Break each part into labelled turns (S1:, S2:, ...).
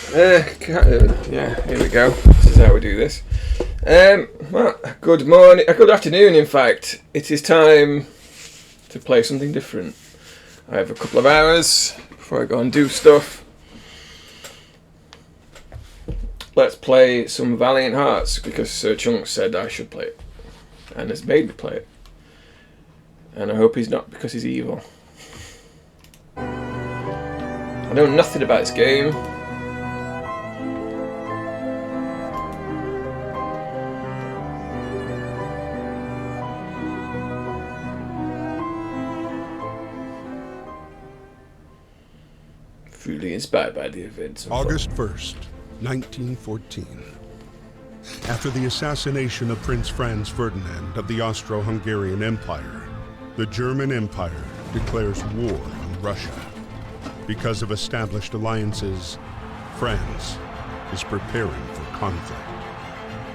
S1: Yeah, here we go. This is how we do this. Well, good morning, good afternoon in fact. It is time to play something different. I have a couple of hours before I go and do stuff. Let's play some Valiant Hearts because Sir Chunk said I should play it. And has made me play it. And I hope he's not because he's evil. I know nothing about this game. Fully inspired by the events.
S2: August 1st, 1914. After the assassination of Prince Franz Ferdinand of the Austro-Hungarian Empire, the German Empire declares war on Russia. Because of established alliances, France is preparing for conflict.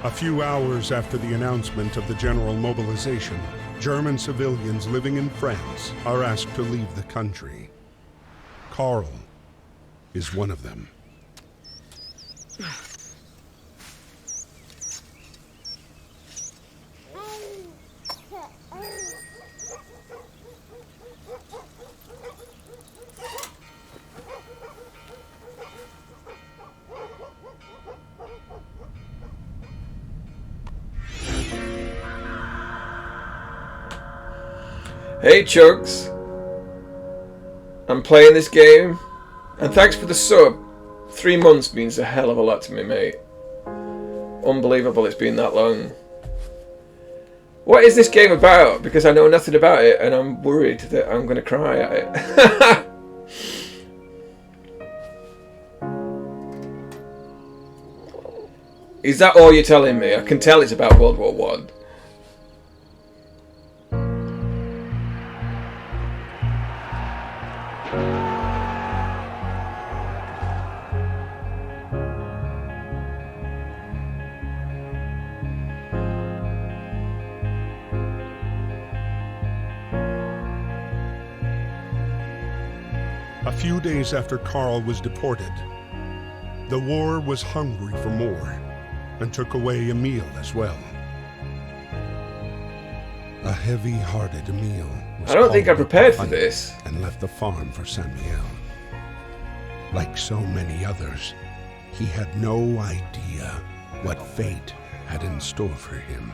S2: A few hours after the announcement of the general mobilization, German civilians living in France are asked to leave the country. Karl is one of them.
S1: Hey Chugs, I'm playing this game, and thanks for the sub. 3 months means a hell of a lot to me, mate. Unbelievable it's been that long. What is this game about? Because I know nothing about it, and I'm worried that I'm going to cry at it. Is that all you're telling me? I can tell it's about World War One.
S2: A few days after Karl was deported, the war was hungry for more and took away Emil as well. A heavy-hearted Emil was
S1: I don't think I'm prepared for
S2: called
S1: this.
S2: and left the farm for Samuel. Like so many others, he had no idea what fate had in store for him.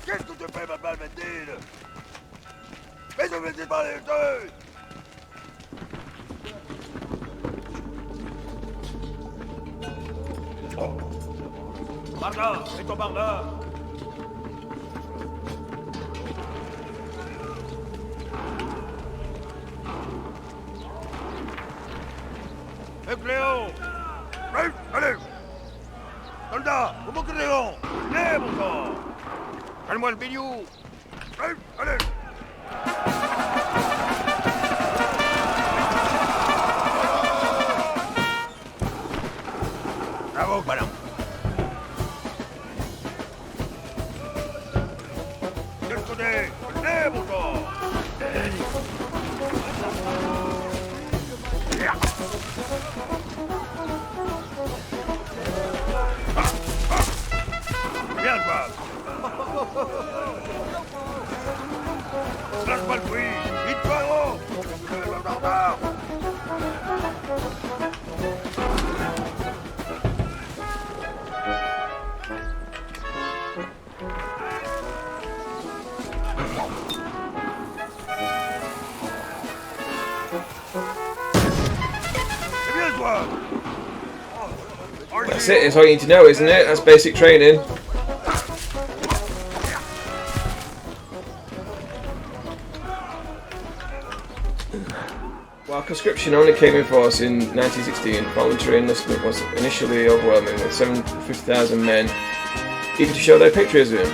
S3: Qu'est-ce que tu fais, ma Valentine? Mais je vais te parler de... Par là, mets-toi par là. Hé, Cléo! Allez! Soldat, au bout que Léon! Lève mon corps! Calme-moi le bignou! Allez! Bravo, ballon! De l'autre côté! Lève mon corps! Bien jouable! Lâche pas le bruit! Vite-toi, gros! C'est bien jouable!
S1: That's it, it's all you need to know, isn't it? That's basic training. While conscription only came in force in 1916, voluntary enlistment was initially overwhelming, with 750,000 men eager to show their patriotism.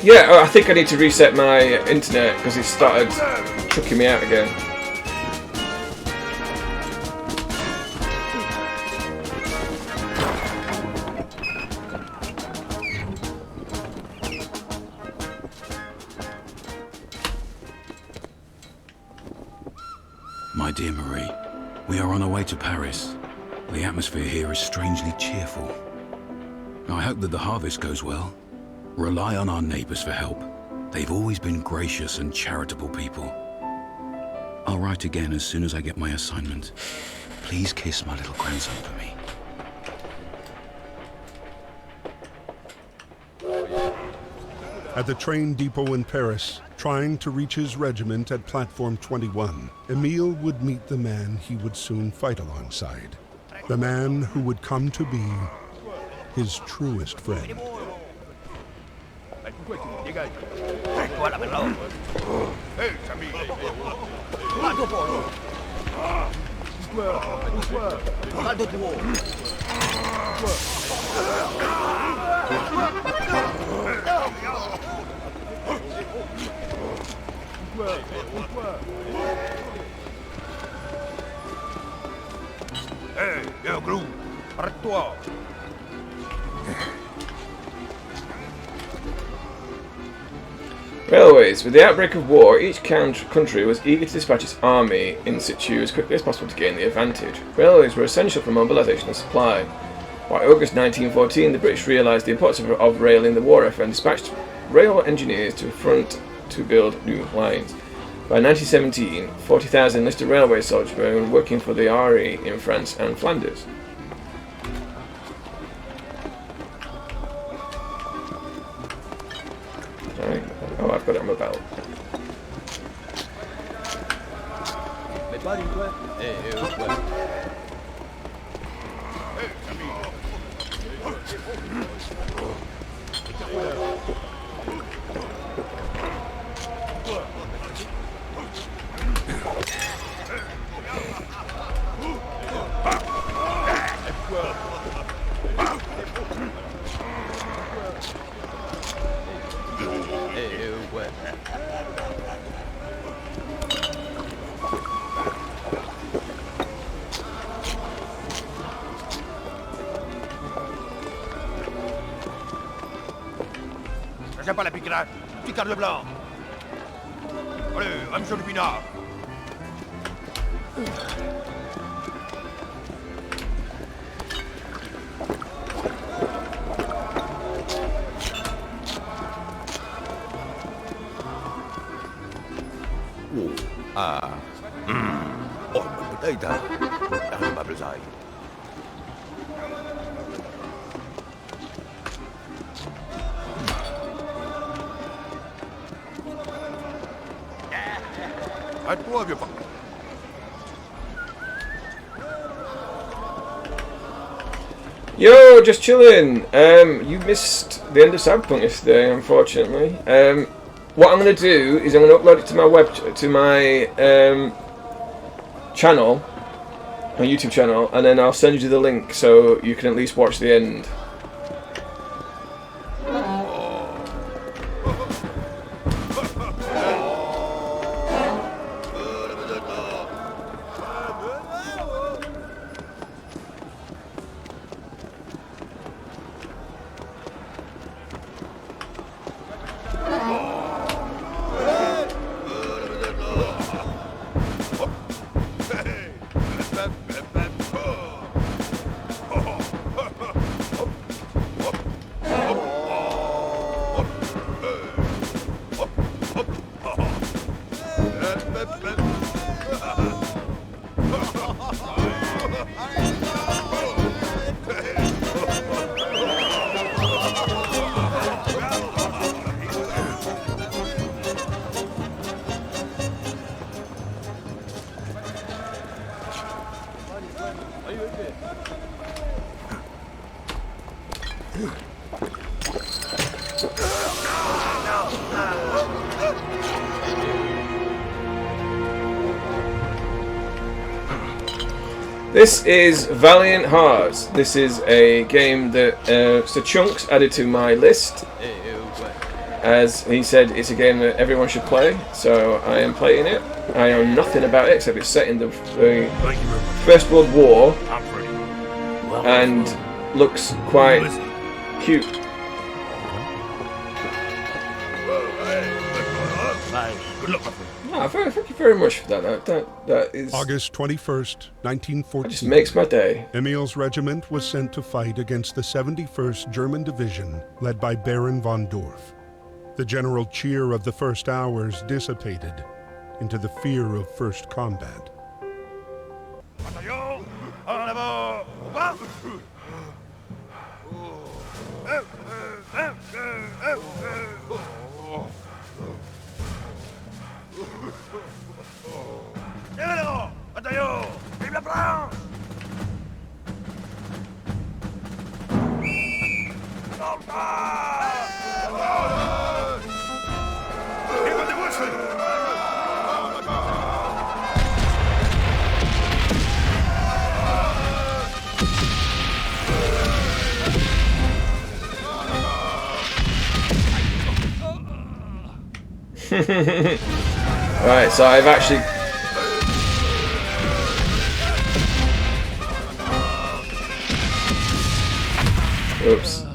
S1: Yeah, I think I need to reset my internet because it started chucking me out again.
S4: dear Marie. We are on our way to Paris. The atmosphere here is strangely cheerful. I hope that the harvest goes well. Rely on our neighbors for help. They've always been gracious and charitable people. I'll write again as soon as I get my assignment. Please kiss my little grandson for me.
S2: At the train depot in Paris, trying to reach his regiment at Platform 21, Emile would meet the man he would soon fight alongside. The man who would come to be his truest friend.
S3: Hey, yo, Gru, arrête-toi.
S1: Railways. With the outbreak of war, each country was eager to dispatch its army in situ as quickly as possible to gain the advantage. Railways were essential for mobilisation of supply. By August 1914, the British realised the importance of rail in the war effort and dispatched rail engineers to the front to build new lines. By 1917, 40,000 enlisted railway soldiers were working for the RE in France and Flanders. Oh, I've got it on my belt.
S3: J'aime pas la piquerade. Picard de blanc. Allez, rame sur le pinard. Ah. Oh, une bouteille d'un. Arrête-moi, Besaille. Arrête-toi, vieux pas.
S1: Yo, just chilling. You missed the end of Cyberpunk yesterday, unfortunately. What I'm going to do is I'm going to upload it to my channel, my YouTube channel, and then I'll send you the link so you can at least watch the end. This is Valiant Hearts. This is a game that Sir Chunks added to my list. As he said, it's a game that everyone should play, so I am playing it. I know nothing about it except it's set in the First World War and looks quite cute.
S3: Good luck, my friend.
S1: Thank you very much for that. That is...
S2: August 21st,
S1: That
S2: 1914.
S1: just makes my day.
S2: Emil's regiment was sent to fight against the 71st German Division, led by Baron von Dorf. The general cheer of the first hours dissipated into the fear of first combat.
S3: Bataillon, en avant, au pas. Généraux, bataillon, vive la France!
S1: Right, so I've actually... Oops.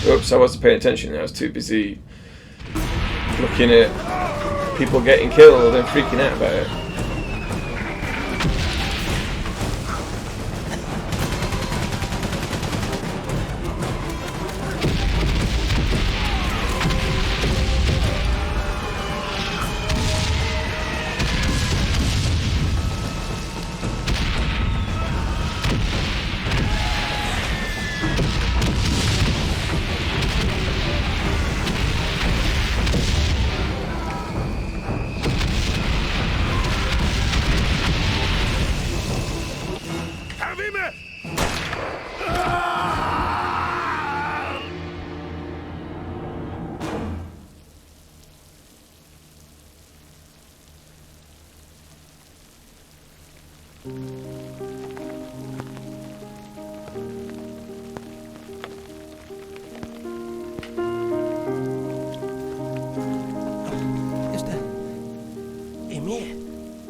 S1: Oops, I wasn't paying attention. I was too busy looking at people getting killed and freaking out about it.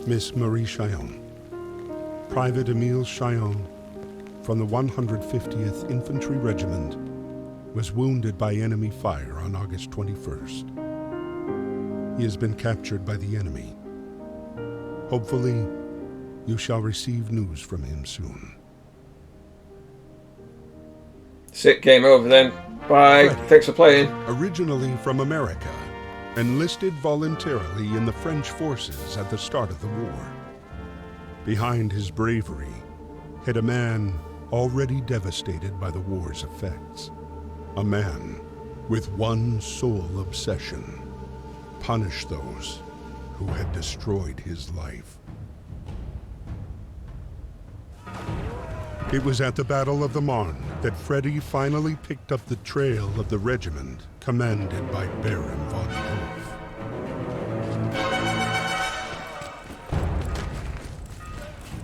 S2: Miss Marie Chillon. Private Emile Chillon from the 150th Infantry Regiment was wounded by enemy fire on August 21st. He has been captured by the enemy. Hopefully, you shall receive news from him soon.
S1: Sick, game over then. Bye.
S2: Freddy,
S1: Thanks for playing.
S2: originally from America, enlisted voluntarily in the French forces at the start of the war. Behind his bravery hid a man already devastated by the war's effects. A man with one sole obsession: punish those who had destroyed his life. It was at the Battle of the Marne that Freddy finally picked up the trail of the regiment commanded by Baron von Dorf.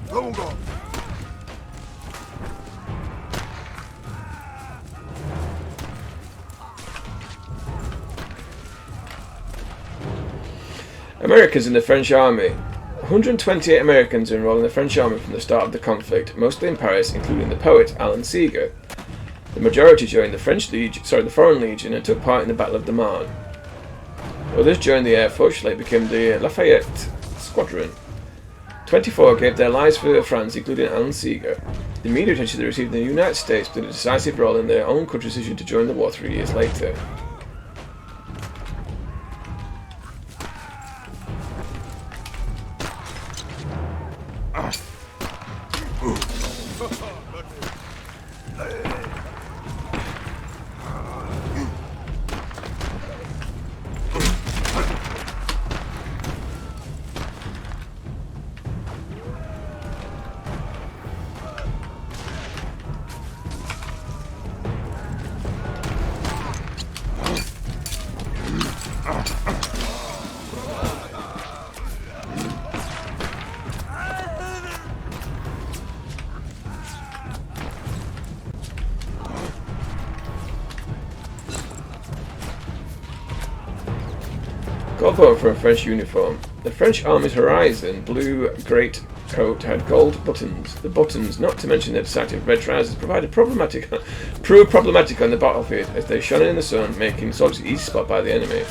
S3: Là, mon gars.
S1: Americans in the French army. 128 Americans enrolled in the French army from the start of the conflict, mostly in Paris, including the poet Alan Seeger. The majority joined the Foreign Legion and took part in the Battle of the Marne. Others joined the Air Force, later became the Lafayette Squadron. 24 gave their lives for France, including Alan Seeger. The media attention they received in the United States played a decisive role in their own country's decision to join the war 3 years later. 12 vote for a French uniform. The French Army's horizon blue great coat had gold buttons. The buttons, not to mention their distinctive red trousers, proved problematic on the battlefield as they shone in the sun, making soldiers easy spot by the enemy.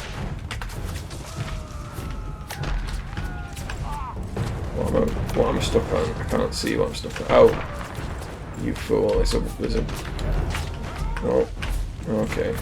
S1: What am I stuck on? I can't see what I'm stuck on. Oh, you fool! There's a. Oh, okay.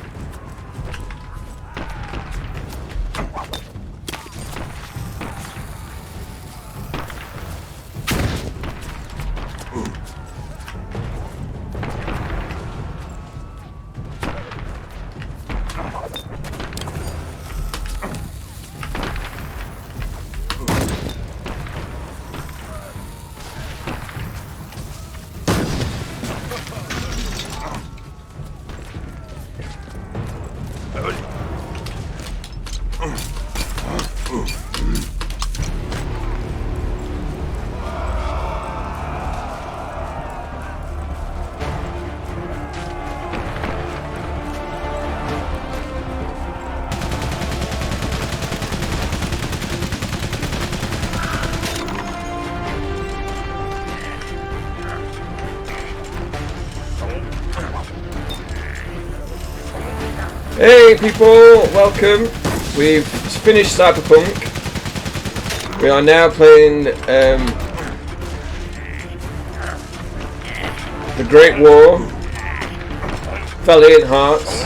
S1: Hey people, welcome. We've finished Cyberpunk. We are now playing The Great War, Valiant Hearts.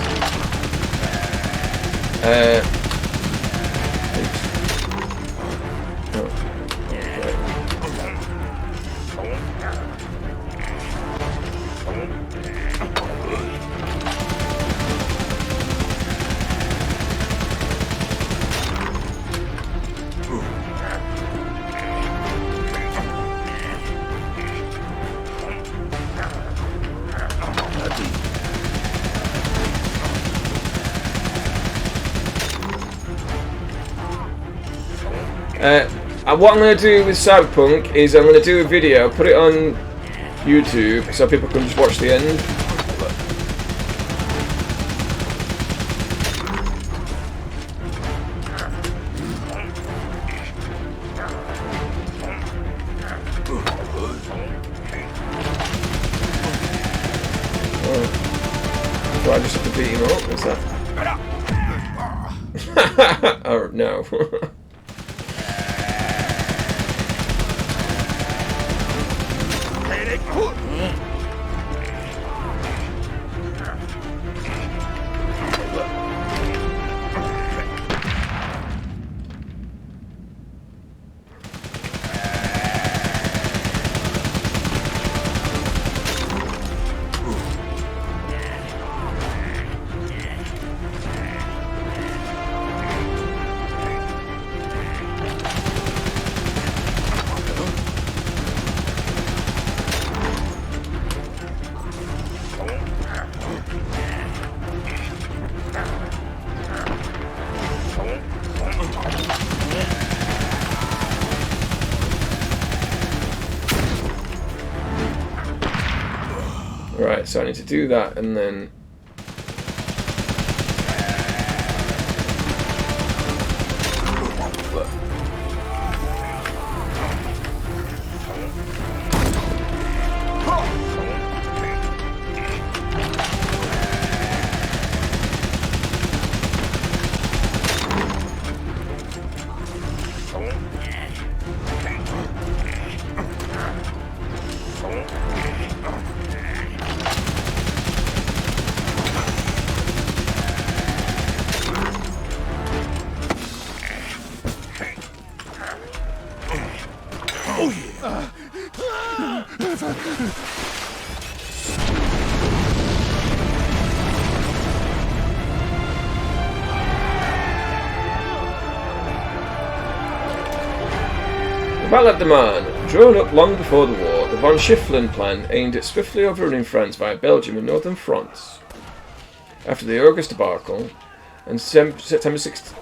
S1: What I'm going to do with Cyberpunk is I'm going to do a video, put it on YouTube so people can just watch the end. Oh. Do I just have to beat him up? What's that? Oh no. Right, so I need to do that and then... The Battle at the Marne. Drawn up long before the war, the von Schifflin plan aimed at swiftly overrunning France via Belgium and northern France. After the August debacle, and September 6th,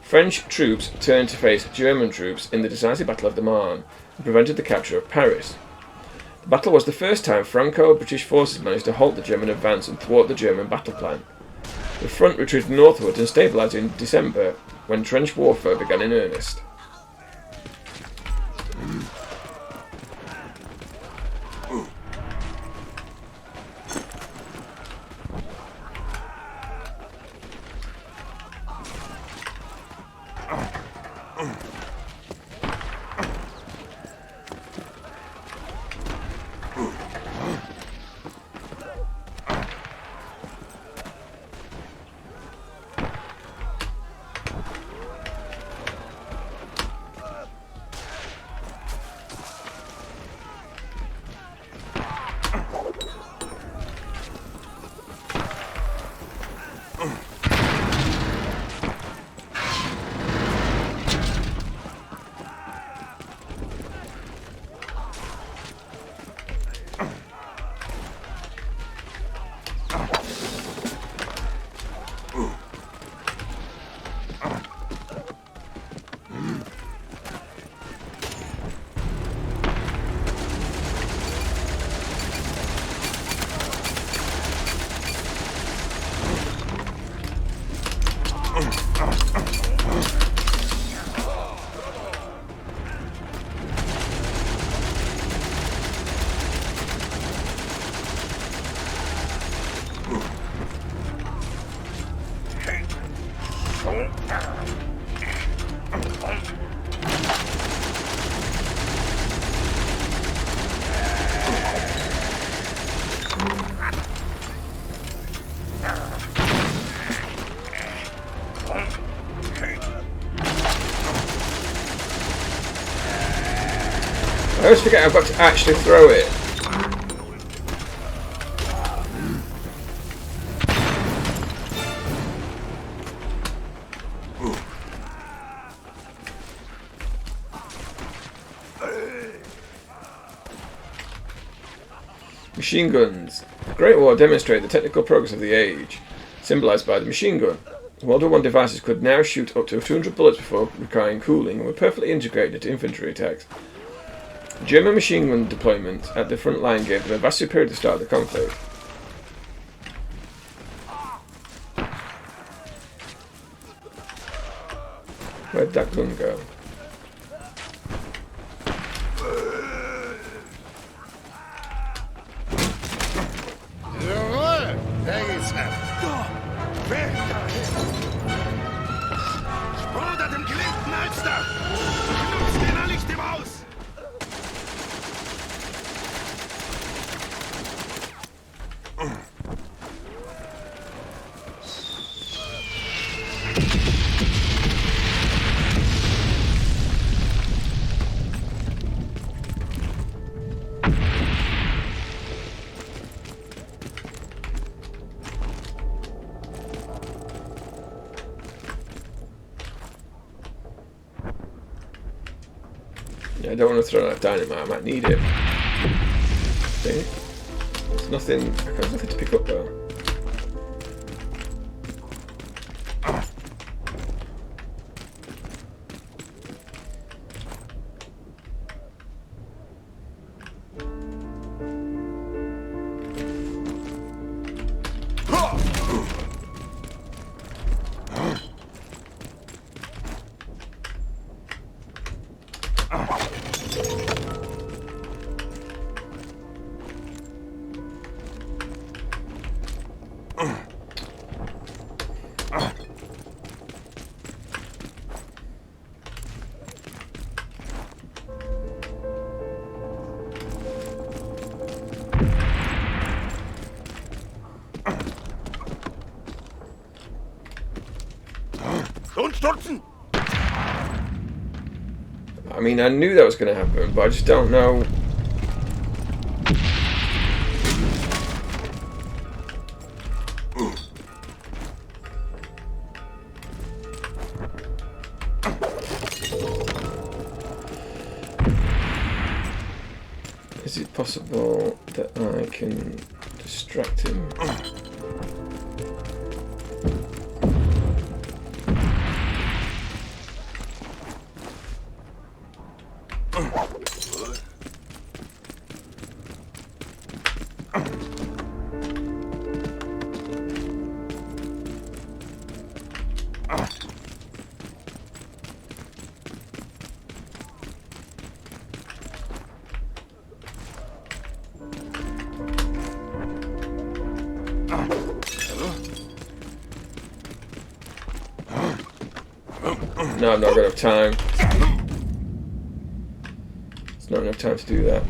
S1: French troops turned to face German troops in the decisive Battle of the Marne and prevented the capture of Paris. The battle was the first time Franco-British forces managed to halt the German advance and thwart the German battle plan. The front retreated northwards and stabilised in December, when trench warfare began in earnest. I always forget I've got to actually throw it. Machine guns. The Great War demonstrated the technical progress of the age, symbolised by the machine gun. World War I devices could now shoot up to 200 bullets before requiring cooling and were perfectly integrated into infantry attacks. German machine gun deployment at the front line gave them a vast superior at the start of the conflict. Where'd that gun go? I don't want to throw that dynamite, I might need it. Okay. There's nothing to pick up though. I mean, I knew that was going to happen, but I just don't know. Is it possible that I can distract him? No, I've not got enough time. There's not enough time to do that.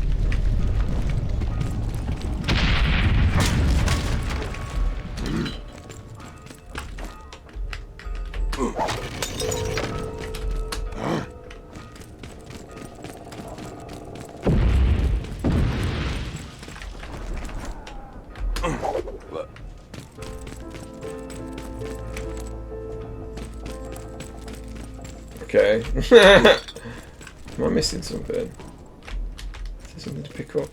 S1: Okay. Am I missing something? Is there something to pick up?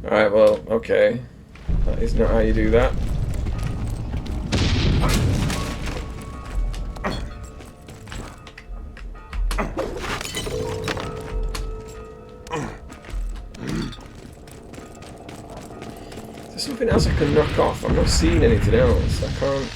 S1: Alright, well, okay. That is not how you do that. Is there something else I can knock off? I'm not seeing anything else. I can't...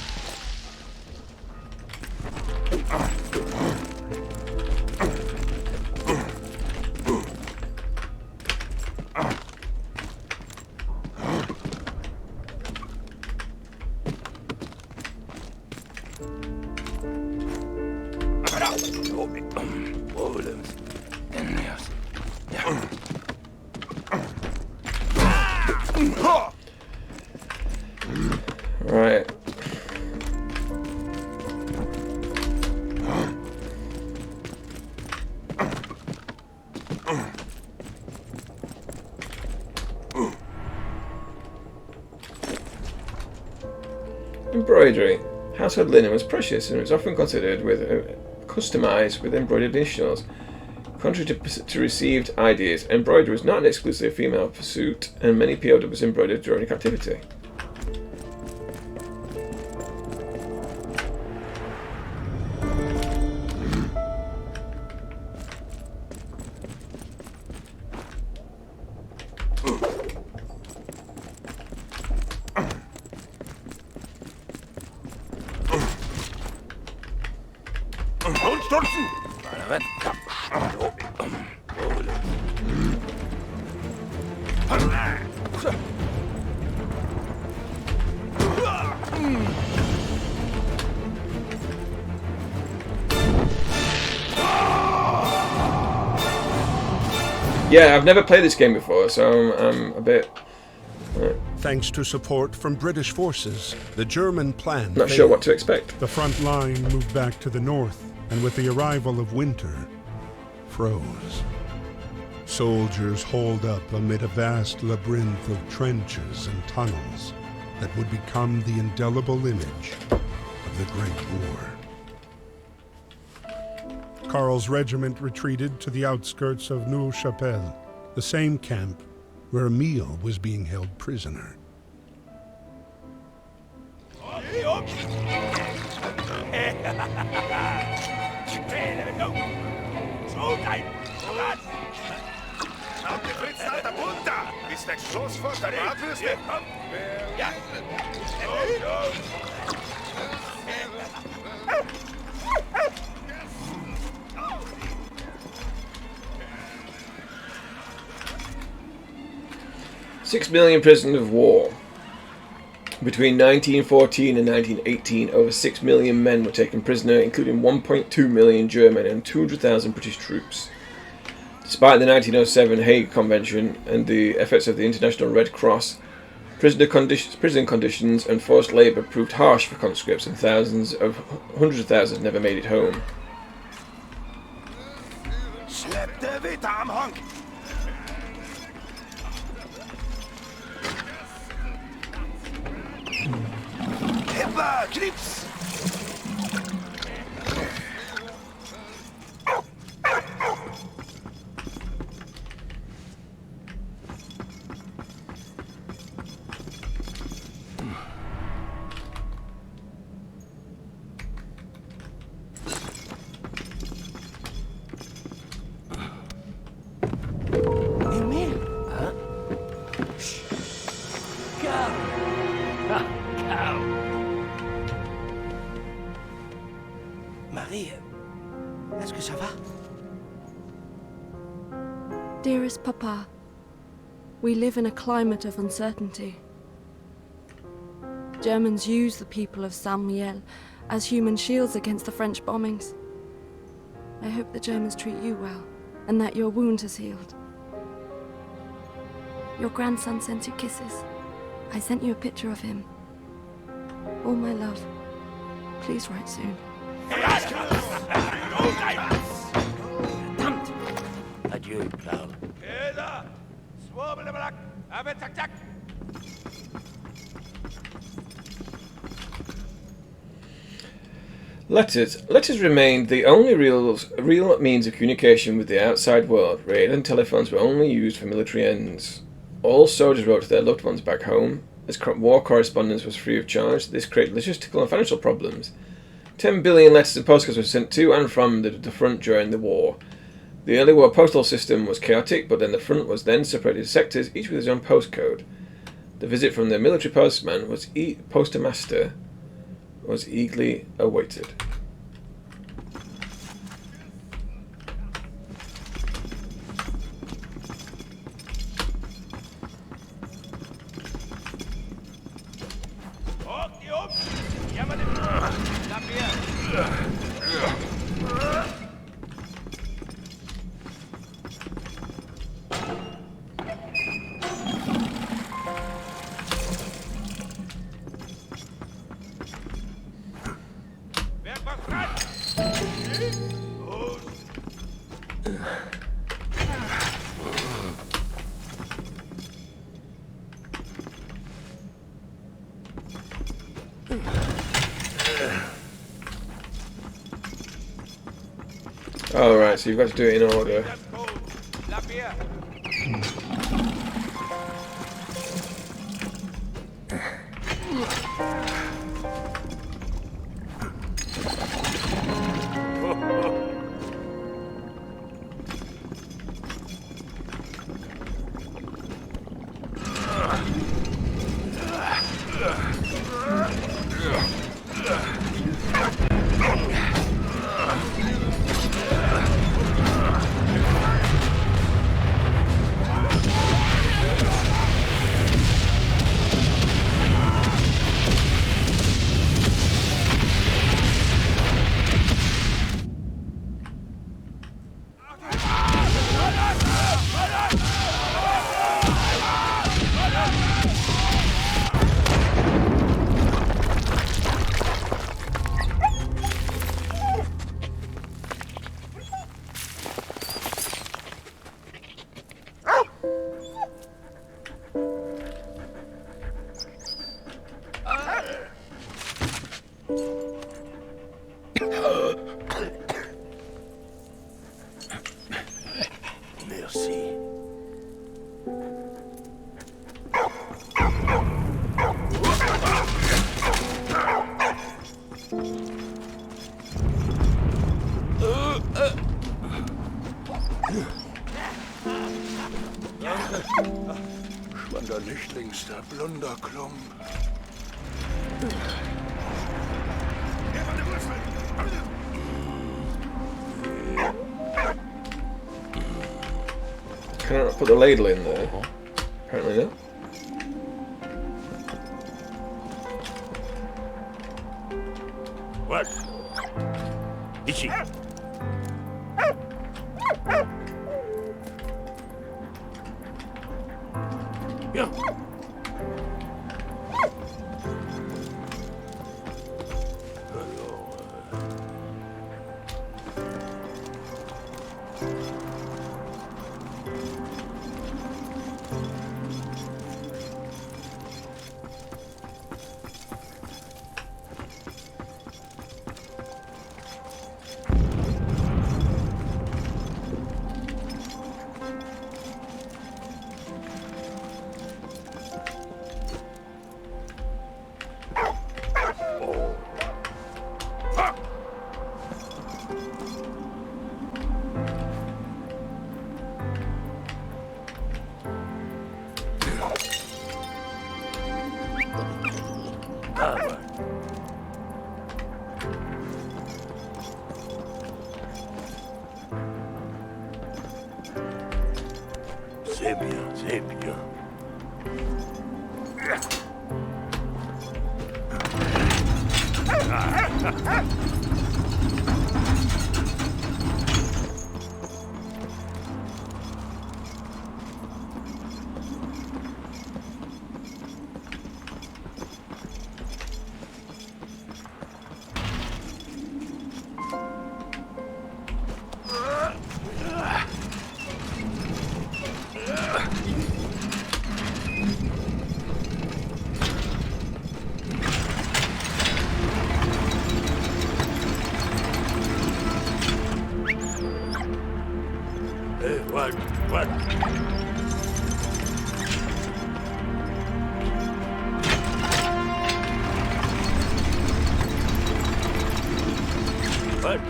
S1: Right. Embroidery. Household linen was precious and was often considered with customized with embroidered initials. Contrary to received ideas, embroidery was not an exclusively female pursuit, and many POWs embroidered during captivity. Yeah, I've never played this game before, so I'm a bit...
S2: Thanks to support from British forces, the German plan
S1: not sure what to expect.
S2: The front line moved back to the north, and with the arrival of winter, froze. Soldiers holed up amid a vast labyrinth of trenches and tunnels that would become the indelible image of the Great War. Karl's regiment retreated to the outskirts of Neuve-Chapelle, the same camp where Emile was being held prisoner.
S1: $6 million prisoners of war. Between 1914 and 1918, over 6 million men were taken prisoner, including 1.2 million German and 200,000 British troops. Despite the 1907 Hague Convention and the efforts of the International Red Cross, prison conditions and forced labour proved harsh for conscripts, and hundreds of thousands never made it home.
S5: Marie, est-ce que ça va?
S6: Dearest Papa, we live in a climate of uncertainty. Germans use the people of Saint-Mihiel as human shields against the French bombings. I hope the Germans treat you well, and that your wound has healed. Your grandson sends you kisses. I sent you a picture of him. All my love. Please write soon.
S5: Verdammt! Adieu, Karl.
S1: Letters remained the only real means of communication with the outside world. Radio and telephones were only used for military ends. All soldiers wrote to their loved ones back home. As war correspondence was free of charge, this created logistical and financial problems. 10 billion letters and postcards were sent to and from the front during the war. The early war postal system was chaotic, but then the front was then separated into sectors, each with its own postcode. The visit from the military postmaster was eagerly awaited. Alright, so you've got to do it in order.
S5: Merci.
S3: Schwanderlichtlings, der Blunderklump.
S1: Can I not put the ladle in there? Apparently not.
S3: Ici. Viens. Ah, ouais. C'est bien, c'est bien. Voilà, voilà. Voilà.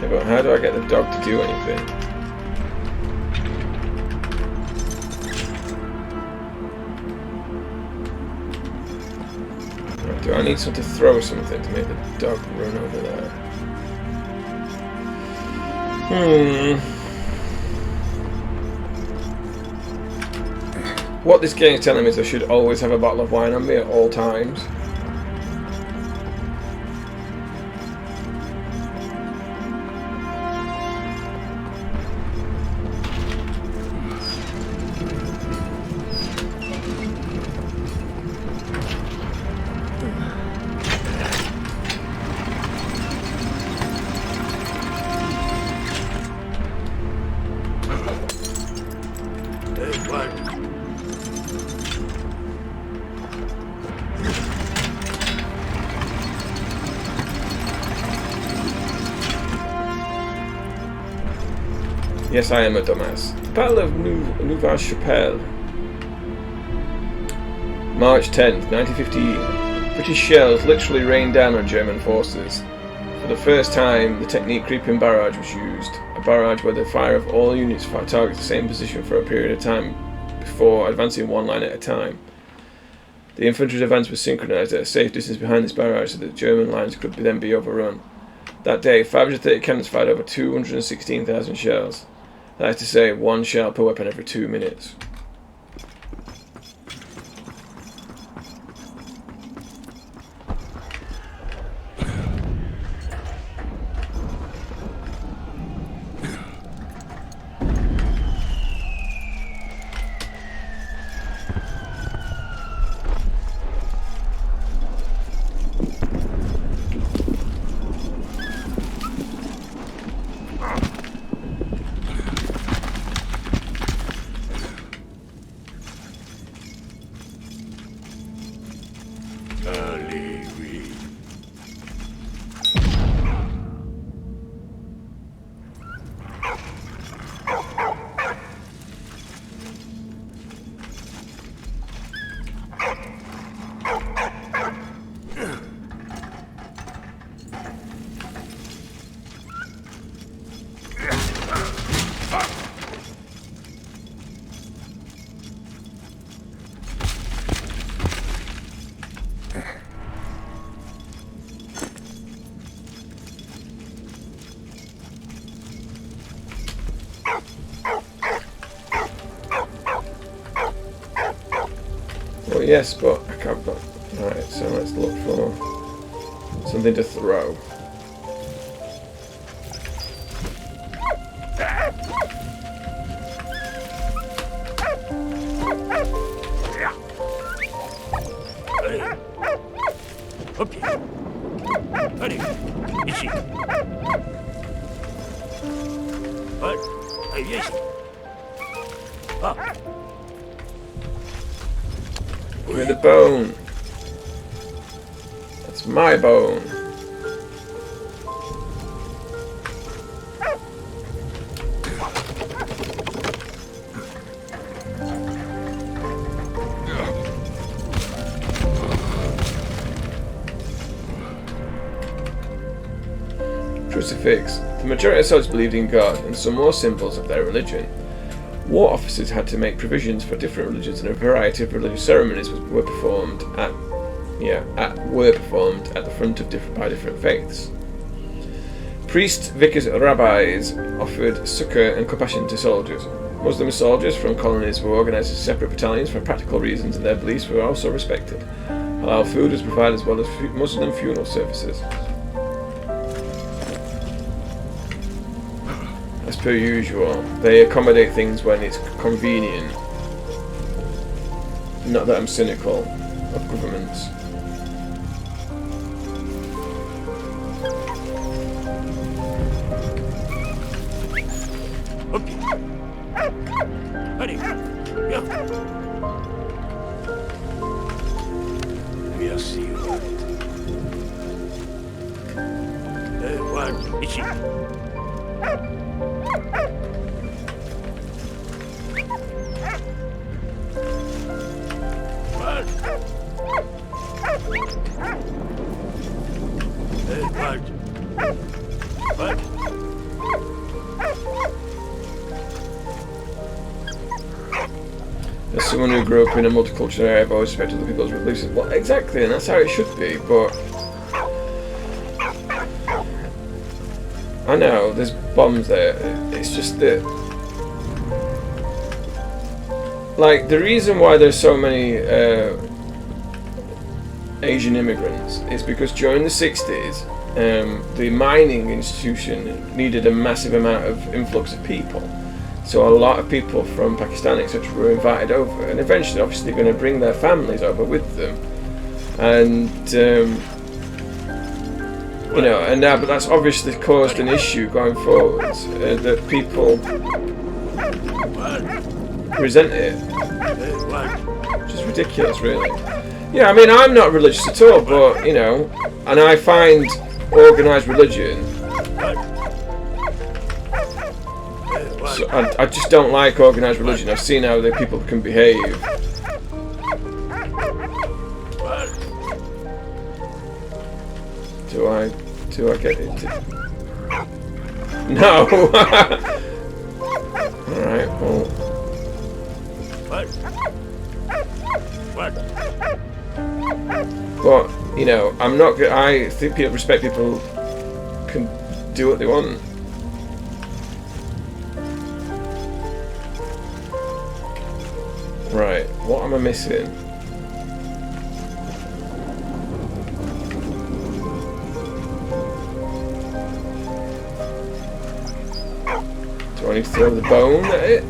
S1: Yeah, but how do I get the dog to do anything? Right, do I need to throw something to make the dog run over there? What this game is telling me is I should always have a bottle of wine on me at all times. Yes, I am a dumbass. Battle of Nouvelle-Chapelle. March 10th, 1915. British shells literally rained down on German forces. For the first time, the technique creeping barrage was used. A barrage where the fire of all units targets the same position for a period of time before advancing one line at a time. The infantry's advance was synchronized at a safe distance behind this barrage so that German lines could then be overrun. That day, 530 cannons fired over 216,000 shells. That is to say, one shell per weapon every 2 minutes. yes, but I can't. Right, so let's look for something to throw. Give me the bone. That's my bone. Crucifix. The majority of soldiers believed in God and some more symbols of their religion. War officers had to make provisions for different religions, and a variety of religious ceremonies were performed at the front of by different faiths. Priests, vicars, rabbis offered succor and compassion to soldiers. Muslim soldiers from colonies were organised as separate battalions for practical reasons, and their beliefs were also respected. Halal food was provided as well as Muslim funeral services. As per usual, they accommodate things when it's convenient. Not that I'm cynical of governments. As someone who grew up in a multicultural area, I've always respected other people's beliefs. Well, exactly, and that's how it should be, but I know, there's bombs there. It's just that, like, the reason why there's so many Asian immigrants is because during the 60s, the mining institution needed a massive amount of influx of people. So a lot of people from Pakistan, etc., were invited over, and eventually, obviously, they're going to bring their families over with them, and you know, and now, but that's obviously caused an issue going forward that people resent it, which is ridiculous, really. Yeah, I mean, I'm not religious at all, but you know, and I find organised religion. So I just don't like organised religion. I've seen how the people can behave. Do I get it? No! Alright, well. But, you know, I'm not good. I think people respect people can do what they want. Right, what am I missing? Do I need to throw the bone at it?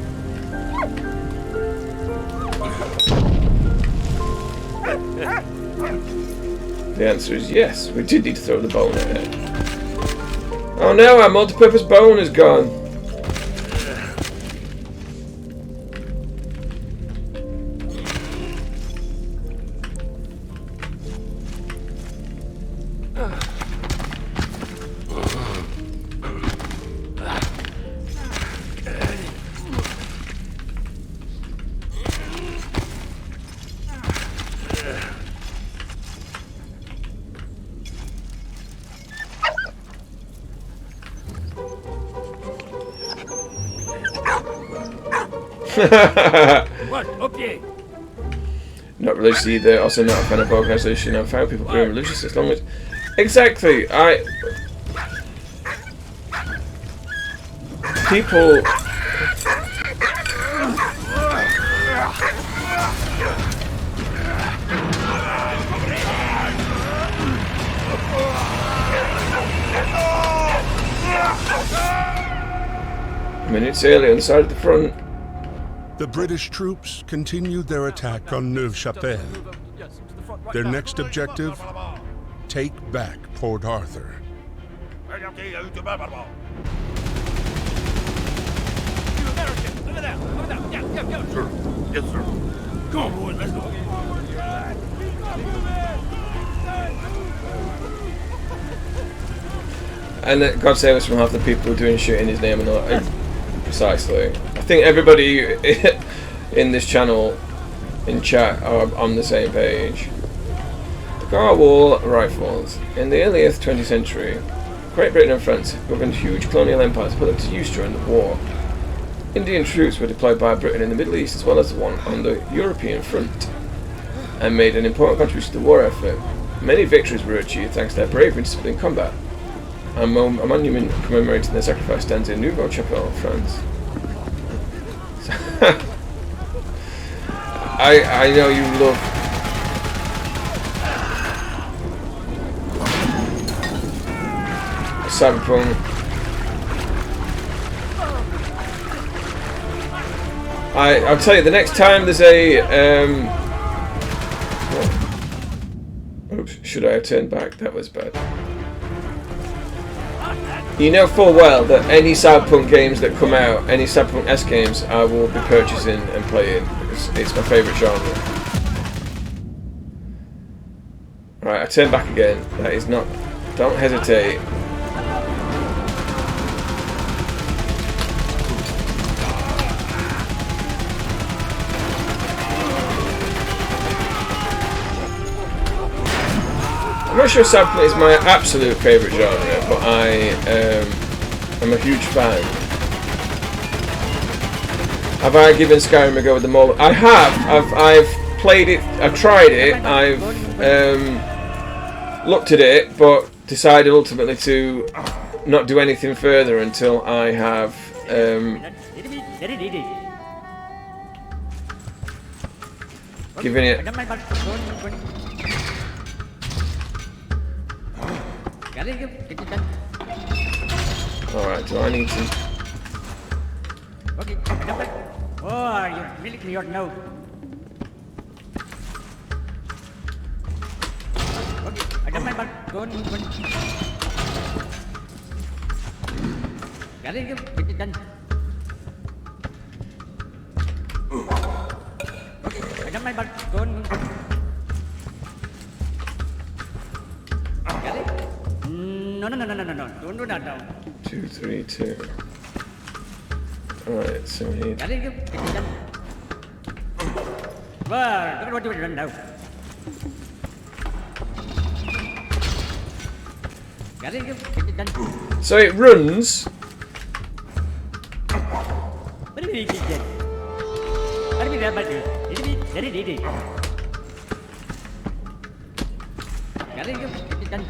S1: The answer is yes, we did need to throw the bone at it. Oh no, our multi-purpose bone is gone.
S5: What? Okay.
S1: Not religious either, also not a fan of organisation. I found people being religious as long as... Exactly, people... Minutes early on the side of the front.
S2: The British troops continued their attack on Neuve-Chapelle. Their next objective, take back Port Arthur.
S3: Sir. Yes, sir. Come on, boys, let's go.
S1: And God save us from half the people who are doing shit in his name and not. Precisely. I think everybody in this channel, in chat, are on the same page. The Gar Wall rifles. In the early 20th century, Great Britain and France governed huge colonial empires put them to use during the war. Indian troops were deployed by Britain in the Middle East as well as the one on the European front, and made an important contribution to the war effort. Many victories were achieved thanks to their bravery and discipline in combat. A monument commemorating their sacrifice stands in Neuve-Chapelle, France. I know you love Cyberpunk. I'll tell you, the next time there's a oops, should I have turned back? That was bad. You know full well that any Cyberpunk games that come out, any Cyberpunk S games, I will be purchasing and playing because it's my favourite genre. Right, I turn back again. That is not. Don't hesitate. I'm not sure Cyberpunk is my absolute favourite genre, but I am a huge fan. Have I given Skyrim a go with the mole? I have. I've played it. I've tried it. I've looked at it, but decided ultimately to not do anything further until I have given it. Alright, do I need to...
S7: Okay, oh, you're really clear now. Okay, I don't mind, but go on. Got it, get it done. Okay, I don't mind, but go on. Got it? No, don't do that now.
S1: 2, 3, 2. Alright, so we need...
S7: Got it, get it done. Well, look at what you've done now. Got it, get it done.
S1: So it runs...
S7: What do you mean, kid? What do you mean, Got it, get it done.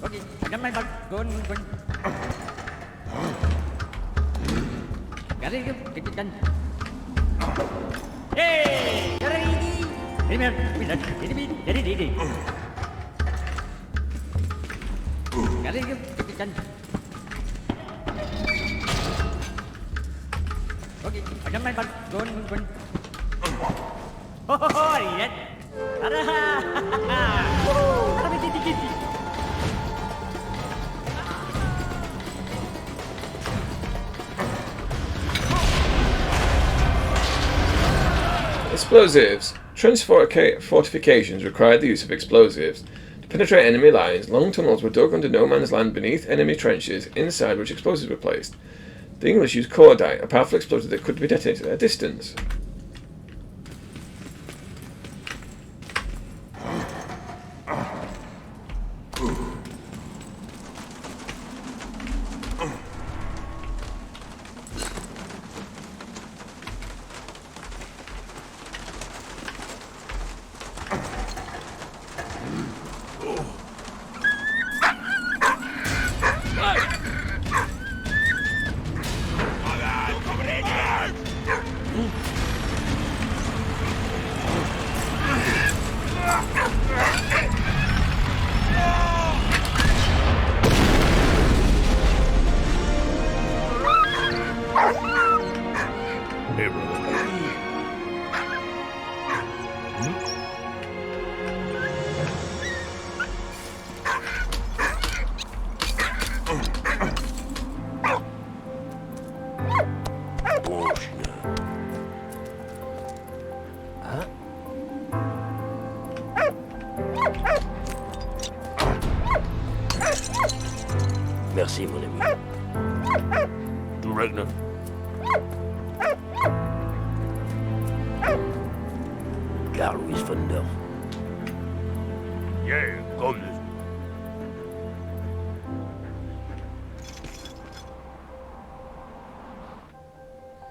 S7: Okay, I got my butt. Go on. Got it, get it done. Hey! Remember, we love it. Got it, get it done. Okay, I got my butt. Go on. Oh, yes.
S1: Explosives. Trench fortifications required the use of explosives. To penetrate enemy lines, long tunnels were dug under no man's land beneath enemy trenches, inside which explosives were placed. The English used cordite, a powerful explosive that could be detonated at a distance.
S5: Merci, mon ami. Du Ragnar. Carl Louis von Dorf.
S3: Yeah, comme this.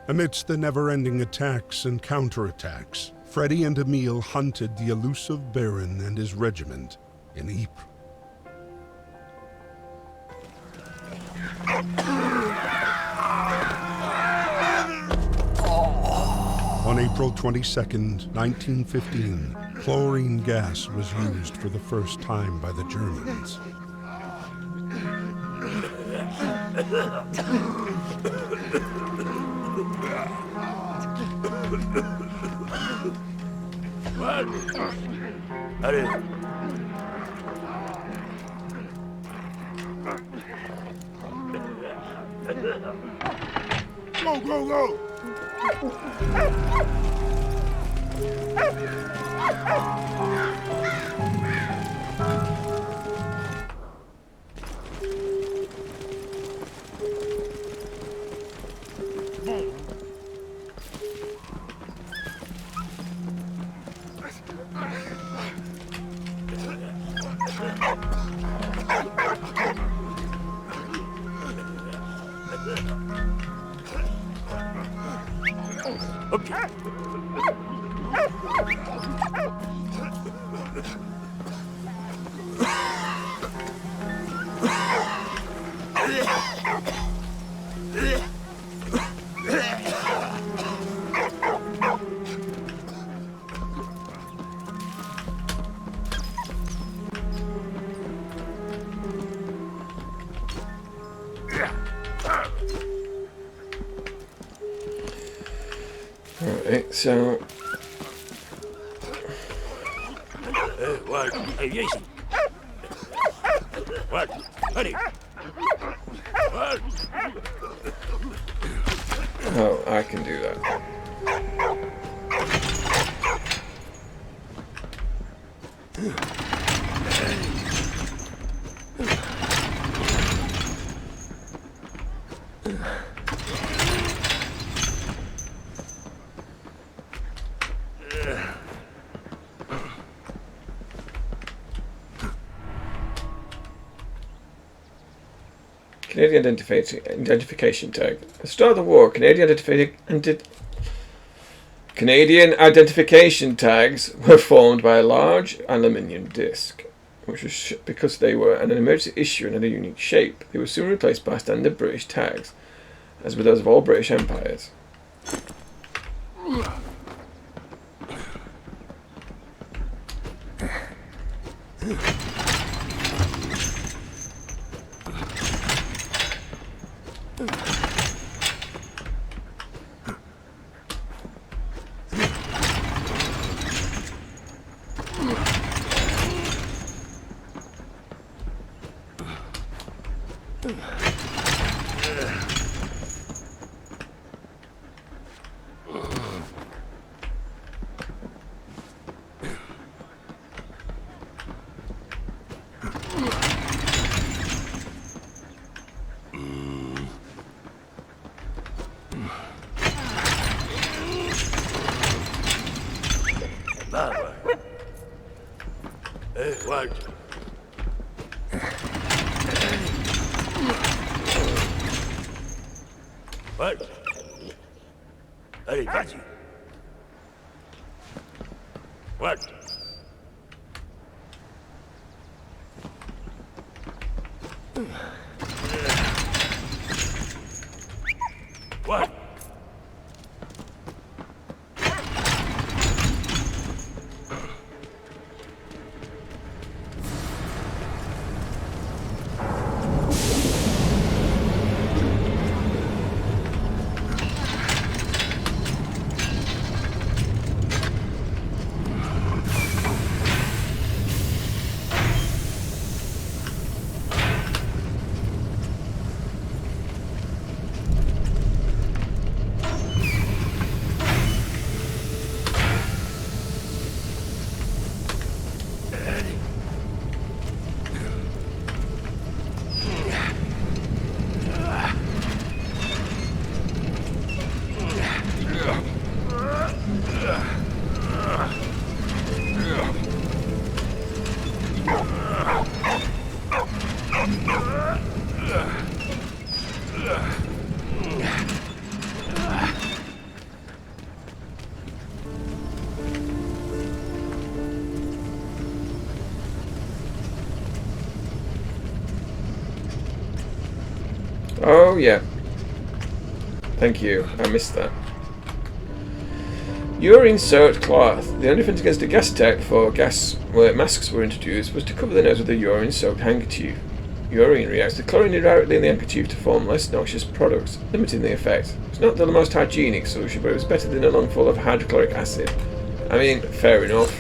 S2: Amidst the never-ending attacks and counterattacks, Freddy and Emil hunted the elusive Baron and his regiment in Ypres. On April 22nd, 1915, chlorine gas was used for the first time by the Germans.
S5: Allez.
S3: Go, go, go!
S1: Alright, so...
S5: What? Hey, viens ici. What? Allez. What?
S1: Oh, I can do that. Canadian identification tag. At the start of the war, Canadian identification tags were formed by a large aluminium disc, which was because they were an emergency issue and had a unique shape. They were soon replaced by standard British tags, as were those of all British empires.
S5: What? What? Allez, vas-y. What? What?
S1: Oh, yeah. Thank you. I missed that. Urine-soaked cloth. The only defense against a gas attack before masks were introduced was to cover the nose with a urine-soaked handkerchief. Urine reacts to chlorine directly in the handkerchief to form less noxious products, limiting the effect. It's not the most hygienic solution, but it was better than a lungful of hydrochloric acid. I mean, fair enough.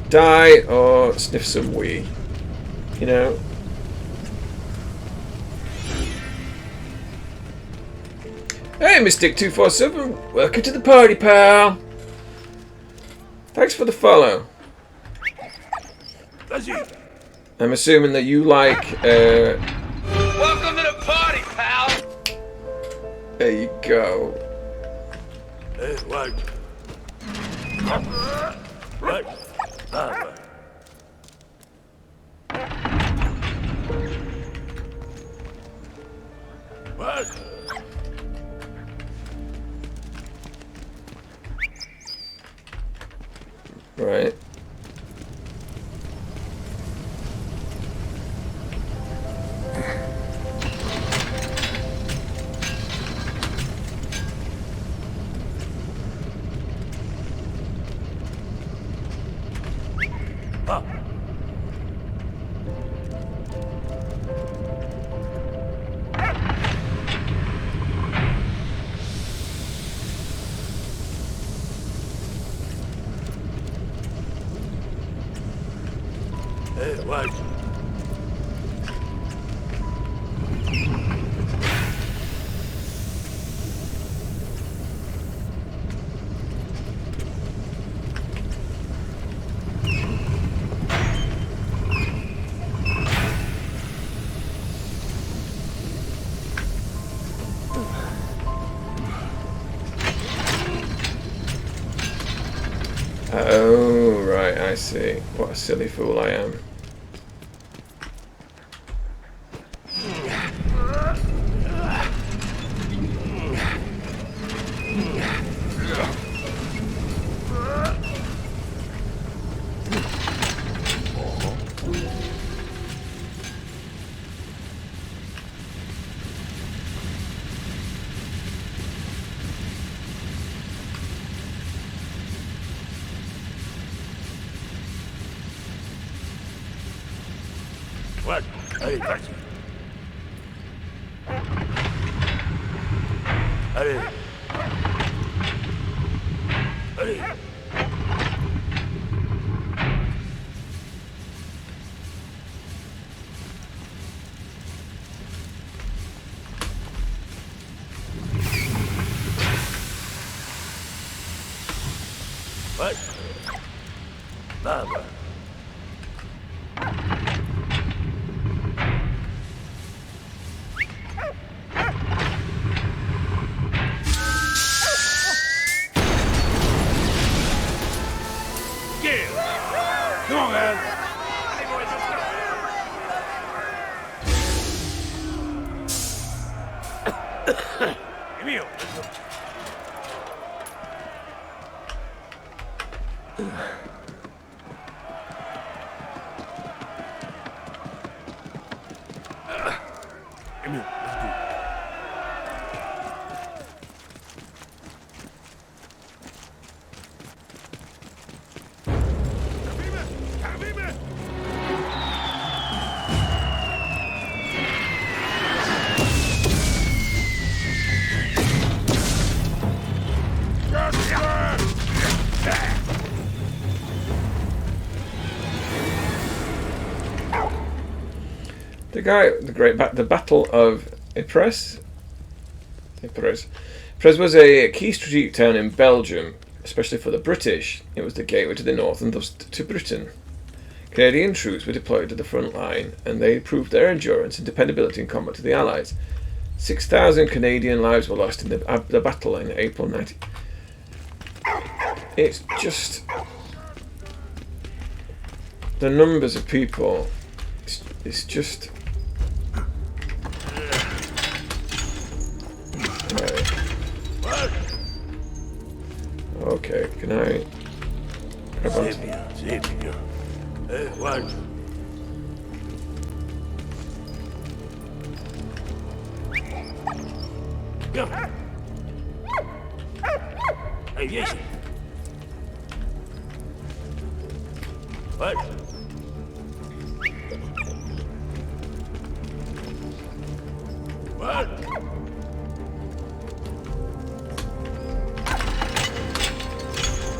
S1: Die or sniff some wee. You know? Hey, Mystic247, welcome to the party, pal. Thanks for the follow. I'm assuming that you like.
S8: Welcome to the party, pal.
S1: There you go.
S5: Hey, what? What? What?
S1: Right.
S5: Hey, what?
S1: Oh, right, I see. What a silly fool I am.
S5: What? Hey, taxi. Hey. Hey. What? Mama. Come on, man. Emil. Emil, let's go.
S1: The Battle of Ypres. Ypres was a key strategic town in Belgium, especially for the British. It was the gateway to the north and thus to Britain. Canadian troops were deployed to the front line, and they proved their endurance and dependability in combat to the Allies. 6,000 Canadian lives were lost in the battle in April 19... It's just... the numbers of people... It's just... Right. Okay, can I... grab on to...
S5: Save me. Hey, what? Yeah. Hey, yes. What? What?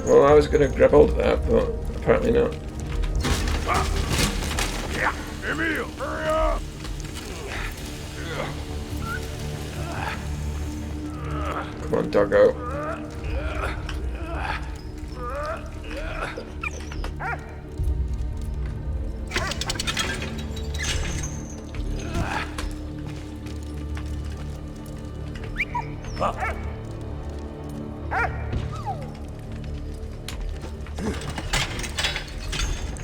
S1: Well, I was going to grab hold of that, but apparently not.
S5: Yeah. Emil, hurry up.
S1: Come on, doggo.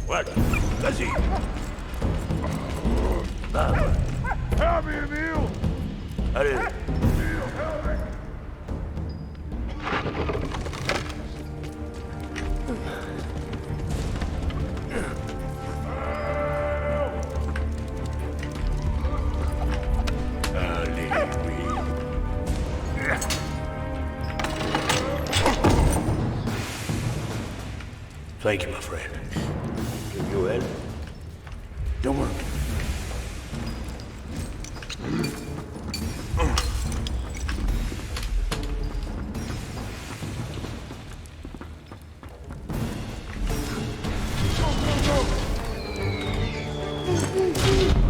S5: What? Let's see. Help me, Emil. I did. Thank you, my friend. You in? Don't worry.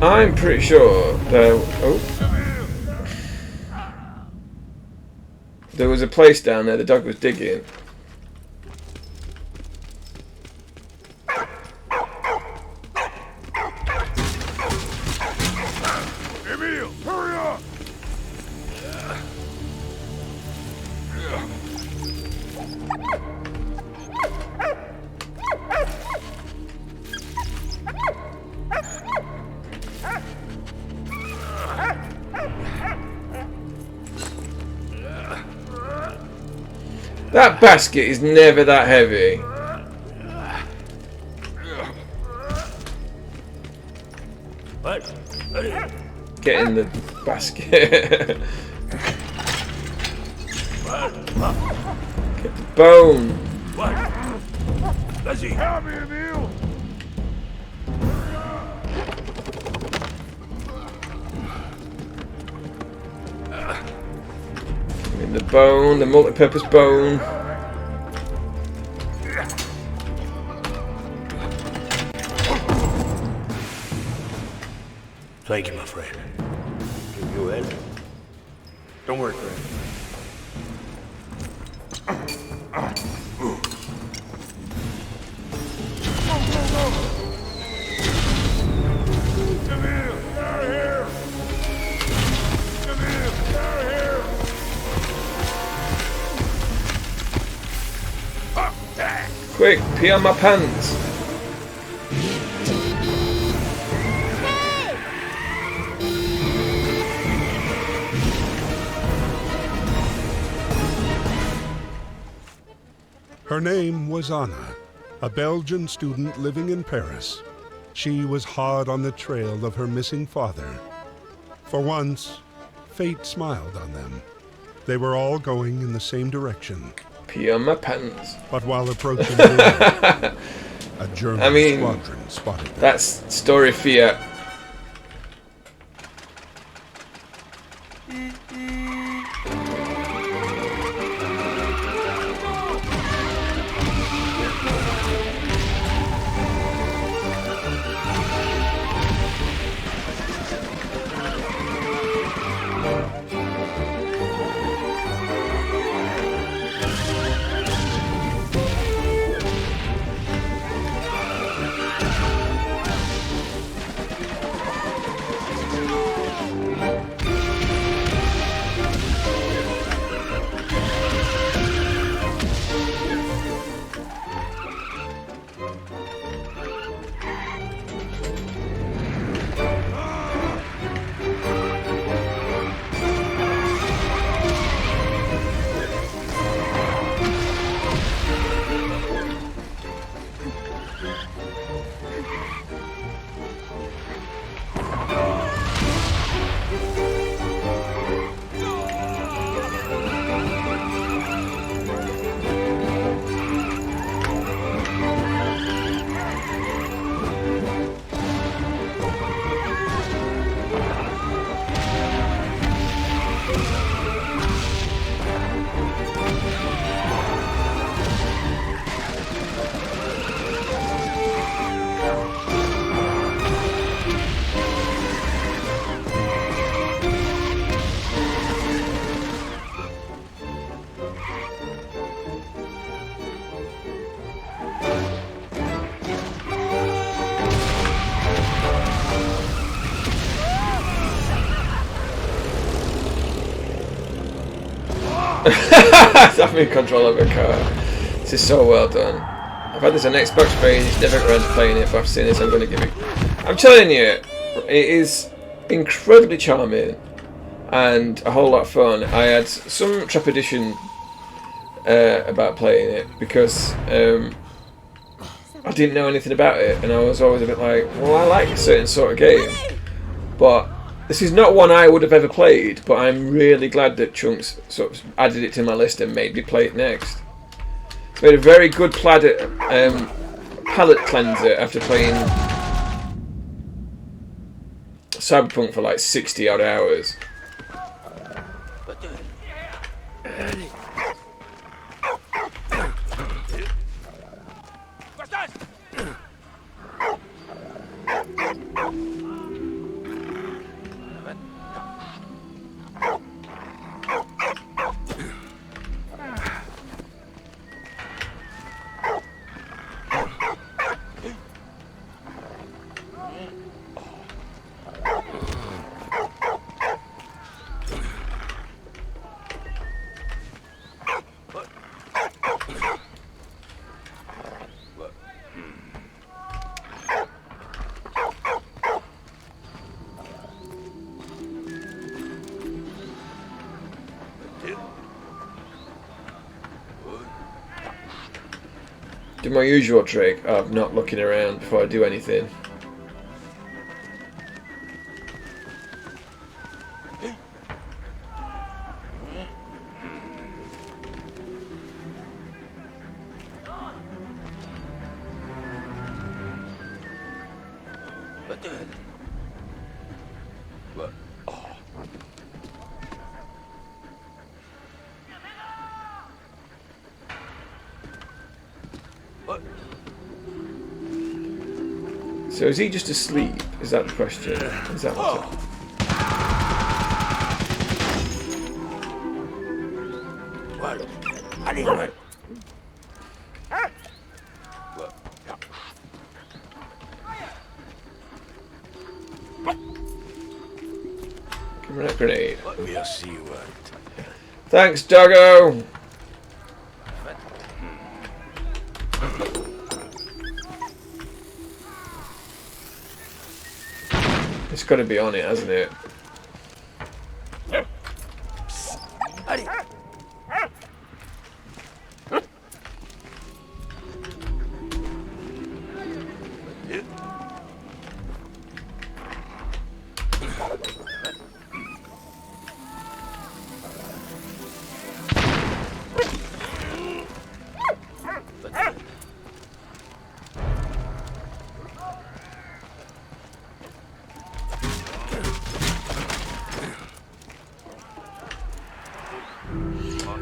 S1: I'm pretty sure there was a place down there the dog was digging.
S5: Emil, hurry up!
S1: That basket is never that heavy.
S5: What?
S1: Get in the basket. Get the bone.
S5: What? Let's see. Help me, Emil.
S1: Give me the bone, the multi-purpose bone.
S5: Thank you, my friend. You in? Don't worry, friend.
S1: Quick, pee on my pants.
S2: Her name was Anna, a Belgian student living in Paris. She was hard on the trail of her missing father. For once, fate smiled on them. They were all going in the same direction.
S1: Pee on my pants.
S2: But while approaching the a German squadron spotted them.
S1: That's story Fiat. Having control of a car. This is so well done. I've had this on Xbox range, never got around to playing it, but I've seen this, I'm going to give it... I'm telling you, it is incredibly charming and a whole lot of fun. I had some trepidation about playing it because I didn't know anything about it, and I was always a bit like, well, I like a certain sort of game, but this is not one I would have ever played, but I'm really glad that Chunks sort of added it to my list and made me play it next. It's made a very good palate cleanser after playing Cyberpunk for like 60 odd hours. Do my usual trick of not looking around before I do anything. So is he just asleep? Is that the question? Is that what's up? Right. Give me that grenade.
S5: We'll see what.
S1: Thanks, Doggo! It's got to be on it, hasn't it?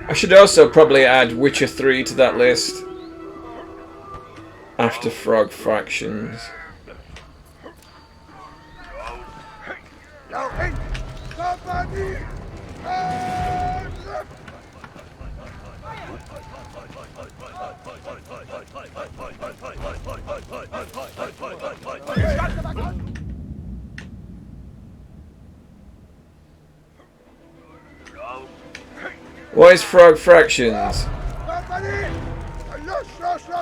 S1: I should also probably add Witcher 3 to that list after Frog Fractions. What is Frog Fractions?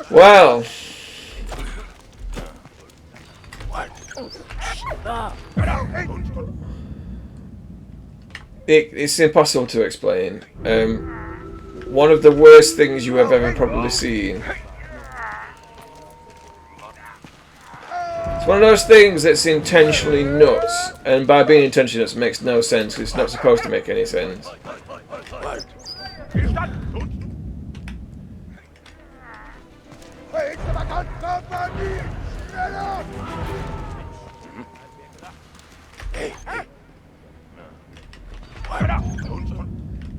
S1: Well, it's impossible to explain. One of the worst things you have ever probably seen. It's one of those things that's intentionally nuts, and by being intentionally nuts, it makes no sense. It's not supposed to make any sense.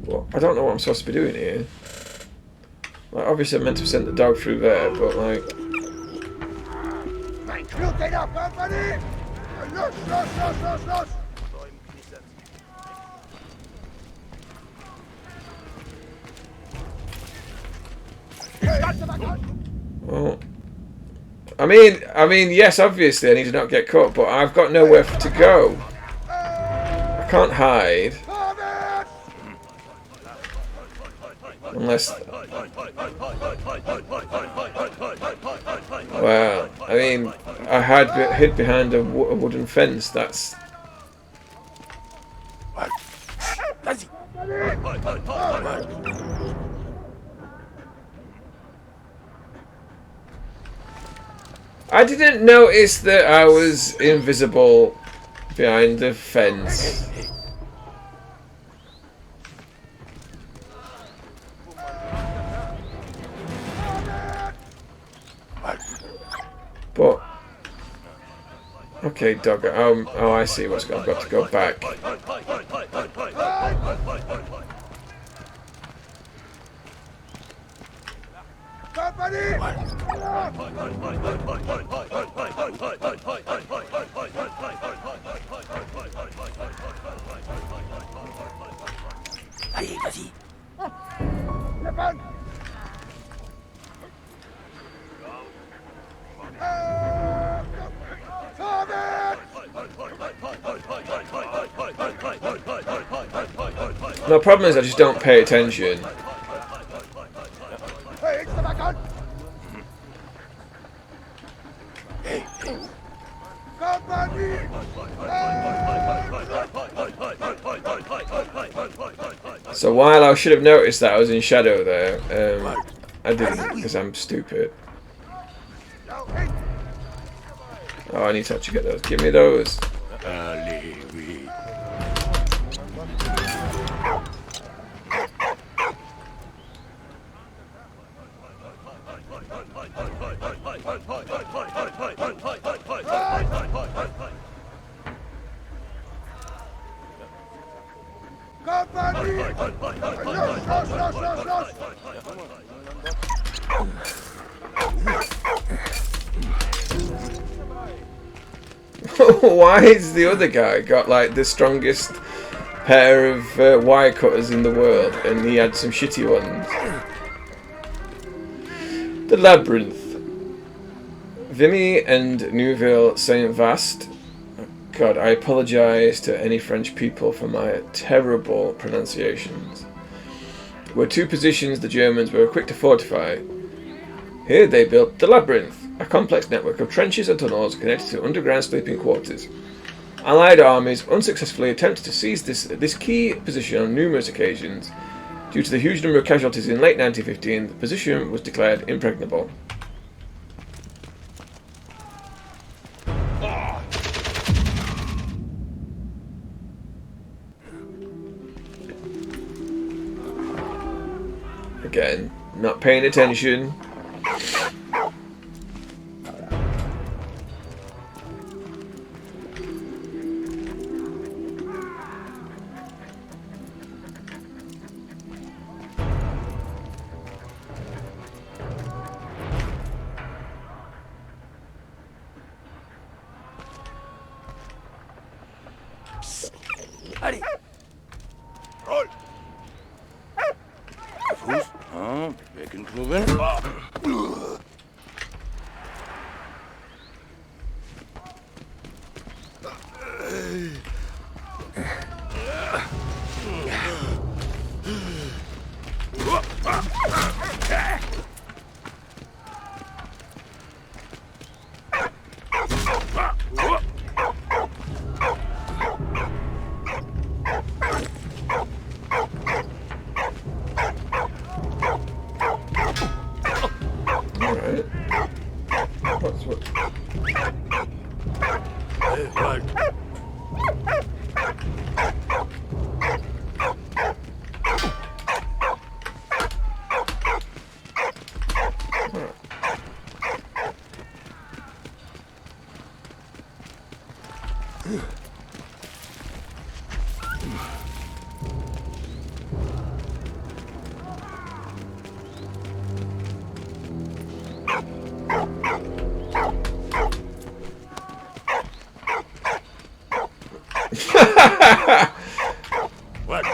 S1: Well, I don't know what I'm supposed to be doing here. Like, obviously I'm meant to send the dog through there, but like... Well, I mean, yes, obviously I need to not get caught, but I've got nowhere to go. I can't hide. Unless... Well, I mean, I hid behind a wooden fence. That's... I didn't notice that I was invisible behind the fence. But okay, dog. Oh, I see what's going on. I've got to go back. The problem is I just don't pay attention. So while I should have noticed that I was in shadow there, I didn't because I'm stupid. Oh, I need to actually get those. Give me those. Why has the other guy got like the strongest pair of wire cutters in the world and he had some shitty ones? The Labyrinth. Vimy and Neuville Saint Vaast. God, I apologise to any French people for my terrible pronunciations. Were two positions the Germans were quick to fortify. Here they built the Labyrinth, a complex network of trenches and tunnels connected to underground sleeping quarters. Allied armies unsuccessfully attempted to seize this key position on numerous occasions. Due to the huge number of casualties in late 1915, the position was declared impregnable. Again, not paying attention.
S3: Roll!
S5: Fuß, Becken moving.
S1: Alright. What's what?
S5: Right. What?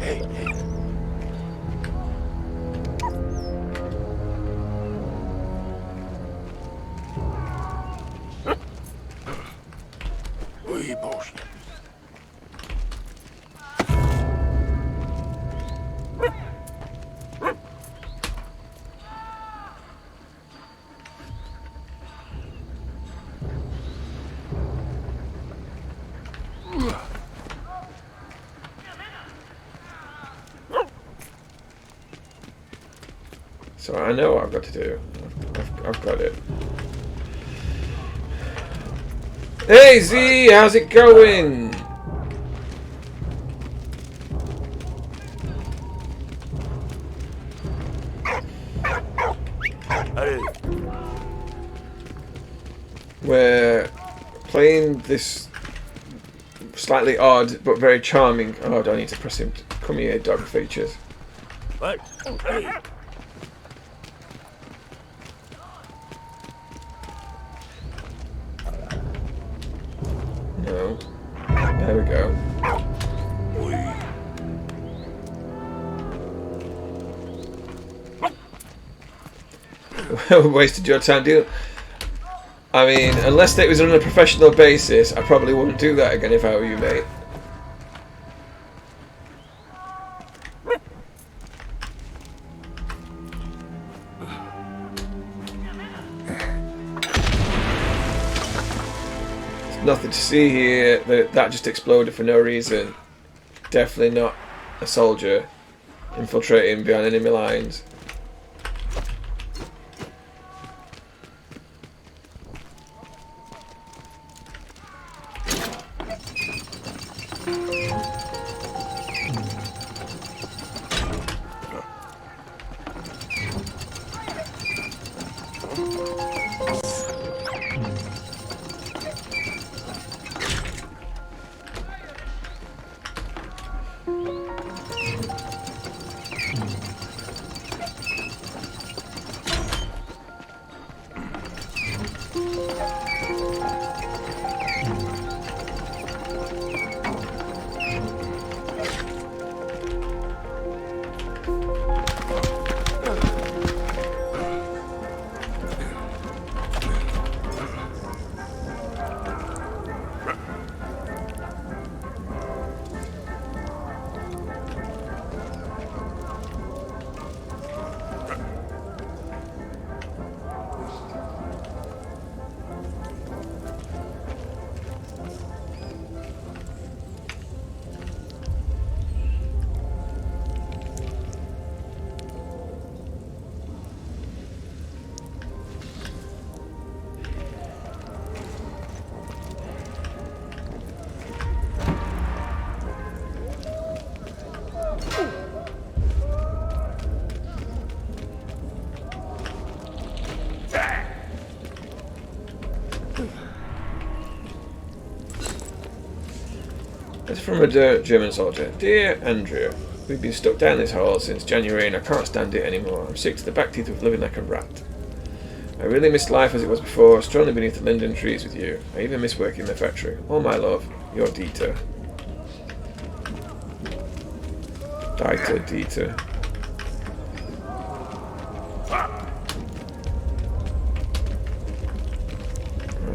S5: Hey. We bullshit.
S1: So I know what I've got to do. I've got it. Hey Z, how's it going?
S5: Hey.
S1: We're playing this slightly odd but very charming. Oh, do I need to press him? Come here, dog features.
S5: What? Hey.
S1: No. There we go. Wasted your time doing. I mean, unless it was on a professional basis, I probably wouldn't do that again if I were you, mate. There's nothing to see here. That just exploded for no reason. Definitely not a soldier infiltrating behind enemy lines. It's from a German soldier. Dear Andrew, we've been stuck down this hole since January and I can't stand it anymore. I'm sick to the back teeth of living like a rat. I really miss life as it was before, strolling beneath the linden trees with you. I even miss working in the factory. All my love, your Dieter. Dieter.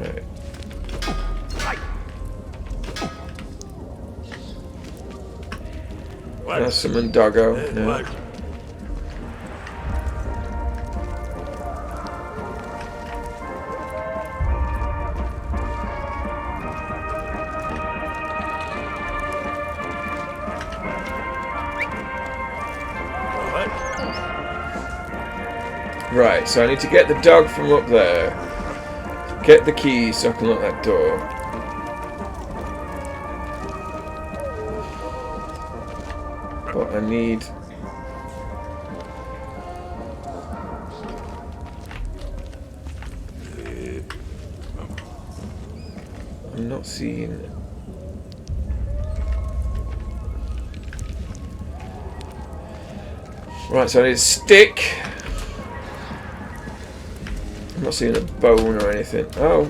S1: Right. Can I summon Doggo? No. Right, so I need to get the dog from up there, get the key so I can lock that door. But I need... I'm not seeing... Right, so I need a stick. I'm not seeing a bone or anything. Oh.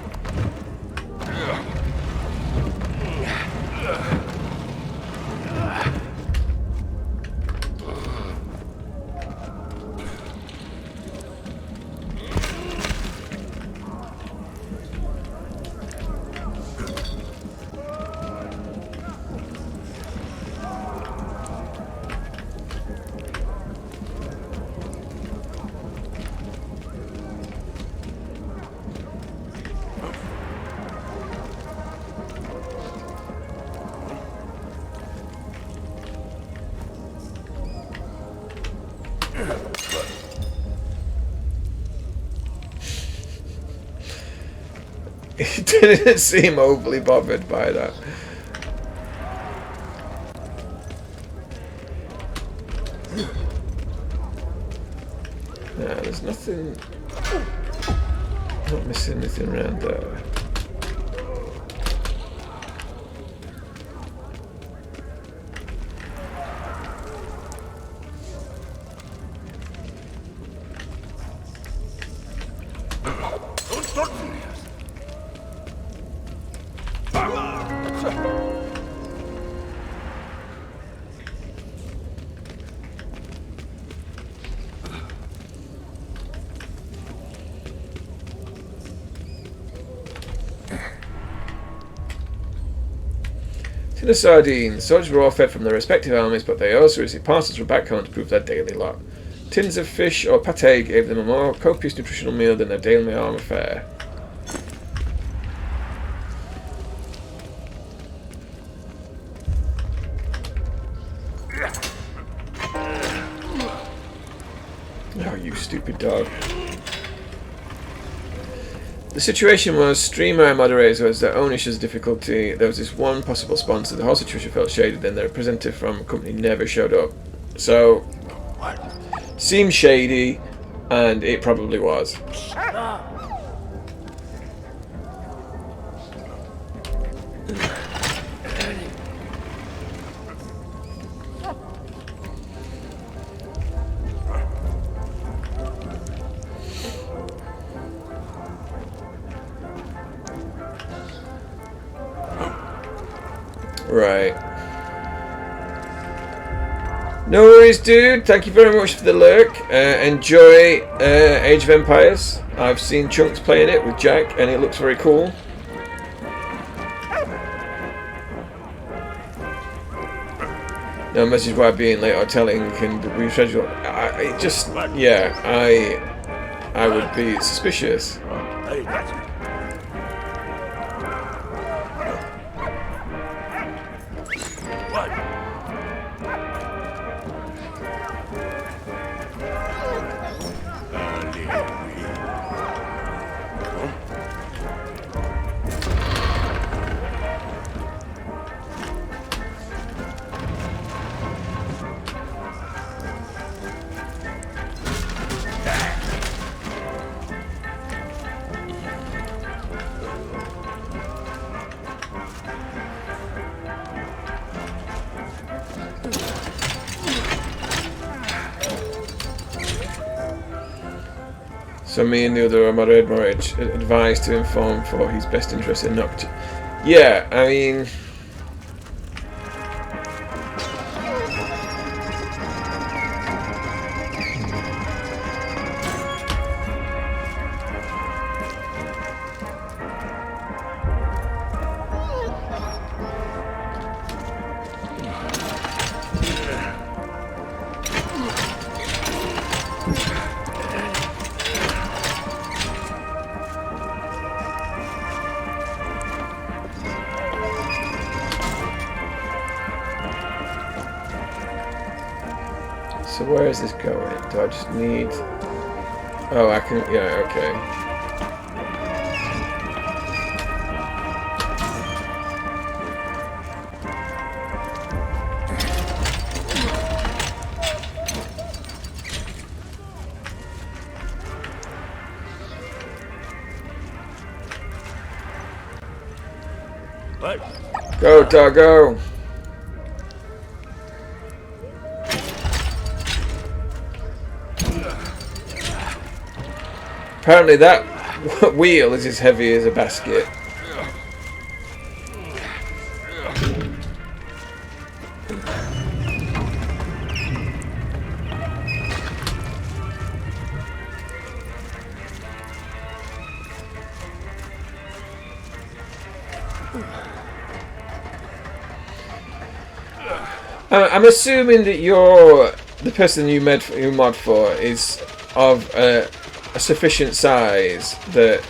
S1: He didn't seem overly bothered by that. Nah, there's nothing. Not missing anything around there. To the sardines, soldiers were all fed from their respective armies, but they also received parcels from back home to prove their daily lot. Tins of fish or pâté gave them a more copious nutritional meal than their daily armor fare. Oh, you stupid dog. The situation was streamer and moderators was their own issues of difficulty. There was this one possible sponsor. The whole situation felt shaded, and the representative from a company never showed up. So, seemed shady, and it probably was. Right. No worries, dude. Thank you very much for the lurk. Enjoy Age of Empires. I've seen Chunks playing it with Jack, and it looks very cool. No message why being late or telling can reschedule. I would be suspicious. So me and the other moderator advised to inform for his best interest in not. Yeah, I mean. So where is this going? Do I just need... Oh, I can... Yeah, okay.
S5: What?
S1: Go, doggo! Apparently that wheel is as heavy as a basket. I'm assuming that the person you mod for is of a sufficient size that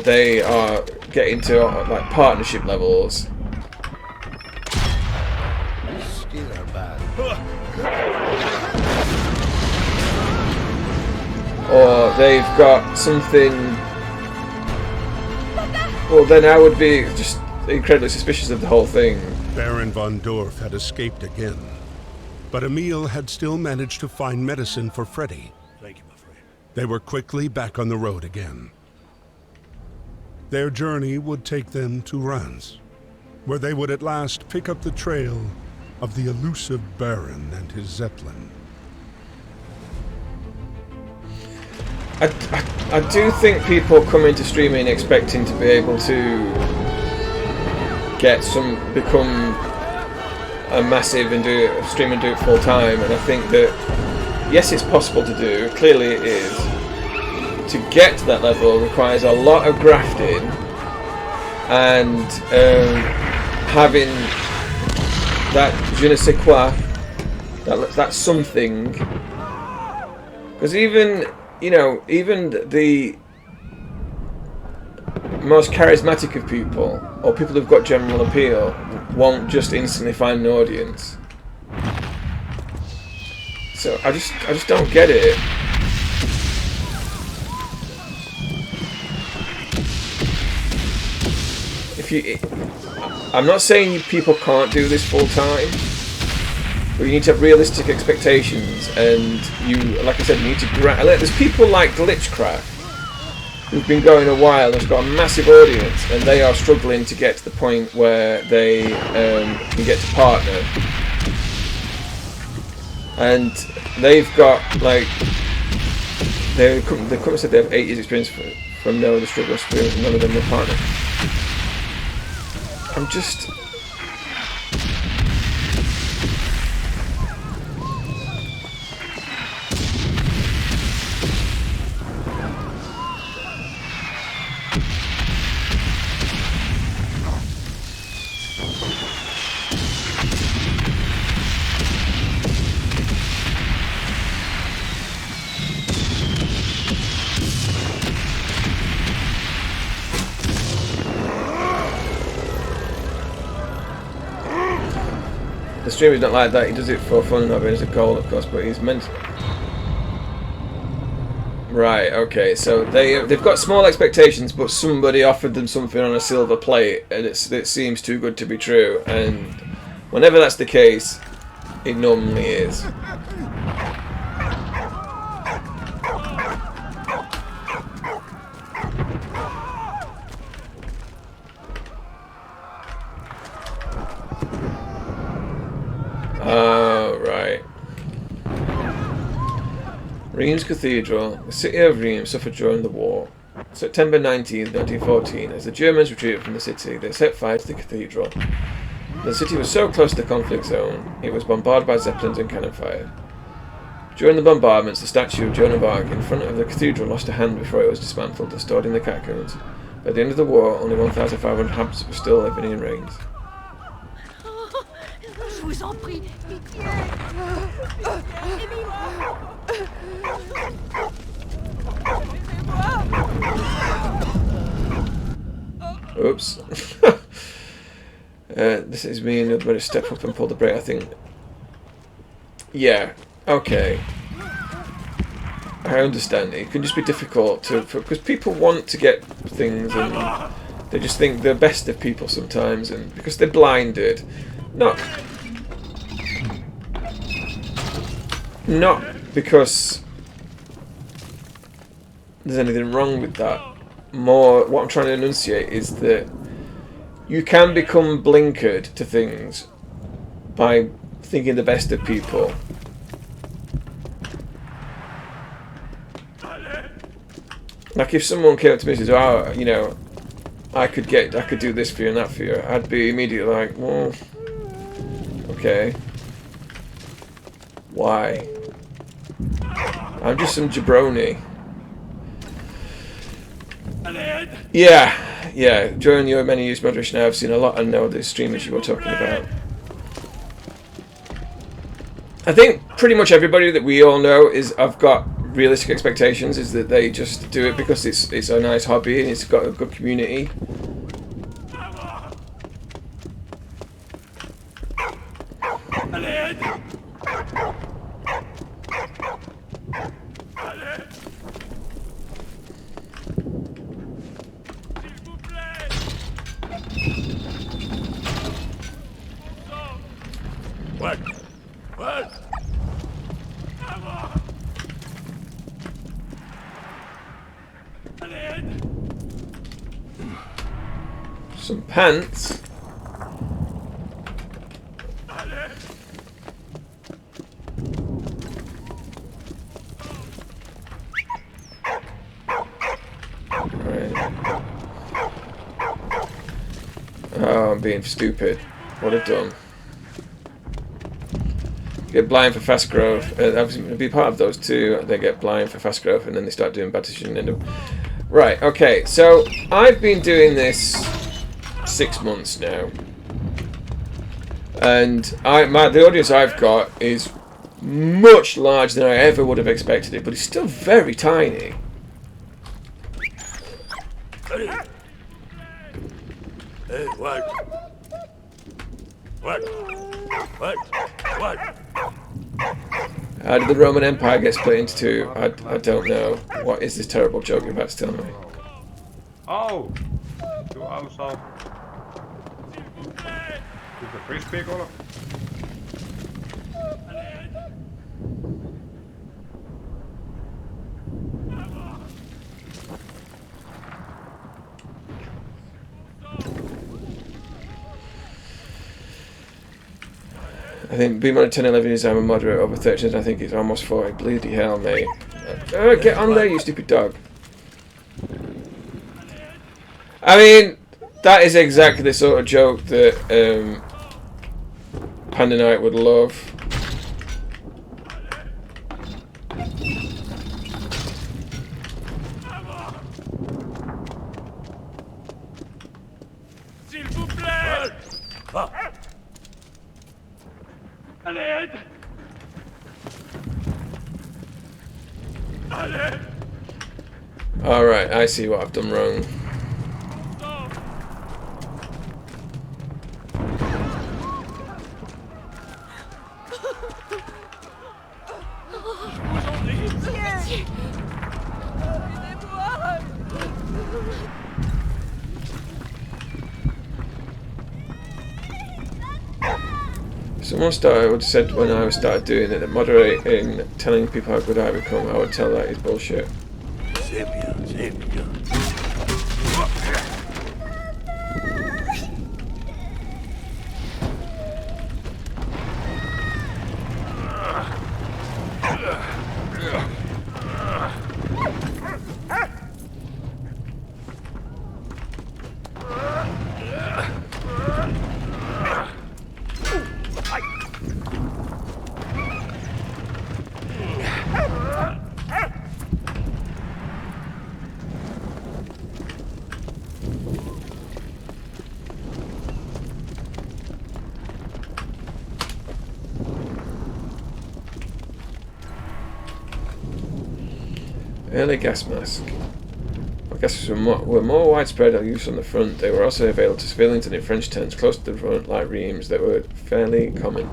S1: they are getting to like partnership levels. or they've got something. Well, then I would be just incredibly suspicious of the whole thing.
S2: Baron von Dorf had escaped again, but Emil had still managed to find medicine for Freddy.
S5: Thank you, my friend.
S2: They were quickly back on the road again. Their journey would take them to Reims, where they would at last pick up the trail of the elusive Baron and his Zeppelin.
S1: I do think people come into streaming expecting to be able to become a massive and stream and do it full time, and I think that yes, it's possible to do. Clearly, it is. To get to that level requires a lot of grafting and having that je ne sais quoi, that something. Because even the most charismatic of people, or people who've got general appeal, won't just instantly find an audience. So I just don't get it. I'm not saying people can't do this full time, but you need to have realistic expectations, and like I said, you need to there's people like Glitchcraft who've been going a while, and have got a massive audience, and they are struggling to get to the point where they can get to partner, and they've got like the company said they have 8 years experience from no other struggle experience, and none of them were partner. I'm just. The streamer's not like that, he does it for fun, not as a goal, of course, but he's meant. Right, okay, so they've got small expectations, but somebody offered them something on a silver plate, and it seems too good to be true, and whenever that's the case, it normally is. Right. Reims Cathedral. The city of Reims suffered during the war. September 19th, 1914, as the Germans retreated from the city, they set fire to the cathedral. The city was so close to the conflict zone, it was bombarded by zeppelins and cannon fire. During the bombardments, the statue of Joan of Arc in front of the cathedral lost a hand before it was dismantled and stored in the catacombs. By the end of the war, only 1,500 inhabitants were still living in Reims.
S9: Je vous en prie, pitié.
S1: Oops. This is me, and I'd better step up and pull the brake, I think. Yeah, okay. I understand. It can just be difficult because people want to get things, and they just think they're best of people sometimes, and because they're blinded. Not because there's anything wrong with that. More, what I'm trying to enunciate is that you can become blinkered to things by thinking the best of people. Like if someone came up to me and says, "Oh, you know, I could do this for you and that for you," I'd be immediately like, "Well, okay. Why? I'm just some jabroni." Yeah. During your many years moderation, I've seen a lot and know the streamers you were talking about. I think pretty much everybody that we all know I've got realistic expectations, is that they just do it because it's a nice hobby and it's got a good community.
S5: What? What?
S1: Some pants. Oh, I'm being stupid. What a dumb. Get blind for fast growth. Obviously, be part of those two. They get blind for fast growth, and then they start doing bad decisions and end up. Right. Okay. So I've been doing this 6 months now, and the audience I've got is much larger than I ever would have expected it, but it's still very tiny.
S5: Hey, what? What? What? What?
S1: How did the Roman Empire get split into two? I don't know. What is this terrible joke you're about to tell me?
S10: Oh! Du also. Du kan free speak, Olaf.
S1: I think being on 10, 11 years, I'm a moderate over 13. I think it's almost 40. Bloody hell, mate. Get on there, you stupid dog. I mean, that is exactly the sort of joke that Panda Knight would love. Alright, I see what I've done wrong. Someone said when I started doing it that moderating, telling people how good I become, I would tell that is bullshit. Early gas mask. Gases were more widespread and used on the front. They were also available to civilians and in French tents close to the front, like reams, that were fairly common.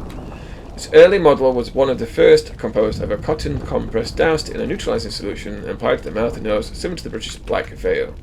S1: This early model was one of the first composed of a cotton compress doused in a neutralizing solution and applied to the mouth and nose, similar to the British Black Veil.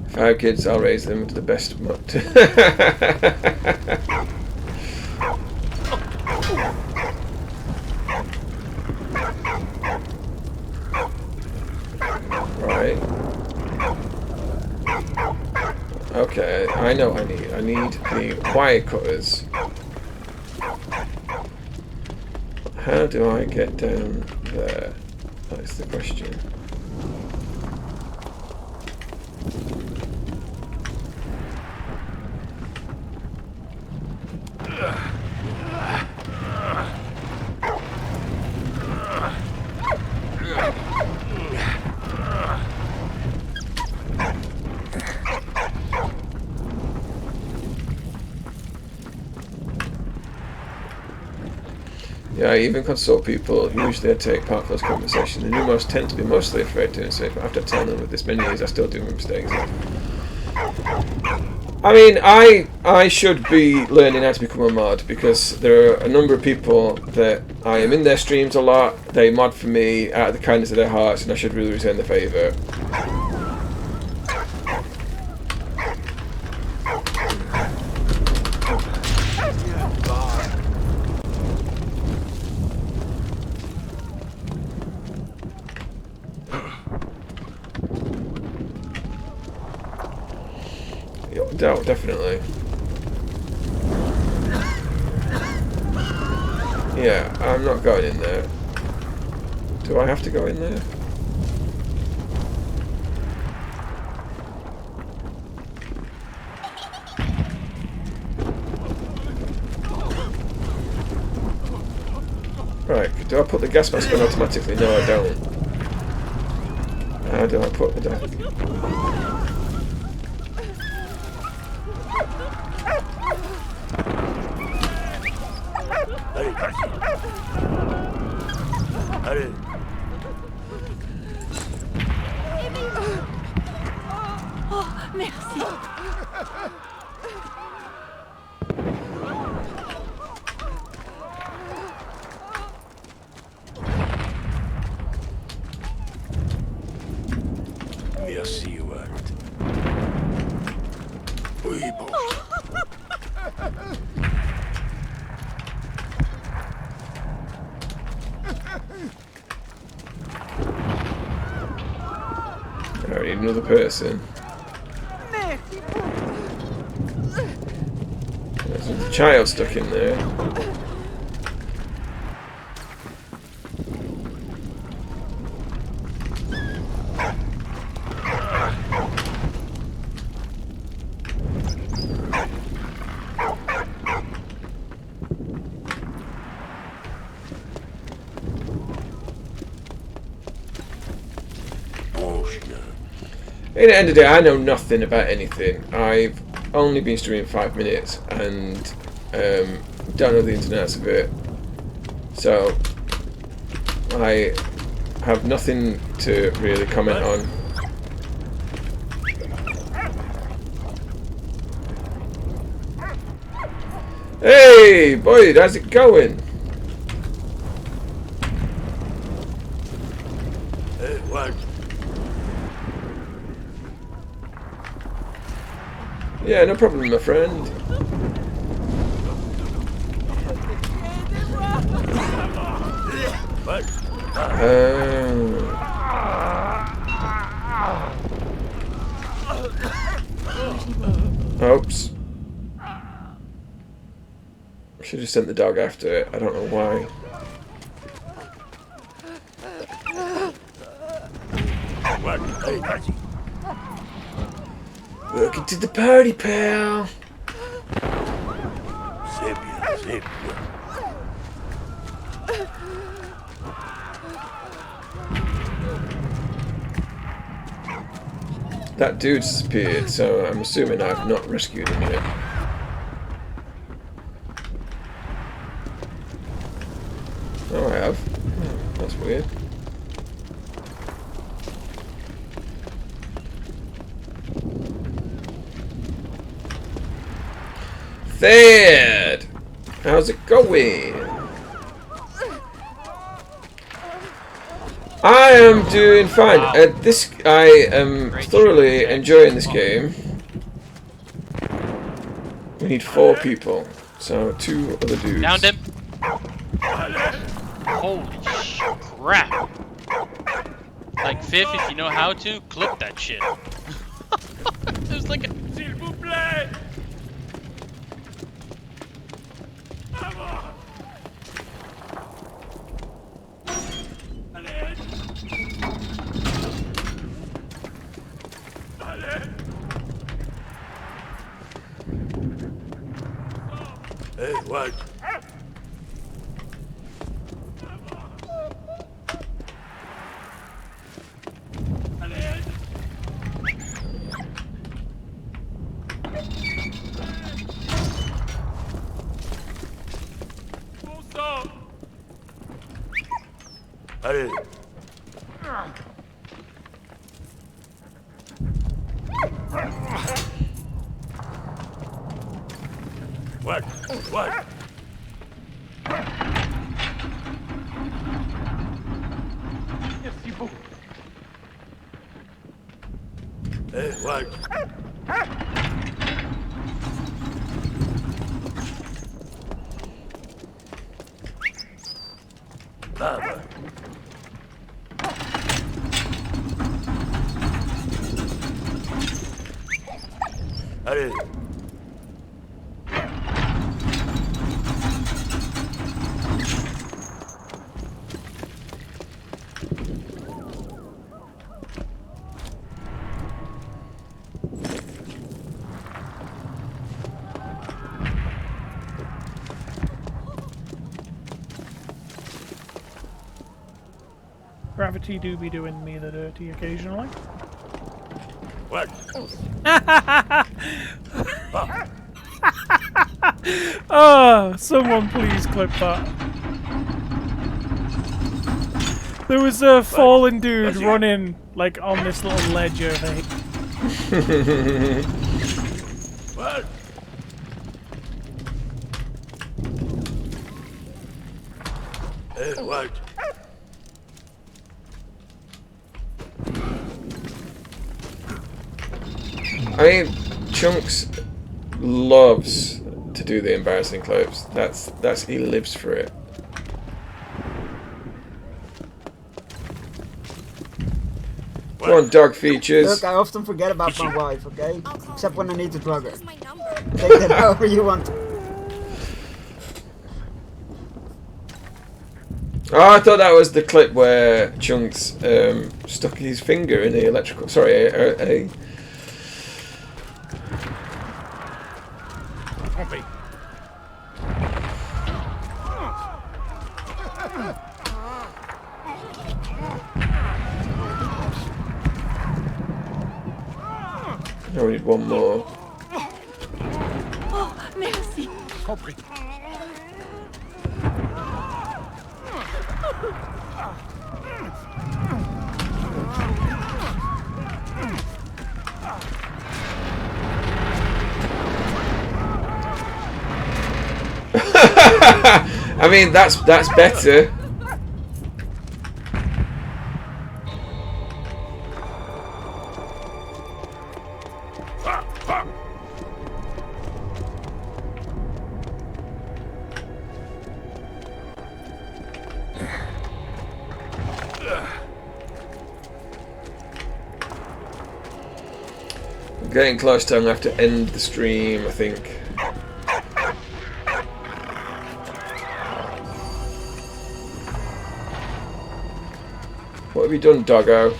S1: If I have kids, I'll raise them to the best. Right. Okay, I know what I need. I need the wire cutters. How do I get down there? That's the question. Yeah, I even consult people. Usually I take part of those conversations. The newmost tend to be mostly afraid to say, but after telling them with this many years, I still do make mistakes. I mean, I should be learning how to become a mod, because there are a number of people that I am in their streams a lot. They mod for me out of the kindness of their hearts, and I should really return the favour. Oh, definitely. Yeah, I'm not going in there. Do I have to go in there? Right, do I put the gas mask on automatically? No, I don't. How do I put the...
S3: Allez.
S9: Oh, merci.
S3: Merci, Walt. Oui, bon.
S1: I need another person. There's a child stuck in there. In the end of the day, I know nothing about anything. I've only been streaming 5 minutes and don't know the ins and outs of it. So I have nothing to really comment on. Hey, boy, how's it going?
S3: Hey, Walt.
S1: Yeah, no problem, my friend.
S3: What?
S1: Oops. Should have sent the dog after it. I don't know why.
S3: What? Hey, Patsy.
S1: Welcome to the party, pal.
S3: C'est bien, c'est bien.
S1: That dude disappeared, so I'm assuming I've not rescued him yet. Oh, I have. Oh, that's weird. Thad! How's it going? I am doing fine. I am thoroughly enjoying this game. We need 4 people, so 2 other dudes.
S11: Downed him. Holy crap! Like Fifth, if you know how to, clip that shit. There's like a. S'il vous plaît.
S3: Hey, Walt. Allez. What? What?
S7: Merci beaucoup.
S3: Hey, what? Baba. Allez.
S12: Gravity do be doing me the dirty occasionally.
S3: What?
S12: Oh, someone please clip that. There was a fallen dude running like on this little ledge over here.
S3: What? Hey, what?
S1: I mean, Chunks loves to do the embarrassing clips. That's he lives for it. Come on, dog features.
S13: Look, I often forget about my wife, okay? Except when I need to drug her. Take that however you want.
S1: Oh, I thought that was the clip where Chunks stuck his finger in the electrical. Sorry, a No, we need one more.
S9: Oh, merci.
S5: Compris.
S1: I mean, that's better. I'm getting close to. I'm gonna have to end the stream, I think. What have you done, doggo?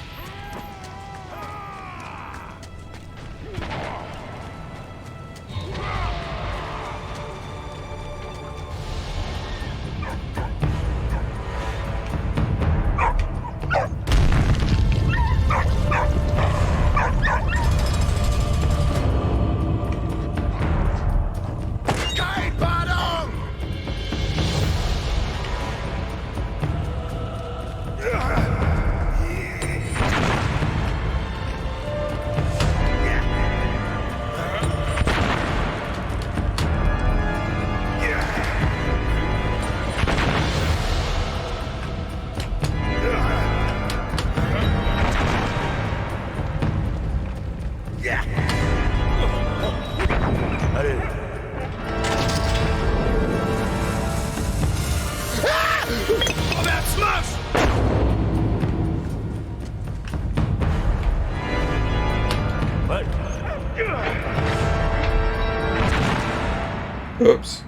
S1: Oops.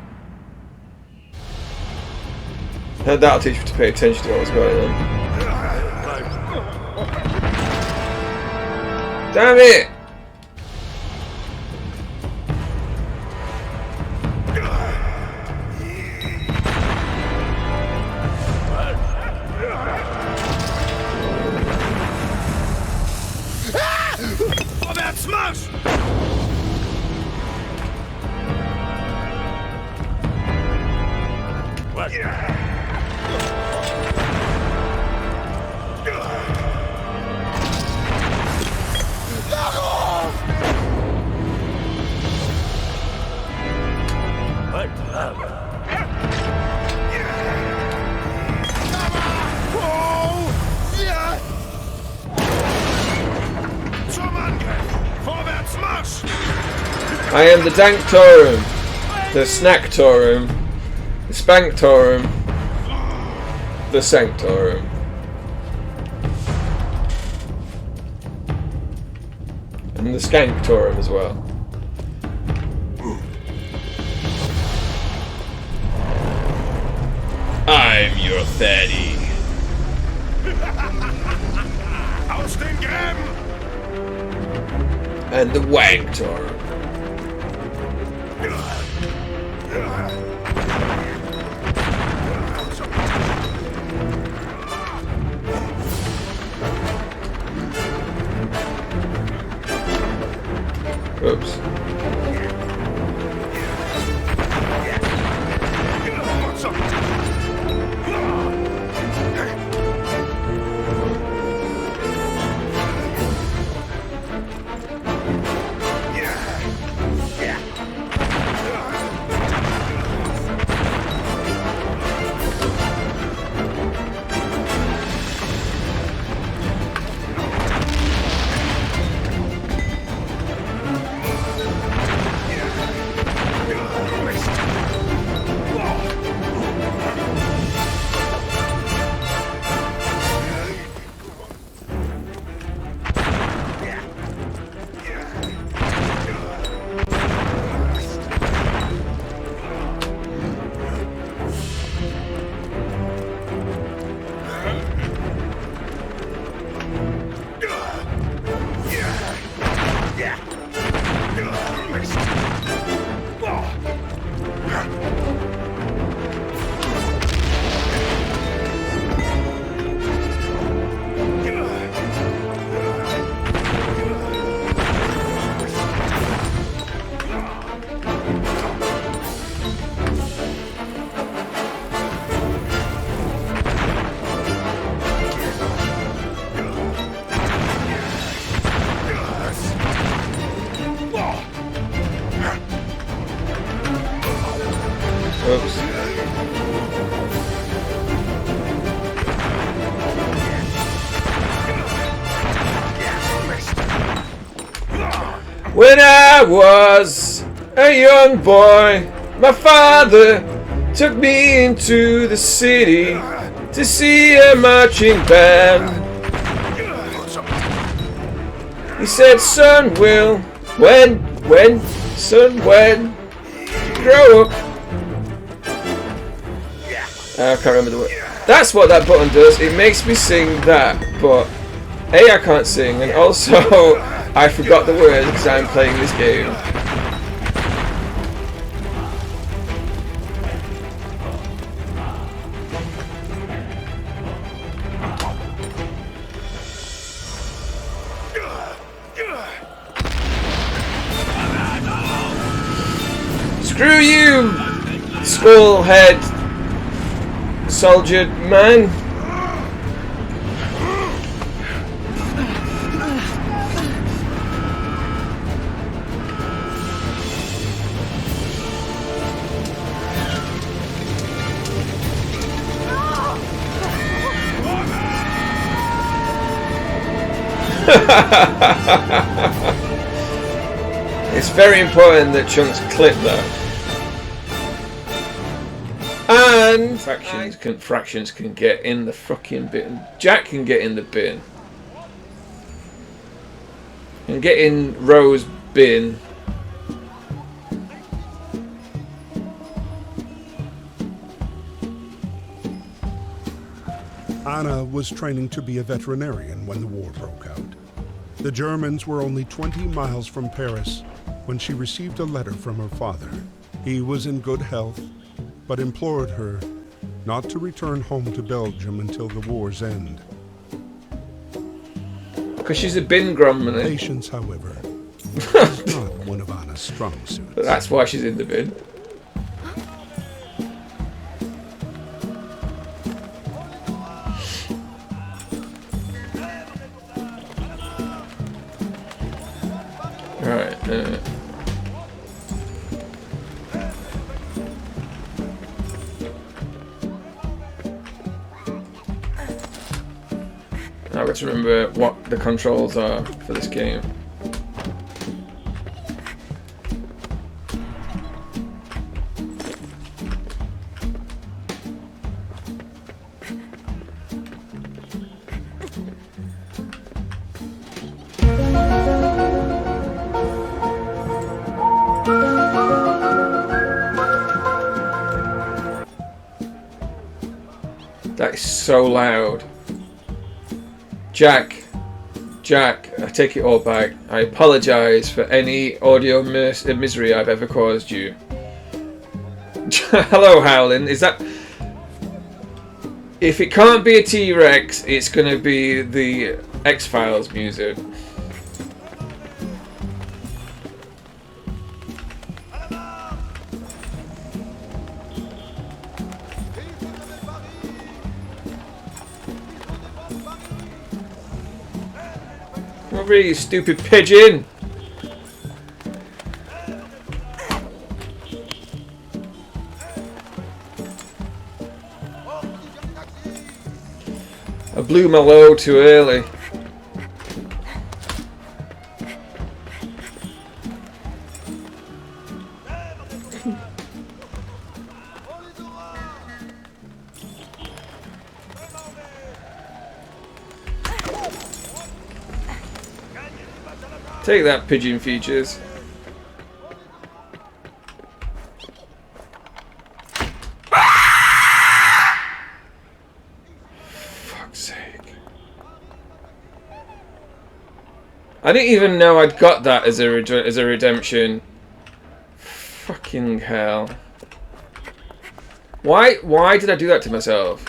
S1: That'll teach you to pay attention to what was going on. Damn it! I am the Danktorum, the Snacktorum, the Spanktorum, the Sanctorum. And the Skanktorum as well. I'm your fatty. And the Wanktorum. Oops. Oops. When I was a young boy, my father took me into the city to see a marching band. He said, son, when you grow up. I can't remember the word. That's what that button does. It makes me sing that, but A, I can't sing, and also I forgot the words because I'm playing this game. Screw you, skull head soldier man. It's very important that Chunks clip that. And fractions can get in the fucking bin. Jack can get in the bin. And get in Rose's bin.
S2: Anna was training to be a veterinarian when the war broke out. The Germans were only 20 miles from Paris when she received a letter from her father. He was in good health, but implored her not to return home to Belgium until the war's end.
S1: Because she's a bin grumman.
S2: Patience, however, is not one of Anna's strong suits.
S1: But that's why she's in the bin. Right. I've got to remember what the controls are for this game. That is so loud. Jack, I take it all back. I apologise for any audio misery I've ever caused you. Hello, Howlin. Is that... If it can't be a T-Rex, it's going to be the X-Files music. Not really, you stupid pigeon! I blew my load too early. Take that, pigeon features. Fuck's sake. I didn't even know I'd got that as a redemption. Fucking hell. Why did I do that to myself?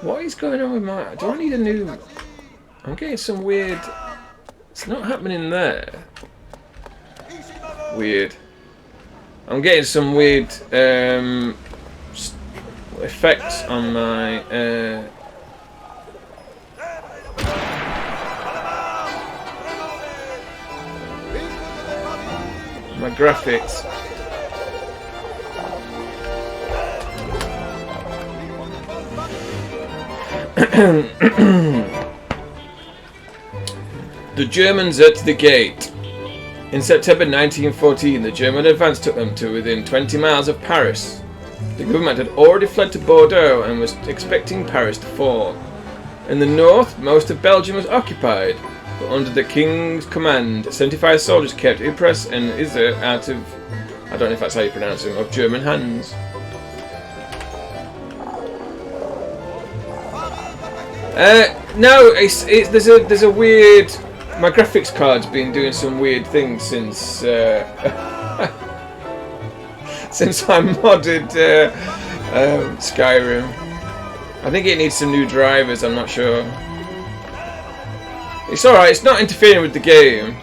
S1: What is going on with my... Do I need a new... I'm getting some weird... It's not happening there. Weird. I'm getting some weird effects on my... my graphics. The Germans at the gate. In September 1914, the German advance took them to within 20 miles of Paris. The government had already fled to Bordeaux and was expecting Paris to fall. In the north, most of Belgium was occupied, but under the King's command, 75 soldiers kept Ypres and Isère out of, I don't know if that's how you pronounce them, of German hands. No, there's a weird... My graphics card's been doing some weird things since since I modded Skyrim. I think it needs some new drivers, I'm not sure. It's alright, it's not interfering with the game.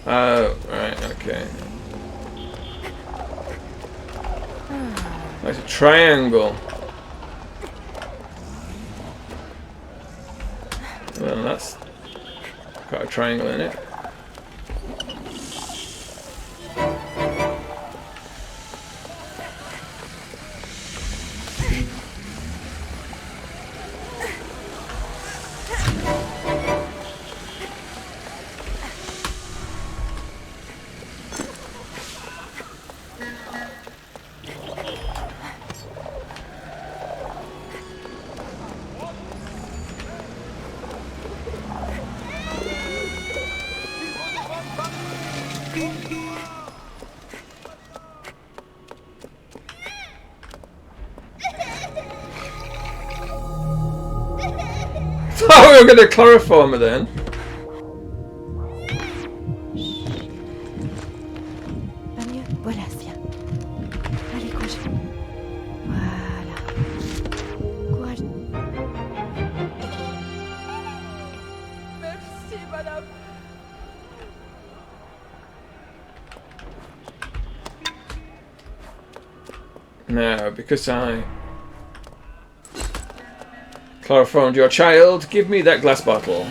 S1: Oh, right, okay. That's a triangle. Well, that's got a triangle in it. I'm gonna chloroform her then.
S9: Va mieux. Voilà, tiens. Allez, courage. Voilà. Courage.
S14: Merci, madame.
S1: Now, because I chloroformed your child, give me that glass bottle.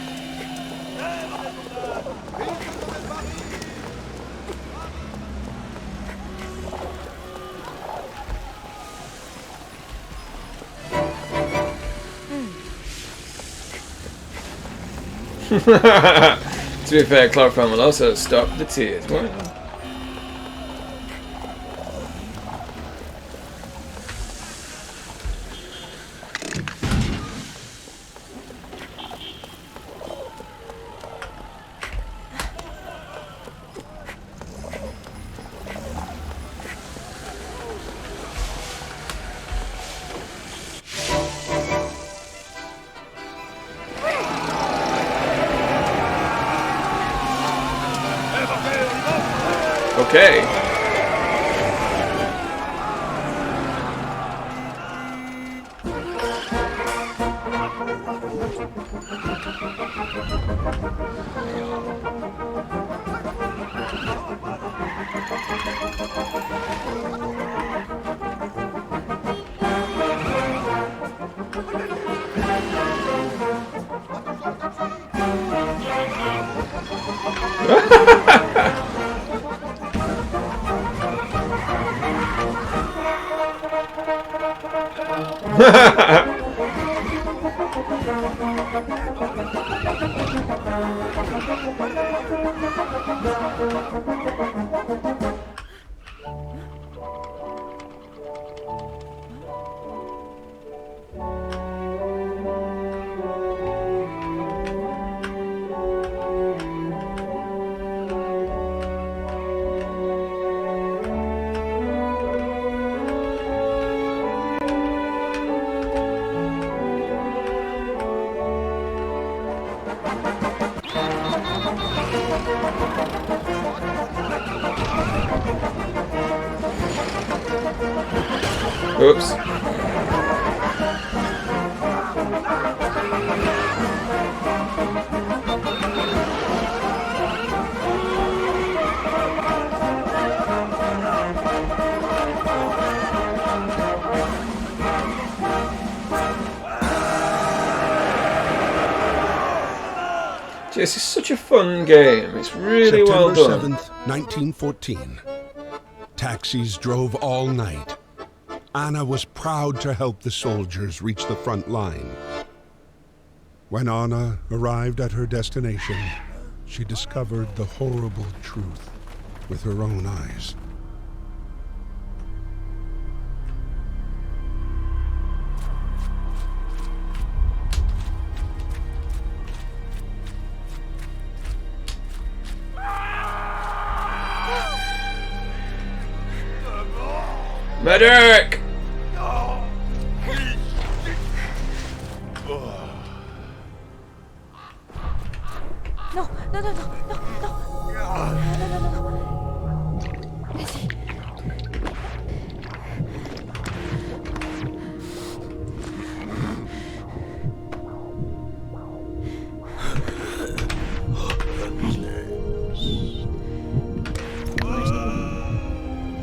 S1: To be fair, chloroform will also stop the tears. What? Okay. Oops. This is such a fun game. It's really well done.
S2: September 7th, 1914. Taxis drove all night. Anna was proud to help the soldiers reach the front line. When Anna arrived at her destination, she discovered the horrible truth with her own eyes.
S1: Medic!
S9: Non, non, non, non, non, non. Non, non, non, non, non. Vas-y.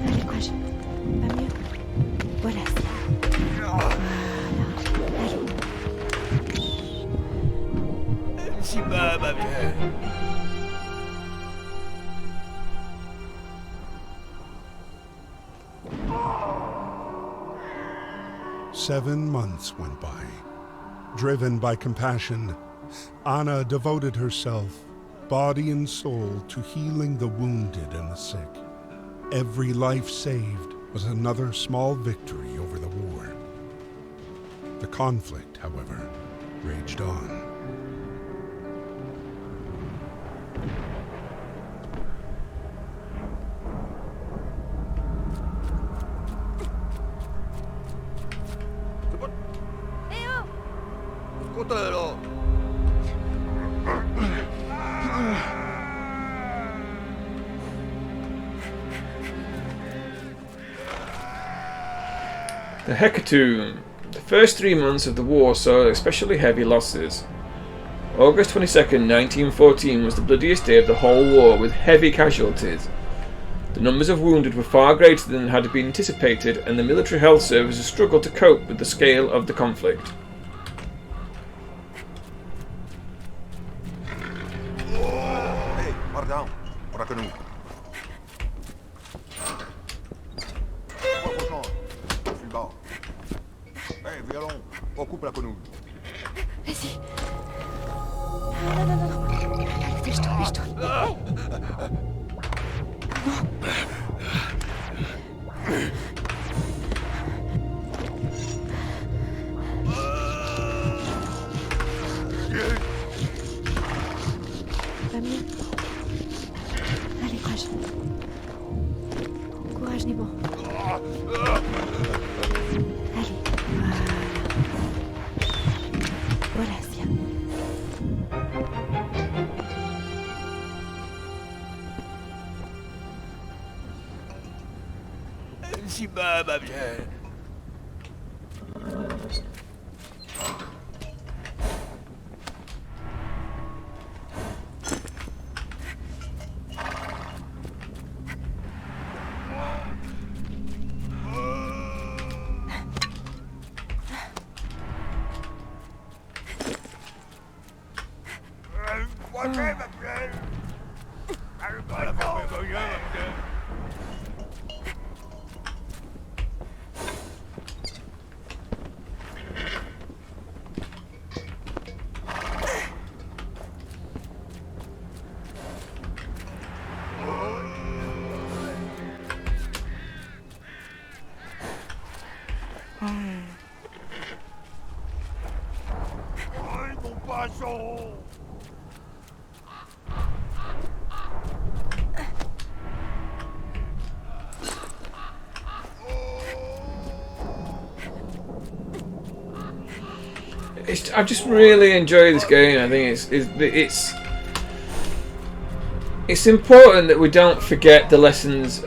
S9: Allez, courage. Va mieux. Voilà, voilà. Allez.
S3: Si bas, ma vieille.
S2: 7 months went by. Driven by compassion, Anna devoted herself, body and soul, to healing the wounded and the sick. Every life saved was another small victory over the war. The conflict, however, raged on.
S1: The Hecatomb. The first 3 months of the war saw especially heavy losses. August 22nd, 1914 was the bloodiest day of the whole war, with heavy casualties. The numbers of wounded were far greater than had been anticipated, and the military health services struggled to cope with the scale of the conflict.
S3: Hey, pardon, para que nous. Hey, violon, occupe la quenouille.
S9: Vas-y. Non, non, non, non. Dépêche-toi. Hey. Va mieux. Allez, courage. Courage, Nebo. Allez, voilà, Sia.
S3: Si bas, ma vieille.
S1: I just really enjoy this game. I think it's important that we don't forget the lessons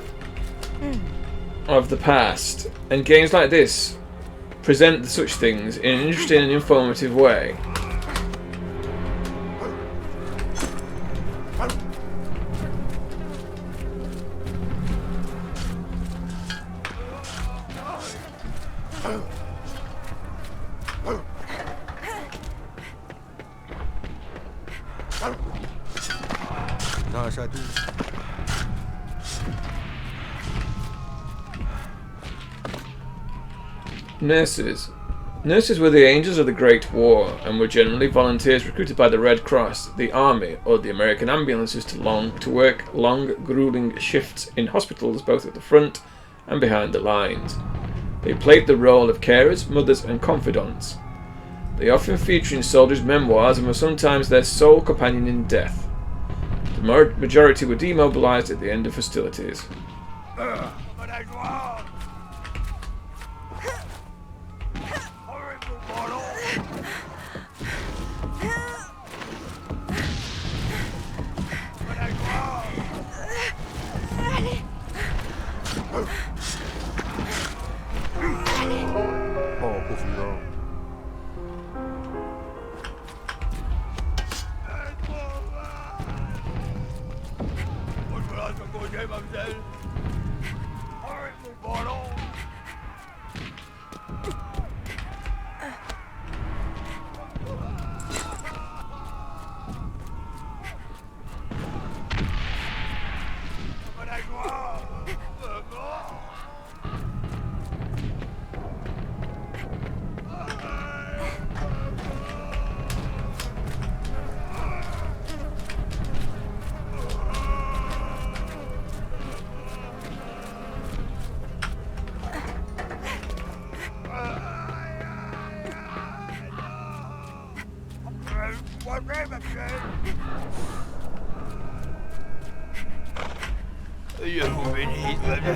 S1: of the past, and games like this present such things in an interesting and informative way. Nurses. Nurses were the angels of the Great War and were generally volunteers recruited by the Red Cross, the Army, or the American ambulances to work long, grueling shifts in hospitals both at the front and behind the lines. They played the role of carers, mothers, and confidants. They often feature in soldiers' memoirs and were sometimes their sole companion in death. The majority were demobilized at the end of hostilities.
S3: Dieu vous bénisse, ma belle.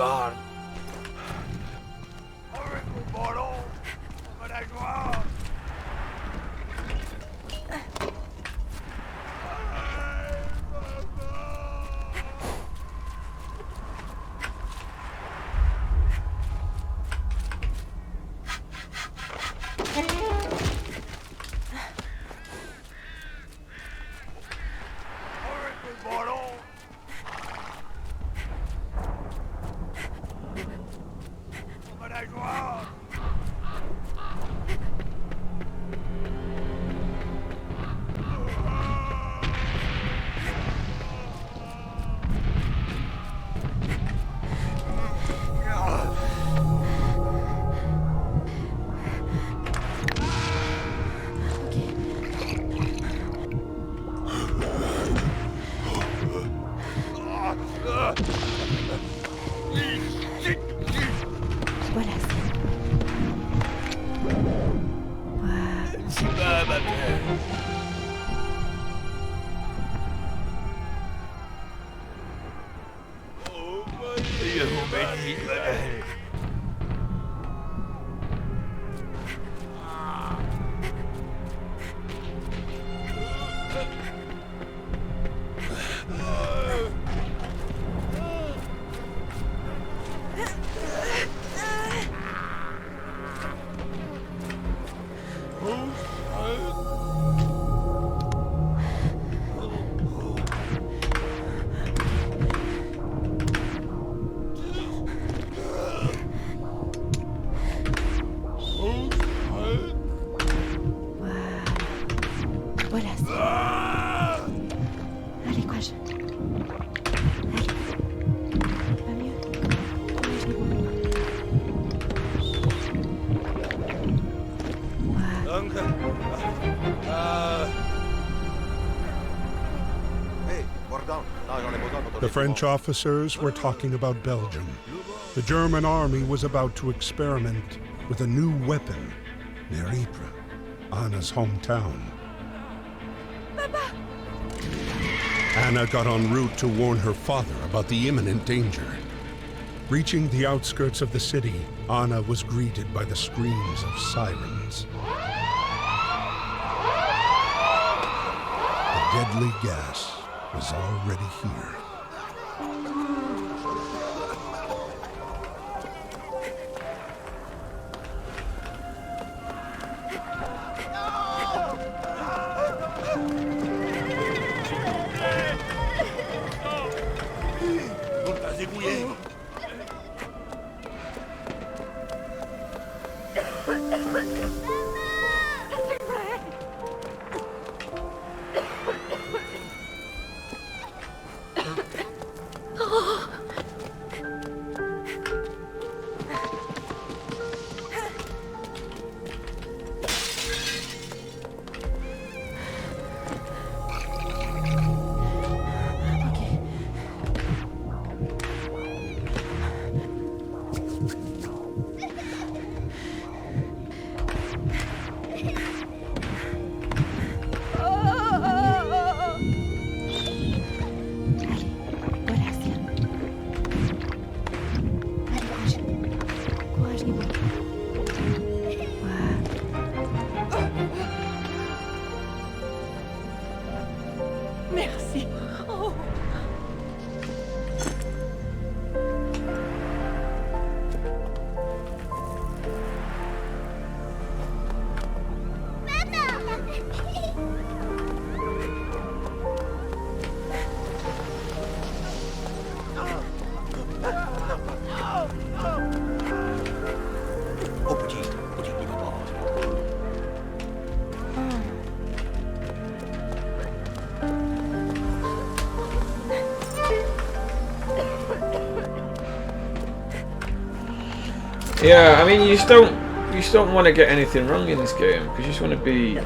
S5: guard.
S2: The French officers were talking about Belgium. The German army was about to experiment with a new weapon near Ypres, Anna's hometown.
S9: Papa!
S2: Anna got en route to warn her father about the imminent danger. Reaching the outskirts of the city, Anna was greeted by the screams of sirens. The deadly gas was already here.
S9: Merci. Oh.
S1: Yeah, I mean, you just don't want to get anything wrong in this game because you just want to be.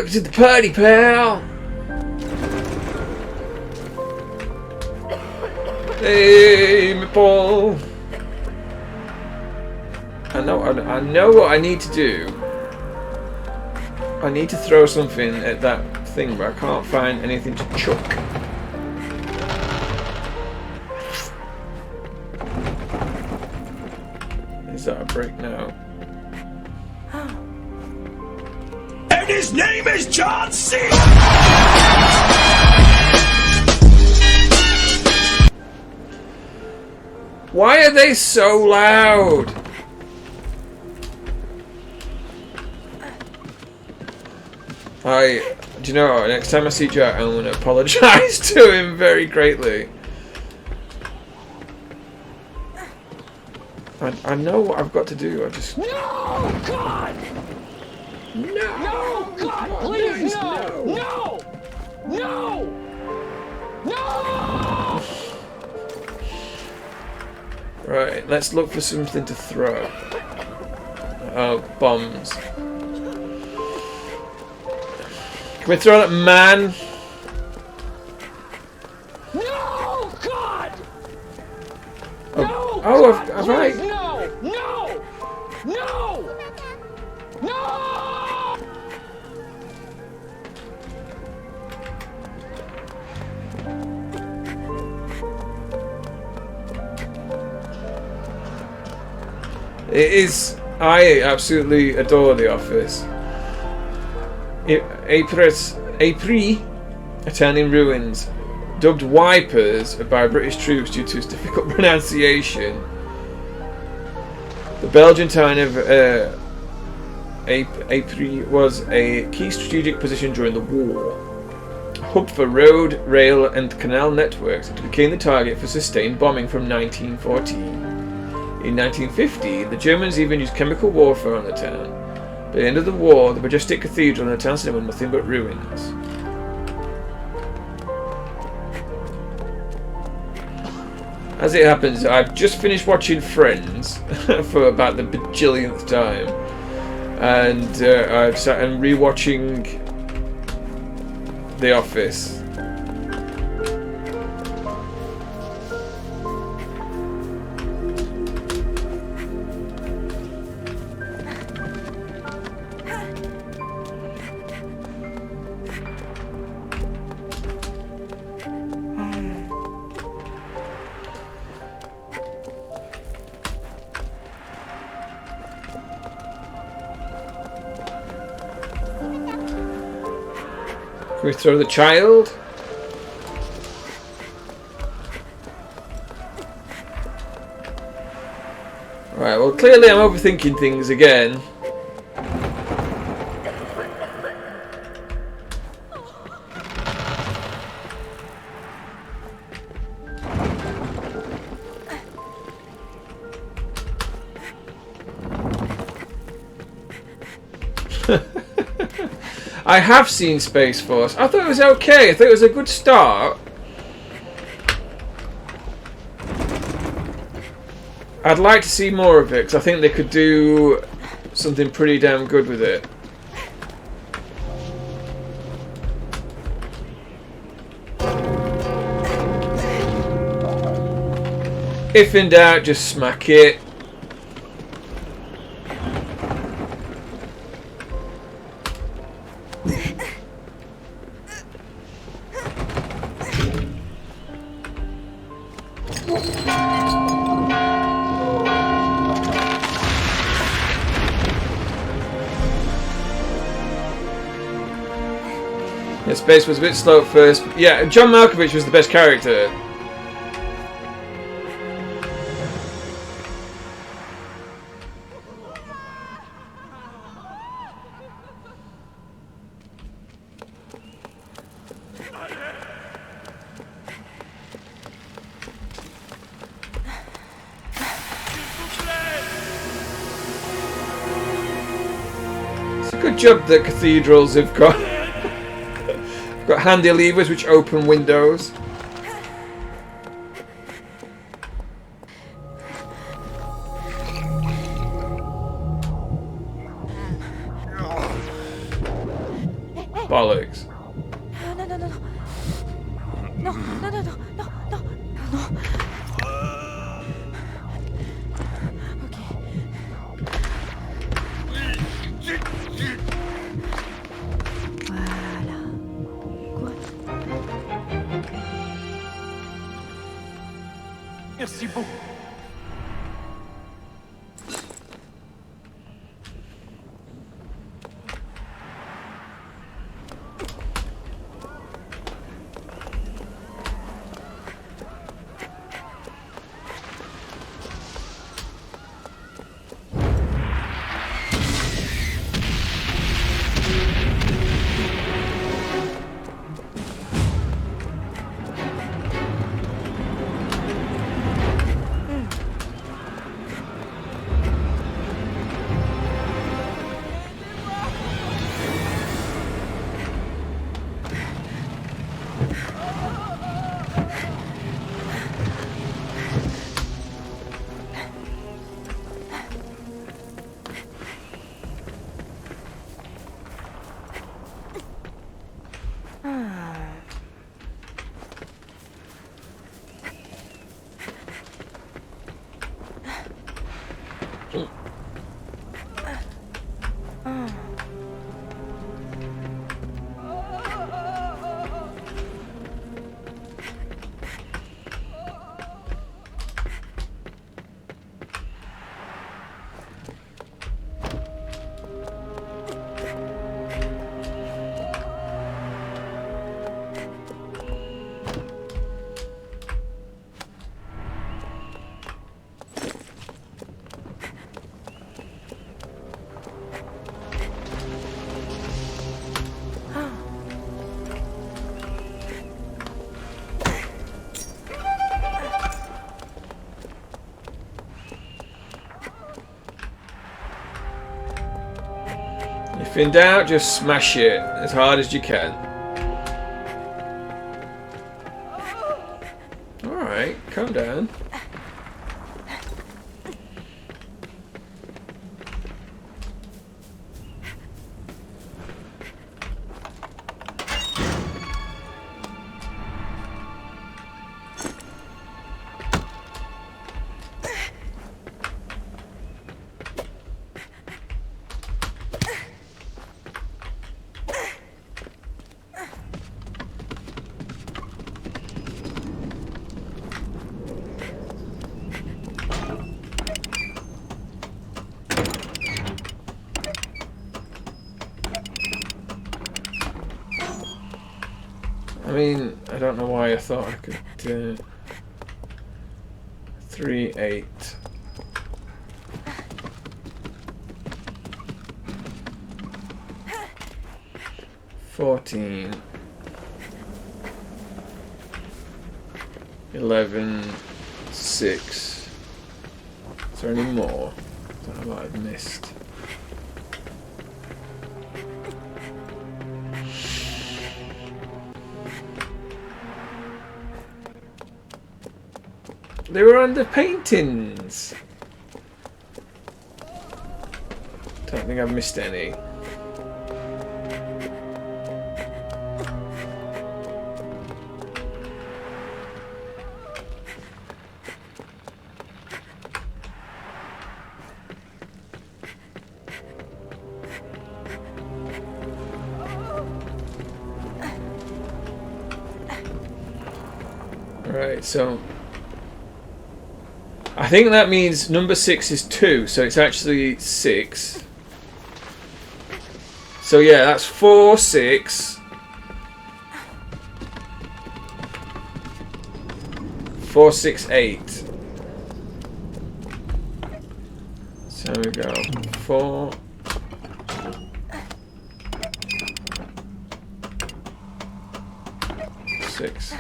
S1: Welcome to the party, pal. Hey, meatball. I know what I need to do. I need to throw something at that thing, but I can't find anything to chuck. Is that a brick now?
S3: And his name is John C.
S1: Why are they so loud? Do you know what? Next time I see Jack, I'm going to apologise to him very greatly. I know what I've got to do. I just...
S3: No, God! No, God, please, no! No! No! No!
S1: Right, let's look for something to throw. Oh, bombs. Can we throw that man?
S3: No, God!
S1: Oh, have I?
S3: No! No! No! No!
S1: It is. I absolutely adore The Office. Ypres, a town in ruins, dubbed Wipers by British troops due to its difficult pronunciation. The Belgian town of Ypres was a key strategic position during the war. A hub for road, rail and canal networks, it became the target for sustained bombing from 1914. In 1950, the Germans even used chemical warfare on the town. By the end of the war, the majestic cathedral and the town centre were nothing but ruins. As it happens, I've just finished watching Friends for about the bajillionth time, and I've sat and rewatching The Office. Can we throw the child? Right, well clearly I'm overthinking things again. I have seen Space Force. I thought it was okay. I thought it was a good start. I'd like to see more of it because I think they could do something pretty damn good with it. If in doubt, just smack it. Yeah, Space was a bit slow at first. But yeah, John Malkovich was the best character. It's a good job that cathedrals have got handy levers which open windows. bollocks.
S9: No, no, no, no, no. No, no, no, no, no, no, no.
S3: Merci beaucoup.
S1: If in doubt, just smash it as hard as you can. Alright, calm down. I mean, I don't know why I thought I could 3, 8. $14, 11, 6. Is there any more that I might have missed? They were under paintings. Don't think I've missed any. Alright, so I think that means number 6 is 2, so it's actually 6. So yeah, that's 4, 6. 4, 6, 8. So we go 4. 6.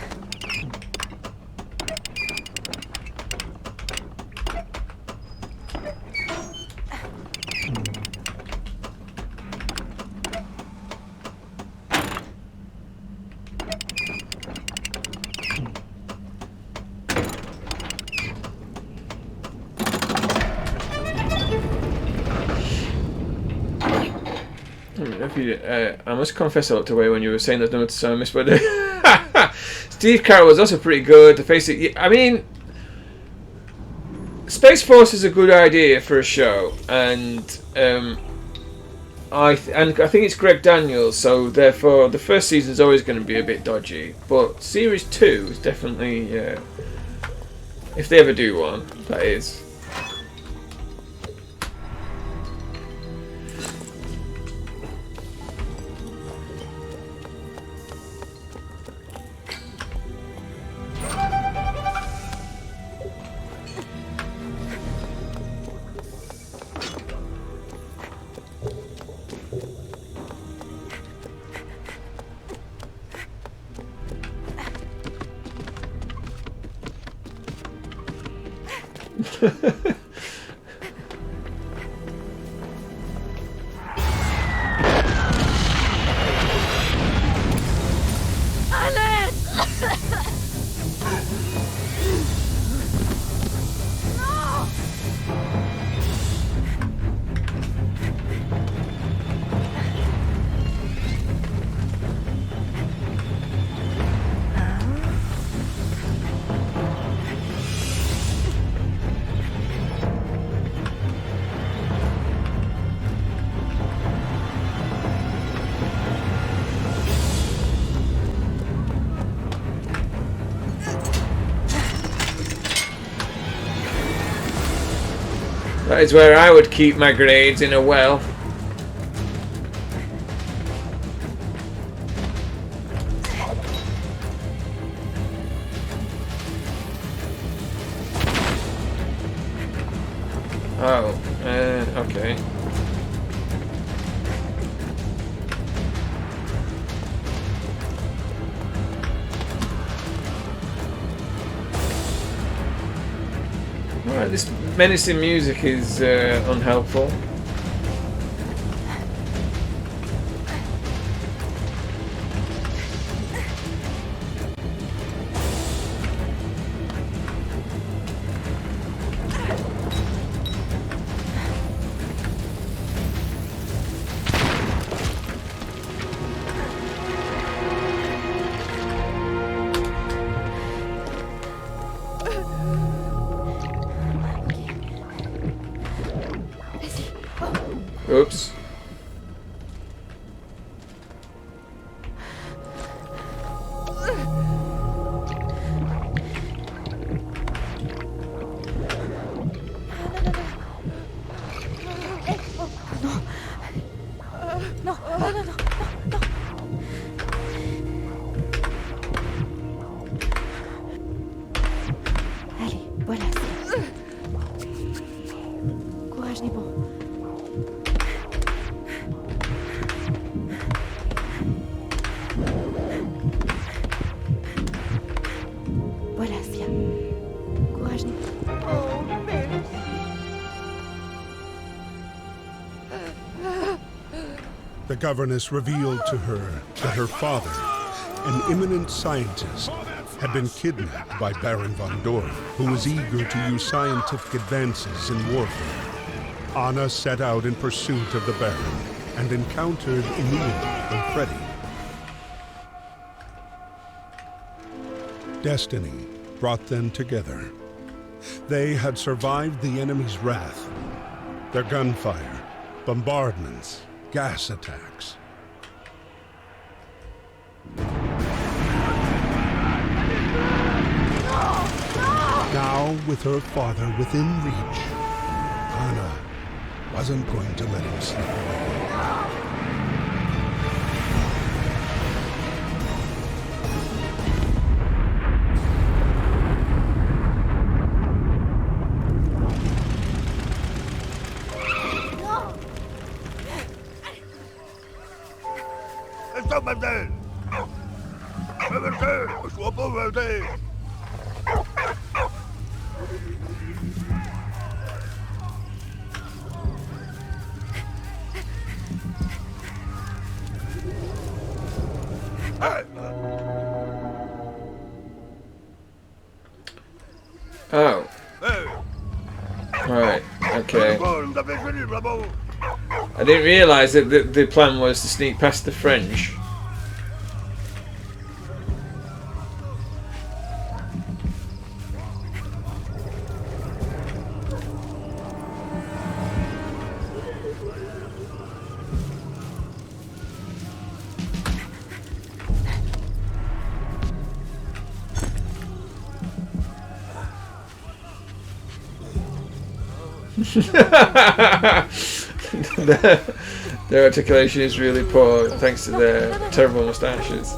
S1: I must confess I looked away when you were saying those numbers, so I missed what Steve Carroll was also pretty good. To face it, I mean, Space Force is a good idea for a show, and I think it's Greg Daniels, so therefore the first season is always going to be a bit dodgy. But series 2 is definitely, if they ever do one, that is. That is where I would keep my grenades, in a well. Oh, okay. Alright, this menacing music is unhelpful. Oops.
S9: Allez, voilà. Courage, Nibon. Voilà, Sia. Courage, Nibon. Oh, merci.
S2: The governess revealed to her that her father, an eminent scientist, had been kidnapped by Baron von Dorf, who was eager to use scientific advances in warfare. Anna set out in pursuit of the Baron and encountered Emil and Freddy. Destiny brought them together. They had survived the enemy's wrath, their gunfire, bombardments, gas attacks. Now, with her father within reach, Anna wasn't going to let him slip away.
S3: Stop, mademoiselle! Mademoiselle, je vois pas, mademoiselle!
S1: Oh. Right, okay. I didn't realise that the plan was to sneak past the French. Their articulation is really poor thanks to their terrible moustaches.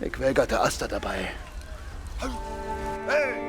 S3: Ik weigerte Asta dabei. Hey!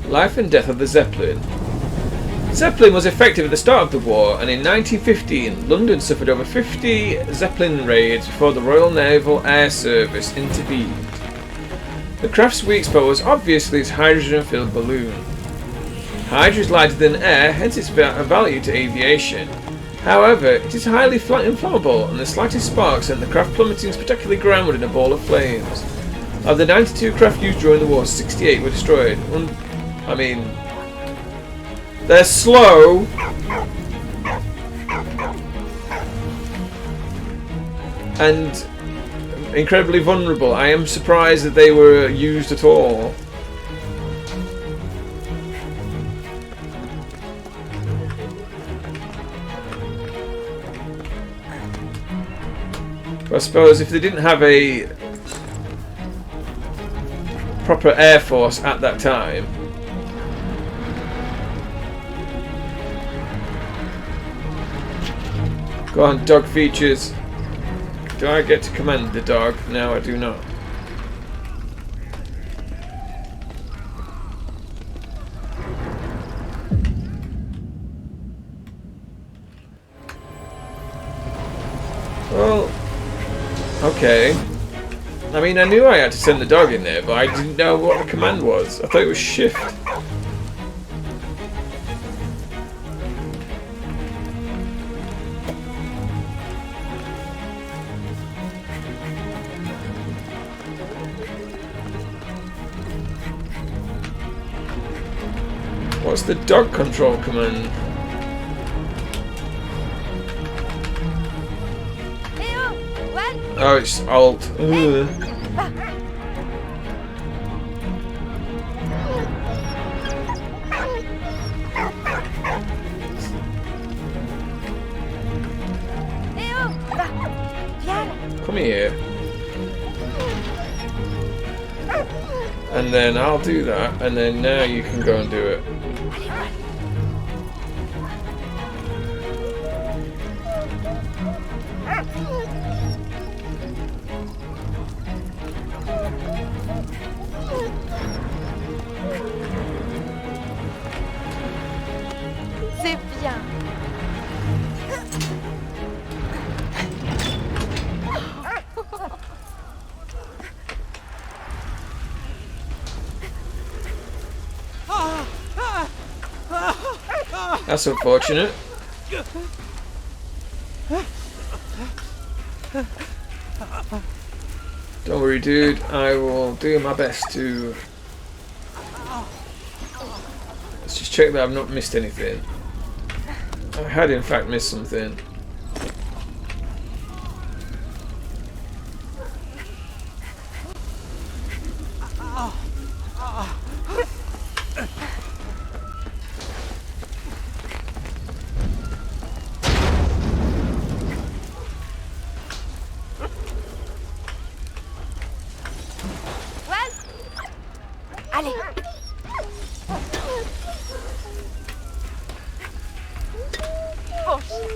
S1: Life and death of the Zeppelin. Zeppelin was effective at the start of the war, and in 1915 London suffered over 50 Zeppelin raids before the Royal Naval Air Service intervened. The craft's weak spot was obviously its hydrogen-filled balloon. Hydrogen is lighter than air, hence its value to aviation. However, it is highly inflammable, and the slightest spark sent the craft plummeting spectacularly groundward in a ball of flames. Of the 92 craft used during the war, 68 were destroyed. I mean, they're slow. And incredibly vulnerable. I am surprised that they were used at all. But I suppose if they didn't have a proper air force at that time, go on, dog features. Do I get to command the dog? No, I do not. Well, okay. I mean, I knew I had to send the dog in there, but I didn't know what the command was. I thought it was shift. What's the dog control command? Oh, it's Alt. Ugh. Come here. And then I'll do that, and then now you can go and do it.
S9: C'est bien.
S1: That's unfortunate. Don't worry, dude. I will do my best to... Let's just check that I've not missed anything. I had in fact missed something.
S9: Allez. Bon chien.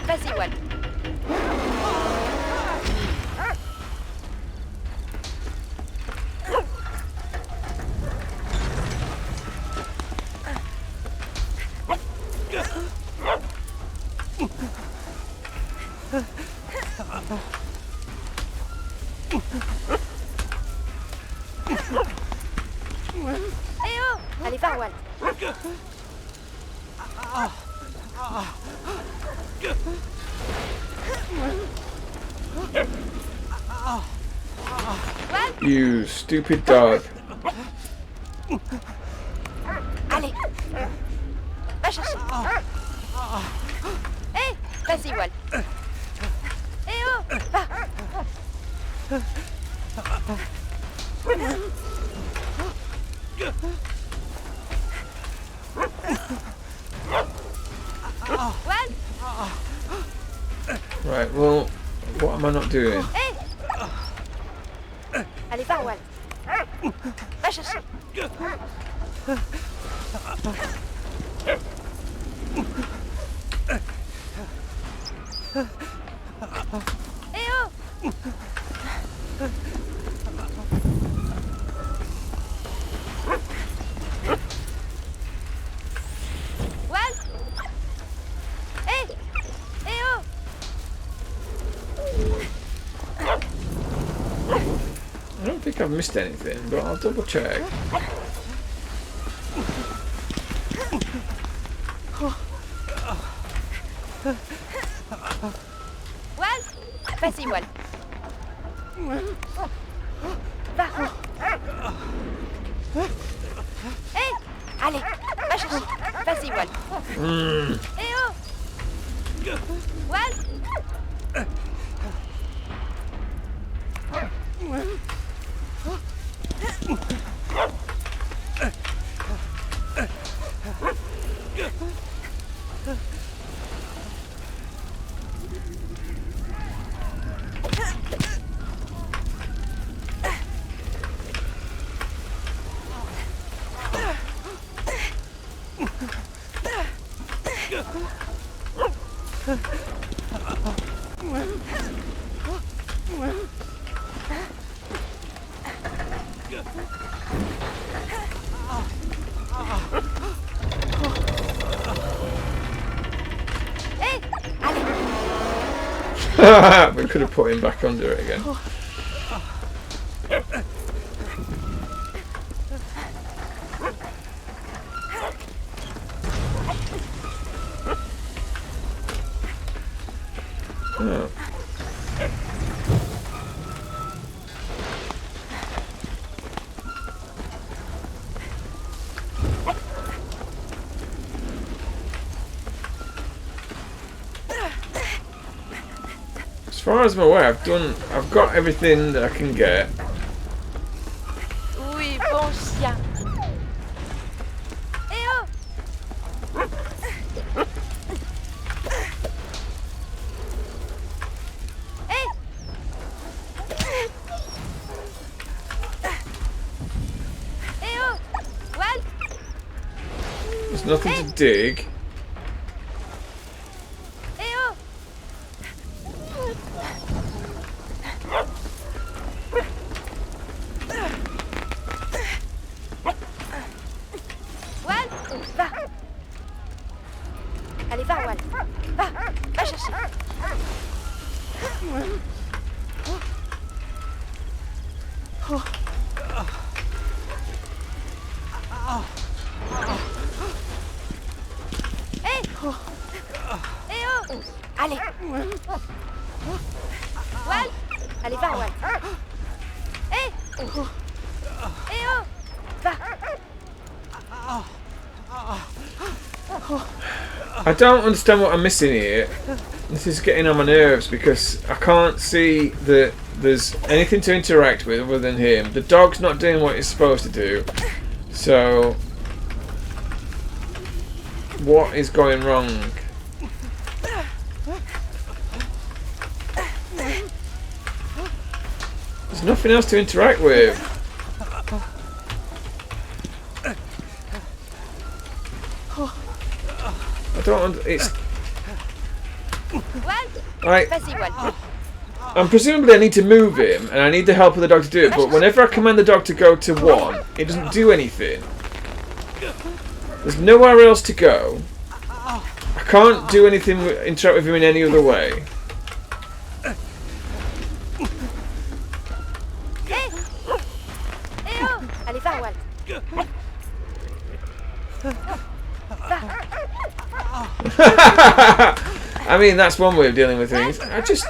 S9: Vas-y, Wal. Eh oh! Allez, va, Wal.
S1: You stupid dog.
S9: Allez. Va chercher. Eh, vas-y, Wal. Eh oh, va. Wal.
S1: Right, well, what am I not doing?
S9: Eh. Allez, va, Wal. Va chercher. Eh oh! Wal! Eh! Eh oh!
S1: I don't think I've missed anything, but I'll double check.
S9: Wal! Vas-y, Wal. Va. Eh! Allez, va chercher. Vas-y, Wal. Eh oh! Wal!
S1: We could have put him back under it again. Oh. As far as I'm aware, I've got everything that I can get.
S9: Oui, bon chien. Eh oh! Eh! Eh oh! Wal!
S1: There's nothing to dig.
S9: Eh oh! Wal! Va! Hé! Eh oh! Allez! Wal! Allez, va, Wal! Hé! Eh oh! Va!
S1: I don't understand what I'm missing here. This is getting on my nerves because I can't see that there's anything to interact with other than him. The dog's not doing what it's supposed to do. So, what is going wrong? There's nothing else to interact with. I don't. It's. I'm presumably I need to move him, and I need the help of the dog to do it. But whenever I command the dog to go to one, it doesn't do anything. There's nowhere else to go. I can't do anything, interact with him in any other way.
S9: Allez, va, Wal!
S1: I mean, that's one way of dealing with things. I just...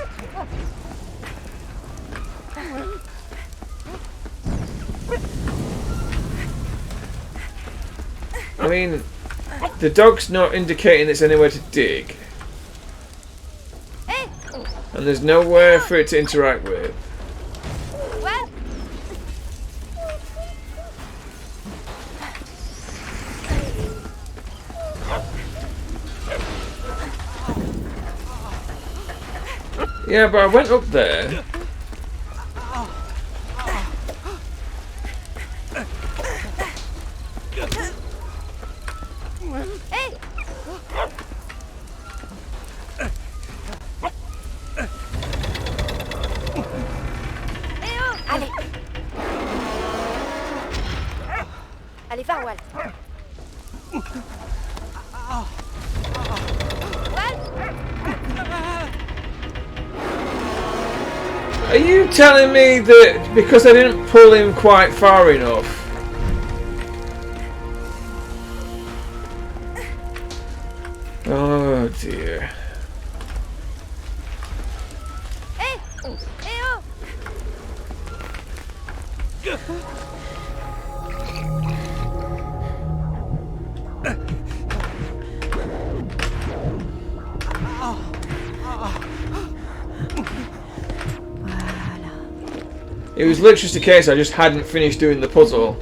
S1: I mean, the dog's not indicating there's anywhere to dig. And there's nowhere for it to interact with. Yeah, but I went up there.
S9: Allez, va, Wal!
S1: Are you telling me that because I didn't pull him quite far enough? Oh dear. It was literally just a case I just hadn't finished doing the puzzle.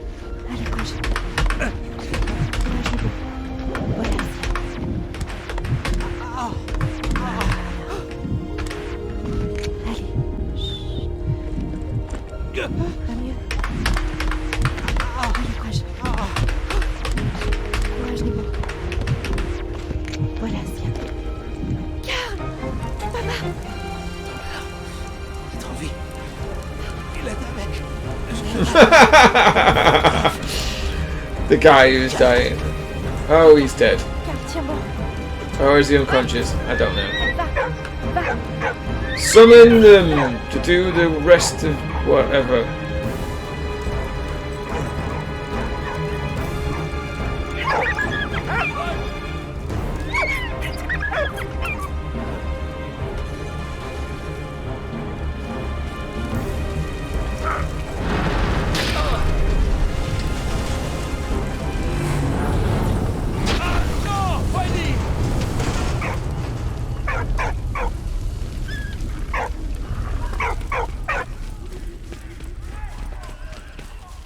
S1: The guy who's dying. Oh, he's dead. Or is he unconscious? I don't know. Summon them to do the rest of whatever.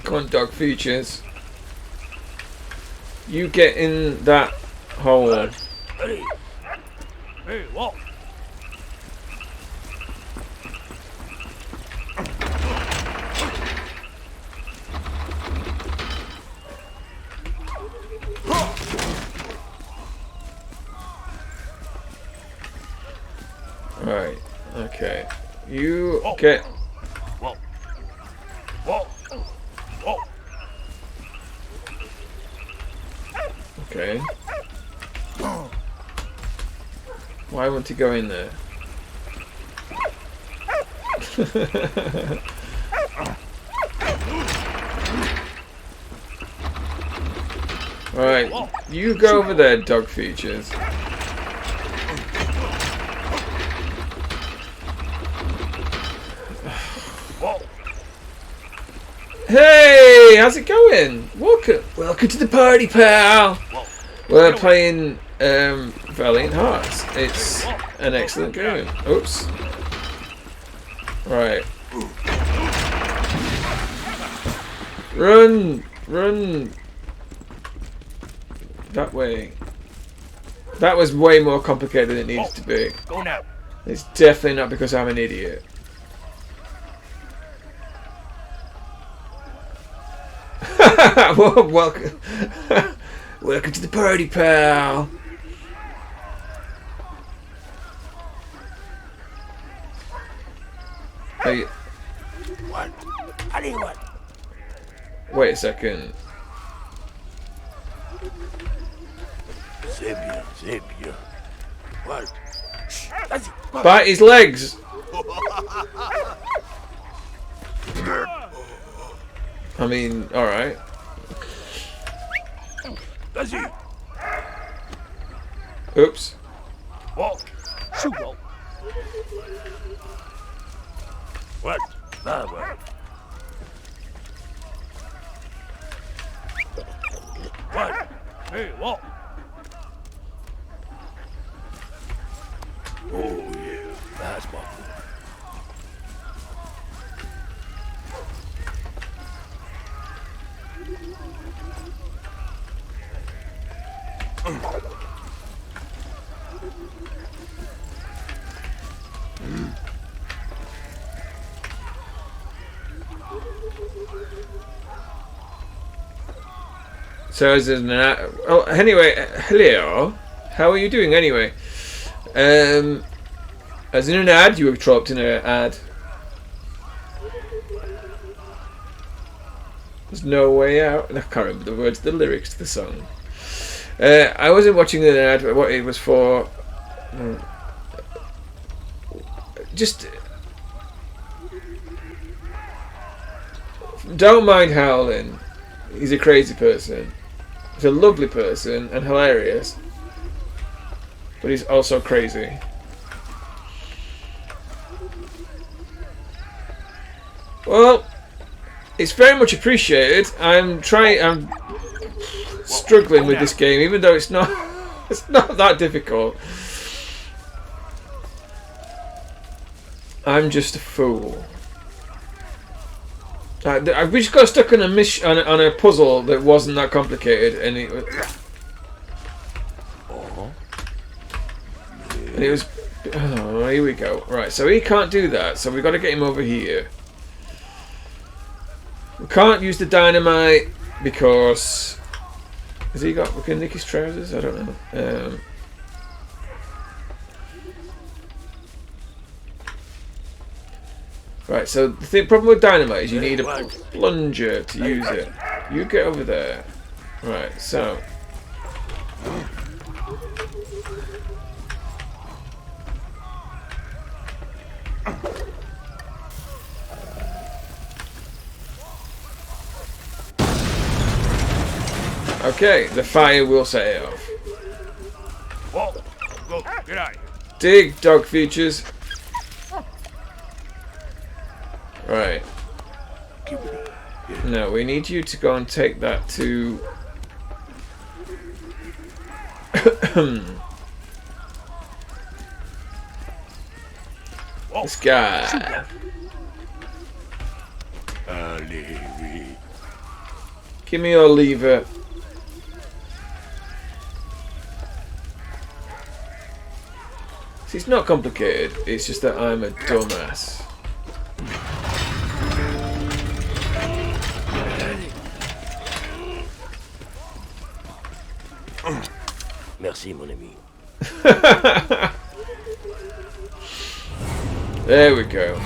S1: Come on, dog features. You get in that hole.
S3: Hey, walk.
S1: Right. Okay. You get.
S3: Whoa. Whoa. Whoa.
S1: Okay. Why won't he go in there? Alright, you go over there, dog features. Hey, how's it going? Welcome to the party, pal. We're playing Valiant Hearts. It's an excellent game. Oops. Right. Run! Run! That way. That was way more complicated than it needed to be.
S3: Go now.
S1: It's definitely not because I'm an idiot. Welcome. Welcome to the party, pal. Hey.
S3: What? I need what?
S1: Wait a second.
S3: Xavier. What? That's it.
S1: Bite his legs. I mean, alright.
S3: That's it.
S1: Oops.
S3: Whoa. Shoot, whoa. What? That way. What? Hey, whoa. Oh, yeah. That's my boy.
S1: So as an oh, anyway, hello. How are you doing anyway? As in an ad, you were trapped in an ad. There's no way out. I can't remember the words, the lyrics to the song. I wasn't watching an ad, but what it was for. Just don't mind Howlin'. He's a crazy person. He's a lovely person and hilarious, but he's also crazy. Well, it's very much appreciated. I'm struggling with this game, even though it's not that difficult. I'm just a fool. We just got stuck on a puzzle that wasn't that complicated, and it was. Oh, here we go. Right, so he can't do that, so we've got to get him over here. We can't use the dynamite because has he got? We can nick his trousers. I don't know. Right, so the problem with dynamite is you need a plunger to use it. You get over there. Right, so. Okay, the fire will set it off.
S3: Whoa. Go. Get out of here.
S1: Dig, dog features. Right. No, we need you to go and take that to... this guy. Give me your lever. See, it's not complicated, it's just that I'm a dumbass.
S3: Merci, mon ami.
S1: There we go.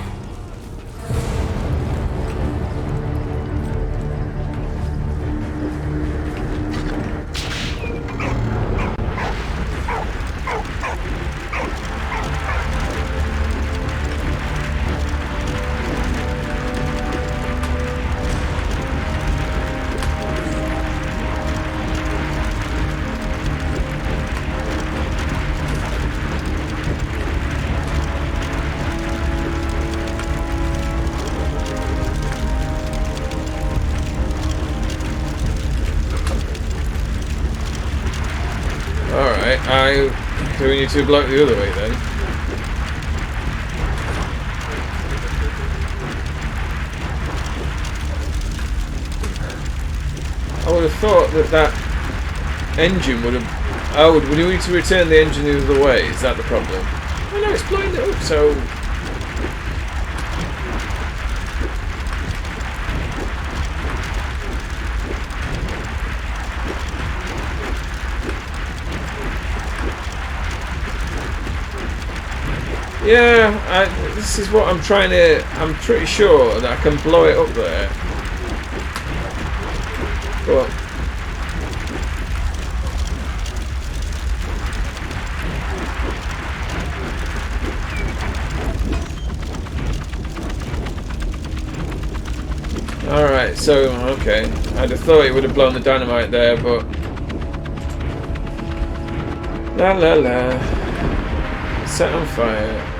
S1: why do we need to blow it the other way then? I would have thought that engine would have... Oh, would we need to return the engine the other way? Is that the problem? Oh no, it's blowing it up, so... Yeah, this is what I'm trying to... I'm pretty sure that I can blow it up there. But... Alright, so, okay. I'd have thought it would have blown the dynamite there, but... La la la. Set on fire.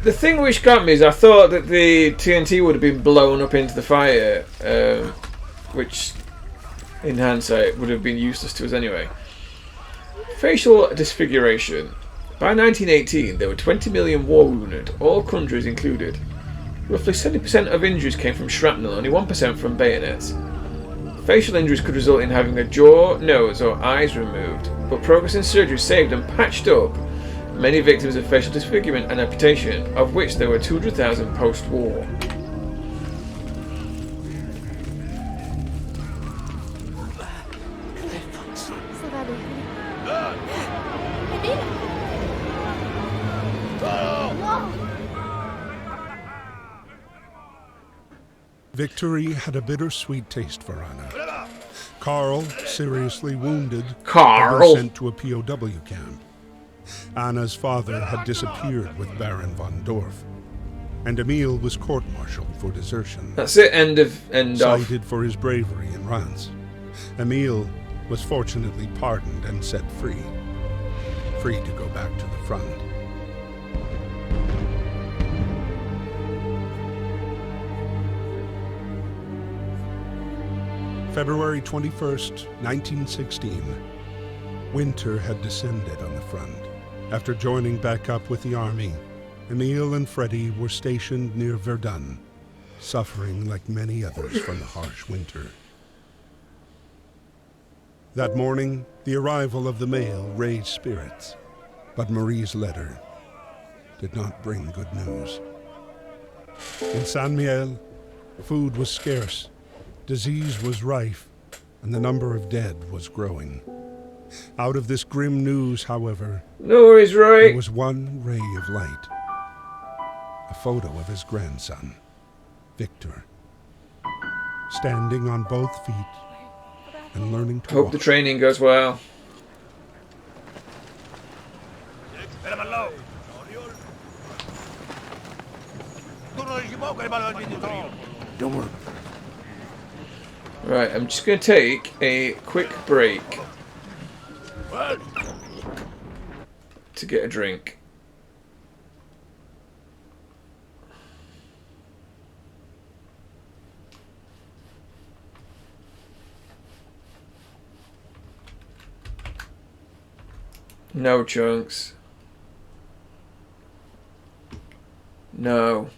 S1: The thing which got me is I thought that the TNT would have been blown up into the fire, which in hindsight would have been useless to us anyway. Facial disfiguration. By 1918 there were 20 million war wounded, all countries included. Roughly 70% of injuries came from shrapnel, only 1% from bayonets. Facial injuries could result in having a jaw, nose or eyes removed, but progress in surgery saved and patched up many victims of facial disfigurement and amputation, of which there were 200,000 post-war.
S2: Victory had a bittersweet taste for Anna. Carl, seriously wounded,
S1: Carl,
S2: had been sent to a POW camp. Anna's father had disappeared with Baron von Dorf, and Emil was court-martialed for desertion.
S1: That's it, end of.
S2: Cited for his bravery in Reims. Emil was fortunately pardoned and set free. Free to go back to the front. February 21st, 1916. Winter had descended on the front. After joining back up with the army, Emil and Freddy were stationed near Verdun, suffering like many others from the harsh winter. That morning, the arrival of the mail raised spirits, but Marie's letter did not bring good news. In Saint-Miel, food was scarce, disease was rife, and the number of dead was growing. Out of this grim news, however,
S1: no worries, Roy.
S2: There was one ray of light. A photo of his grandson, Victor, standing on both feet and learning to
S1: Hope
S2: walk.
S1: the training goes well.
S5: Don't worry.
S1: Right, I'm just going to take a quick break to get a drink. No chunks. No.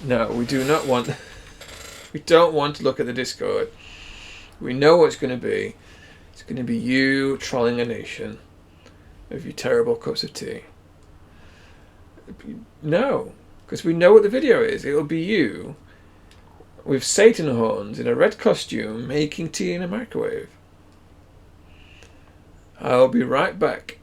S1: No, we do not want... We don't want to look at the Discord. We know what it's going to be. It's going to be you trolling a nation of your terrible cups of tea. No, because we know what the video is. It'll be you with Satan horns in a red costume making tea in a microwave. I'll be right back.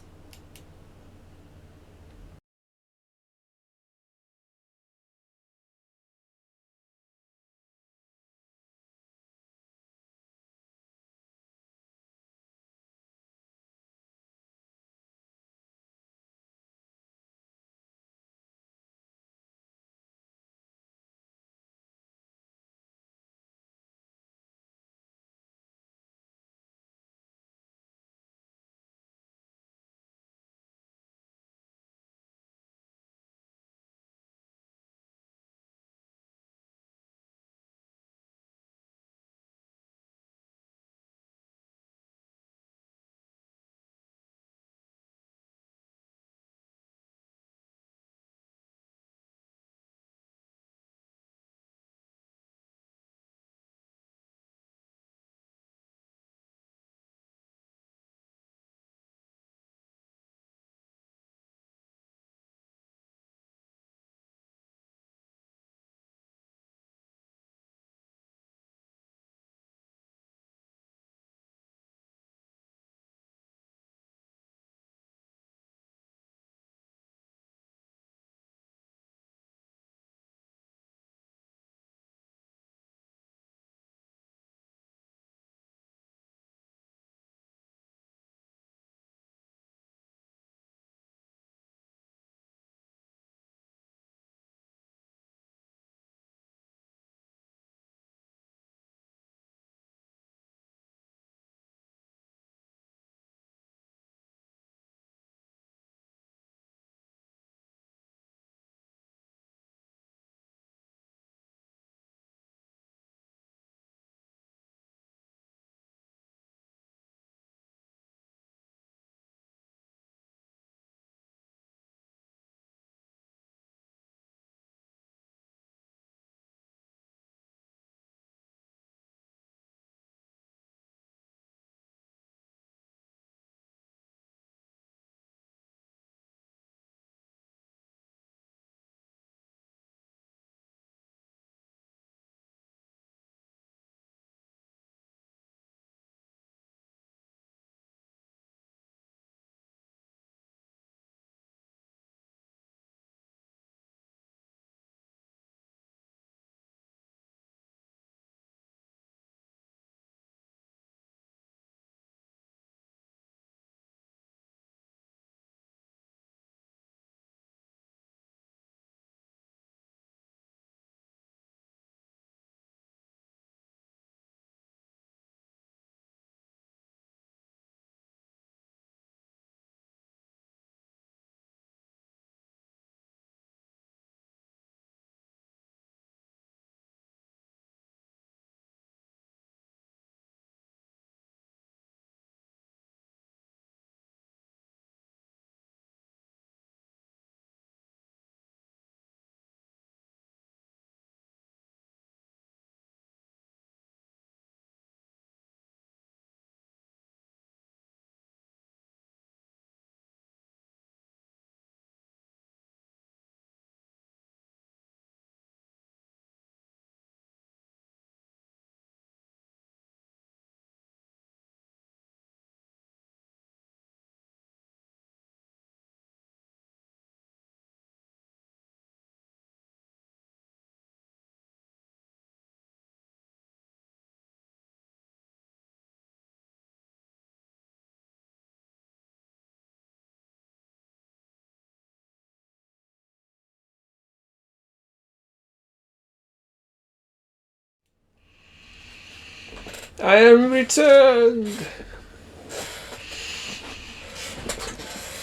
S1: I am returned.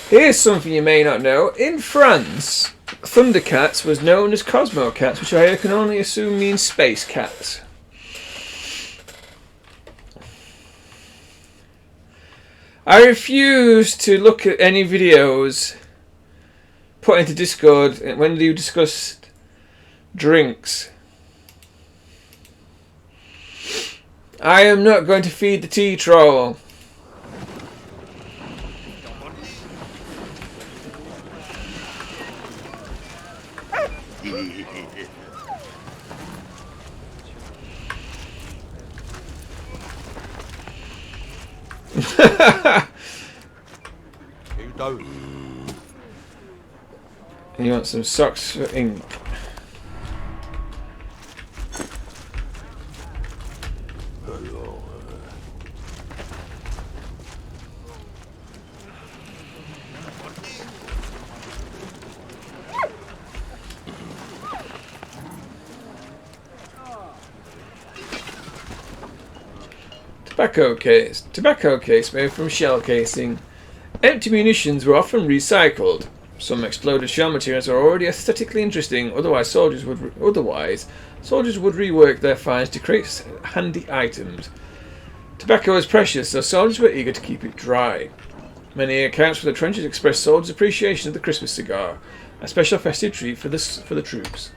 S1: Here's something you may not know. In France, Thundercats was known as Cosmo Cats, which I can only assume means space cats. I refuse to look at any videos put into Discord when you discuss drinks. I am not going to feed the tea troll. You want some socks for ink? Tobacco case made from shell casing. Empty munitions were often recycled. Some exploded shell materials are already aesthetically interesting, otherwise soldiers would rework their finds to create handy items. Tobacco is precious, so soldiers were eager to keep it dry. Many accounts for the trenches express soldiers' appreciation of the Christmas cigar, a special festive treat for the troops.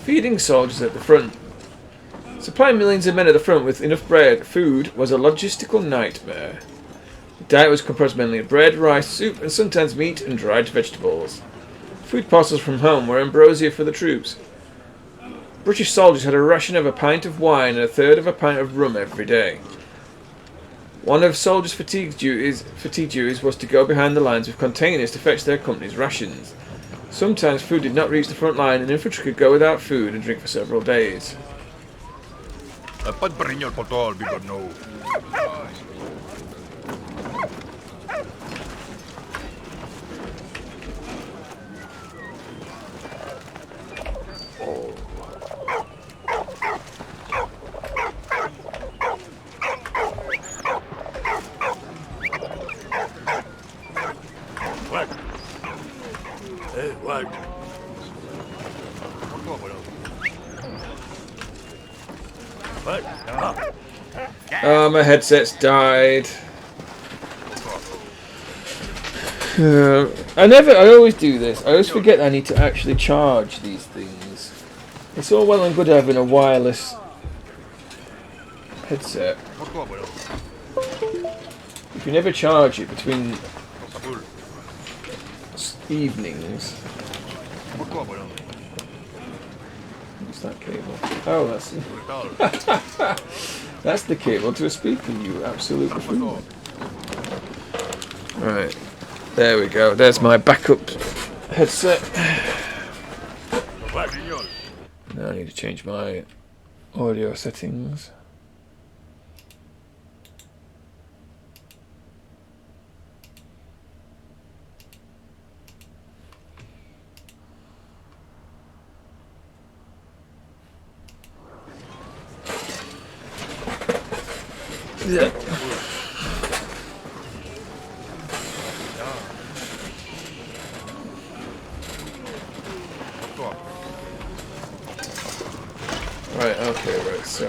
S1: Feeding soldiers at the front. Supplying millions of men at the front with enough food was a logistical nightmare. The diet was composed mainly of bread, rice, soup, and sometimes meat and dried vegetables. Food parcels from home were ambrosia for the troops. British soldiers had a ration of a pint of wine and a third of a pint of rum every day. One of soldiers' fatigue duties was to go behind the lines with containers to fetch their company's rations. Sometimes food did not reach the front line and infantry could go without food and drink for several days. Oh, my headset's died. I always do this. I always forget that I need to actually charge these things. It's all well and good having a wireless headset. If you never charge it between evenings. What's that cable? Oh, that's that's the cable to a speaker, you absolute buffoon. Right, there we go. There's my backup headset. Now I need to change my audio settings. Yeah. Right, okay, right, so...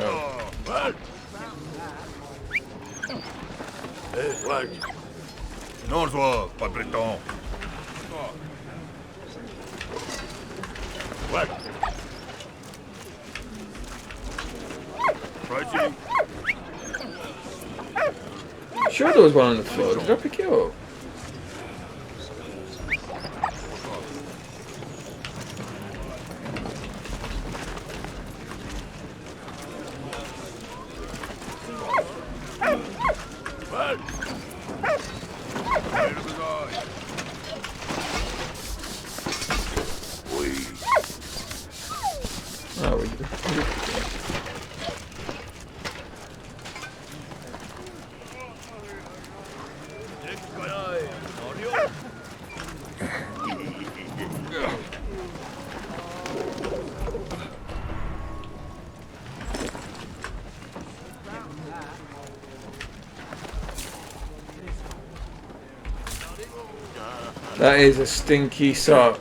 S3: Non, je vois, pas de breton. What? Pricing.
S1: Sure there was one on the floor. Did I pick it up? That is a stinky sock.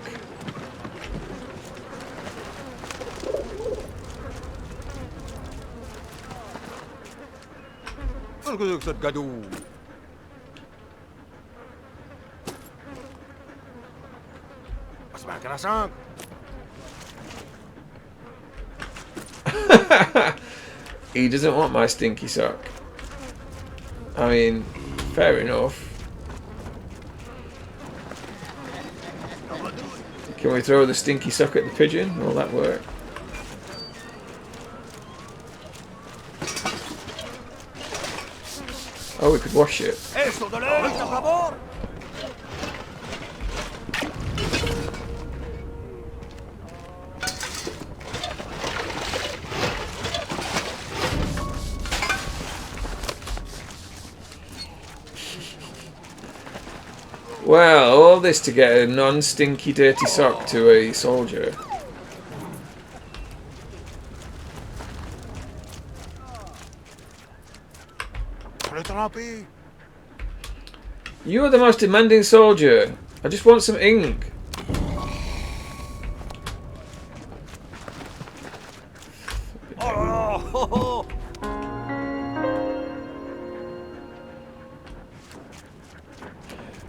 S1: He doesn't want my stinky sock. I mean, fair enough. Can we throw the stinky sock at the pigeon? Will that work? Oh, we could wash it. Well, all this to get a non-stinky dirty sock to a soldier. You are the most demanding soldier. I just want some ink.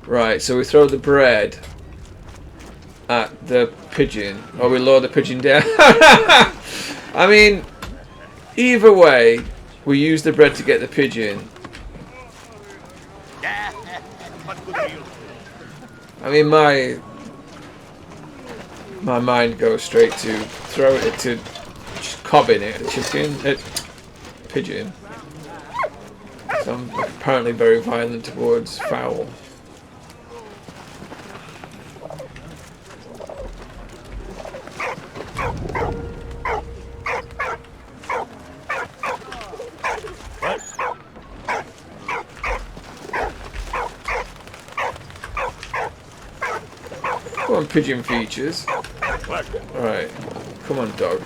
S1: Right, so we throw the bread at the pigeon, or we lower the pigeon down. I mean, either way, we use the bread to get the pigeon. I mean, my mind goes straight to throw it to just cobbing it, pigeon. So I'm apparently very violent towards fowl. Come on, pigeon features. Alright, come on, dog.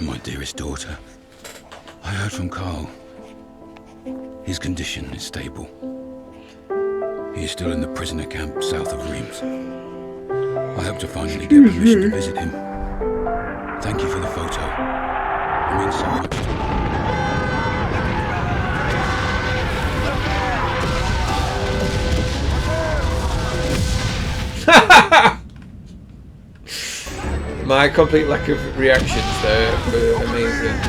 S4: My dearest daughter, I heard from Carl. His condition is stable. He is still in the prisoner camp south of Reims. I hope to finally get permission to visit him. Thank you for the photo. It means so much to me.
S1: My complete lack of reactions there were amazing.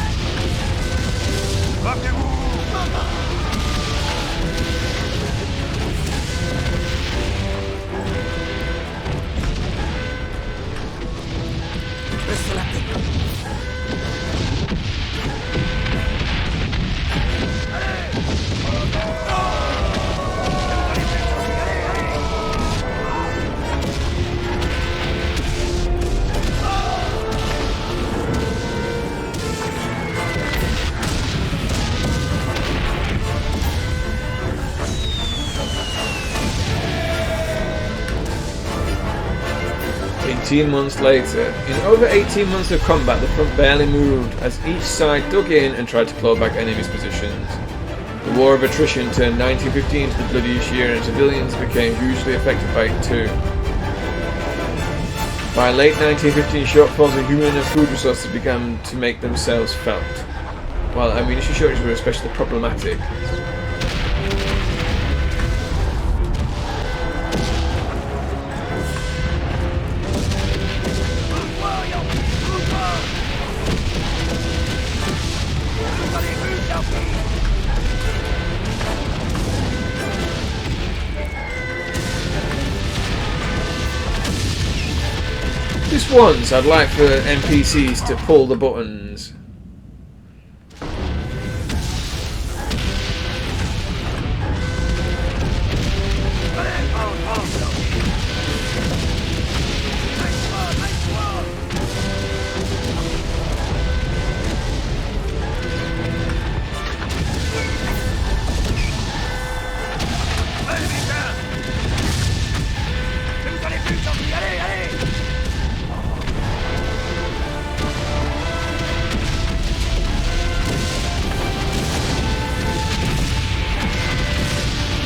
S1: Months later. In over 18 months of combat, the front barely moved as each side dug in and tried to claw back enemies' positions. The war of attrition turned 1915 to the bloodiest year, and civilians became hugely affected by it too. By late 1915, shortfalls of human and food resources began to make themselves felt, while ammunition shortages were especially problematic. Just once, I'd like for NPCs to pull the buttons.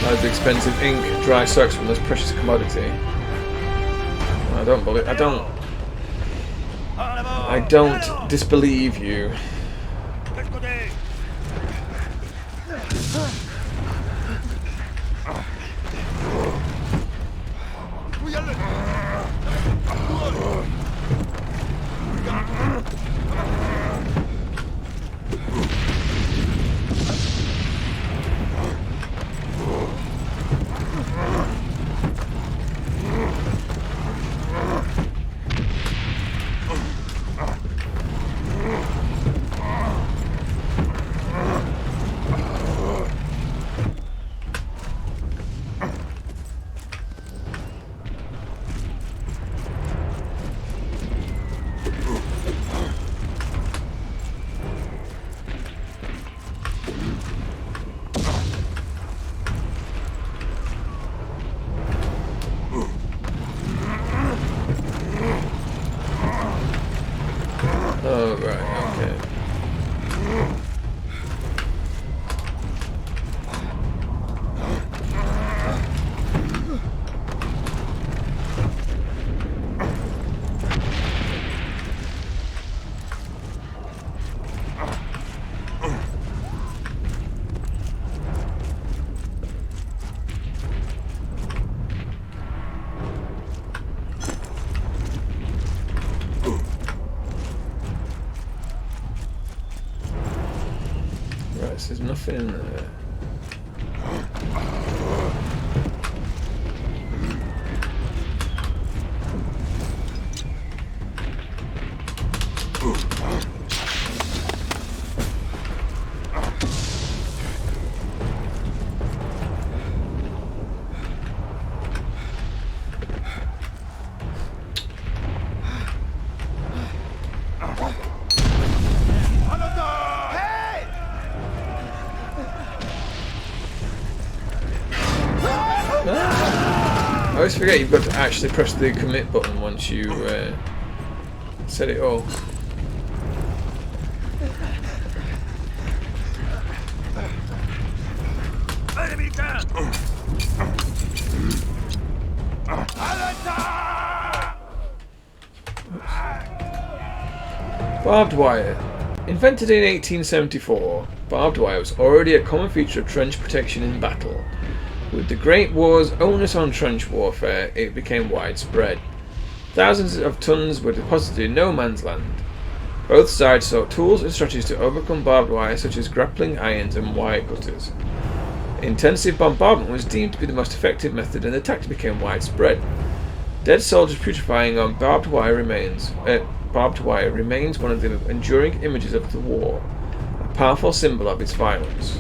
S1: as expensive ink, dry soaks from this precious commodity. I don't believe. I don't disbelieve you. Oh, right, okay. There's nothing in there. I always forget you've got to actually press the commit button once you set it all. Barbed wire. Invented in 1874, barbed wire was already a common feature of trench protection in battle. With the Great War's onus on trench warfare, it became widespread. Thousands of tons were deposited in no man's land. Both sides sought tools and strategies to overcome barbed wire, such as grappling irons and wire cutters. Intensive bombardment was deemed to be the most effective method, and the tactic became widespread. Dead soldiers putrefying on barbed wire remains one of the enduring images of the war, a powerful symbol of its violence.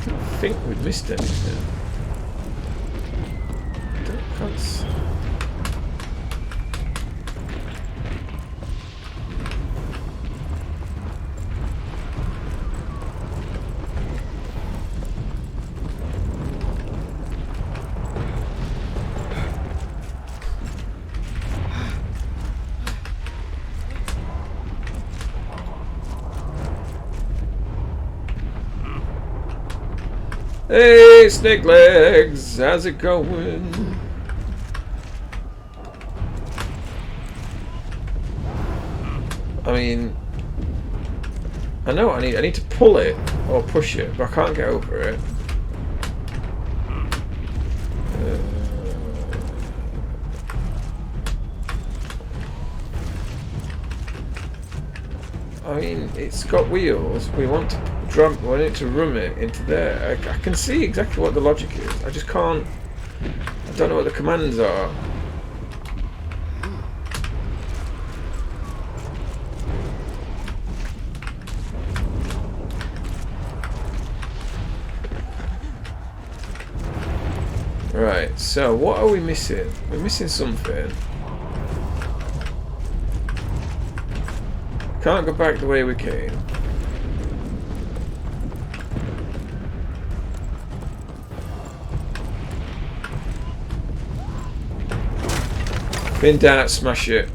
S1: I think we've missed anything. Can't see. Hey, Snake Legs, how's it going? I mean, I know I need to pull it or push it, but I can't get over it. I mean, it's got wheels. We want it to rum it into there. I can see exactly what the logic is. I just can't. I don't know what the commands are. Right. So what are we missing? We're missing something. Can't go back the way we came. Pin down, smash it.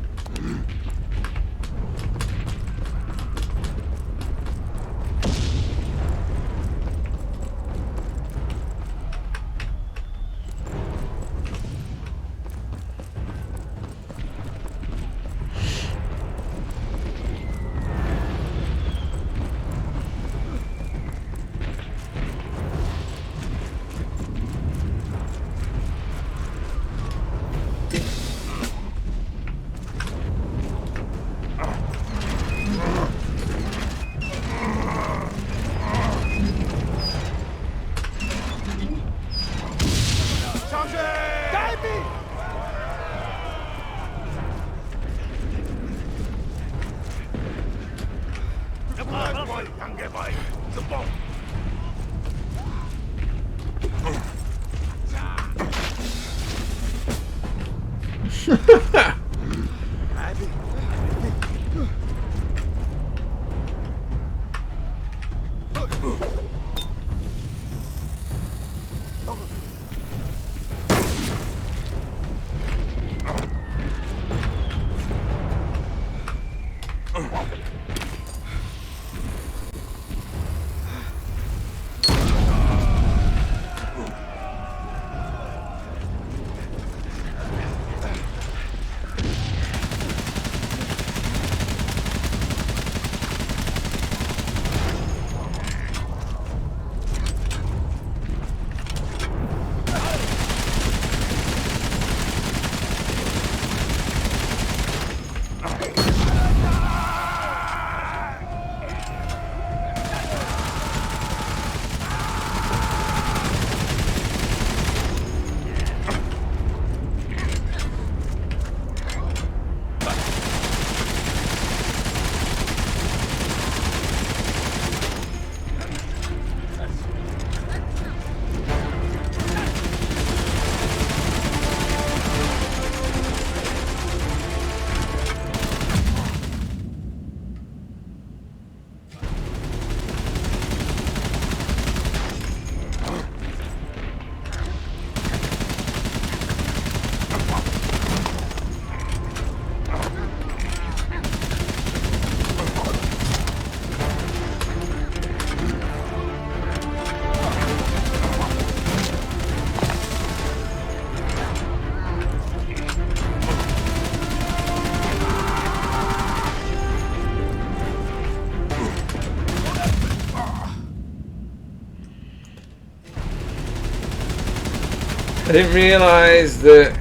S1: I didn't realise that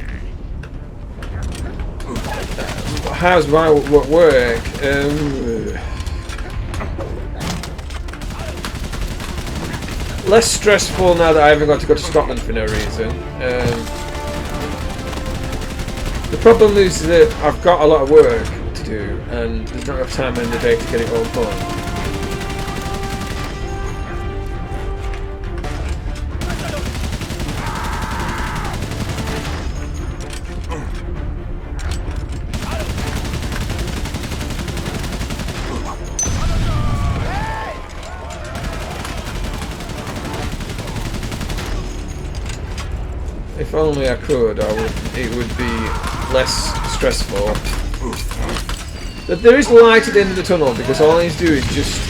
S1: how's my work. Less stressful now that I haven't got to go to Scotland for no reason. The problem is that I've got a lot of work to do and there's not enough time in the day to get it all done. If only I could, it would be less stressful. But there is light at the end of the tunnel because all I need to do is just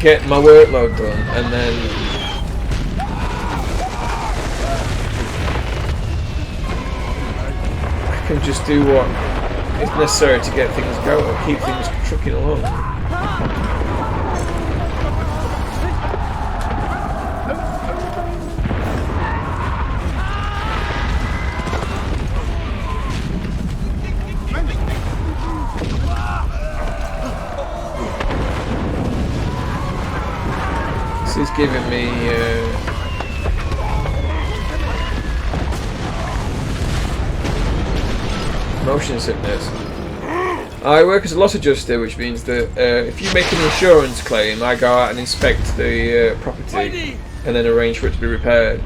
S1: get my workload done and then I can just do what is necessary to get things going, keep things trucking along. This is giving me motion sickness. I work as a loss adjuster, which means that if you make an insurance claim, I go out and inspect the property and then arrange for it to be repaired.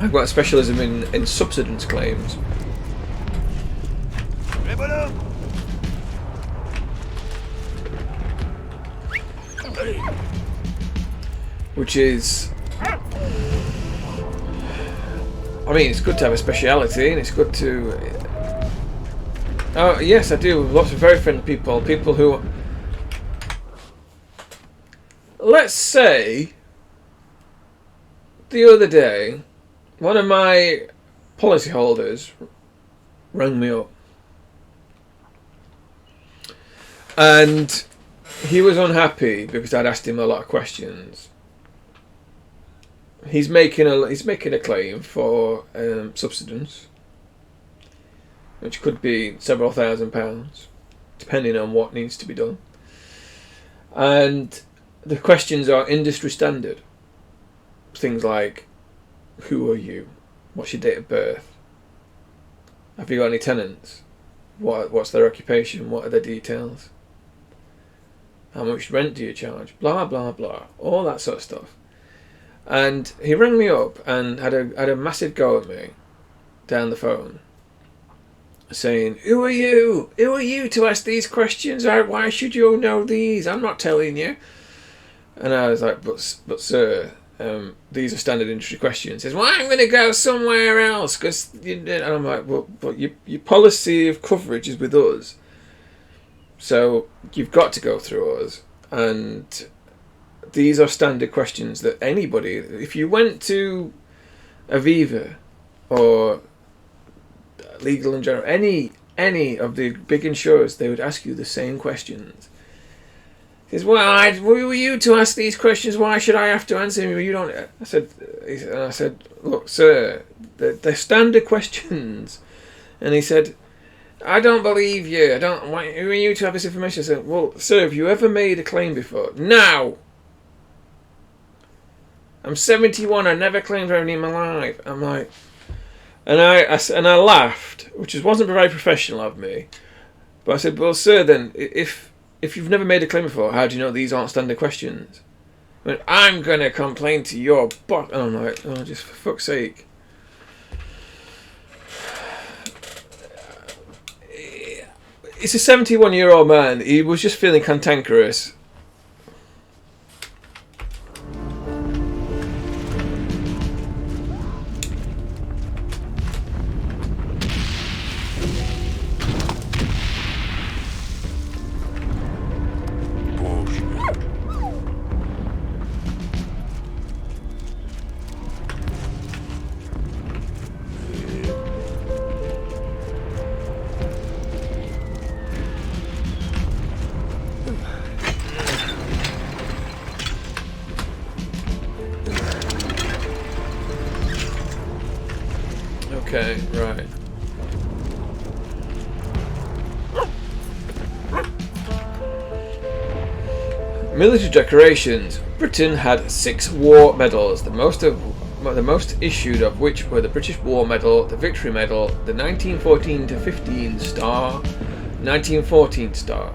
S1: I've got a specialism in subsidence claims. Which is... I mean, it's good to have a speciality, and it's good to... Oh, yes, I do. Lots of very friendly people. People who... Let's say... The other day, one of my policyholders rang me up. And he was unhappy because I'd asked him a lot of questions. He's making a claim for subsidence, which could be several £1,000s, depending on what needs to be done. And the questions are industry standard. Things like, who are you? What's your date of birth? Have you got any tenants? What's their occupation? What are their details? How much rent do you charge? Blah, blah, blah. All that sort of stuff. And he rang me up and had a massive go at me down the phone, saying, who are you? Who are you to ask these questions? Why should you know these? I'm not telling you. And I was like, but sir, these are standard industry questions. He says, well, I'm going to go somewhere else. And I'm like, well, but your policy of coverage is with us. So you've got to go through us. And these are standard questions that anybody, if you went to Aviva or Legal and General, any of the big insurers, they would ask you the same questions. He says, well, who were you to ask these questions? Why should I have to answer them? You don't. I said, look, sir, they're standard questions. And he said, I don't believe you. Who are you to have this information? I said, well, sir, have you ever made a claim before? No. I'm 71. I never claimed for anything in my life. I'm like, and I laughed, which wasn't very professional of me. But I said, well, sir, then if you've never made a claim before, how do you know these aren't standard questions? I went, I'm gonna complain to your boss. And I'm like, oh, just for fuck's sake. It's a 71-year-old man. He was just feeling cantankerous. Okay, right. Military decorations. Britain had 6 war medals, the most issued of which were the British War Medal, the Victory Medal, the 1914-15 Star, 1914 Star.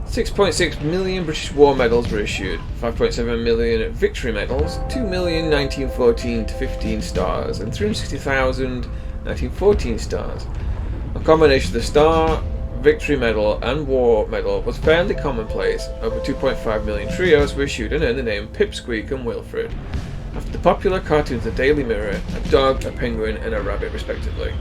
S1: 6.6 million British War Medals were issued, 5.7 million Victory Medals, 2 million 1914-15 stars, and 360,000 1914 stars. A combination of the Star, Victory Medal, and War Medal was fairly commonplace. Over 2.5 million trios were issued and earned the name Pipsqueak and Wilfred, after the popular cartoons The Daily Mirror, a dog, a penguin, and a rabbit, respectively.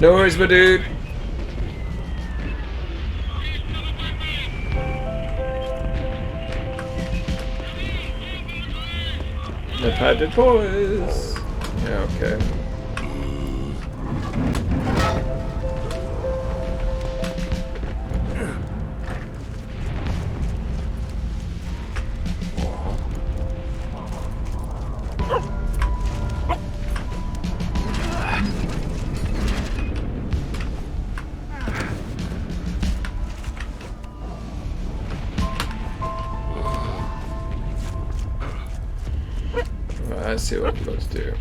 S1: No worries, my dude. The padded boys. Yeah, okay. Let's see what we've got to do.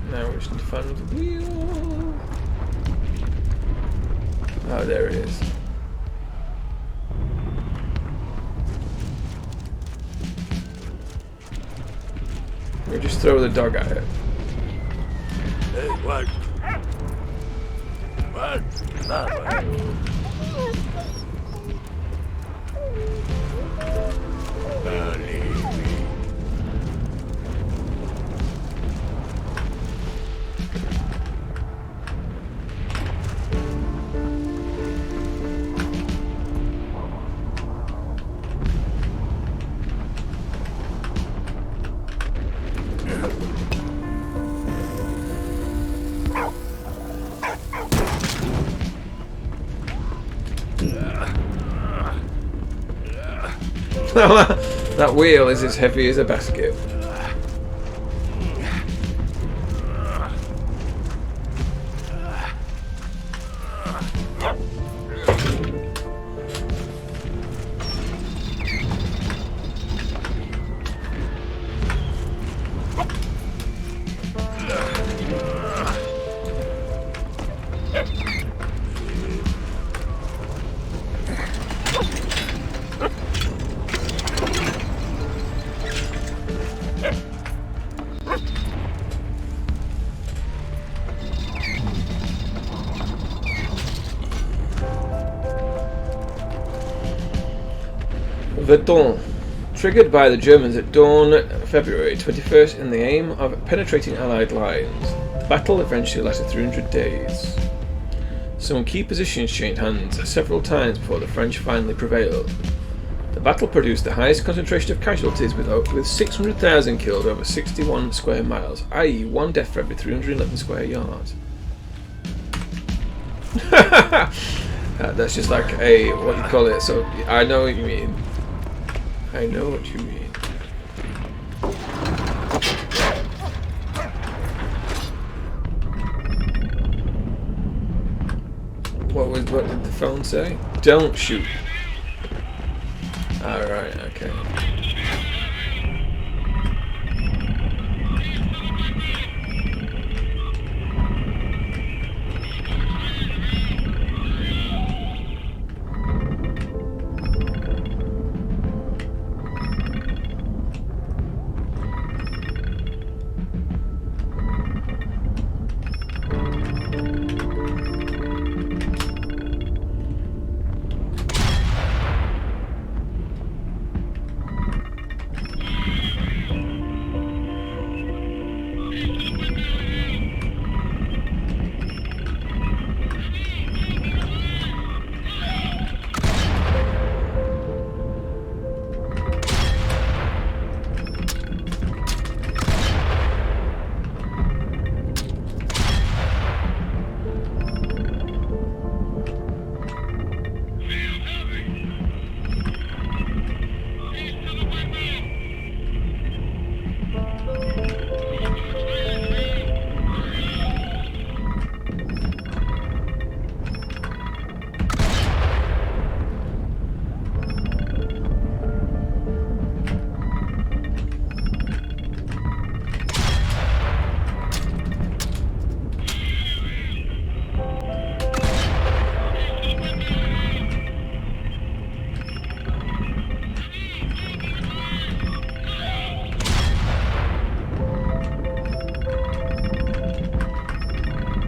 S1: Now we just need to find the wheel. Oh, there it is. We just throw the dog at it.
S3: Hey, what? What?
S1: That wheel is as heavy as a basket. Verdun. Triggered by the Germans at dawn, February 21st, in the aim of penetrating Allied lines. The battle eventually lasted 300 days. Some key positions changed hands several times before the French finally prevailed. The battle produced the highest concentration of casualties with 600,000 killed over 61 square miles, i.e. 1 death for every 311 square yards. That's just like a, what you call it, so I know what you mean. I know what you mean. What did the phone say? Don't shoot. Alright, okay.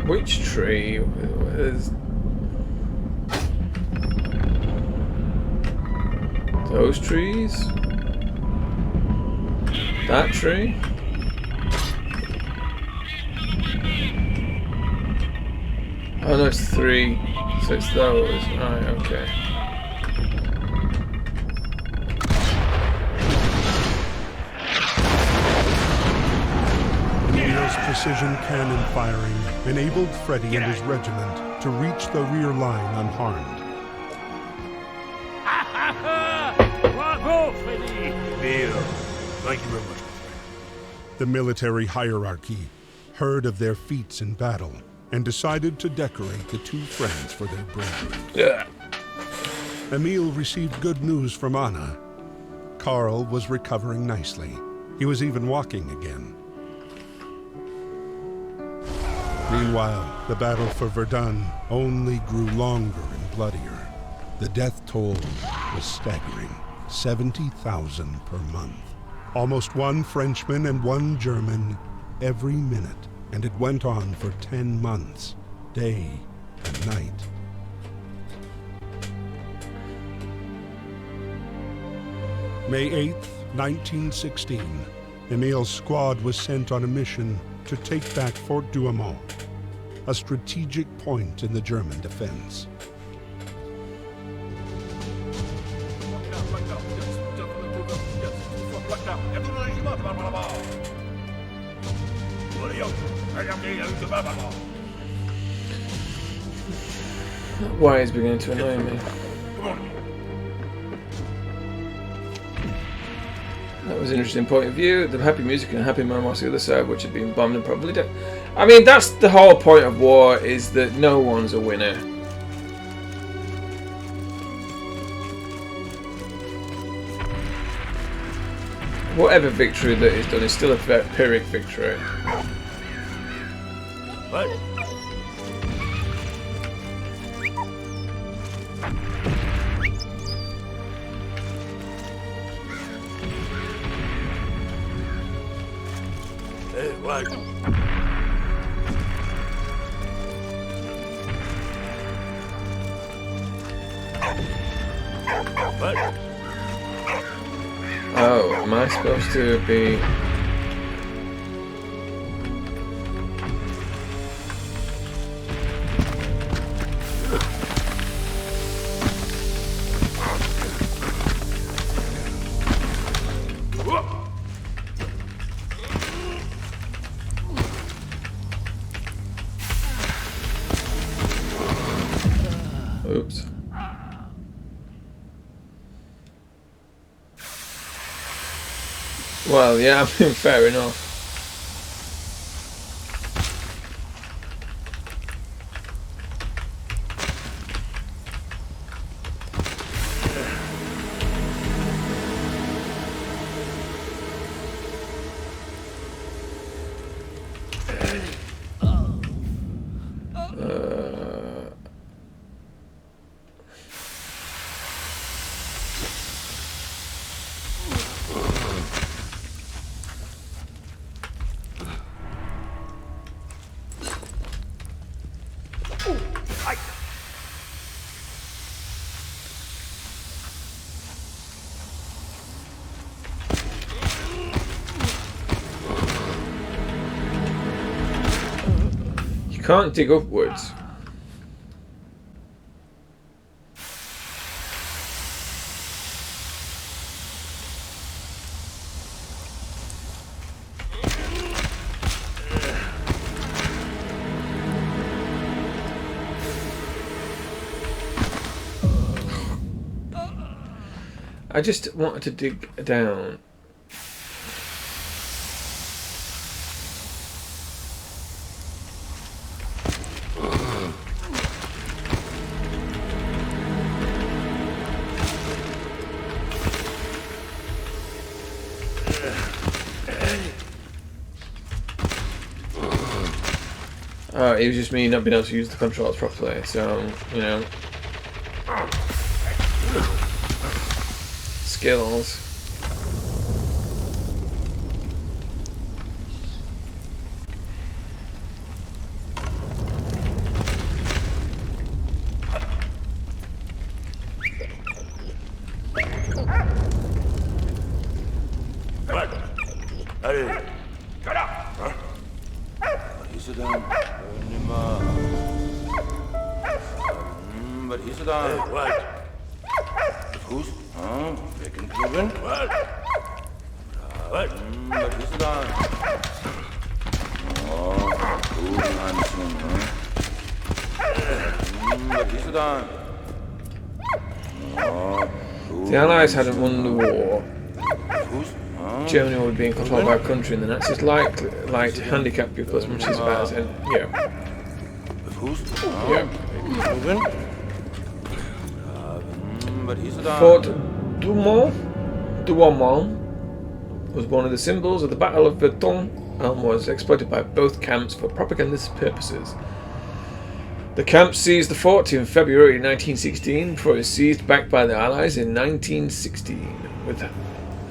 S1: Which tree? Those trees? That tree? Oh no, it's 3. So it's those. Alright, okay.
S2: Emil's precision cannon firing enabled Freddy and his regiment to reach the rear line unharmed.
S5: Bravo, Freddy! Emil, thank you very much.
S2: The military hierarchy heard of their feats in battle and decided to decorate the two friends for their bravery.
S1: Yeah.
S2: Emil received good news from Anna. Carl was recovering nicely. He was even walking again. Meanwhile, the battle for Verdun only grew longer and bloodier. The death toll was staggering, 70,000 per month. Almost one Frenchman and one German every minute, and it went on for 10 months, day and night. May 8th, 1916, Emil's squad was sent on a mission to take back Fort Douaumont, a strategic point in the German defense.
S1: Why is beginning to annoy me? That was an interesting point of view. The happy music and happy man was the other side, which had been bombed and probably dead. I mean, that's the whole point of war, is that no one's a winner. Whatever victory that is done is still a Pyrrhic victory.
S5: What? Hey, what? What?
S1: Oh, am I supposed to be... Oops. Well, yeah, I mean, fair enough. You can't dig upwards. I just wanted to dig down. It was just me not being able to use the controls properly, so, you know. Skills.
S5: Allez. Huh? You sit down. is dat? Wat? Goed? Lekker proeven. Wat? Wat? Wat is dat? Oh, goed, Hansen. Wat is dat?
S1: The Allies hadn't won the war. Germany would be controlled by a country, and the Nazis liked to handicap people as much as bad as yeah. Fort Douaumont was one of the symbols of the Battle of Verdun and was exploited by both camps for propagandist purposes. The camp seized the fort in February 1916 before it was seized back by the Allies in 1916 with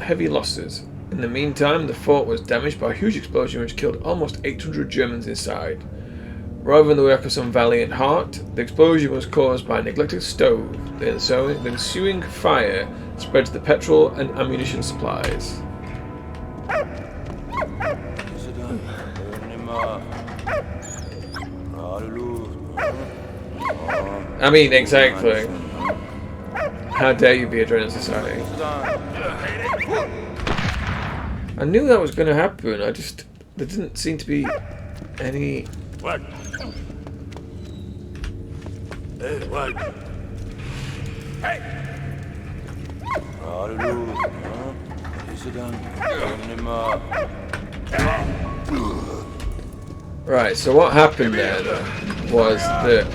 S1: heavy losses. In the meantime, the fort was damaged by a huge explosion which killed almost 800 Germans inside. Rather than the work of some valiant heart, the explosion was caused by a neglected stove. The ensuing fire spread to the petrol and ammunition supplies. I mean, exactly. How dare you be a drone society? I knew that was going to happen. There didn't seem to be any.
S5: What? Hey, what? Hey!
S1: Right, so what happened then was that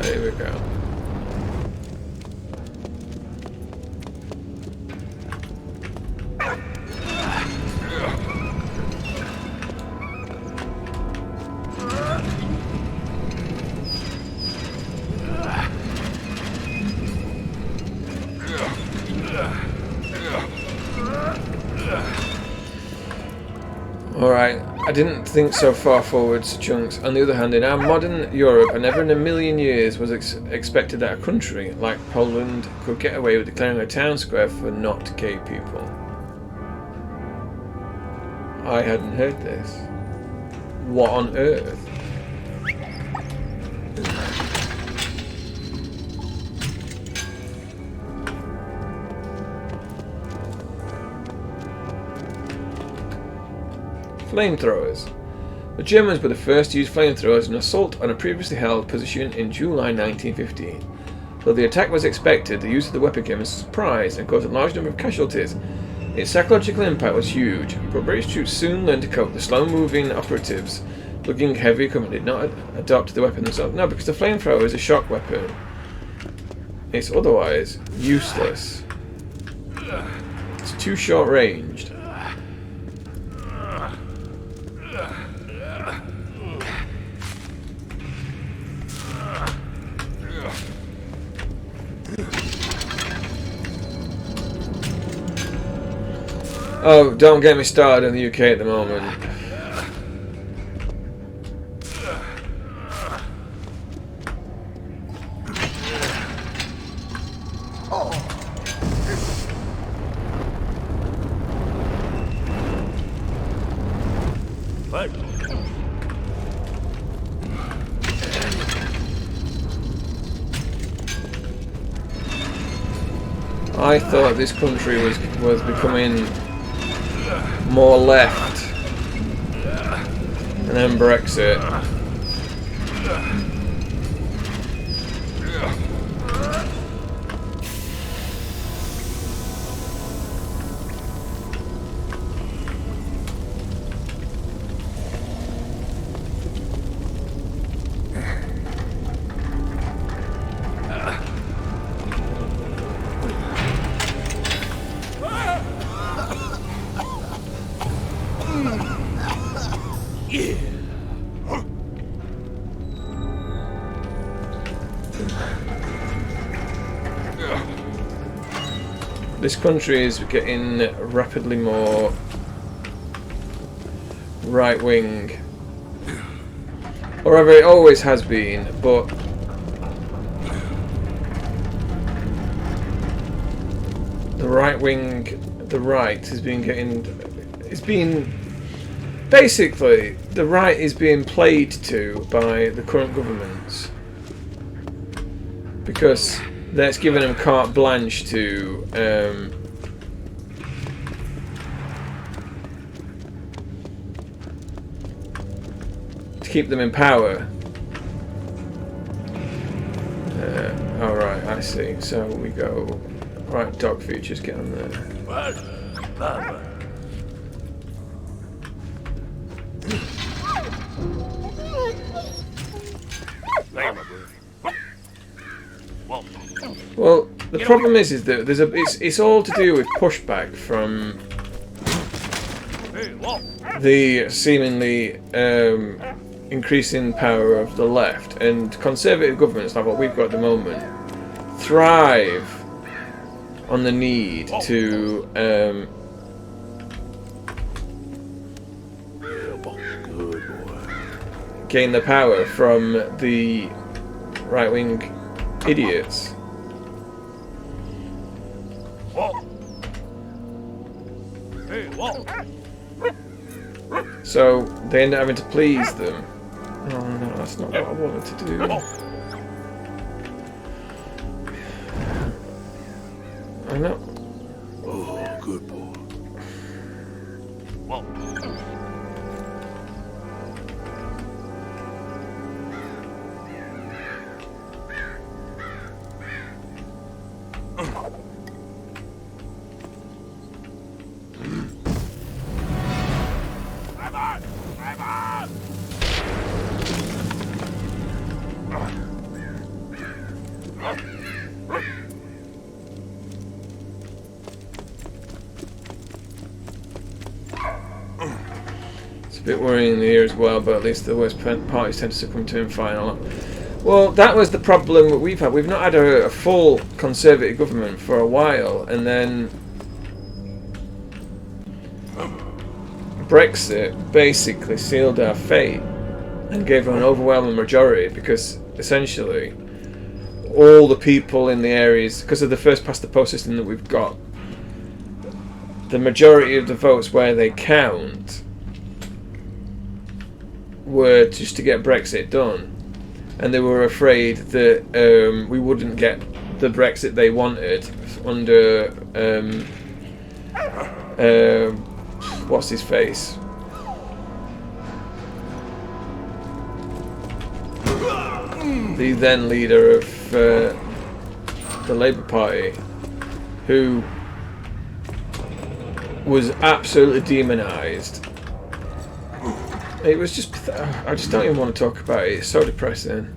S1: there we go. Alright, I didn't think so far forwards, Chunks. On the other hand, in our modern Europe, and never in a million years was expected that a country like Poland could get away with declaring a town square for not gay people. I hadn't heard this. What on earth? Flamethrowers. The Germans were the first to use flamethrowers in an assault on a previously held position in July 1915. Though the attack was expected, the use of the weapon came as a surprise and caused a large number of casualties. Its psychological impact was huge, but British troops soon learned to cope with the slow-moving operatives. Looking heavy equipment did not adopt the weapon themselves. No, because the flamethrower is a shock weapon. It's otherwise useless. It's too short-ranged. Oh, don't get me started in the UK at the moment.
S5: What?
S1: I thought this country was becoming more left, and then Brexit. This country is getting rapidly more right-wing. Or rather, it always has been, but the right wing, the right has been getting, it's been, basically, the right is being played to by the current governments because that's given them carte blanche to keep them in power. Alright, I see. So we go... Right, dog features, get on there. Well, the problem is that there's a... It's all to do with pushback from the seemingly increasing power of the left, and conservative governments like what we've got at the moment thrive on the need to gain the power from the right-wing idiots. So they end up having to please them. Oh no, that's not what I wanted to do. I know.
S5: Oh, good boy.
S1: It's a bit worrying here as well, but at least the worst parties tend to succumb to in final. Well, that was the problem that we've had. We've not had a full conservative government for a while, and then Brexit basically sealed our fate and gave an overwhelming majority, because essentially all the people in the areas, because of the first past the post system that we've got, the majority of the votes where they count were just to get Brexit done, and they were afraid that we wouldn't get the Brexit they wanted under what's his face? The then leader of the Labour Party, who was absolutely demonised. It was just... I just don't even want to talk about it. It's so depressing.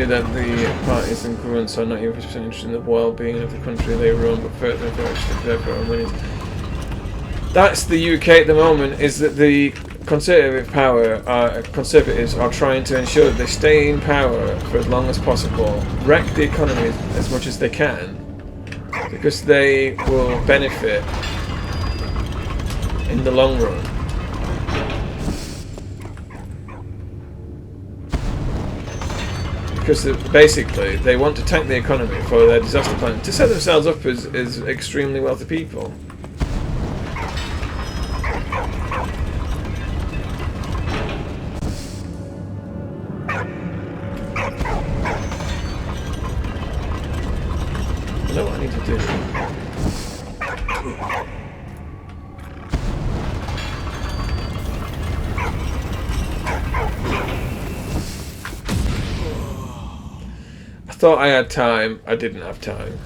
S1: that the parties and governments are not even interested in the well-being of the country they run, but further interested in their own winnings. That's the UK at the moment, is that the Conservative Conservatives are trying to ensure that they stay in power for as long as possible, wreck the economy as much as they can, because they will benefit in the long run. Because basically they want to tank the economy for their disaster plan to set themselves up as extremely wealthy people. I know what I need to do. I thought I had time. I didn't have time.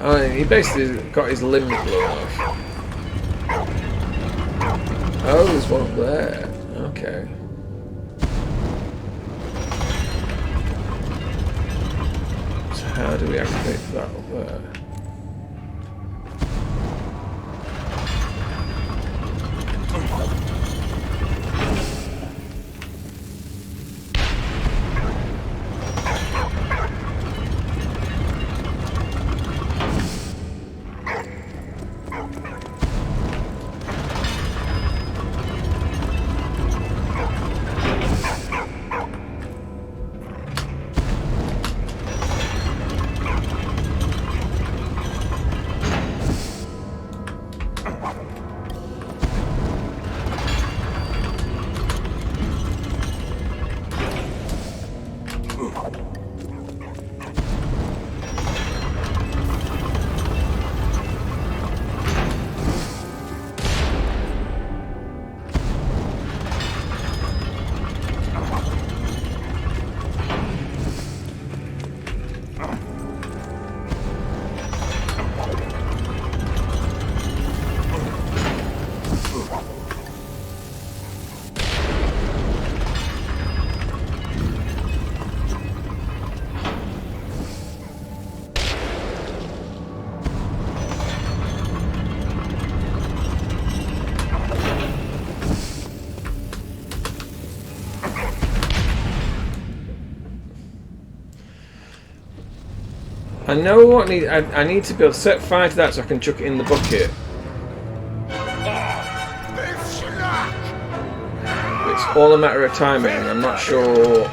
S1: Oh, he basically got his limb blown off. Oh, there's one up there. Okay. So how do we activate that up there? I know what I need to be able to set fire to that so I can chuck it in the bucket. It's all a matter of timing. I'm not sure.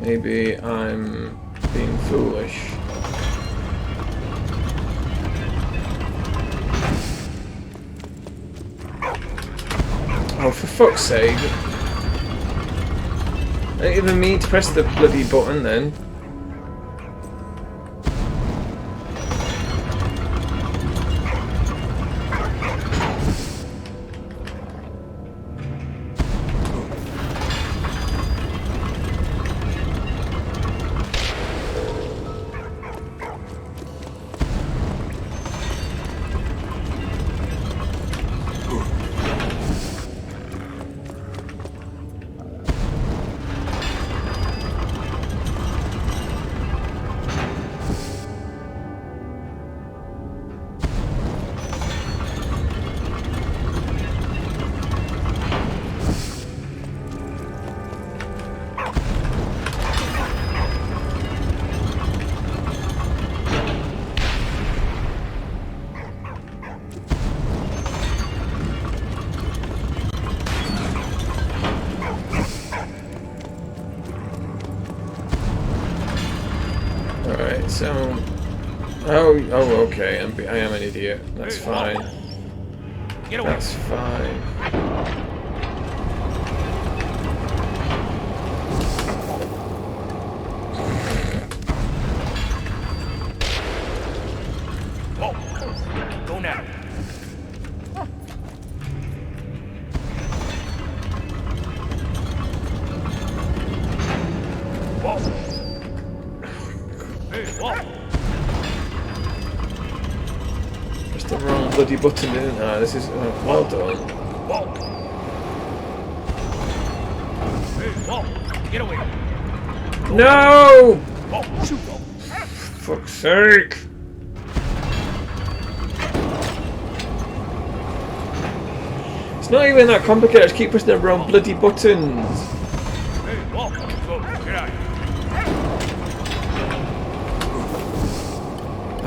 S1: Maybe I'm being foolish. Oh, for fuck's sake. I didn't even mean to press the bloody button then. Alright, so... Oh, okay, I am an idiot. That's fine. That's fine. Pressed the wrong bloody button, didn't I? This is well done.
S3: Get away.
S1: No! Fuck's sake! It's not even that complicated. I just keep pressing the wrong bloody buttons.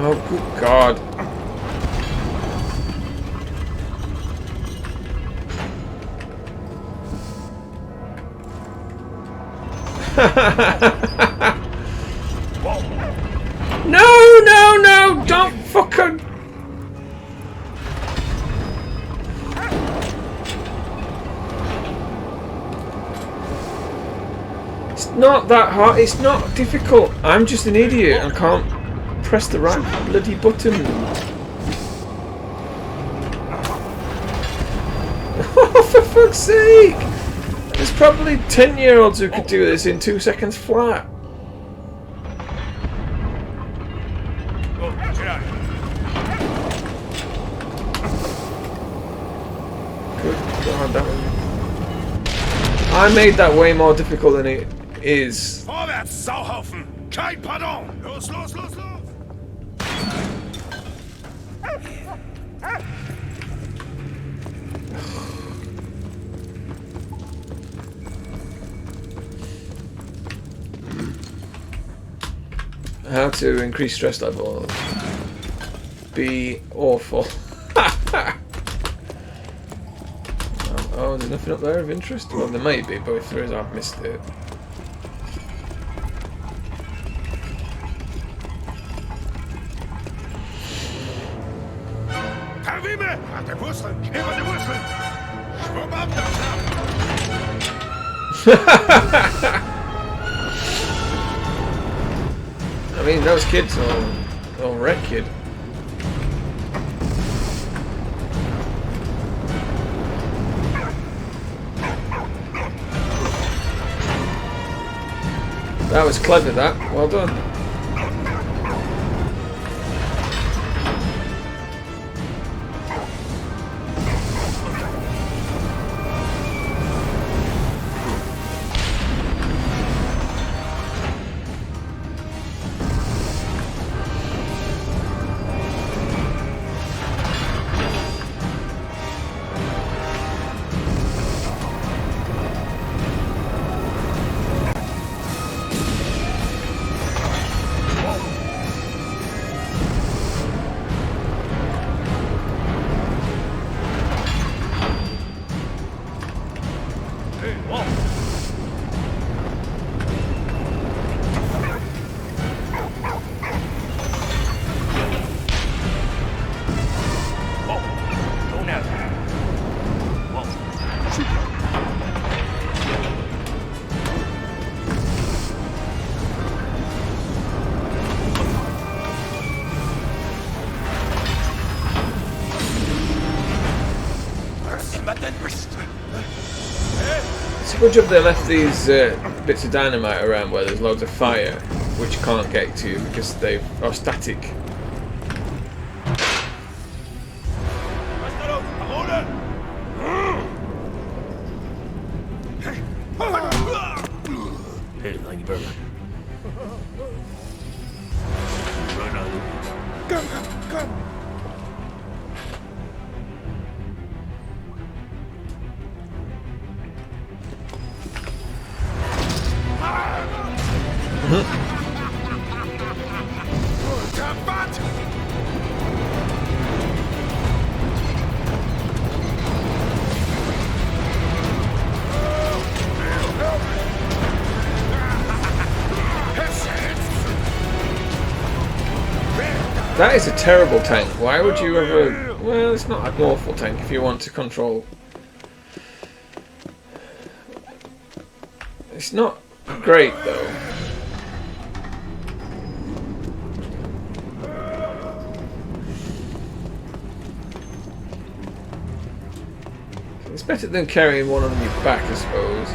S1: Oh, good God. No! Don't fucking... It's not that hard. It's not difficult. I'm just an idiot and can't press the right bloody button. Oh, for fuck's sake! There's probably 10-year-olds who could do this in 2 seconds flat. Good God, that was... I made that way more difficult than it is.
S3: Vorwärts, Sauhaufen! Kein Pardon! Los, los, los, los!
S1: How to increase stress level. Be awful. Oh, there's nothing up there of interest? Well, there may be, but if there is, I've missed it.
S3: Kavime! Ach, der Wurzeln! Über die Wurzeln! Schwupp ab,
S1: I mean, those kids are all wreck kid. That was clever, that. Well done. It's a good job they left these bits of dynamite around where there's loads of fire, which can't get to you because they are static.
S5: Hey, thank you very much. Right now,
S3: Come.
S1: That is a terrible tank. Why would you ever... Well, it's not an awful tank if you want to control... It's not great, though. It's better than carrying one on your back, I suppose.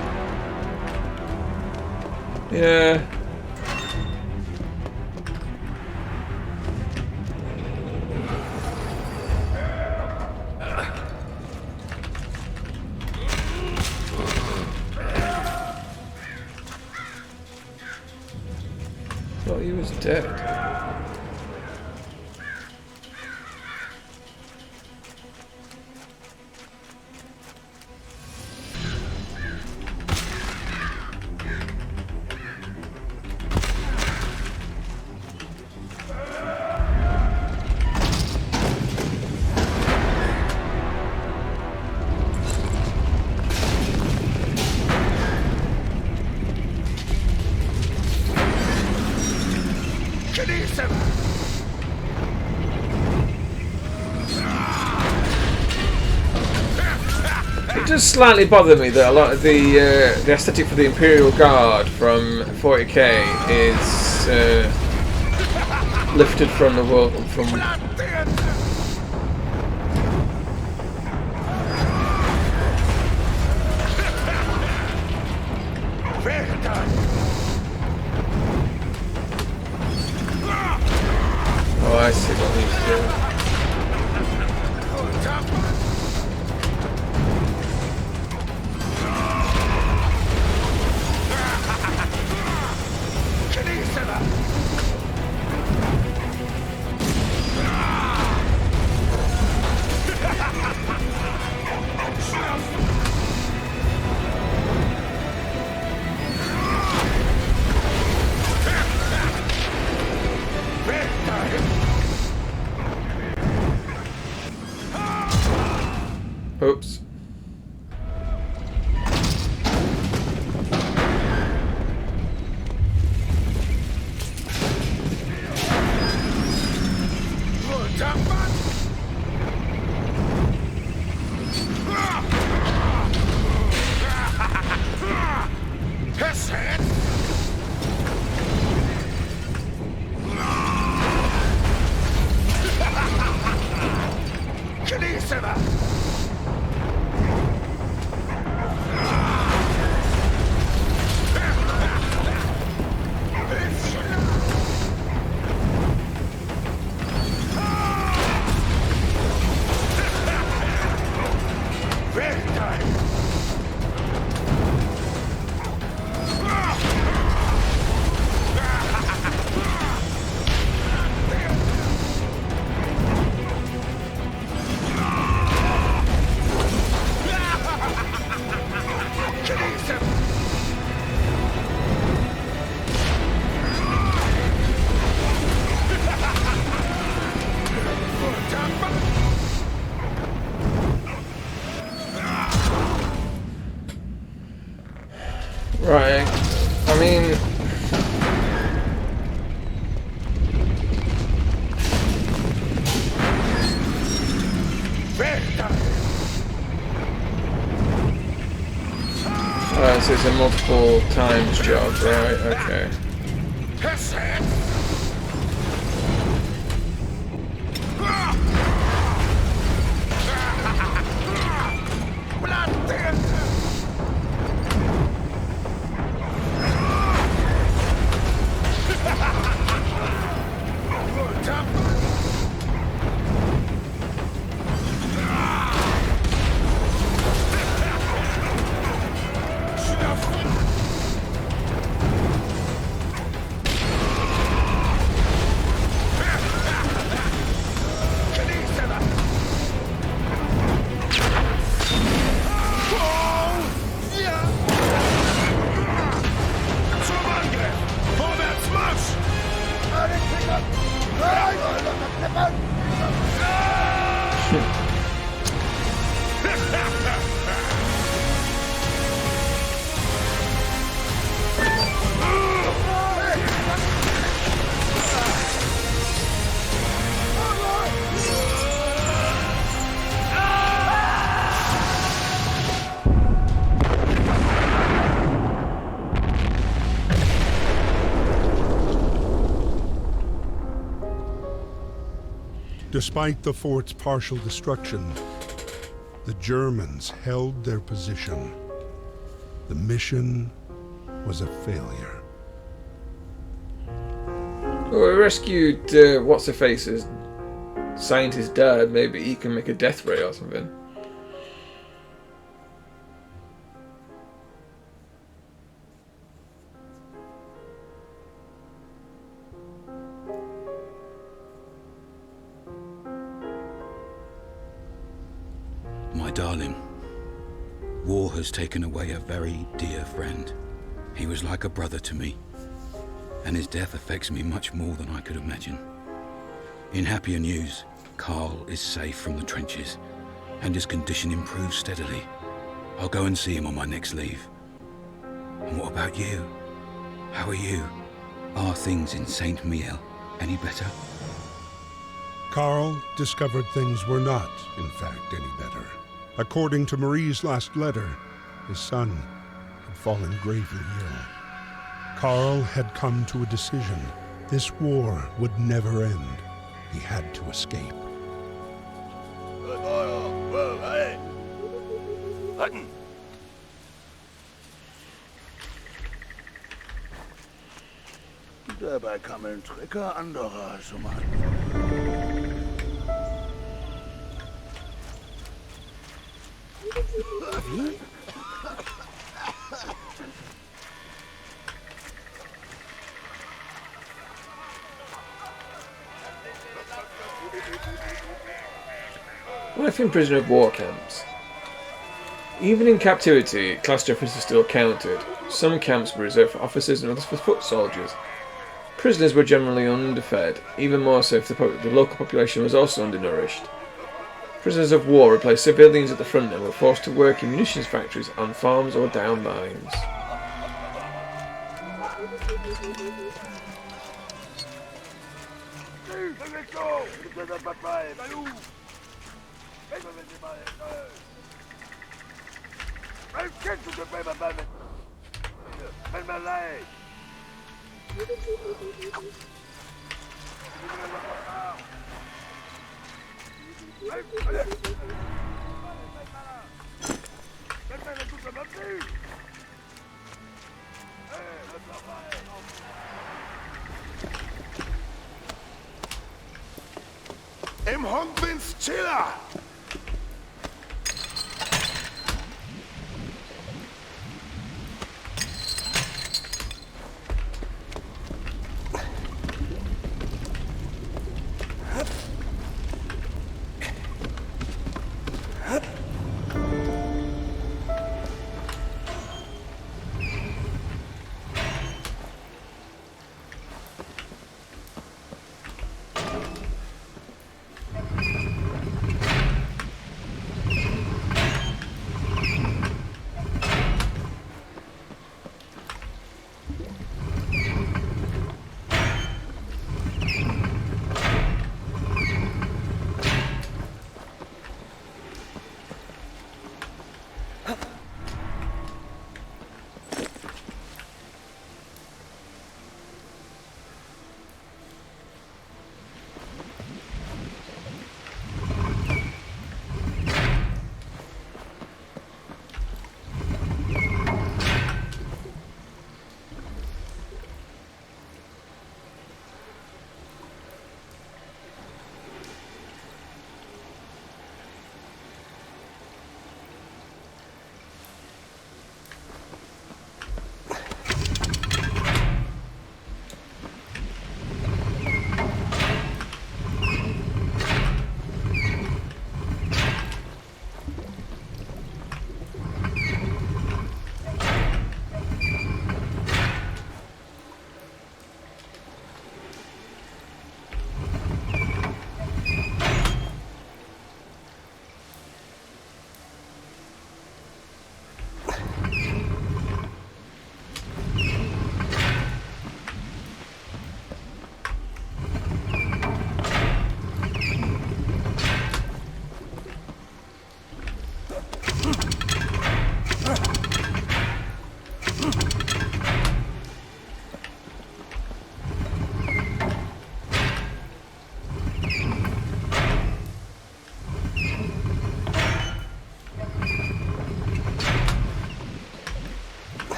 S1: Yeah. dead. It does slightly bother me that a lot of the aesthetic for the Imperial Guard from 40k is lifted from the world from. Oh, I see what he's doing. Oops. Right. I mean, so it's a multiple times job, right? Okay.
S2: Despite the fort's partial destruction, the Germans held their position. The mission was a failure.
S1: Well, we rescued what's-her-face's scientist dad. Maybe he can make a death ray or something.
S4: darling. War has taken away a very dear friend. He was like a brother to me, and his death affects me much more than I could imagine. In happier news, Carl is safe from the trenches, and his condition improves steadily. I'll go and see him on my next leave. And what about you? How are you? Are things in Saint Miel any better?
S2: Carl discovered things were not, in fact, any better. According to Marie's last letter, his son had fallen gravely ill. Carl had come to a decision. This war would never end. He had to escape.
S3: Retten! Dabei kamen Tricker anderer schon mal.
S13: Wie?
S1: Life in prisoner of war camps. Even in captivity, class differences still counted. Some camps were reserved for officers and others for foot soldiers. Prisoners were generally underfed, even more so if the local population was also undernourished. Prisoners of war replaced civilians at the front and were forced to work in munitions factories, on farms or down mines.
S3: Im Honkwins Chiller!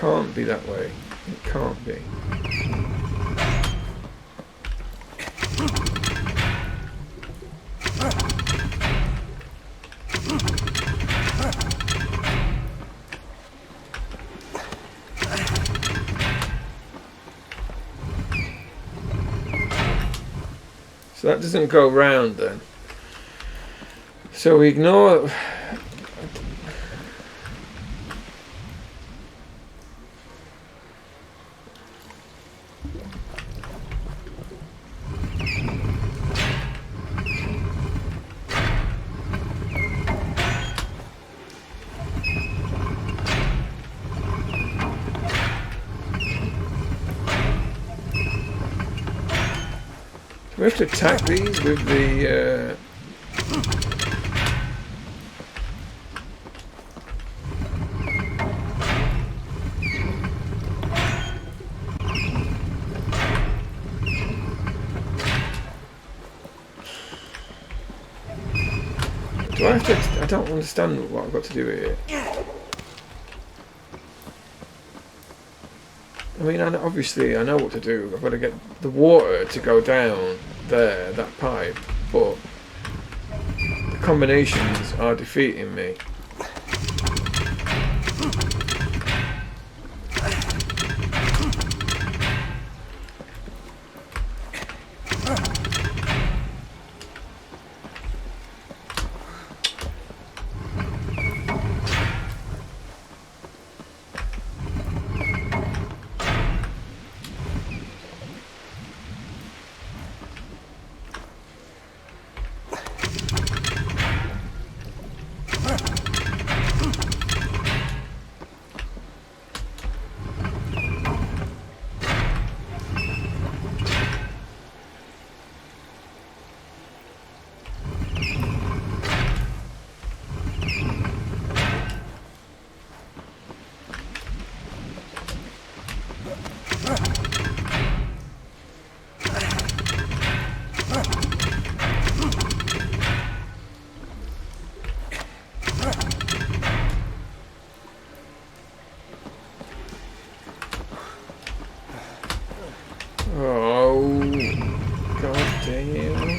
S1: can't be that way. It can't be. So that doesn't go round then. So we ignore... We have to attack these with the... Do I have to... I don't understand what I've got to do here. I mean, obviously I know what to do. I've got to get the water to go down there, that pipe, but the combinations are defeating me. Oh, god damn.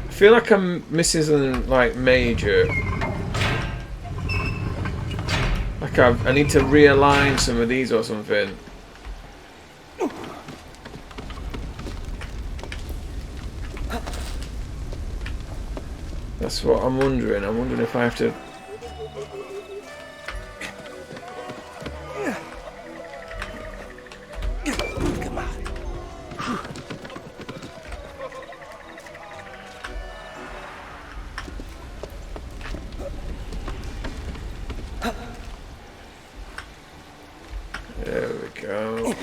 S1: I feel like I'm missing something like major. Like I need to realign some of these or something. That's what I'm wondering. I'm wondering if I have to... There we go.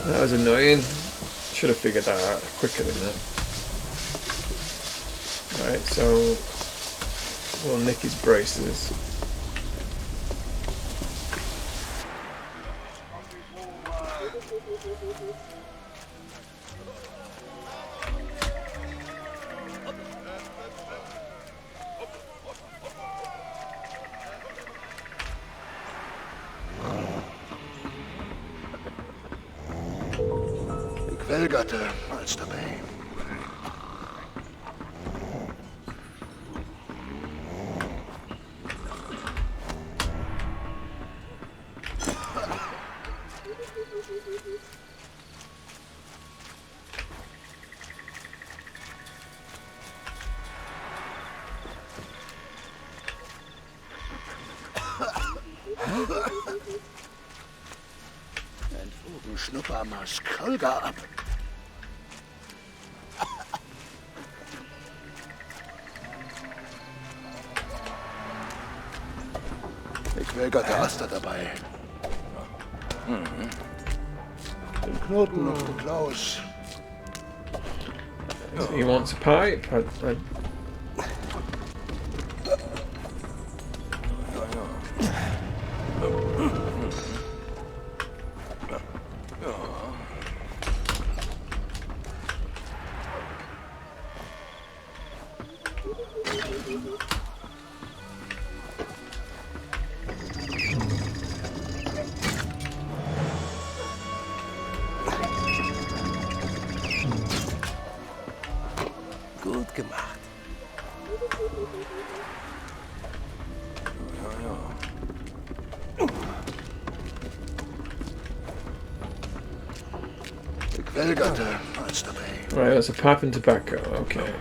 S1: That was annoying. Should have figured that out quicker than that. Right, so we'll nick his braces.
S3: Quellgatte als dabei. Ein Vogelschnupper maß Kolga ab. Die Quellgatte Aster dabei. Den Knoten auf den Klaus.
S1: He wants a pipe.
S3: gemacht. Quellgatter als dabei.
S1: Right, that's a pipe and tobacco. Okay.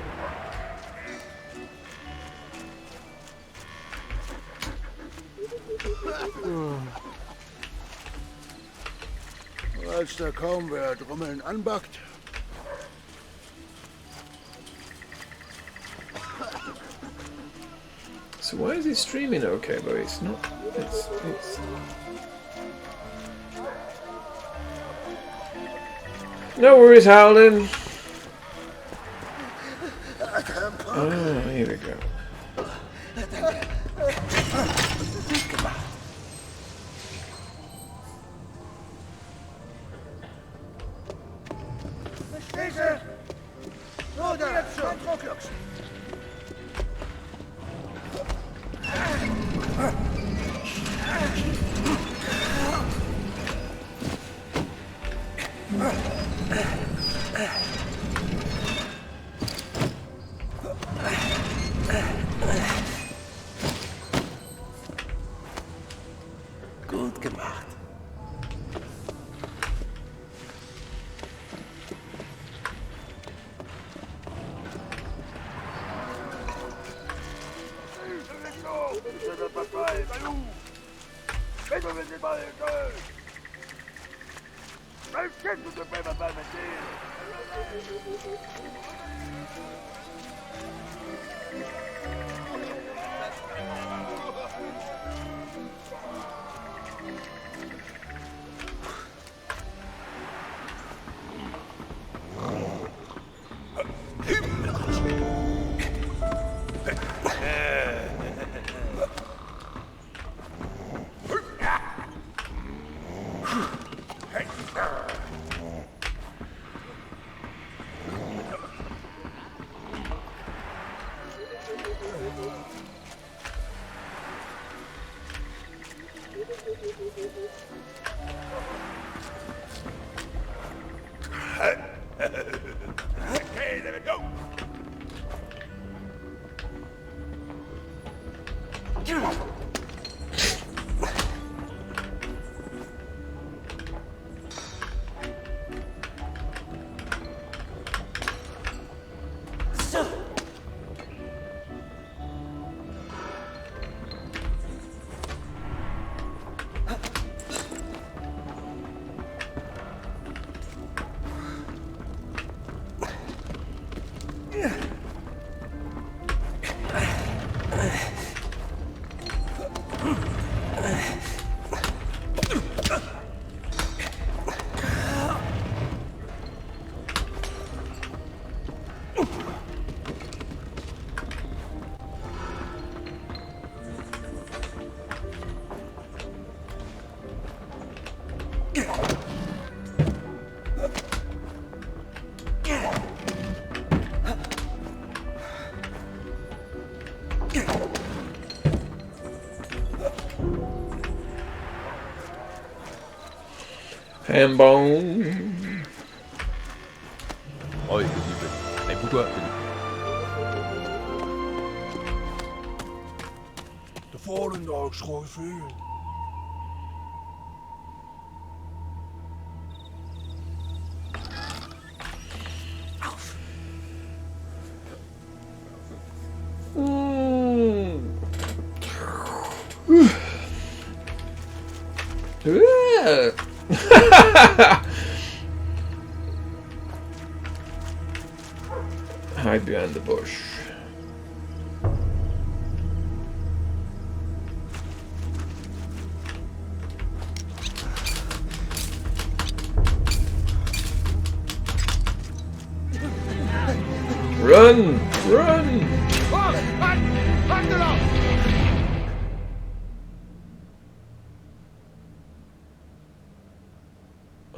S3: Als da kaum wer Trommeln anbackt.
S1: So why is it streaming okay, but it's not? It's... No worries, Howlin. Oh, here we go.
S3: Gut gemacht.
S5: Okay, there we go.
S1: Ham bone.
S14: Oj, niby. Najbudła.
S3: De volgende ook schoon vuur.
S1: Hide behind the bush. Run! Run!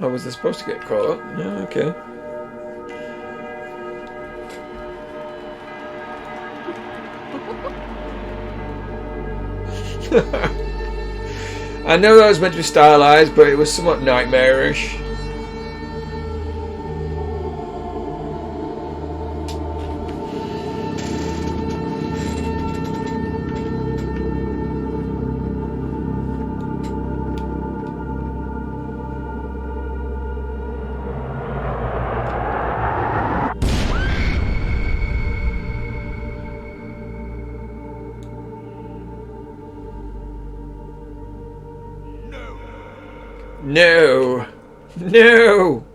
S1: Oh, was I supposed to get caught up? No, okay. I know that was meant to be stylized, but it was somewhat nightmarish. No! No!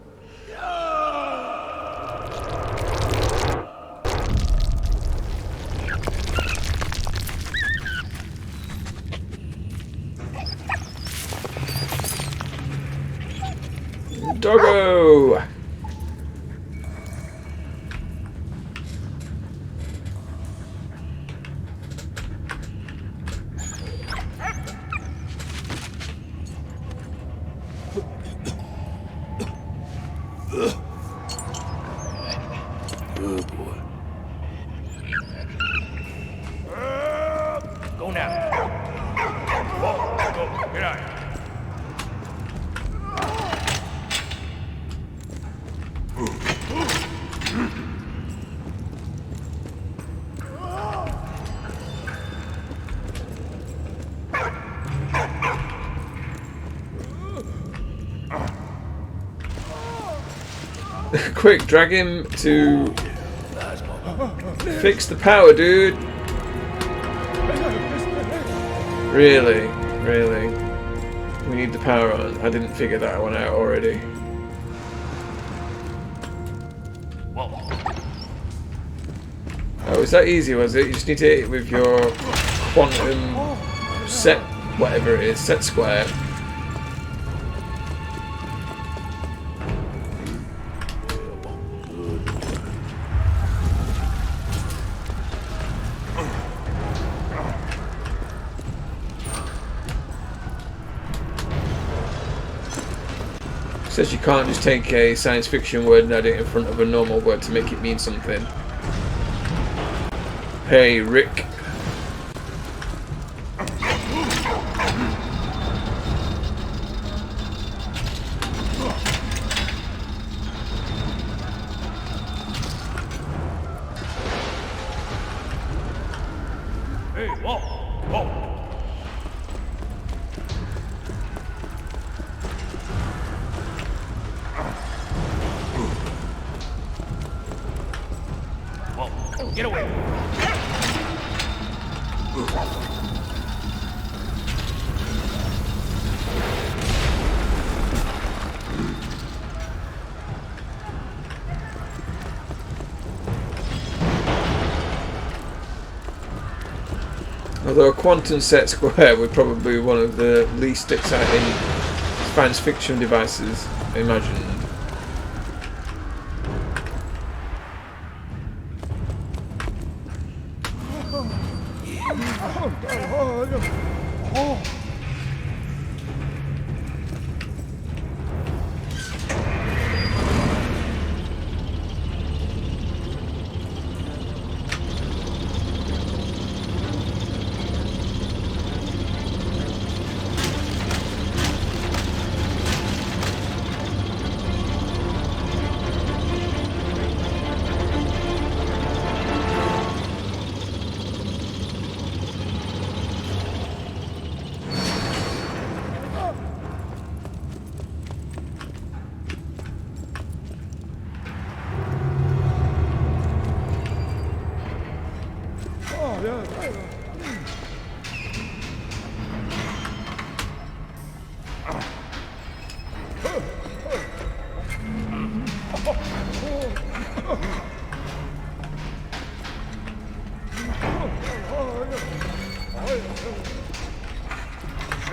S1: Doggo!
S5: Oh boy.
S3: Go now. Go. Get out.
S1: Quick, drag him to fix the power, dude. Really? Really? We need the power on. I didn't figure that one out already. Oh, was that easy, was it? You just need to hit it with your quantum set, whatever it is, set square. Says you can't just take a science fiction word and add it in front of a normal word to make it mean something. Hey, Rick.
S3: Hey, whoa. Get away.
S1: Although a quantum set square would probably be one of the least exciting science fiction devices imagined.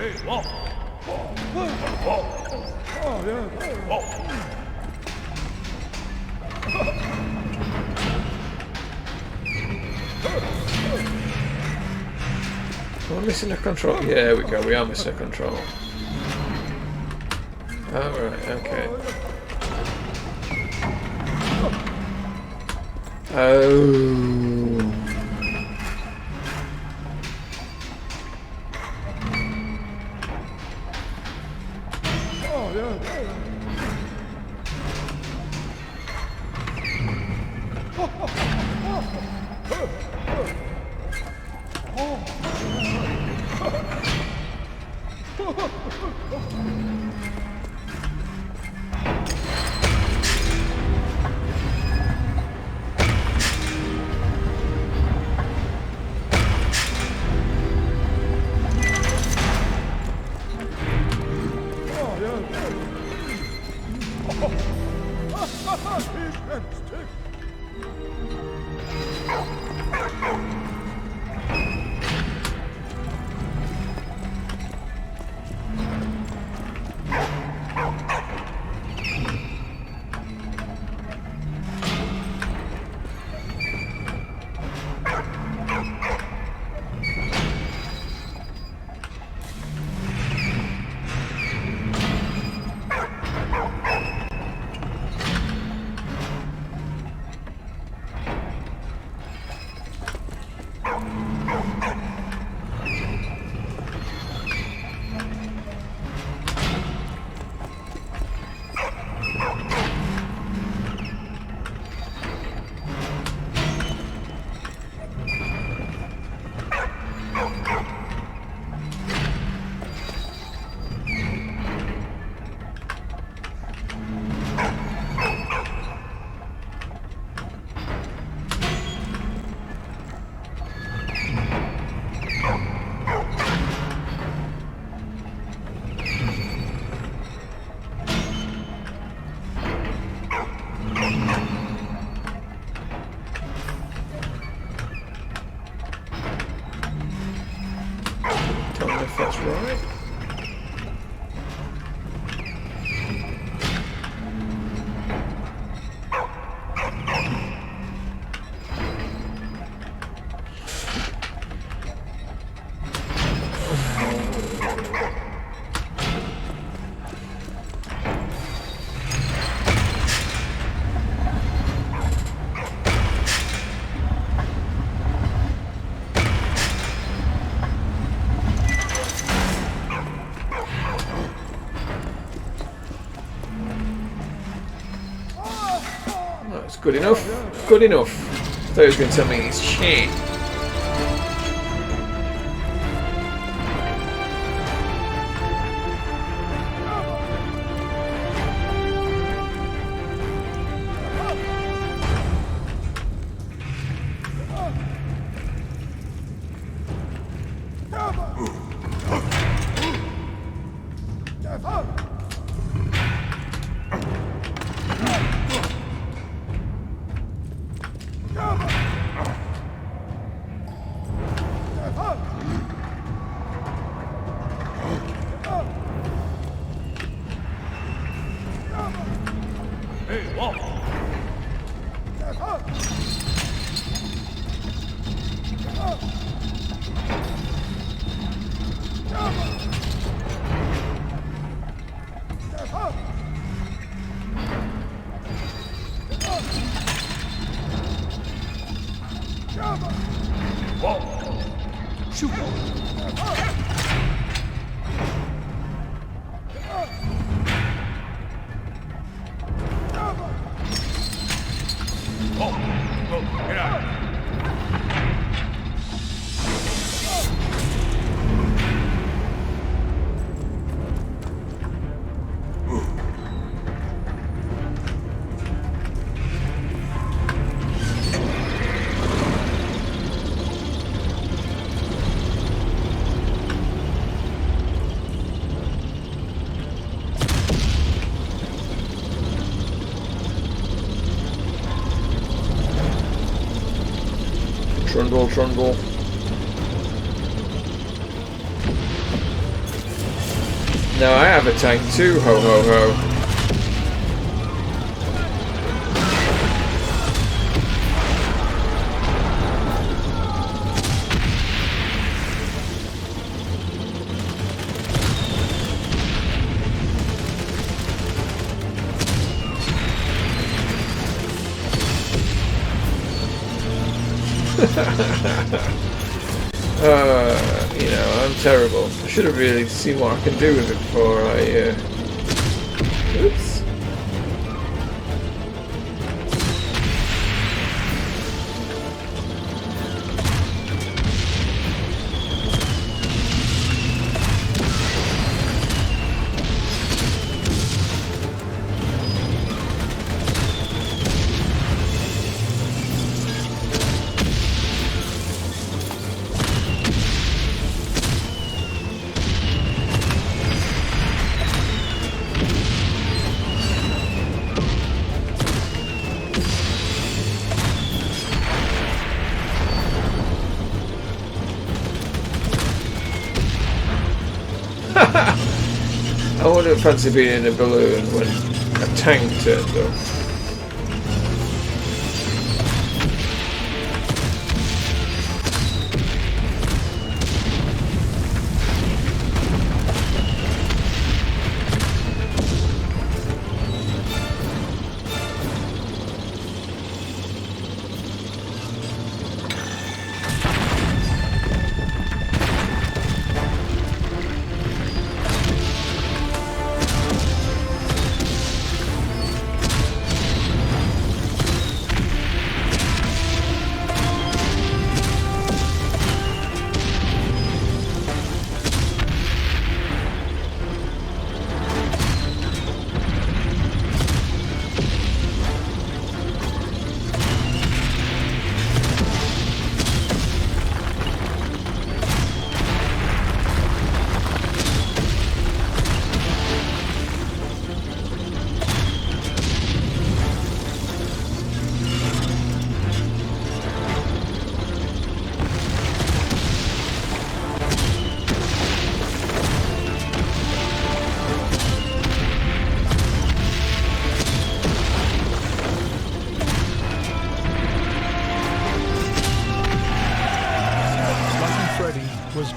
S3: Hey, whoa.
S1: Am I missing a control? Yeah, there we go, we are missing a control. Alright, okay. Oh. Tell me if that's right. That's good enough. Good enough. I thought he was going to tell me he's shit. Trundle. Now I have a tank too, ho ho ho. You know, I'm terrible. I should have really seen what I can do with it before I, oops. didn't fancy being in a balloon when a tank turned up.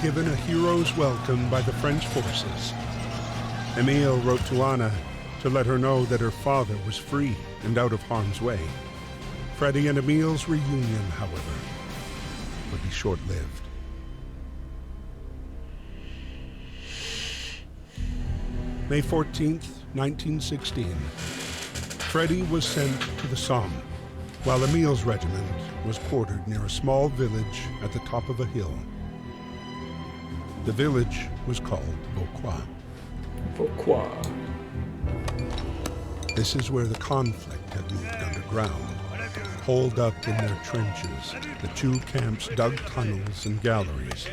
S2: Given a hero's welcome by the French forces. Emile wrote to Anna to let her know that her father was free and out of harm's way. Freddy and Emile's reunion, however, would be short-lived. May 14th, 1916. Freddy was sent to the Somme, while Emile's regiment was quartered near a small village at the top of a hill. The village was called Vauquois.
S1: Vauquois.
S2: This is where the conflict had moved underground. Holed up in their trenches, the two camps dug tunnels and galleries.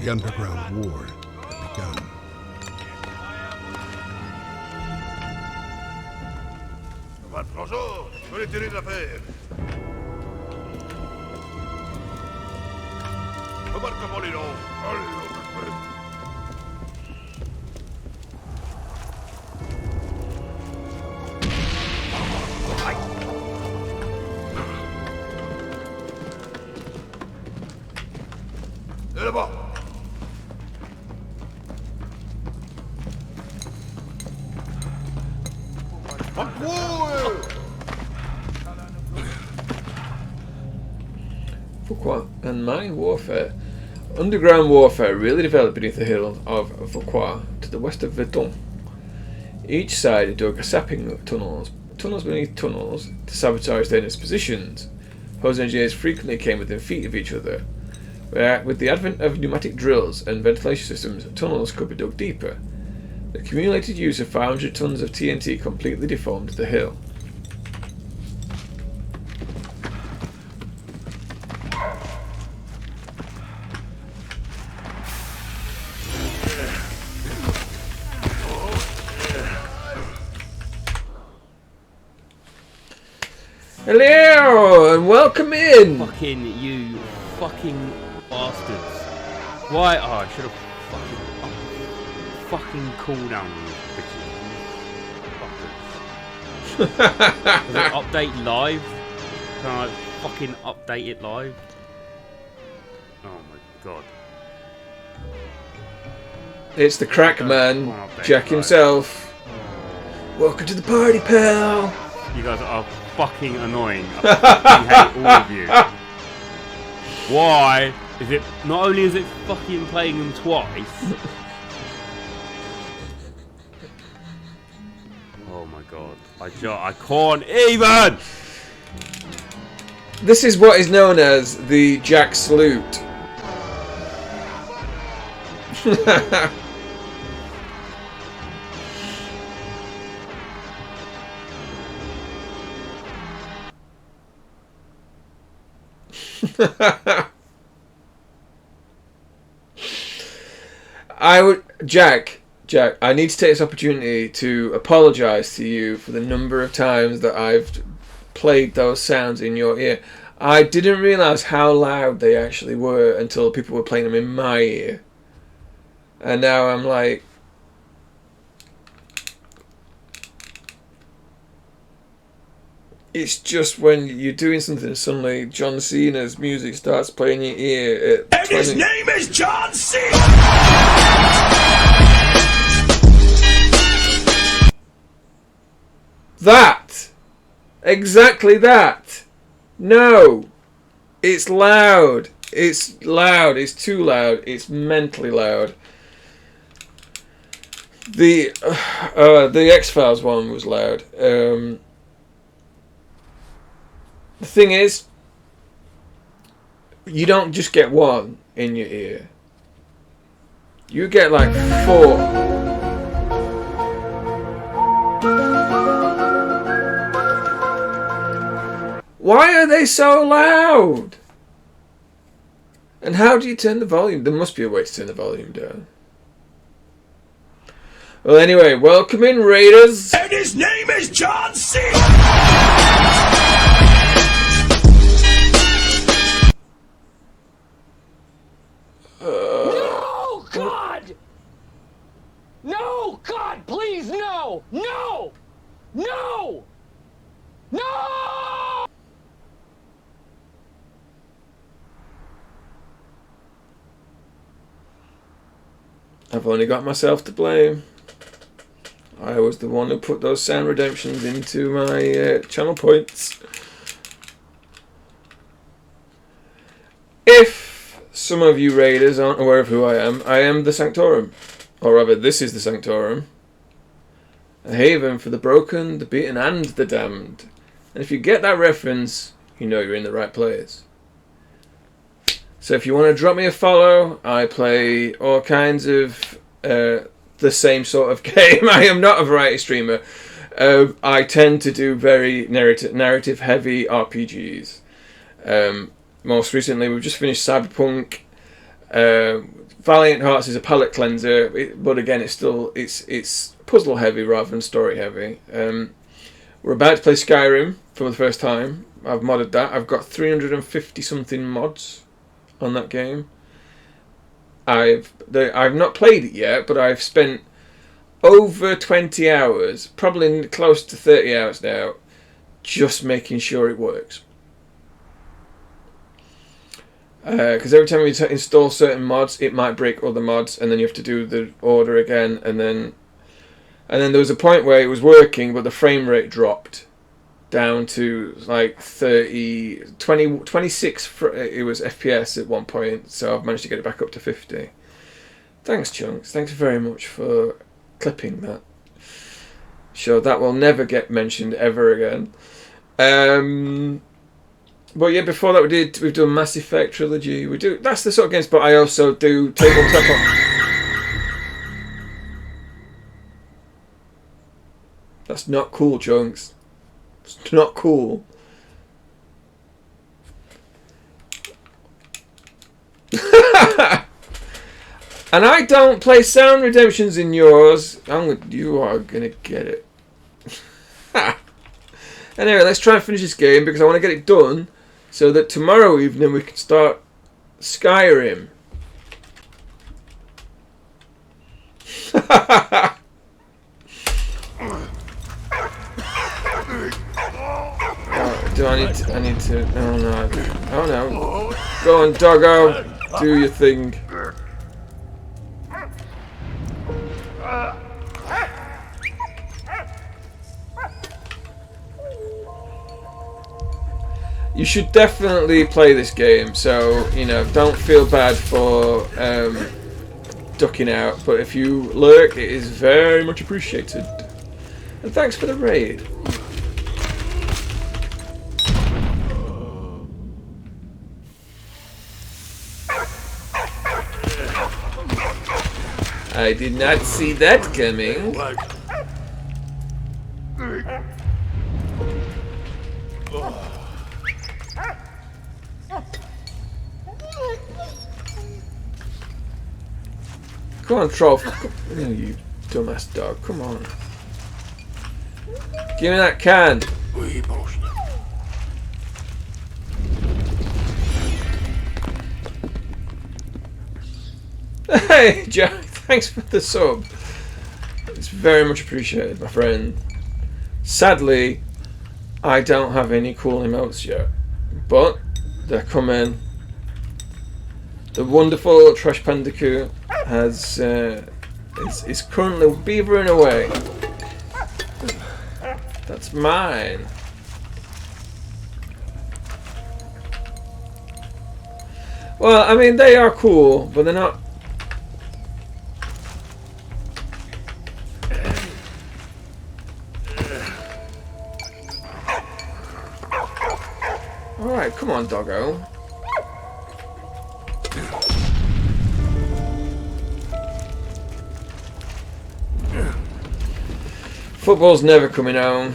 S2: The underground war had begun.
S1: Vauquois and mine warfare. Underground warfare really developed beneath the hill of Vauquois to the west of Verdun. Each side dug sapping tunnels beneath tunnels to sabotage their enemy's positions. Hose engineers frequently came within feet of each other. With the advent of pneumatic drills and ventilation systems, tunnels could be dug deeper. The accumulated use of 500 tons of TNT completely deformed the hill. Hello and welcome in.
S14: Fucking you, fucking bastards! Why? Oh, I should have fucking cool down these bitches. Does it update live? Can I fucking update it live? Oh my god!
S1: It's the crack man, Jack himself. Welcome to the party, pal.
S14: You guys are fucking annoying. I fucking hate all of you. Why is it? Not only is it fucking playing them twice. Oh my god! I can't even.
S1: This is what is known as the Jack Salute. Jack, I need to take this opportunity to apologise to you for the number of times that I've played those sounds in your ear. I didn't realise how loud they actually were until people were playing them in my ear. And now I'm like, It's just when you're doing something and suddenly John Cena's music starts playing in your ear at 20.
S3: His name is John Cena!
S1: That! Exactly that! No! It's loud! It's loud, it's too loud, it's mentally loud. The X-Files one was loud. The thing is, you don't just get one in your ear. You get like 4. Why are they so loud? And how do you turn the volume? There must be a way to turn the volume down. Well, anyway, welcome in, Raiders.
S3: And his name is John Cena!
S8: No, God! No, God, please, no! No! No! No!
S1: I've only got myself to blame. I was the one who put those sound redemptions into my channel points. If some of you Raiders aren't aware of who I am the Sanctorum. Or rather, this is the Sanctorum. A haven for the broken, the beaten, and the damned. And if you get that reference, you know you're in the right place. So if you want to drop me a follow, I play all kinds of the same sort of game. I am not a variety streamer. I tend to do very narrative heavy RPGs. Most recently, we've just finished Cyberpunk. Valiant Hearts is a palette cleanser, but again, it's puzzle heavy rather than story heavy. We're about to play Skyrim for the first time. I've modded that. I've got 350 something mods on that game. I've not played it yet, but I've spent over 20 hours, probably close to 30 hours now, just making sure it works. Because every time you install certain mods, it might break other mods, and then you have to do the order again, and then there was a point where it was working, but the frame rate dropped down to like 26 it was FPS at one point, so I've managed to get it back up to 50. Thanks, Chunks. Thanks very much for clipping that. Sure, that will never get mentioned ever again. But yeah, before that we've done Mass Effect Trilogy. That's the sort of games, but I also do tabletop. That's not cool, Chunks. It's not cool. And I don't play sound redemptions in yours. You are gonna get it. Anyway, let's try and finish this game because I want to get it done so that tomorrow evening we can start Skyrim. I need to. Oh no. Oh no. Go on, doggo. Do your thing. You should definitely play this game, so, you know, don't feel bad for ducking out, but if you lurk, it is very much appreciated. And thanks for the raid. I did not see that coming. Come on, troll. Oh, you dumbass dog. Come on. Give me that can. Hey, Jack. Thanks for the sub. It's very much appreciated, my friend. Sadly, I don't have any cool emotes yet, but they're coming. The wonderful Trash Bandicoot has is currently beavering away. That's mine. Well, I mean, they are cool, but they're not. Alright, come on, doggo. Football's never coming home.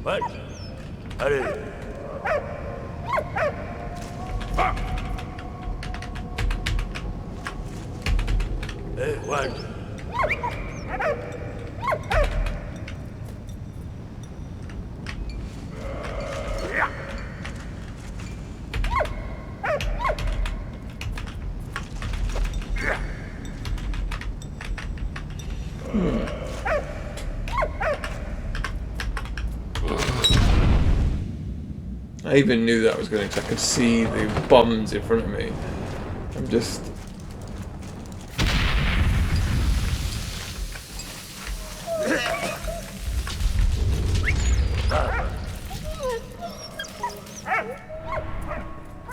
S3: What? Allez. Hey, what?
S1: I even knew that was going to. I could see the bombs in front of me. I'm just.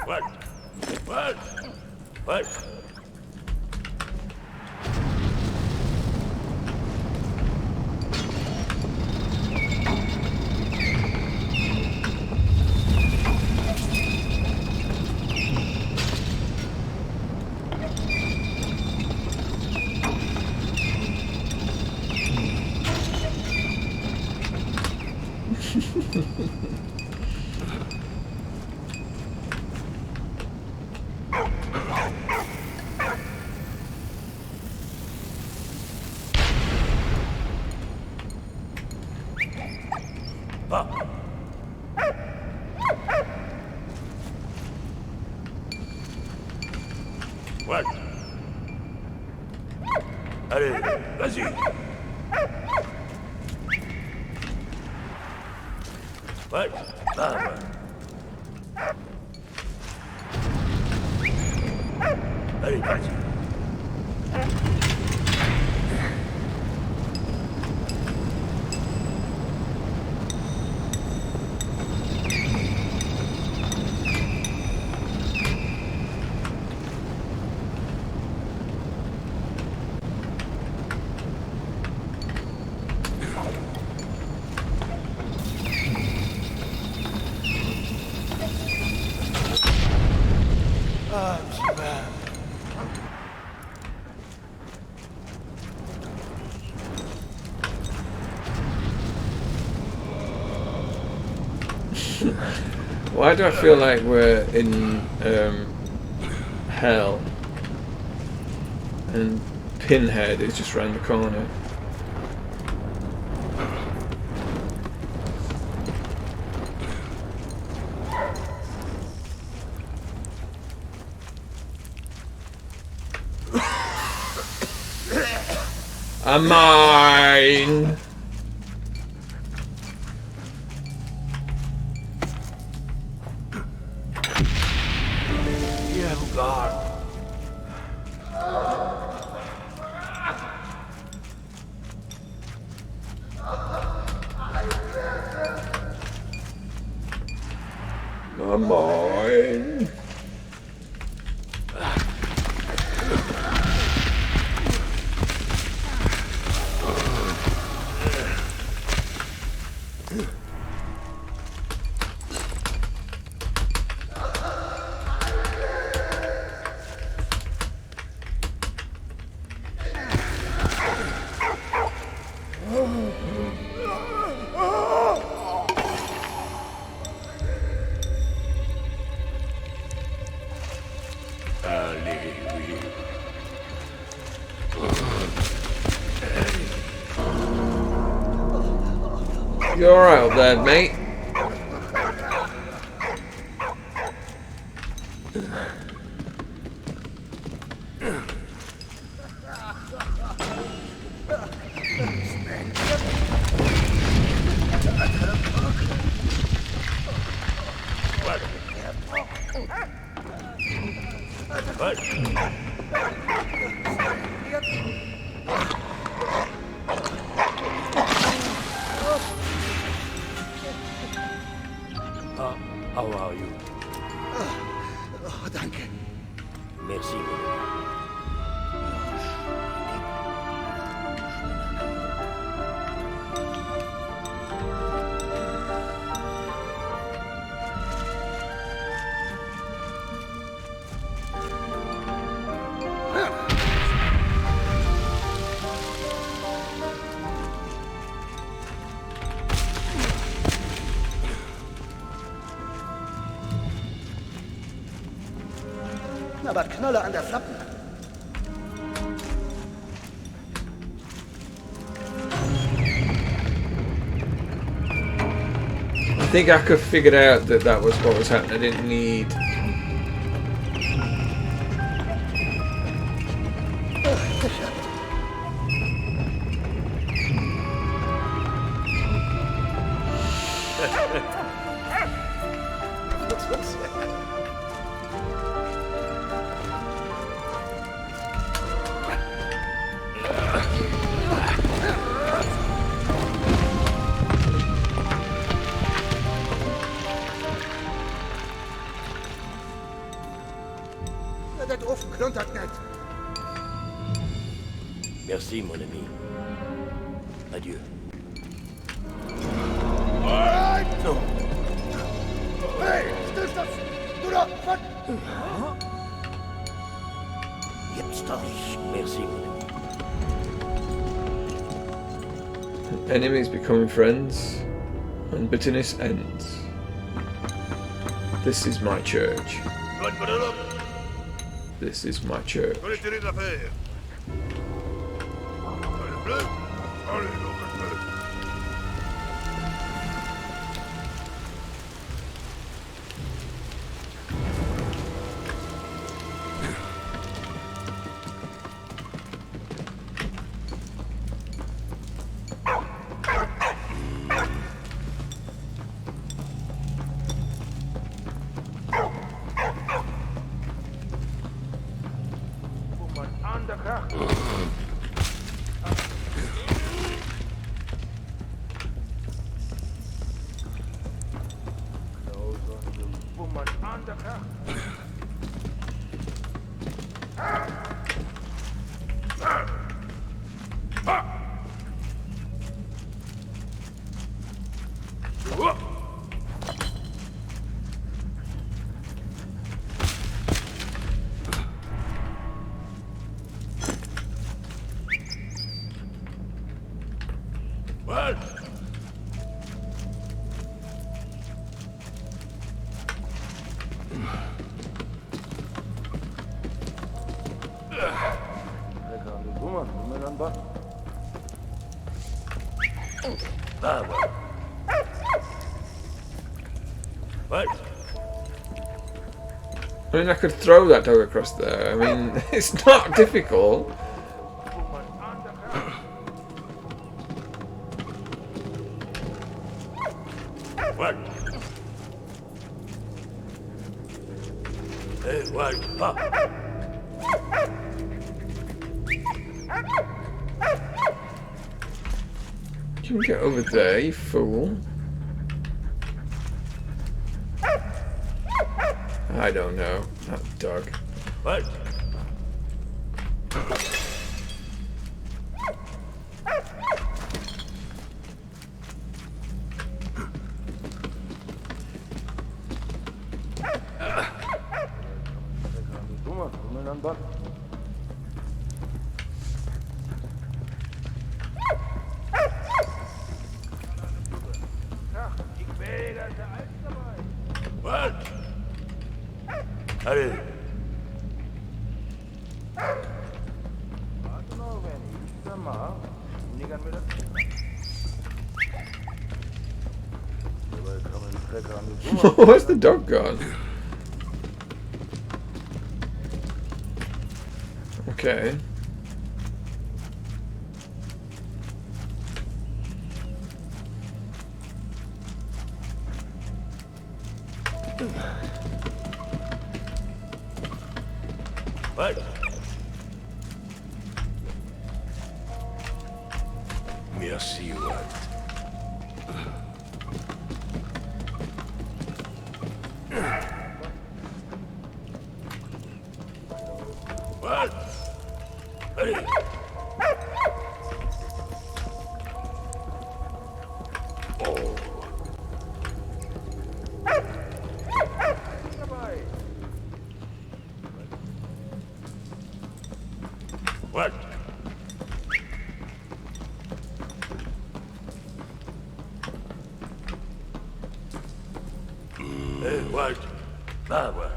S3: What? What? What? What? Allez, vas-y. What? Ah, ouais. Allez, vas-y.
S1: Why do I feel like we're in hell and Pinhead is just round the corner? I'm mine.
S3: Yeah, God.
S1: I'm mine. You alright up there, mate?
S5: How are you?
S3: Oh, danke.
S5: Merci.
S3: Aber Knolle an der Flappen.
S1: I think I could figure out that that was what was happening. I didn't need.
S3: Der Ofen kluntert nicht.
S5: Merci, mon ami. Adieu.
S3: So. Hey, stilst das! Du da! Was?
S5: Jetzt doch. Merci, mon ami.
S1: Enemies becoming friends, and bitterness ends. This is my church. This is my church. I mean, I could throw that dog across there. I mean, it's not difficult.
S5: What? Hey, what?
S1: You can get over there, you fool. I don't know. That dog.
S5: What? What? Hadi.
S1: Where's the dog gone? Okay.
S5: What? Merci, what? What? Hadi. Oh. What? Hey, what? Nah, what?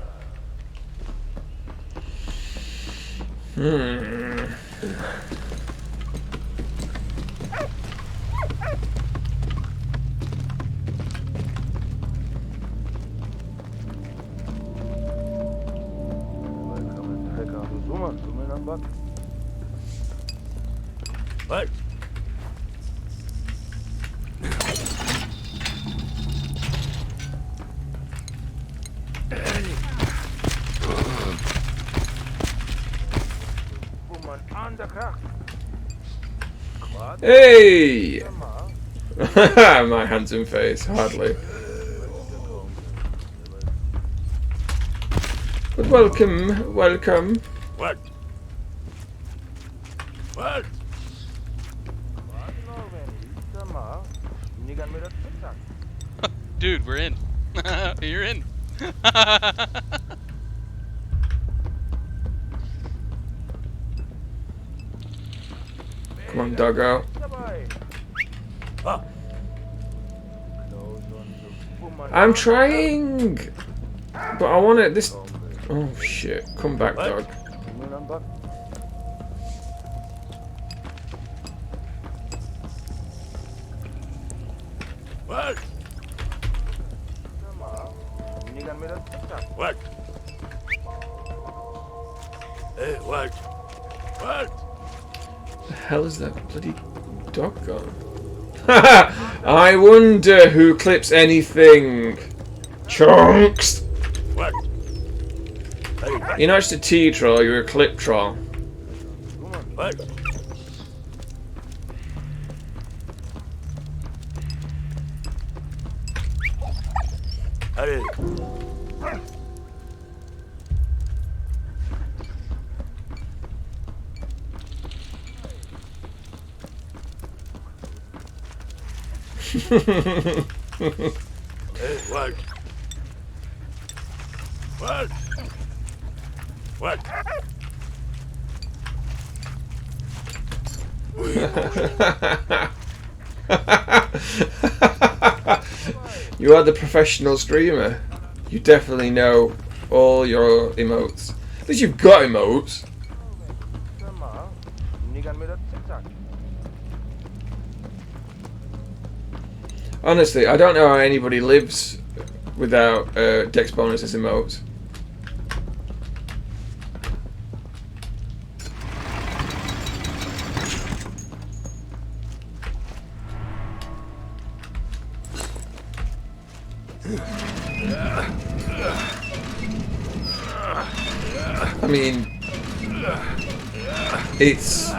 S5: What?
S1: Hey! My handsome face, hardly. But welcome, welcome.
S5: What? What?
S11: Dude, we're in. You're in.
S1: Come on, doggo. I'm trying! But I want it this... Oh shit. Come back, dog.
S5: What? What? Hey, what? What?
S1: The hell is that bloody dog gone? I wonder who clips anything. Chunks!
S5: What?
S1: You're not just a tea troll, you're a clip troll.
S5: What? Hadi. Hey, what? What? What?
S1: You are the professional streamer. You definitely know all your emotes. At least you've got emotes. Honestly, I don't know how anybody lives without Dex bonus as emotes. I mean, it's...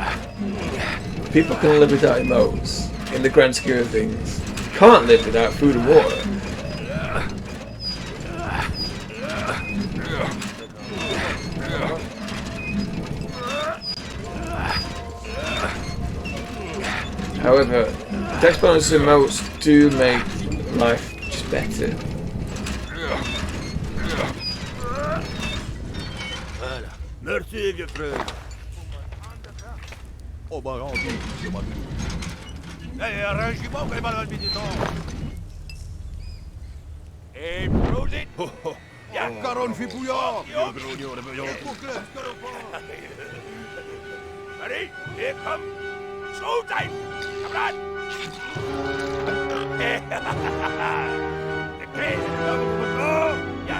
S1: people can live without emotes in the grand scheme of things. Can't live without food and water. However, dex bonus emotes do make life just better.
S3: Voilà. Merci, vieux frère. Oh, bah, on dit, c'est pas tout. Hey, un régiment, vous avez mal mis du temps. Et prosit. Ja, Caron fait bouillard. Allez, here come showtime, camarade. Okay, ja.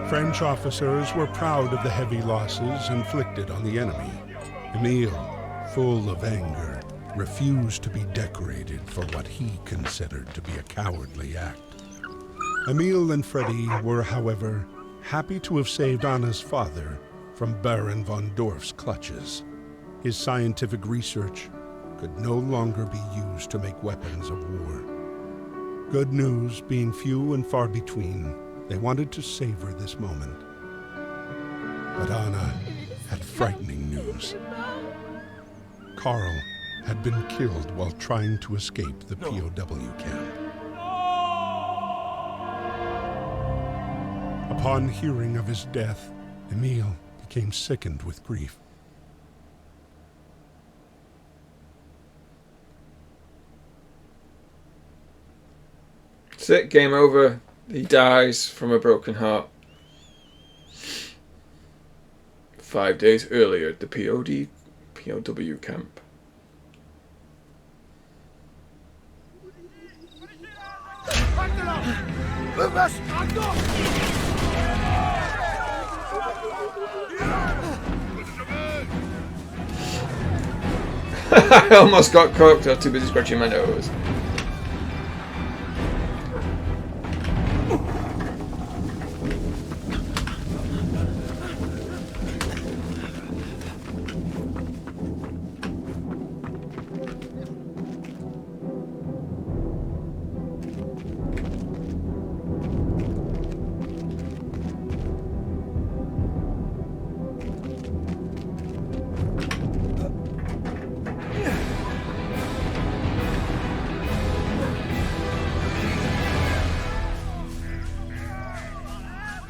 S2: French officers were proud of the heavy losses inflicted on the enemy. Emile, full of anger, refused to be decorated for what he considered to be a cowardly act. Emile and Freddy were, however, happy to have saved Anna's father from Baron von Dorf's clutches. His scientific research could no longer be used to make weapons of war. Good news being few and far between, they wanted to savor this moment. But Anna had frightening news. Carl had been killed while trying to escape the POW camp. Upon hearing of his death, Emile became sickened with grief.
S1: That's it, game over. He dies from a broken heart. 5 days earlier at the POW camp. I almost got cooked. I was too busy scratching my nose.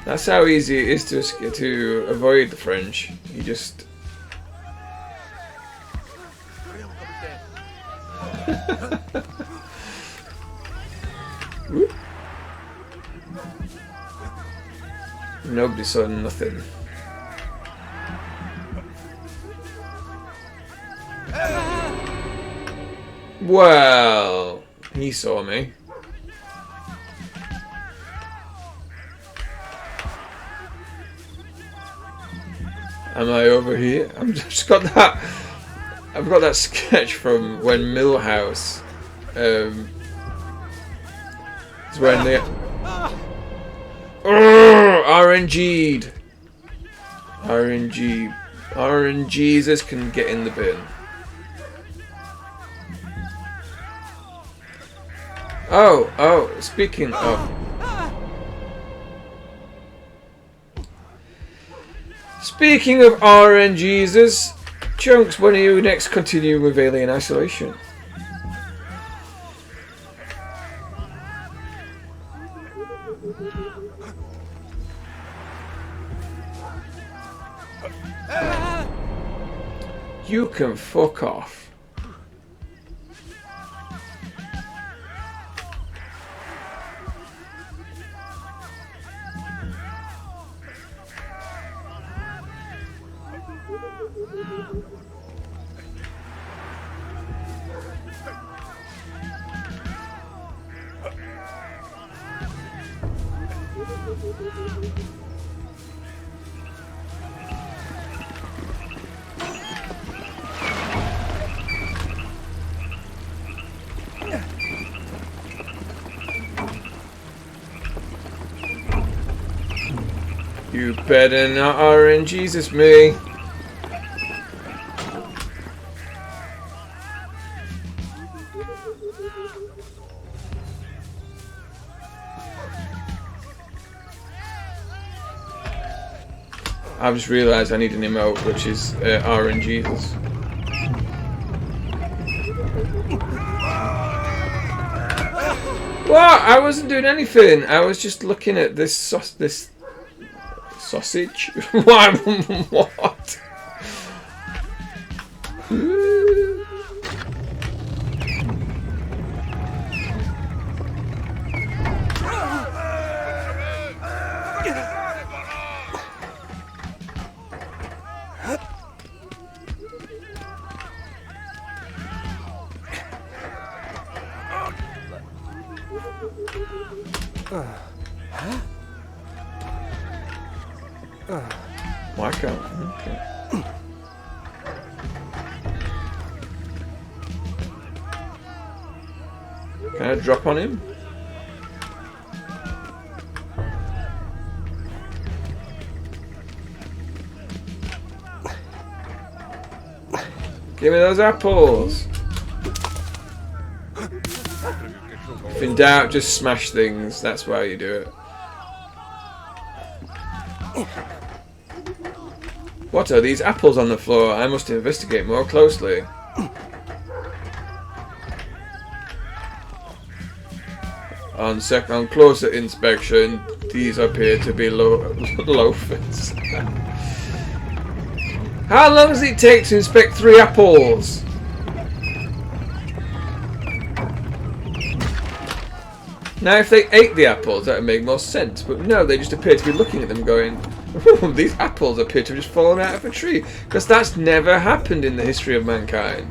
S1: That's how easy it is to avoid the French. You just... Nobody saw nothing. Well, he saw me. Am I over here? I've just got that. I've got that sketch from when Millhouse. It's when they RNG'd. RNGesus can get in the bin. Oh, speaking of... Speaking of RNGesus, Chunks, when are you next continuing with Alien Isolation? You can fuck off. You better not RNGesus me. I've just realised I need an emote, which is RNGesus. What? I wasn't doing anything. I was just looking at this sausage. What? Why can't? Okay. Can I drop on him? Give me those apples! If in doubt, just smash things. That's why you do it. What are these apples on the floor? I must investigate more closely. On closer inspection, these appear to be loafers. How long does it take to inspect 3 apples? Now, if they ate the apples, that would make more sense. But no, they just appear to be looking at them going, "Ooh, these apples appear to have just fallen out of a tree." Because that's never happened in the history of mankind.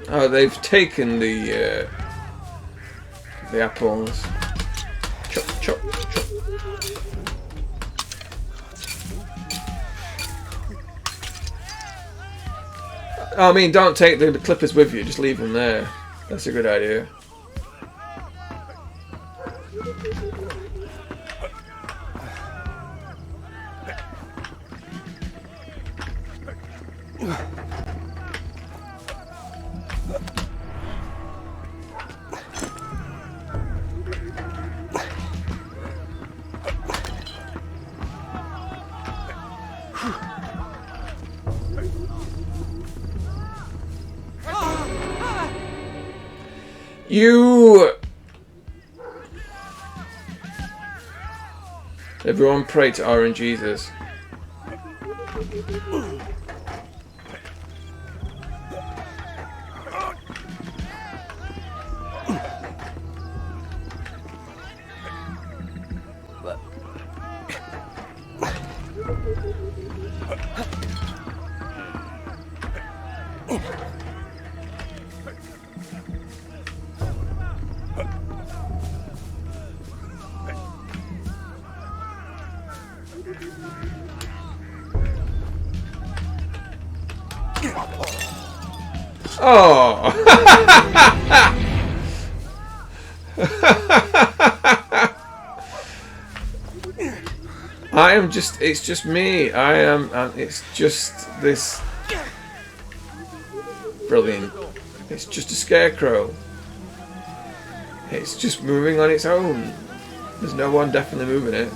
S1: Oh, they've taken the apples. Chop, chop, chop. I mean, don't take the clippers with you. Just leave them there. That's a good idea. You... Everyone pray to RNGesus. Oh! I am just, it's just me. I am, it's just this. Brilliant. It's just a scarecrow. It's just moving on its own. There's no one definitely moving it.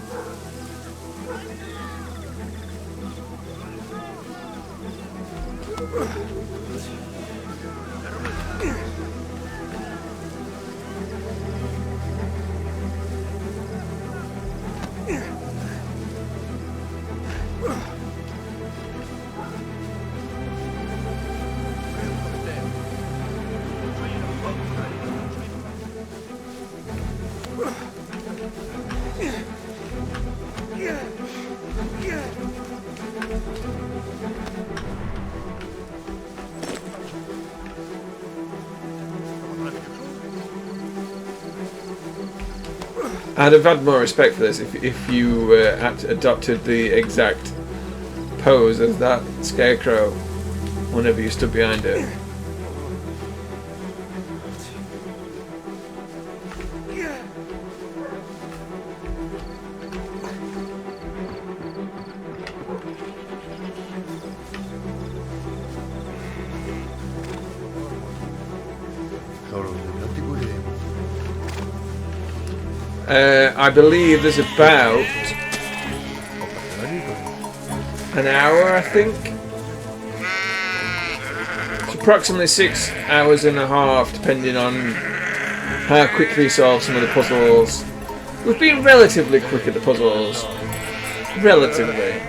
S1: I'd have had more respect for this if you had adopted the exact pose as that scarecrow whenever you stood behind it. I believe there's about an hour, I think. It's approximately 6 hours and a half, depending on how quickly you solve some of the puzzles. We've been relatively quick at the puzzles. Relatively.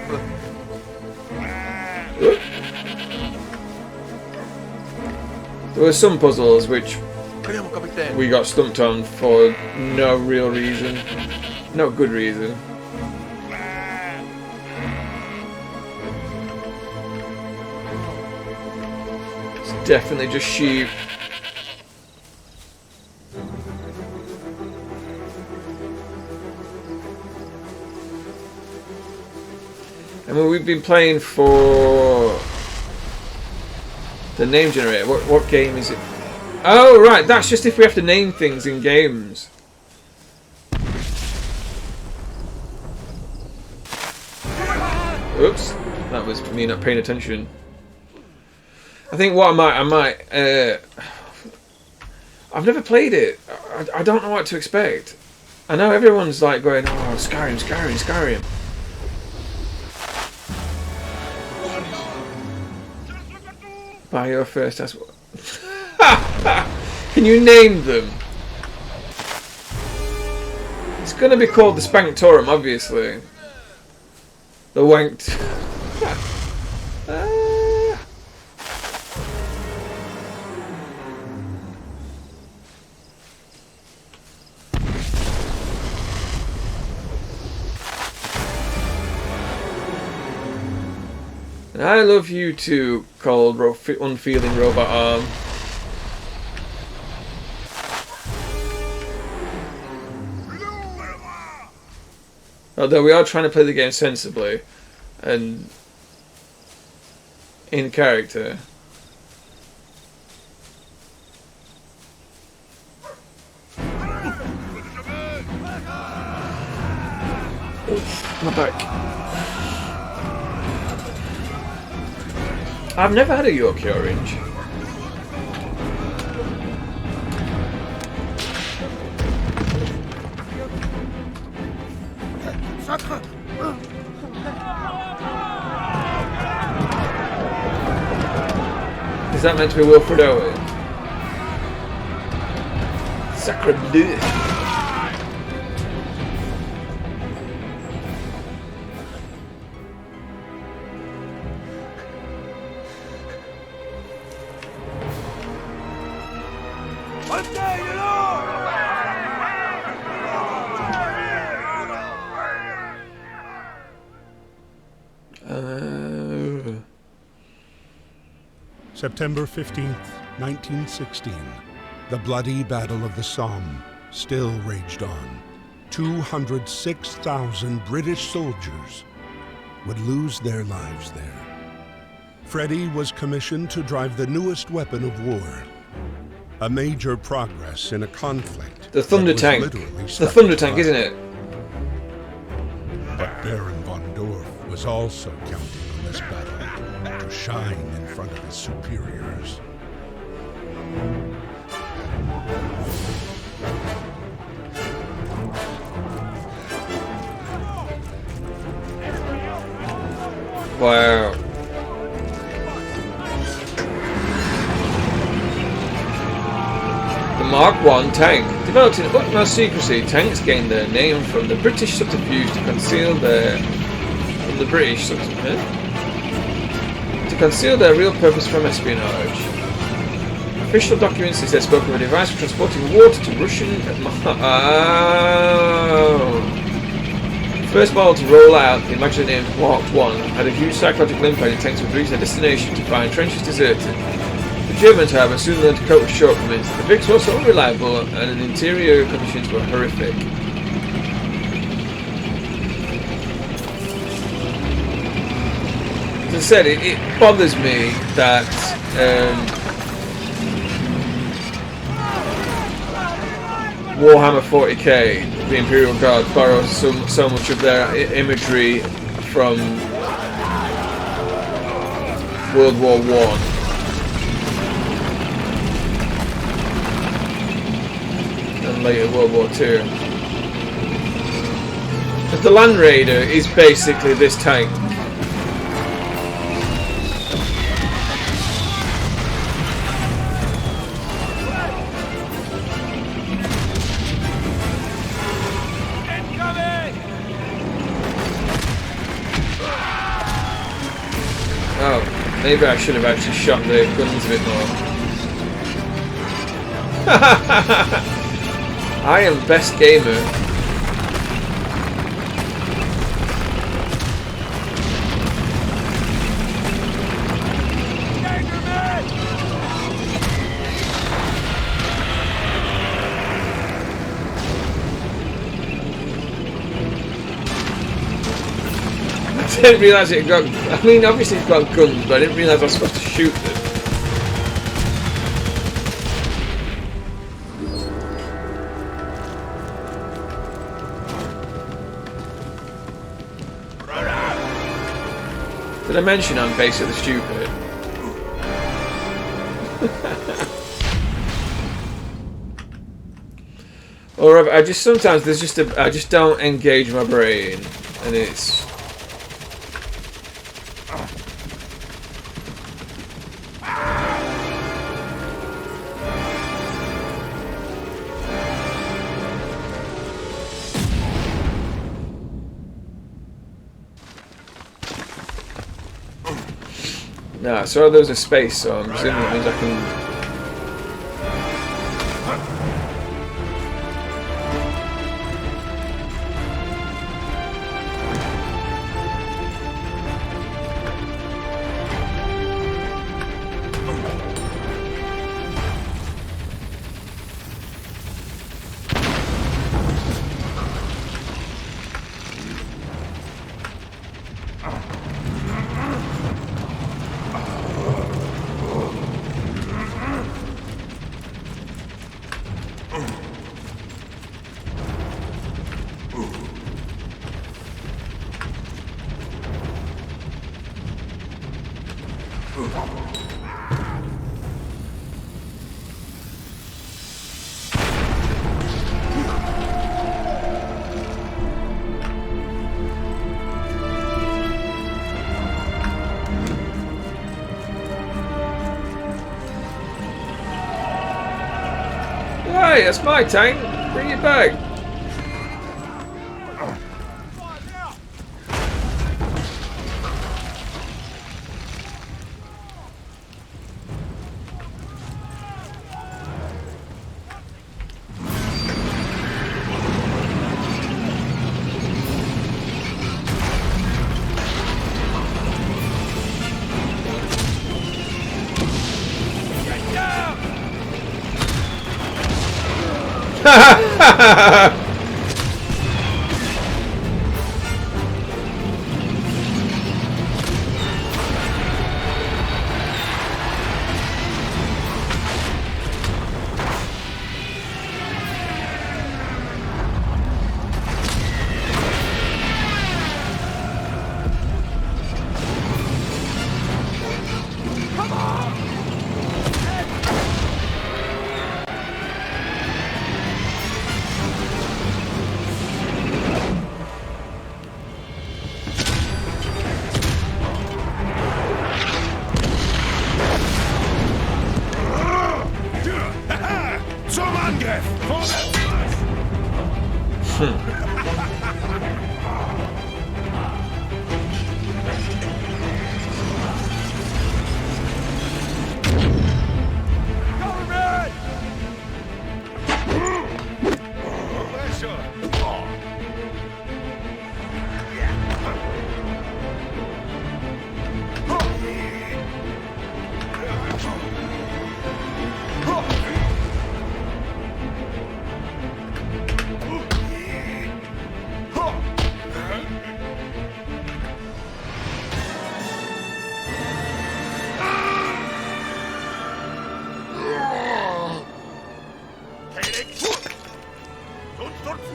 S1: Oop. There were some puzzles which we got stumped on for no real reason. No good reason. It's definitely just sheep. I mean, we've been playing for the name generator. What game is it? Oh, right, that's just if we have to name things in games. Oops, that was me not paying attention. I think what I might I've never played it. I don't know what to expect. I know everyone's like going, oh, Skyrim, Skyrim, Skyrim. Buy your first, that's what. Can you name them? It's gonna be called the Sanctorum, obviously. The wanked. And I love you too, called Unfeeling Robot Arm. Although we are trying to play the game sensibly and in character. Oof, my back. I've never had a Yorkie orange. Is that meant to be Wilfred Owen? Sacre bleu.
S2: September 15th, 1916. The bloody Battle of the Somme still raged on. 206,000 British soldiers would lose their lives there. Freddy was commissioned to drive the newest weapon of war. A major progress in a conflict.
S1: The Thunder Tank. The Thunder Tank, isn't it?
S2: But Baron von Dorf was also counting on this battle to shine in front of his superiors.
S1: Wow. The Mark I tank. Developed in utmost secrecy, tanks gained their name from the British subterfuge to conceal their real purpose from espionage. Official documents instead spoke of a device for transporting water to Russian. First model to roll out, the imaginary name Mark I, had a huge psychological impact. The tanks would reach their destination to find trenches deserted. The Germans, however, soon learned to cope with shortcomings. The vehicles were also unreliable and the interior conditions were horrific. said, it bothers me that Warhammer 40k, the Imperial Guard, borrows so much of their imagery from World War I. And later World War II. But the Land Raider is basically this tank. Oh, maybe I should have actually shot the guns a bit more. I am best gamer. I didn't realise it got... I mean, obviously it's got guns, but I didn't realise I was supposed to shoot them. Did I mention I'm basically stupid? Or I just sometimes there's just I just don't engage my brain, and it's... Nah, so there's a space, so I'm assuming that means I can... Hey, that's my tank. Bring it back.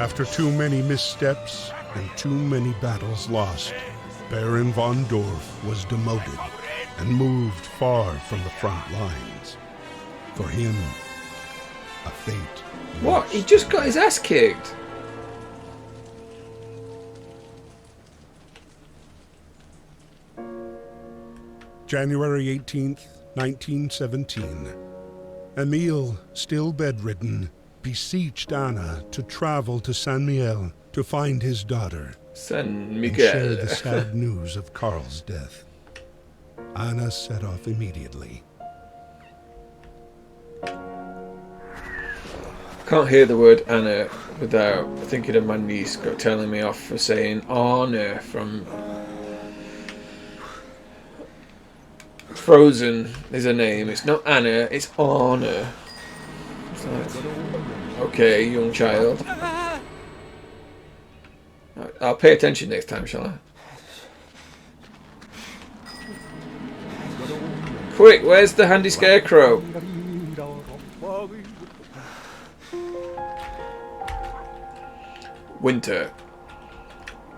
S2: After too many missteps and too many battles lost, Baron von Dorf was demoted and moved far from the front lines. For him, a fate.
S1: What? He just got his ass kicked.
S2: January 18th, 1917. Emile, still bedridden, beseeched Anna to travel to San Miguel to find his daughter
S1: San
S2: and share
S1: Miguel.
S2: the sad news of Karl's death. Anna set off immediately.
S1: Can't hear the word Anna without thinking of my niece telling me off for saying Anna from Frozen is a name. It's not Anna, it's Anna. It's like, okay, young child. I'll pay attention next time, shall I? Quick, where's the handy scarecrow? Winter.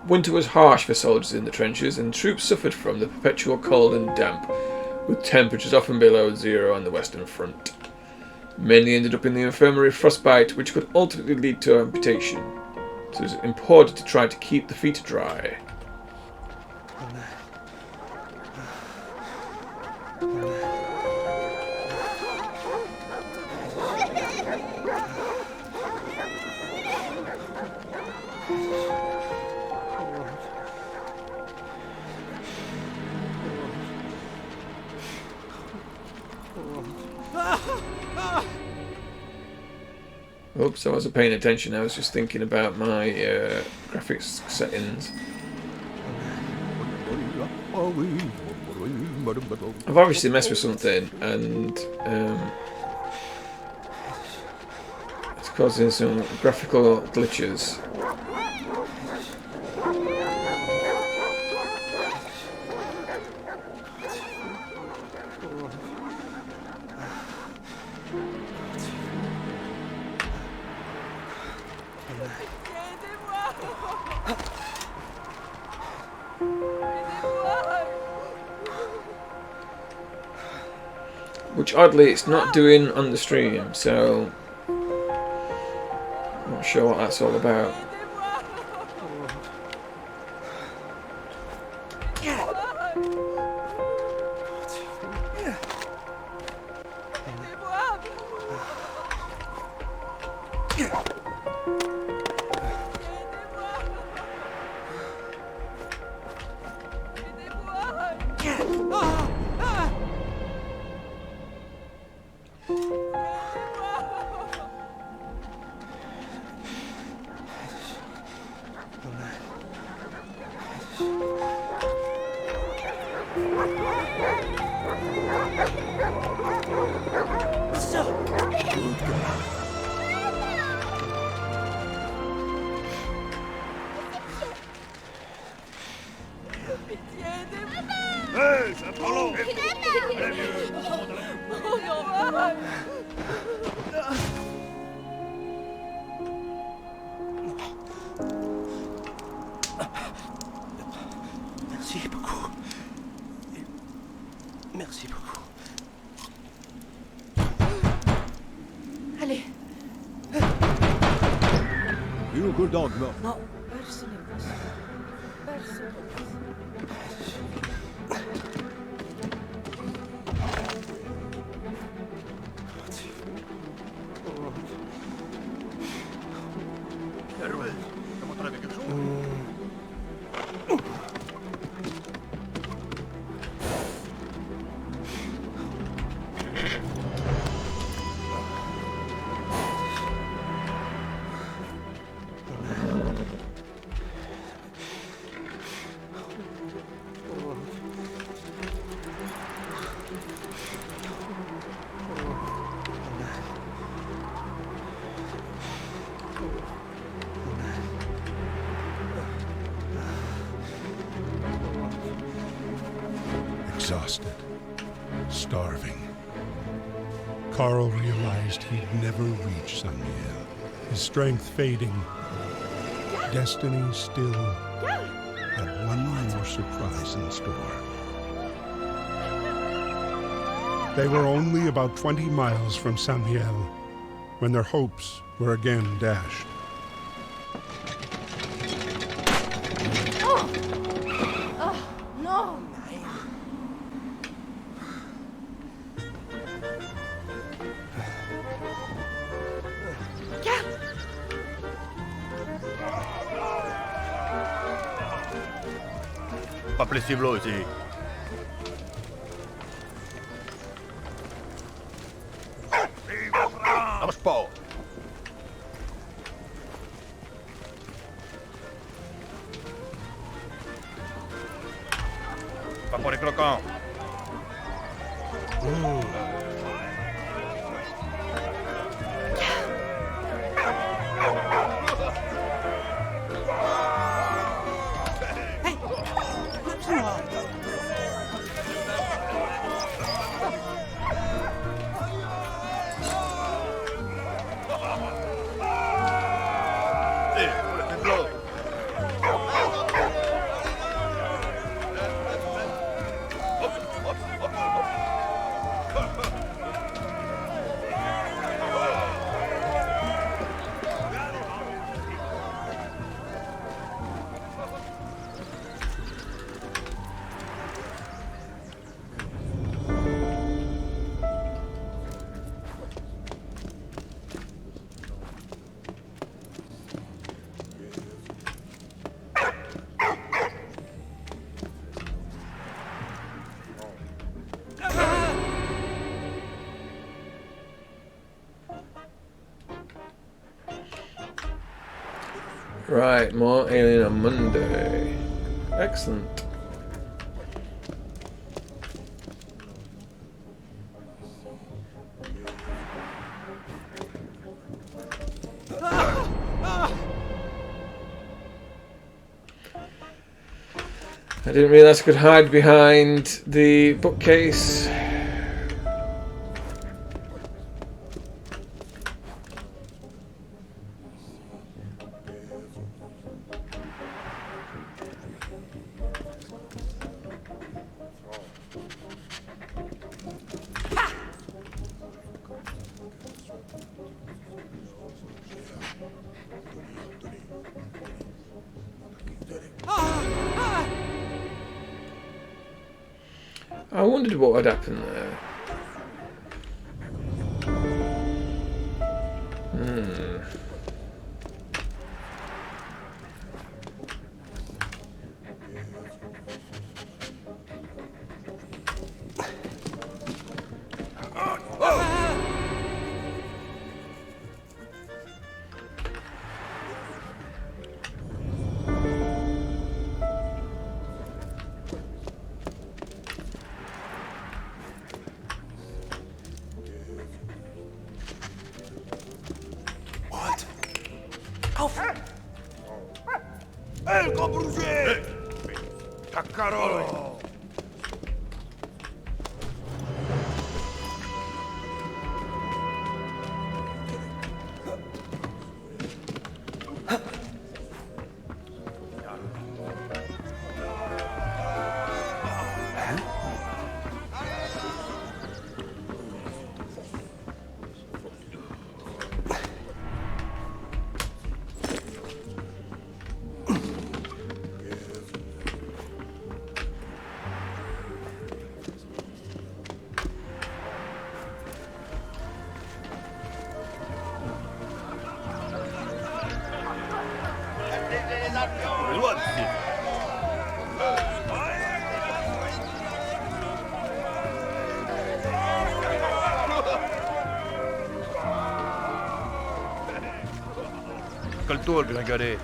S1: Winter was harsh for soldiers in the trenches, and troops suffered from the perpetual cold and damp, with temperatures often below zero on the Western Front. Many ended up in the infirmary of frostbite, which could ultimately lead to amputation, so it was important to try to keep the feet dry. Oops, I wasn't paying attention. I was just thinking about my graphics settings. I've obviously messed with something, and it's causing some graphical glitches. Which oddly it's not doing on the stream, so I'm not sure what that's all about.
S3: Hey, ça prend long.
S15: Merci beaucoup. Merci beaucoup.
S9: Allez.
S3: You good dog, no.
S9: Non, personne n'est passé. Personne.
S2: Exhausted, starving, Karl realized he'd never reach San Miguel, his strength fading, destiny still had one more surprise in store. They were only about 20 miles from Saint-Miel when their hopes were again dashed.
S9: No!
S5: Pas possible ici. Vamos pas. Pas pour les croquants.
S1: Right, more Alien on Monday. Excellent. I didn't realise I could hide behind the bookcase. I wondered what would happen there.
S3: El Cambrousier! Caccarolo!
S5: Colle-toi, le gringalet.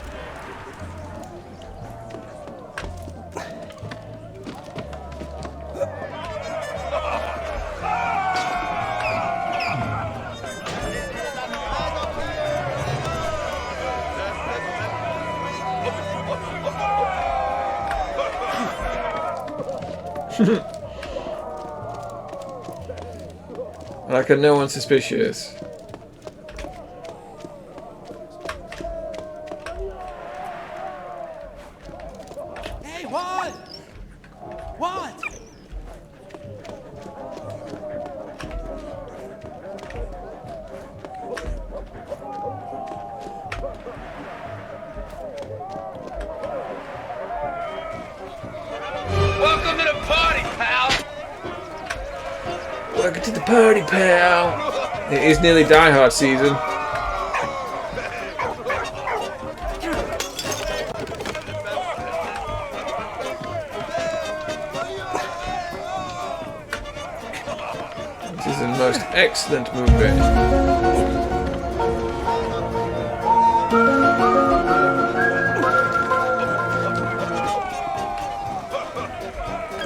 S1: Like no one suspicious.
S15: what? What?
S8: Welcome to the party, pal.
S1: Welcome to the party, pal. It is nearly Die Hard season. This is the most excellent movie.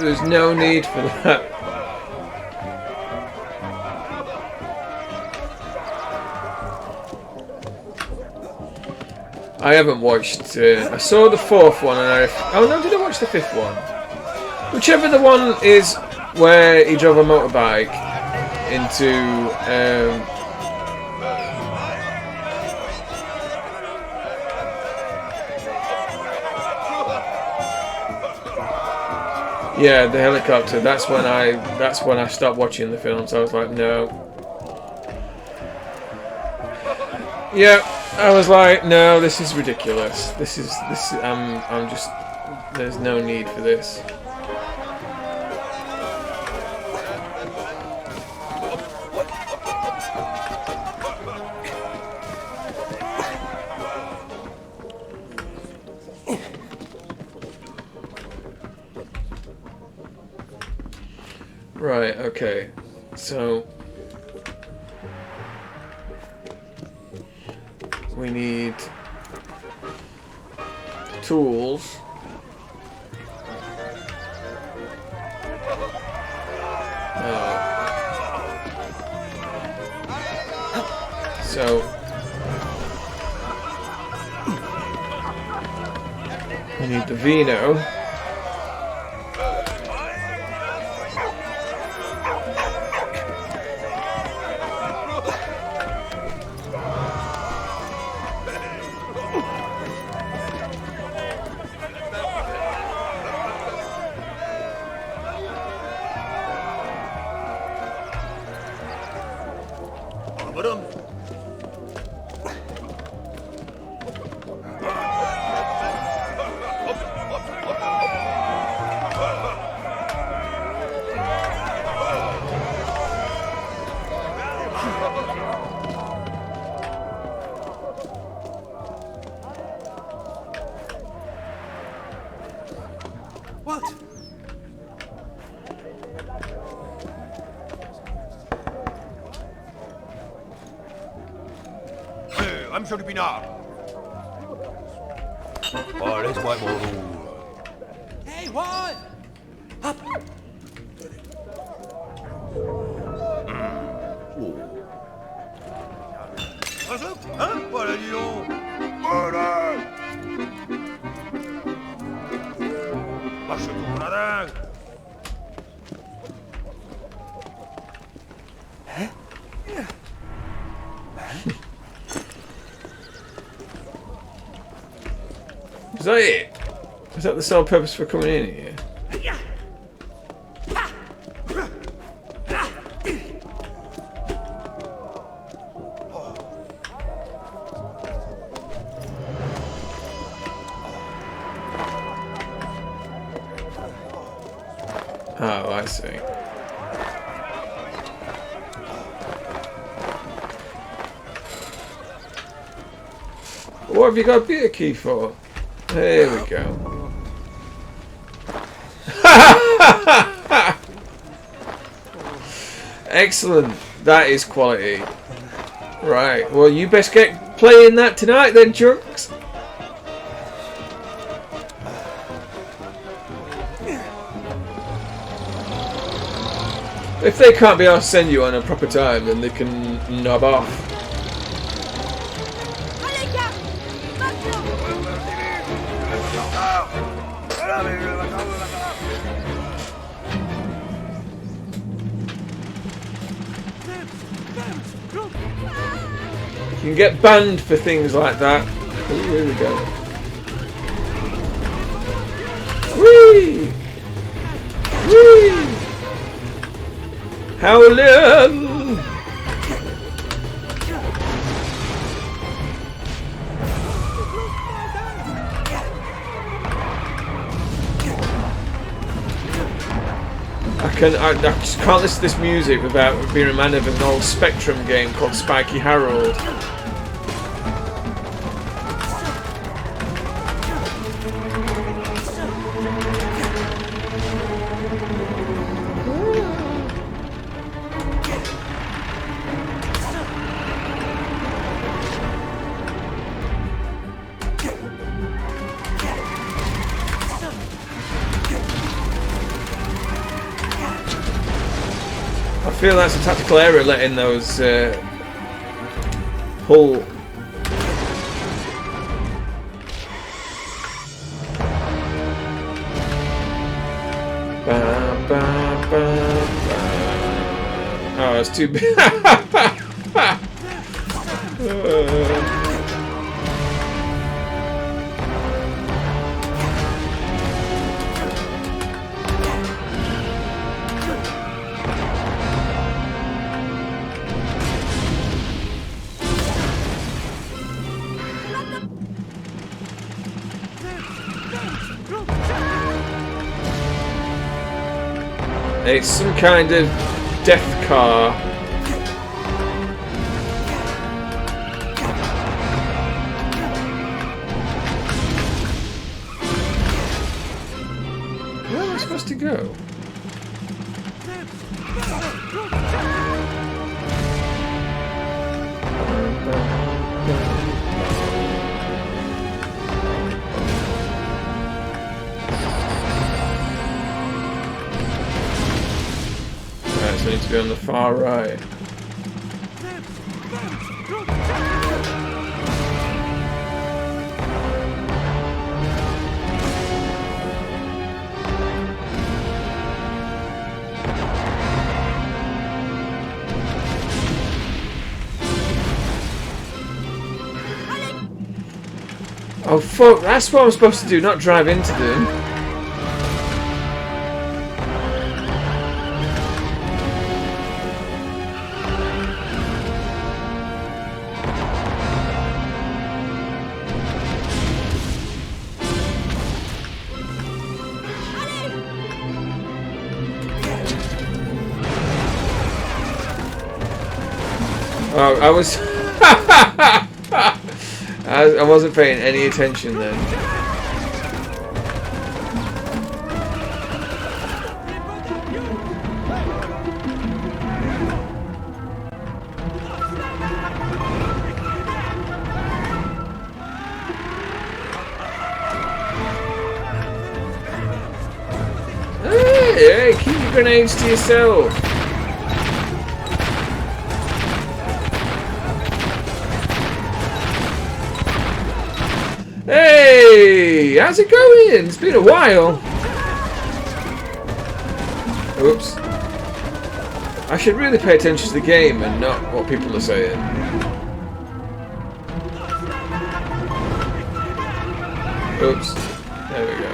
S1: There's no need for that. I haven't watched. I saw the fourth one, and oh no, did I watch the fifth one? Whichever the one is where he drove a motorbike into. Yeah, the helicopter. That's when I stopped watching the films. I was like, no. Yeah, I was like, no, this is ridiculous. This is I'm just. There's no need for this. Right, okay, so we need tools. So we need the Vino.
S15: What?
S3: I'm sur le pinard. Oh, laisse-moi mon loup.
S15: Hey, what? Up.
S3: Hein? Voilà, dis donc. Voilà. Marche comme la dingue.
S1: Is that it? Is that the sole purpose for coming in here? Oh, I see. What have you got a beer key for? There we go. Excellent. That is quality. Right. Well, you best get playing that tonight then, Chunks. If they can't be asked to send you on a proper time, then they can knob off. You can get banned for things like that. Ooh, here we go. Whee! Howlin'! I just can't listen to this music without being reminded of an old Spectrum game called Spiky Harold. I feel that's a tactical error letting those hull oh, that's too big. It's some kind of death car. Where am I supposed to go? So I need to be on the far right. Oh fuck, that's what I'm supposed to do, not drive into them. Oh, I was... I wasn't paying any attention then. Hey, keep your grenades to yourself. Hey, how's it going? It's been a while. Oops. I should really pay attention to the game and not what people are saying. Oops. There we go.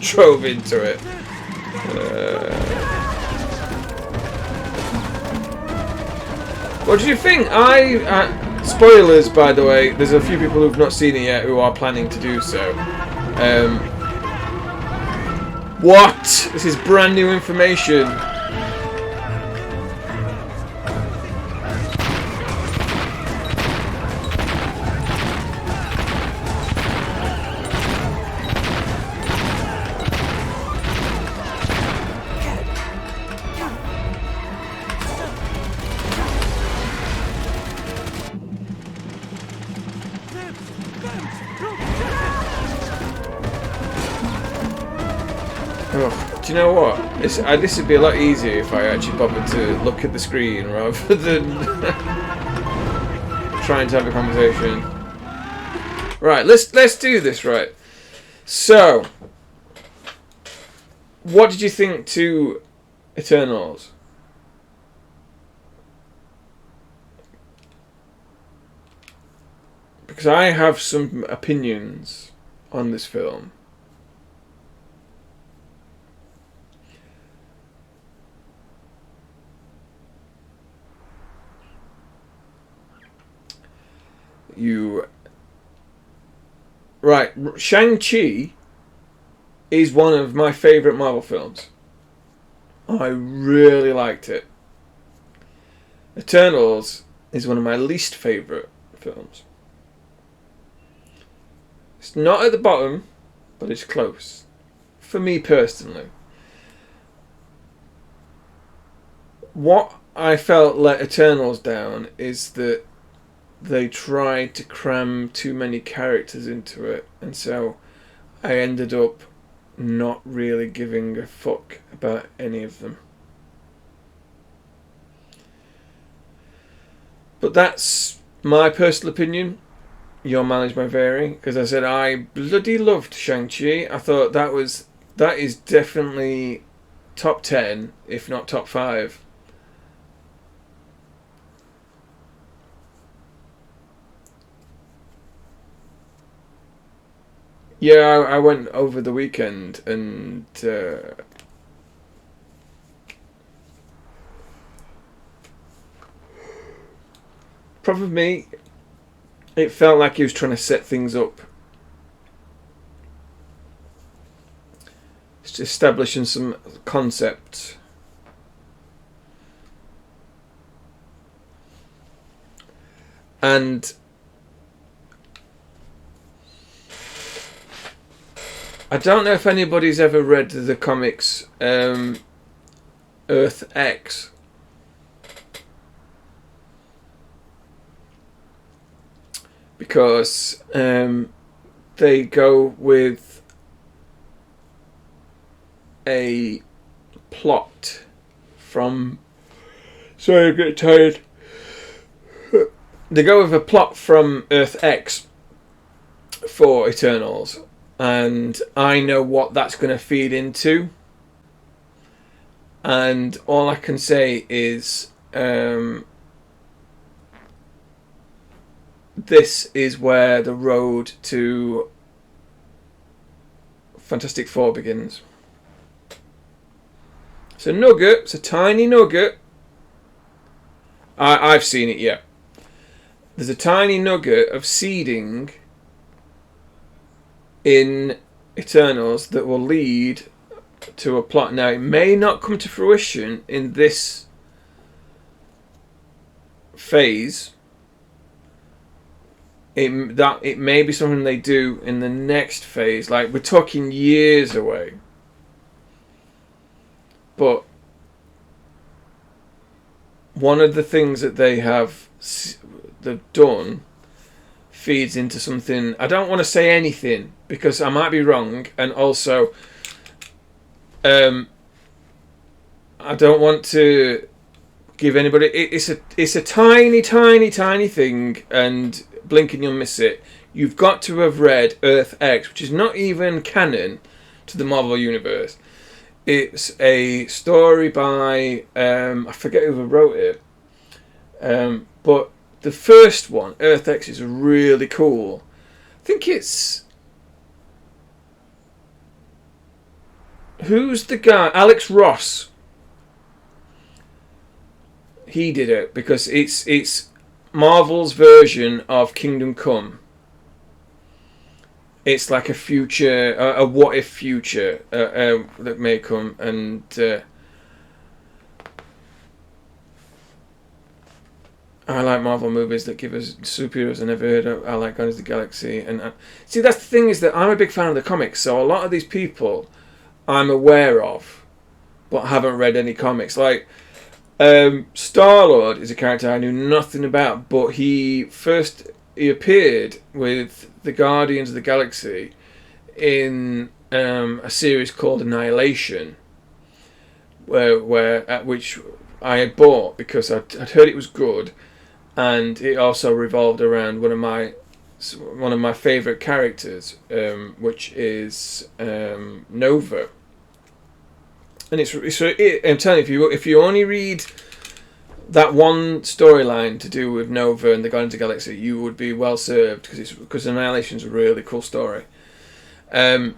S1: Drove into it. What did you think? Spoilers, by the way. There's a few people who've not seen it yet who are planning to do so. What? This is brand new information. Do you know what? This would be a lot easier if I actually bothered to look at the screen rather than trying to have a conversation. Right, let's do this, right. So, what did you think to Eternals? Because I have some opinions on this film. Right, Shang-Chi is one of my favourite Marvel films. I really liked it. Eternals is one of my least favourite films. It's not at the bottom, but it's close. For me personally. What I felt let Eternals down is that they tried to cram too many characters into it, and so I ended up not really giving a fuck about any of them. But that's my personal opinion. Your mileage may vary, because I said I bloody loved Shang-Chi. I thought that is definitely top 10, if not top 5. Yeah, I went over the weekend and problem with me, it felt like he was trying to set things up. Just establishing some concepts. And I don't know if anybody's ever read the comics Earth X. Because they go with a plot from... Sorry, I'm getting tired. They go with a plot from Earth X for Eternals. And I know what that's going to feed into. And all I can say is... this is where the road to Fantastic Four begins. It's a nugget. It's a tiny nugget. I've seen it, yeah. There's a tiny nugget of seeding in Eternals that will lead to a plot. Now, it may not come to fruition in this phase. It may be something they do in the next phase. Like, we're talking years away. But one of the things that they've done feeds into something. I don't want to say anything because I might be wrong, and also I don't want to give anybody. It's a tiny thing, and blink and you'll miss it. You've got to have read Earth X, which is not even canon to the Marvel Universe. It's a story by I forget who wrote it, but the first one, Earth X, is really cool. I think it's... Who's the guy? Alex Ross. He did it because it's Marvel's version of Kingdom Come. It's like a future, a what if future that may come, and I like Marvel movies that give us superheroes I never heard of. I like Guardians of the Galaxy, and see, that's the thing, is that I'm a big fan of the comics, so a lot of these people I'm aware of, but haven't read any comics. Like Star-Lord is a character I knew nothing about, but he appeared with the Guardians of the Galaxy in a series called Annihilation, which I had bought because I'd heard it was good, and it also revolved around one of my favourite characters, which is Nova. And I'm telling you, if you only read that one storyline to do with Nova and the Guardians of the Galaxy, you would be well served, because Annihilation's a really cool story. Now,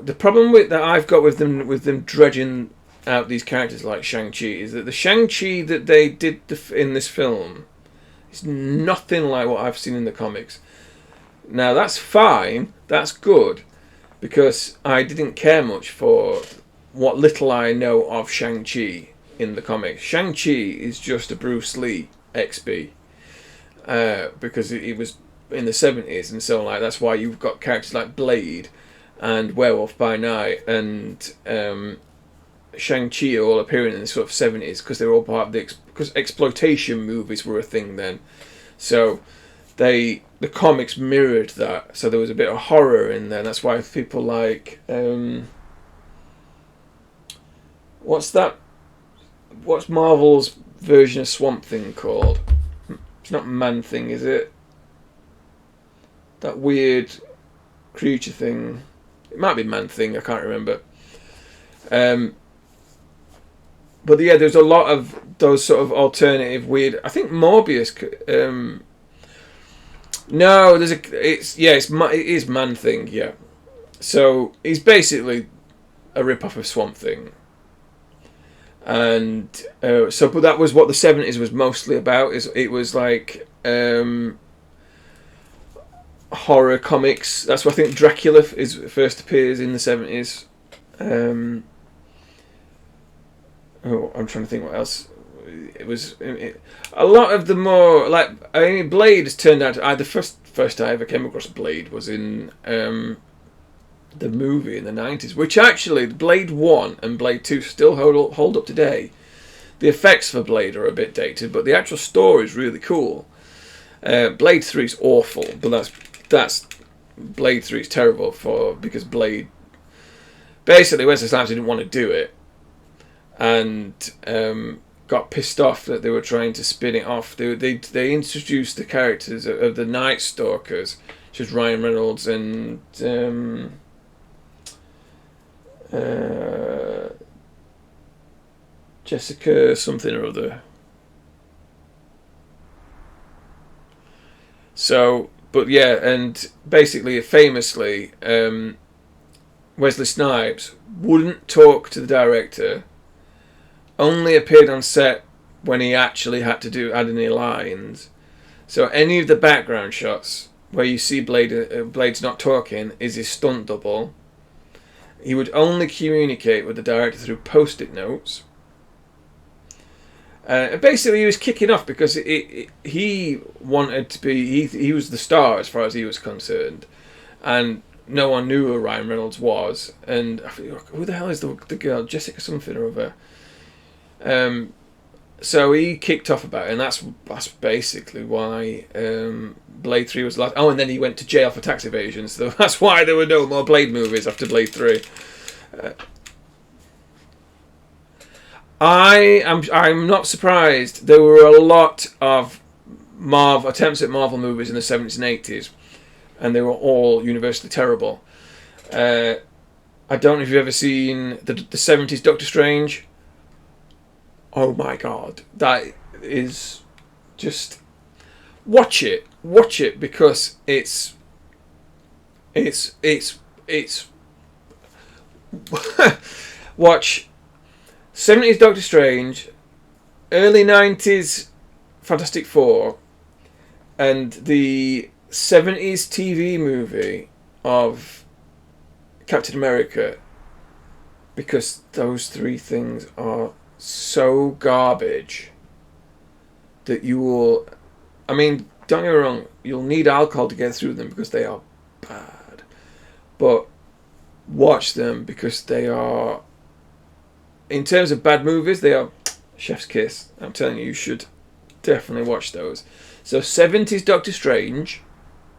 S1: the problem that I've got with them dredging out these characters like Shang-Chi is that the Shang-Chi that they did in this film is nothing like what I've seen in the comics. Now, that's fine, that's good, because I didn't care much for what little I know of Shang-Chi in the comics. Shang-Chi is just a Bruce Lee XB, because it was in the 70s and so on. Like, that's why you've got characters like Blade and Werewolf by Night and Shang-Chi all appearing in the sort of 70s, because they were all part of because exploitation movies were a thing then. So the comics mirrored that. So there was a bit of horror in there. That's why people like what's Marvel's version of Swamp Thing called? It's not Man Thing, is it? That weird creature thing. It might be Man Thing, I can't remember. But yeah, there's a lot of those sort of alternative weird. I think Morbius. No, it is Man Thing. Yeah, so he's basically a rip-off of Swamp Thing, and but that was what the 70s was mostly about. It was like horror comics. That's why I think Dracula first appears in the 70s. I'm trying to think what else. It was a lot of the more like, I mean, Blade has turned out. The first I ever came across Blade was in the movie in the 90s, which actually Blade 1 and Blade 2 still hold up today. The effects for Blade are a bit dated, but the actual story is really cool. Blade 3 is awful, but that's Blade 3 is terrible because Blade basically Wesley Snipes didn't want to do it, and got pissed off that they were trying to spin it off. They introduced the characters of the Night Stalkers, which is Ryan Reynolds and Jessica something or other. So, but yeah, and basically, famously, Wesley Snipes wouldn't talk to the director. Only appeared on set when he actually had to add any lines. So any of the background shots where you see Blade's not talking is his stunt double. He would only communicate with the director through post-it notes. Basically, he was kicking off because he wanted to be. He was the star as far as he was concerned, and no one knew who Ryan Reynolds was. And I think, who the hell is the girl? Jessica something or other. So he kicked off about it, and that's basically why Blade 3 was last. Oh, and then he went to jail for tax evasion, so that's why there were no more Blade movies after Blade 3. I'm not surprised. There were a lot of attempts at Marvel movies in the 70s and 80s, and they were all universally terrible. I don't know if you've ever seen the 70s Doctor Strange. Oh my god, that is just watch it because it's watch 70s Doctor Strange, early 90s Fantastic Four, and the 70s TV movie of Captain America, because those three things are so garbage that you will. I mean, don't get me wrong, you'll need alcohol to get through them because they are bad. But watch them because they are, in terms of bad movies, they are chef's kiss. I'm telling you, you should definitely watch those. So 70s Doctor Strange.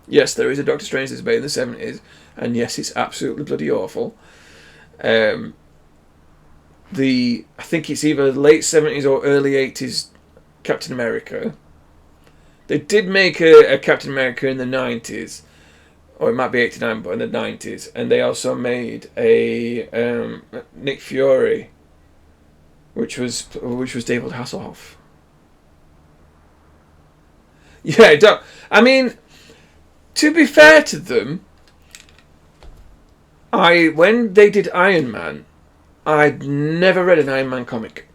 S1: Yes, there is a Doctor Strange that's made in the 70s, and yes, it's absolutely bloody awful. I think it's either late 70s or early 80s Captain America. They did make a Captain America in the 90s, or it might be 89, but in the 90s, and they also made a Nick Fury, which was David Hasselhoff. Yeah, I mean, to be fair to them, when they did Iron Man, I'd never read an Iron Man comic.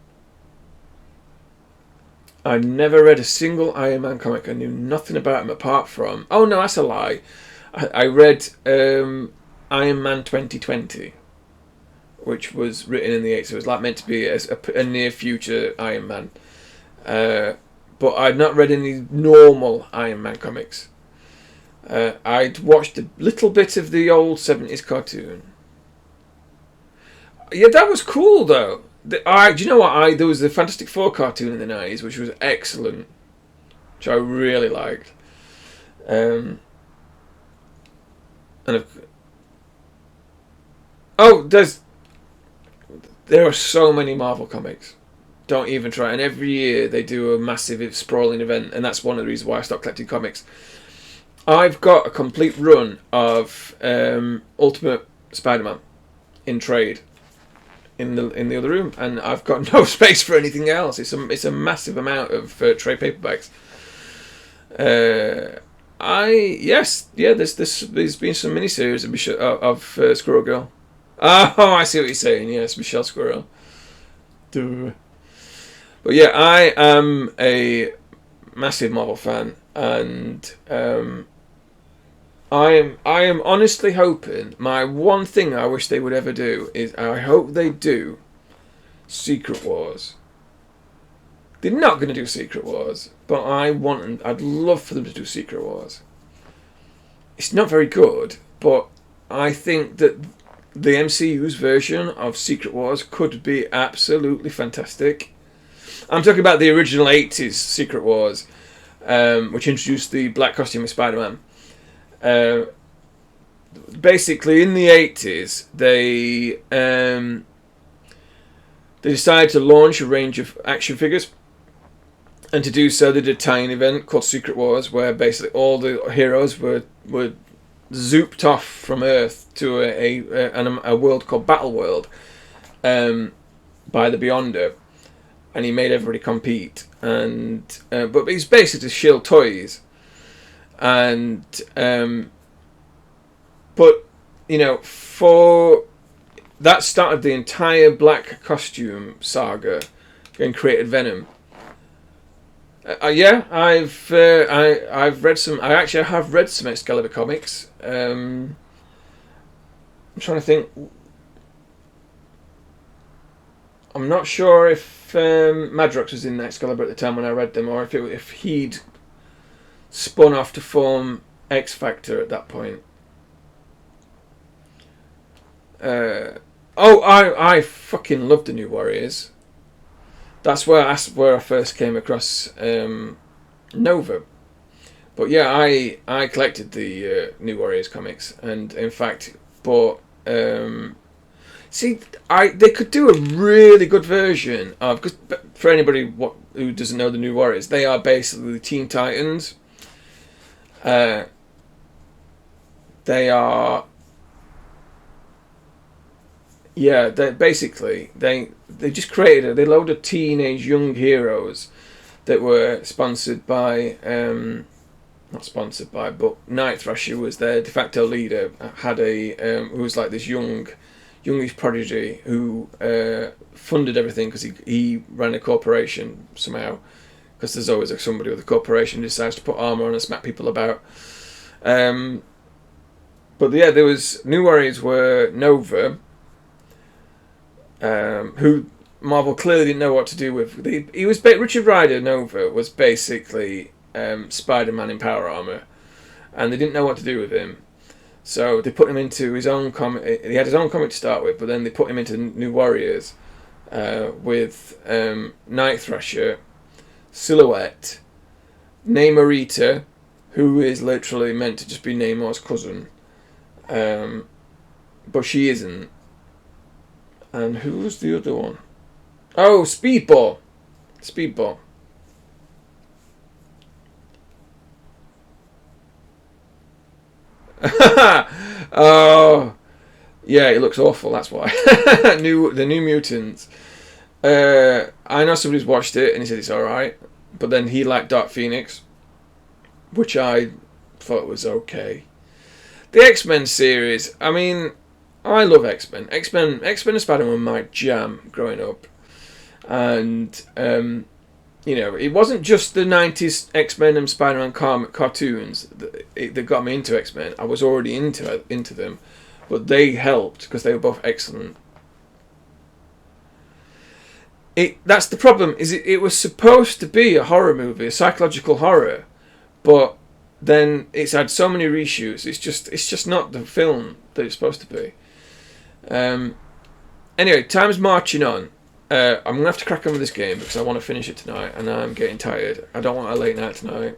S1: I'd never read a single Iron Man comic. I knew nothing about him apart from... Oh, no, that's a lie. I read Iron Man 2020, which was written in the 80s. So it was like meant to be a near future Iron Man. But I'd not read any normal Iron Man comics. I'd watched a little bit of the old 70s cartoon. Yeah, that was cool though. Do you know what? There was the Fantastic Four cartoon in the 90s, which was excellent, which I really liked. There are so many Marvel comics. Don't even try. And every year they do a massive sprawling event, and that's one of the reasons why I stopped collecting comics. I've got a complete run of Ultimate Spider-Man in trade in the other room, and I've got no space for anything else. It's a massive amount of trade paperbacks. There's been some miniseries of Squirrel Girl. Oh, I see what you're saying. Yes, Michelle Squirrel. Duh. But yeah, I am a massive Marvel fan, and I am honestly hoping, my one thing I wish they would ever do is I hope they do Secret Wars. They're not going to do Secret Wars, but I'd love for them to do Secret Wars. It's not very good, but I think that the MCU's version of Secret Wars could be absolutely fantastic. I'm talking about the original 80s Secret Wars, which introduced the black costume of Spider-Man. Basically, in the 80s, they decided to launch a range of action figures, and to do so, they did a tie-in event called Secret Wars, where basically all the heroes were zooped off from Earth to a world called Battle World by the Beyonder, and he made everybody compete. And but he's basically shield toys. And but for that started the entire black costume saga and created Venom. I've read some. I actually have read some Excalibur comics. I'm trying to think. I'm not sure if Madrox was in Excalibur at the time when I read them, or if he'd spun off to form X Factor at that point. I fucking love the New Warriors. That's where I first came across Nova. But yeah, I collected the New Warriors comics, and in fact bought. They could do a really good version of, because for anybody who doesn't know the New Warriors, they are basically the Teen Titans. They are. Yeah, they just created a load of teenage young heroes that were sponsored by, not sponsored by, but Night Thrasher was their de facto leader. Had who was like this youngish prodigy who funded everything because he ran a corporation somehow. Because there's always somebody with a corporation who decides to put armor on and smack people about. But yeah, there was New Warriors were Nova. Who Marvel clearly didn't know what to do with. Richard Rider Nova was basically Spider-Man in power armor, and they didn't know what to do with him. So they put him into his own comic. He had his own comic to start with, but then they put him into New Warriors with Night Thrasher, Silhouette, Namorita, who is literally meant to just be Namor's cousin, but she isn't. And who was the other one? Oh, Speedball. Oh, yeah, it looks awful. That's why. The New Mutants. I know somebody's watched it and he said it's all right, but then he liked Dark Phoenix, which I thought it was okay. The X-Men series, I mean, I love X-Men. X-Men and Spider-Man were my jam growing up. And, you know, it wasn't just the 90s X-Men and Spider-Man cartoons that got me into X-Men. I was already into them. But they helped because they were both excellent. That's the problem, is it was supposed to be a horror movie, a psychological horror, but then it's had so many reshoots. It's just not the film that it's supposed to be. Anyway, time's marching on. I'm gonna have to crack on with this game because I want to finish it tonight, and I'm getting tired. I don't want a late night tonight.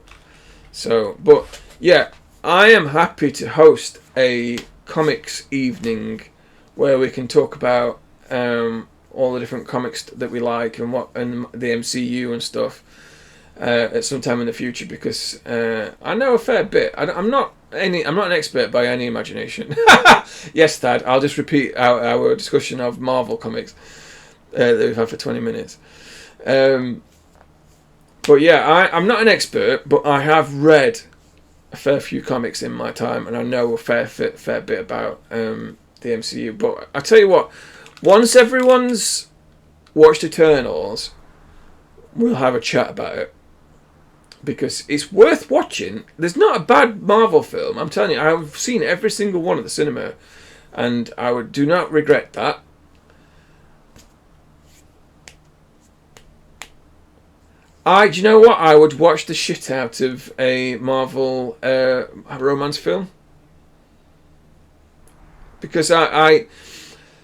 S1: So, but yeah, I am happy to host a comics evening where we can talk about all the different comics that we like and the MCU and stuff at some time in the future, because I know a fair bit. I'm not an expert by any imagination. Yes, Thad, I'll just repeat our discussion of Marvel comics that we've had for 20 minutes. But yeah, I'm not an expert, but I have read a fair few comics in my time, and I know a fair bit about the MCU. But I tell you what, once everyone's watched Eternals, we'll have a chat about it, because it's worth watching. There's not a bad Marvel film. I'm telling you, I've seen every single one at the cinema, and I do not regret that. Do you know what? I would watch the shit out of a Marvel romance film, because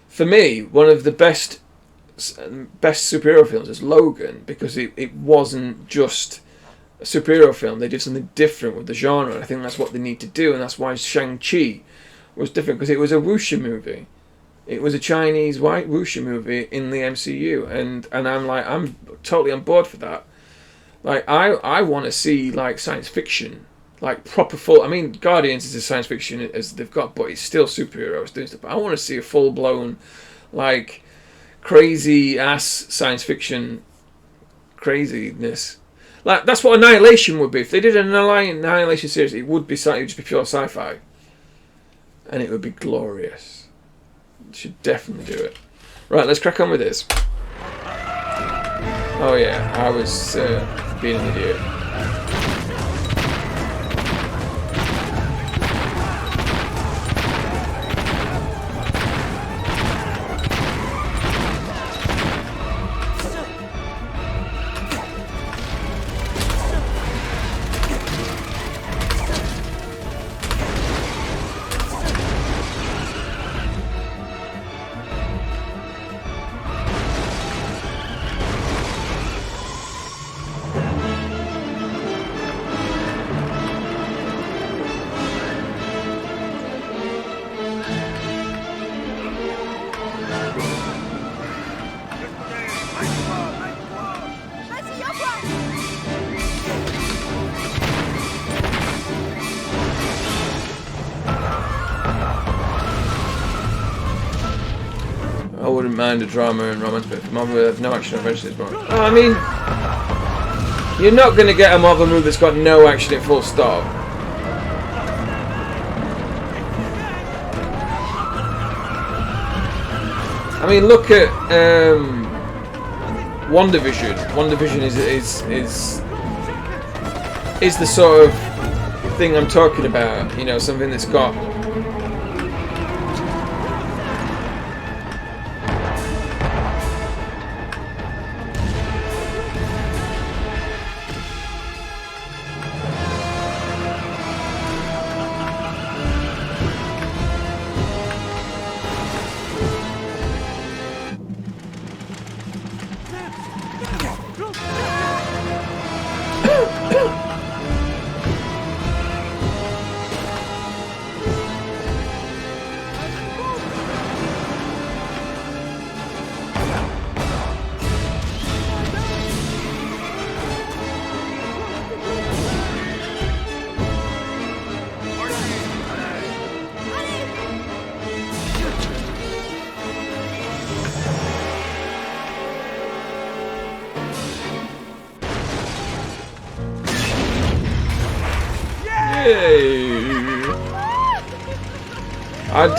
S1: for me, one of the best superhero films is Logan, because it wasn't just a superhero film. They did something different with the genre, and I think that's what they need to do, and that's why Shang-Chi was different, because it was a wuxia movie. It was a Chinese white wuxia movie in the MCU, and I'm totally on board for that. Like, I want to see, like, science fiction, like proper full. I mean, Guardians is as science fiction as they've got, but it's still superheroes doing stuff. But I want to see a full blown, like, crazy ass science fiction craziness. Like, that's what Annihilation would be. If they did an Annihilation series, it would just be pure sci-fi, and it would be glorious. Should definitely do it. Right, let's crack on with this. Oh yeah, I was being an idiot. I wouldn't mind a drama and romance, but Marvel with no action or adventure is more. Oh, I mean, you're not going to get a Marvel movie that's got no action at full stop. I mean, look at WandaVision. WandaVision is the sort of thing I'm talking about. You know, something that's got.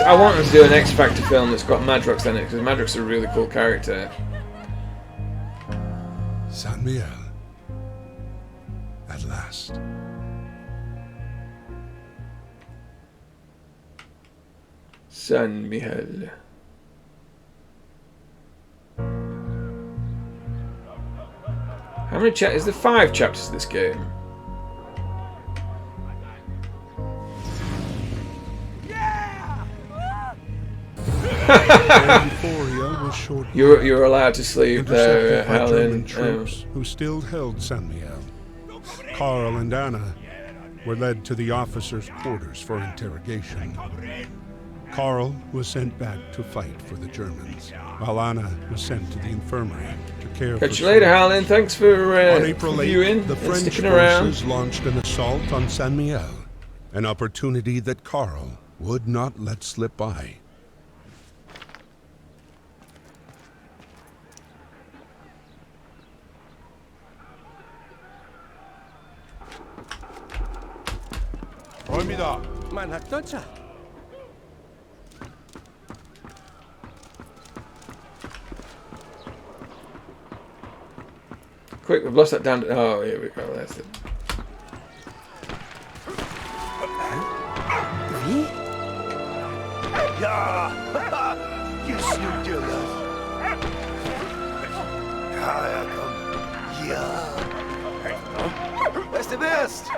S1: I want them to do an X Factor film that's got Madrox in it, because Madrox is a really cool character.
S2: San Miel. At last.
S1: San Miguel. How many chapters? Is there 5 chapters to this game? You're allowed to sleep there, Helen.
S2: Troops who still held San Miguel. Carl and Anna were led to the officers' quarters for interrogation. Carl was sent back to fight for the Germans, while Anna was sent to the infirmary to care for.
S1: Catch you later, Helen. Thanks for
S2: on April 8th,
S1: viewing
S2: the
S1: and
S2: French
S1: sticking around.
S2: forces launched an assault on San Miguel, an opportunity that Carl would not let slip by.
S15: Man hat Deutscher.
S1: Quick, we've lost that down. Oh, here we go. That's it.
S15: Wie?
S3: Ja! You Snoop-Dogger! Ja, komm. Ja! Was du bist!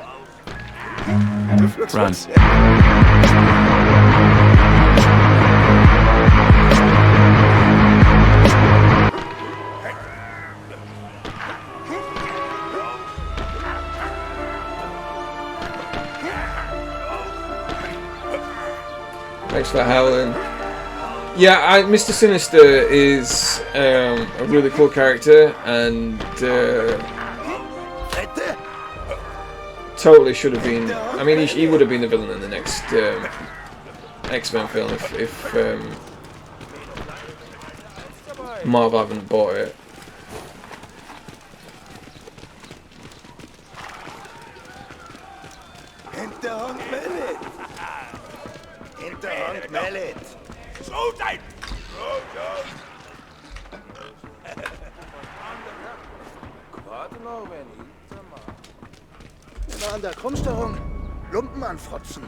S4: Run.
S1: Thanks for howling. Yeah, Mr. Sinister is a really cool character, and totally should have been. I mean, he would have been the villain in the next X-Men film if Marvel hadn't bought it.
S3: Hinterhand Mallet! Hinterhand Mallet! Shoot ein!
S15: Warte noch, Benny. Immer an der Krummstörung. Lumpen anfrotzen.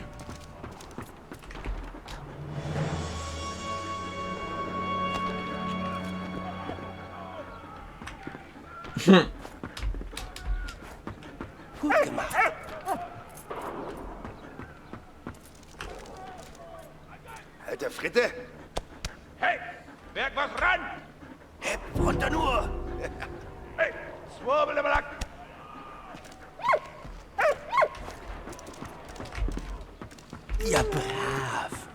S15: Gut gemacht.
S3: Alter Fritte!
S8: Hey, werk was ran!
S3: Hepp runter nur!
S8: Hey, Swabelebelack!
S15: Ja, brav.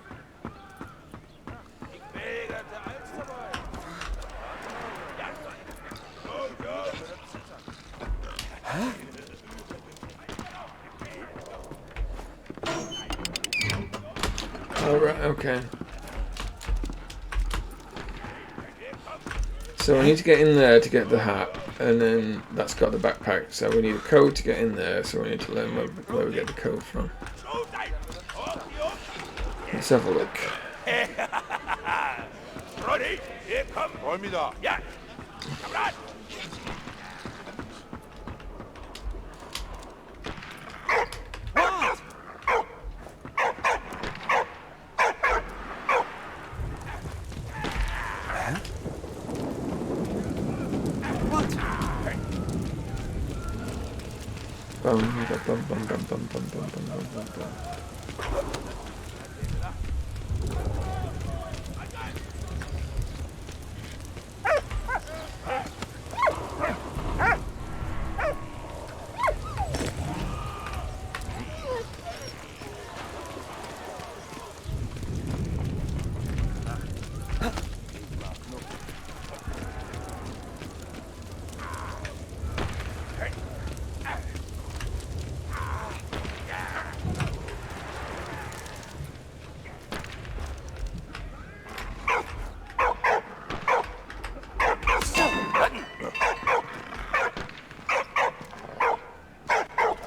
S1: Alright, okay. So we need to get in there to get the hat, and then that's got the backpack, so we need a code to get in there, so we need to learn where we get the code from. Let's have a look.
S3: Roddy, hier komm!
S5: Räum mich da!
S3: Ja! Kamerad!
S1: Bum, bum, bum, bum, bum, bum, bum, bum, bum, bum, bum.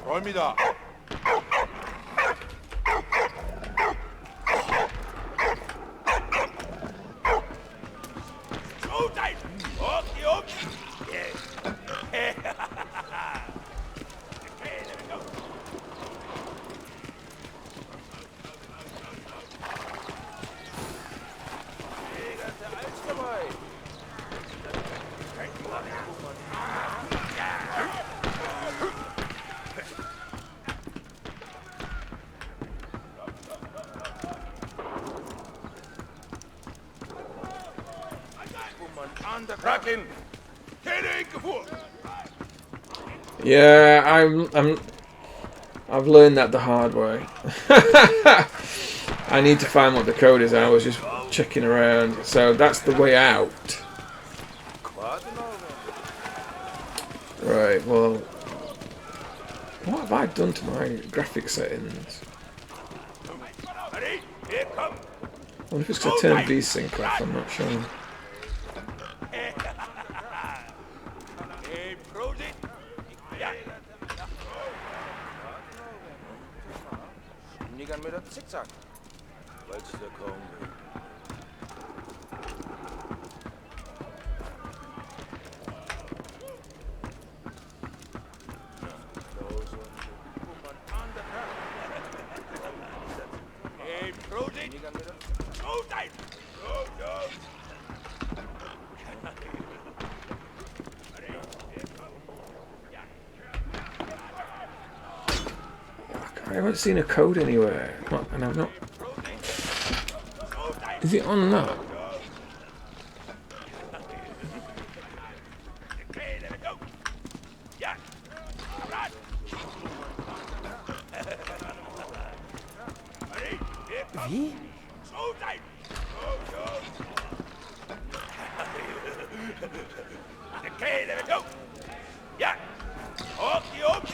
S5: Räum mich da!
S1: Yeah, I've learned that the hard way. I need to find what the code is. I was just checking around. So that's the way out. Right, well, what have I done to my graphic settings? I wonder if it's because I turned VSync off, I'm not sure. I haven't seen a code anywhere, and I've not. Is it on that?
S15: Wie?
S3: Okay, there we go. Yeah. Okay, up.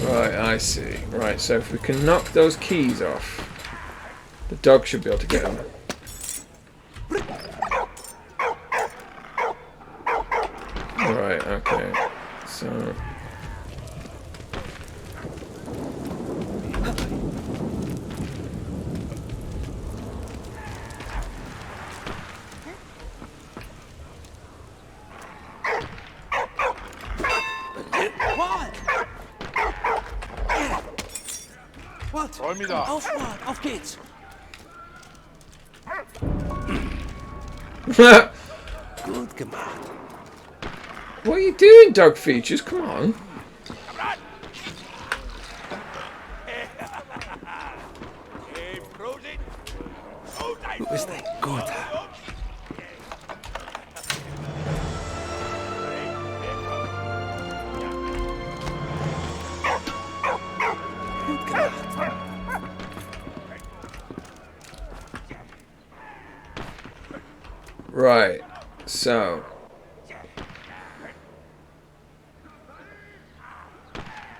S1: Right, I see. Right, so if we can knock those keys off, the dog should be able to get them. Right, okay. So...
S15: Was?
S3: Räum mich da.
S15: Aufschlag, auf geht's. Gut gemacht.
S1: What are you doing, dog features? Come on.
S15: Du bist ein Guter. Gut gemacht.
S1: Right, so...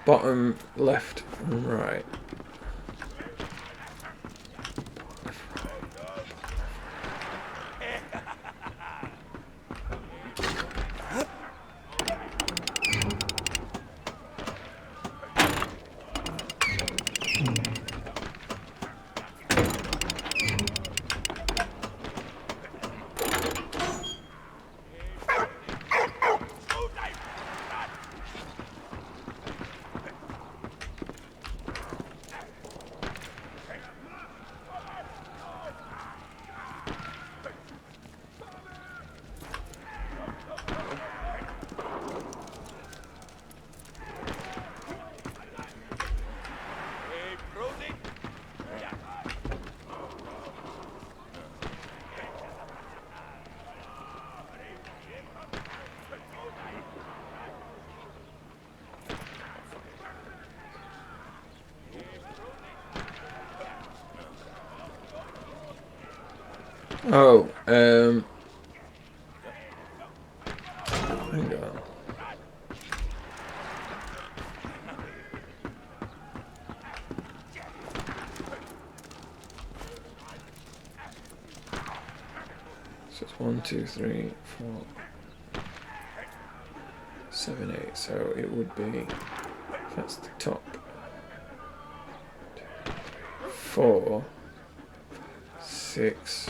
S1: Bottom, left, and right. Oh, hang on. So it's 1, 2, 3, 4, 7, 8. So it would be, that's the top. 4, 6.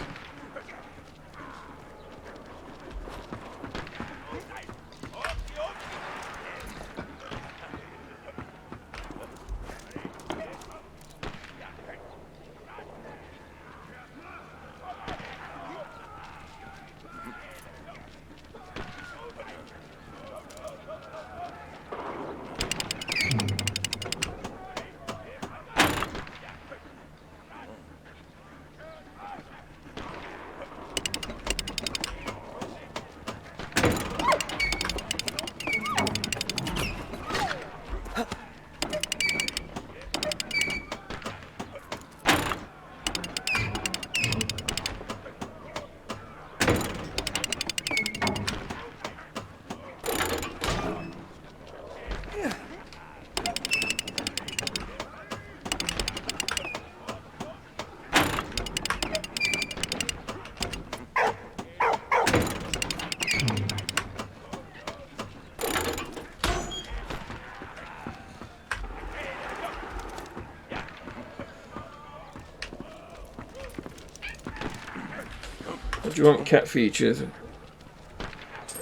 S1: What do you want cat features?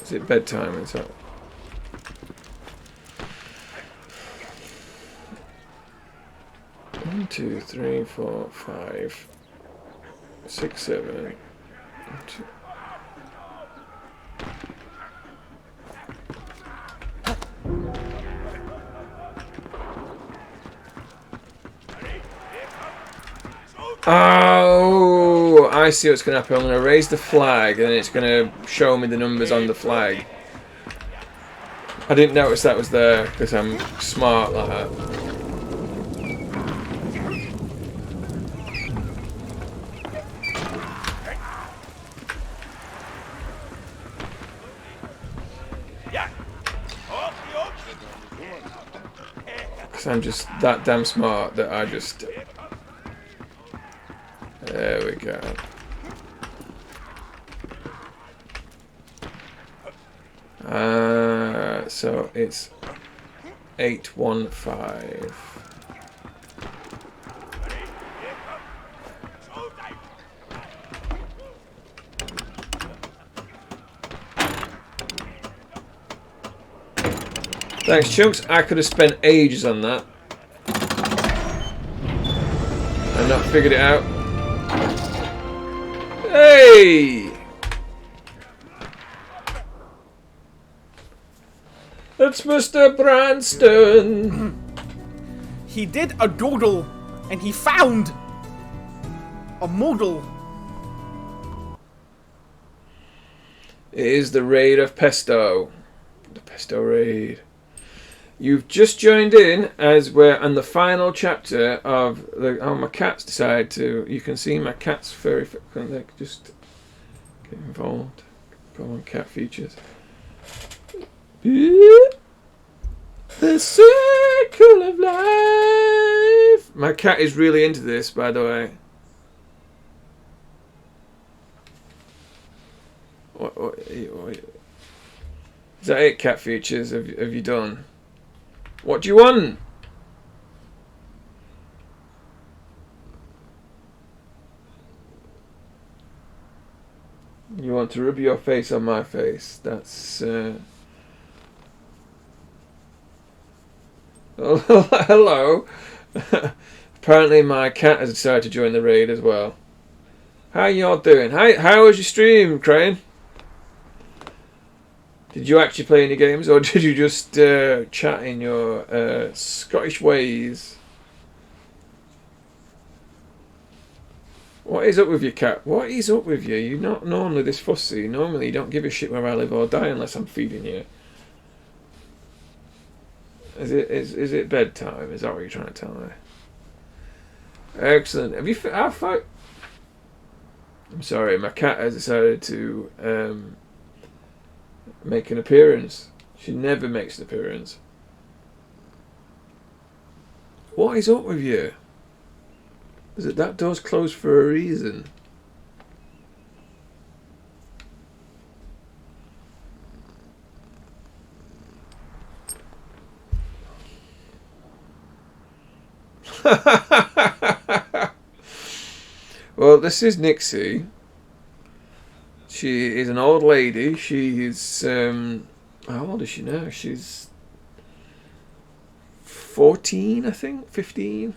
S1: Is it bedtime? Is that? 1, 2, 3, 4, 5, 6, 7. 2. Oh, I see what's going to happen. I'm going to raise the flag and it's going to show me the numbers on the flag. I didn't notice that was there because I'm smart like that. Because I'm just that damn smart that I just... There we go. So it's 815. Thanks, Chunks. I could have spent ages on that and not figured it out. Hey! It's Mr. Branston.
S16: He did a doodle, and he found a modal.
S1: It is the raid of Pesto. The Pesto raid. You've just joined in as we're on the final chapter of the... Oh, my cats decided to... You can see my cat's furry... Can they just get involved? Go on, cat features. The circle of life. My cat is really into this, by the way. What is that it, cat features? Have you done? What do you want? You want to rub your face on my face? That's... Hello. Apparently my cat has decided to join the raid as well. How y'all doing? How was your stream, Crane? Did you actually play any games, or did you just chat in your Scottish ways? What is up with you, cat? What is up with you? You're not normally this fussy. Normally you don't give a shit where I live or die unless I'm feeding you. Is it bedtime? Is that what you're trying to tell me? Excellent. Have you... I'm sorry, my cat has decided to make an appearance. She never makes an appearance. What is up with you? Is it that door's closed for a reason? Well, this is Nixie. She is an old lady. She is how old is she now? She's 14, I think, 15.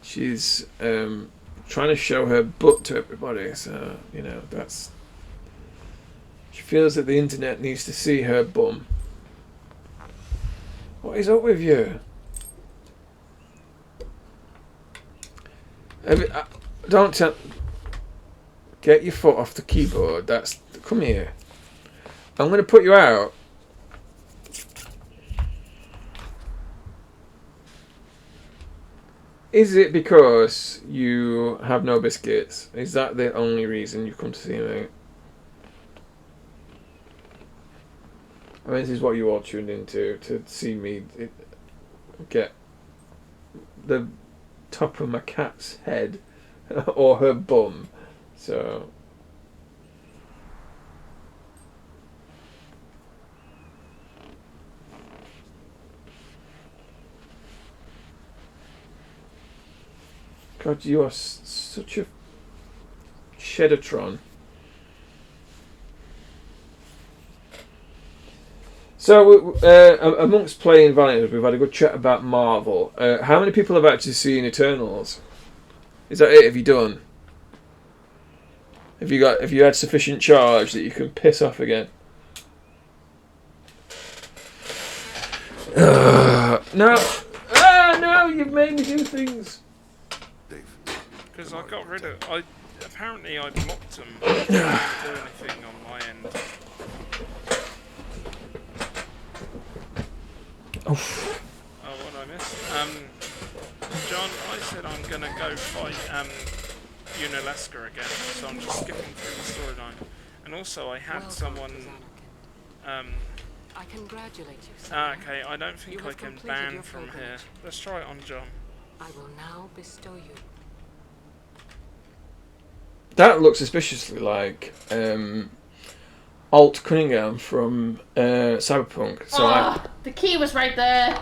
S1: She's trying to show her butt to everybody, so you know that's. She feels that the internet needs to see her bum. What is up with you? Don't tell. Get your foot off the keyboard. That's. Come here. I'm going to put you out. Is it because you have no biscuits? Is that the only reason you come to see me? I mean, this is what you all tuned into, to see me get the top of my cat's head or her bum. So... God, you are such a Sheddertron. So, amongst playing Valiant, we've had a good chat about Marvel. How many people have actually seen Eternals? Is that it? Have you done? Have you had sufficient charge that you can piss off again? No! No! You've made me do things.
S17: Because I got rid of. Apparently I blocked them. I didn't do anything on my end.
S1: Oh,
S17: what did I miss? John, I said I'm gonna go fight Unalaska again, so I'm just skipping through the storyline. And also I had someone
S18: I congratulate you, sir.
S17: okay, I don't think I can ban from here. Let's try it on John.
S18: I will now bestow you.
S1: that looks suspiciously like Alt Cunningham from Cyberpunk. So
S9: the key was right there.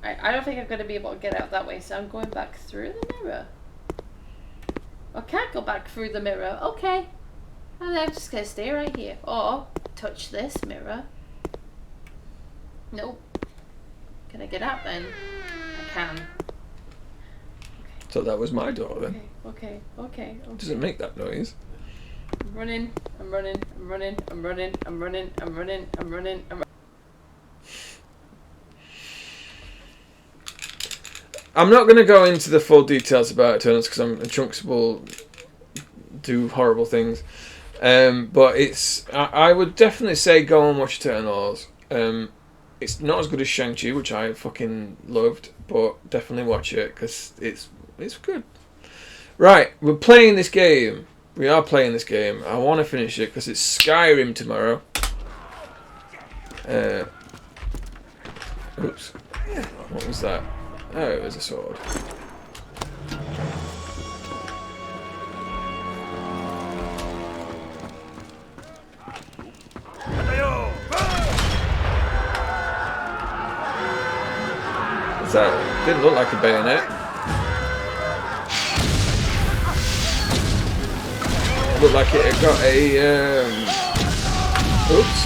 S9: Right, I don't think I'm going to be able to get out that way, so I'm going back through the mirror. I can't go back through the mirror. Okay. And I'm just going to stay right here. Or touch this mirror. Nope. Can I get out then? I can.
S1: So that was my door then.
S9: Okay.
S1: Does it make that noise?
S9: I'm running.
S1: I'm not going to go into the full details about Eternals because Chunks will do horrible things. But I would definitely say go and watch Eternals. It's not as good as Shang-Chi, which I fucking loved, but definitely watch it because it's good. Right, we're playing this game. We are playing this game. I want to finish it because it's Skyrim tomorrow. Oops. What was that? Oh, it was a sword. What's that? Didn't look like a bayonet. Looked like it had got a... Oops.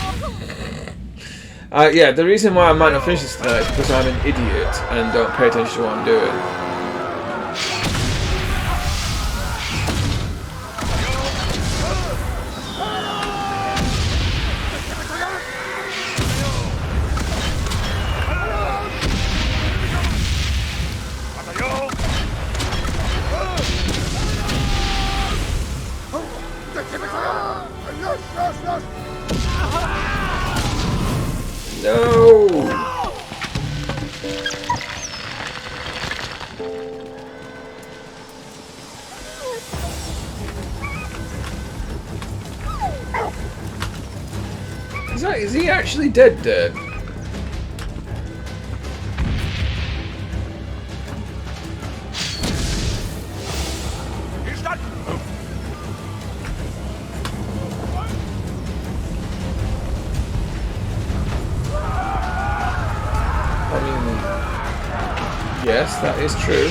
S1: Yeah, the reason why I might not finish this tonight is because I'm an idiot and don't pay attention to what I'm doing. No! Is he actually dead? Yes, that is true.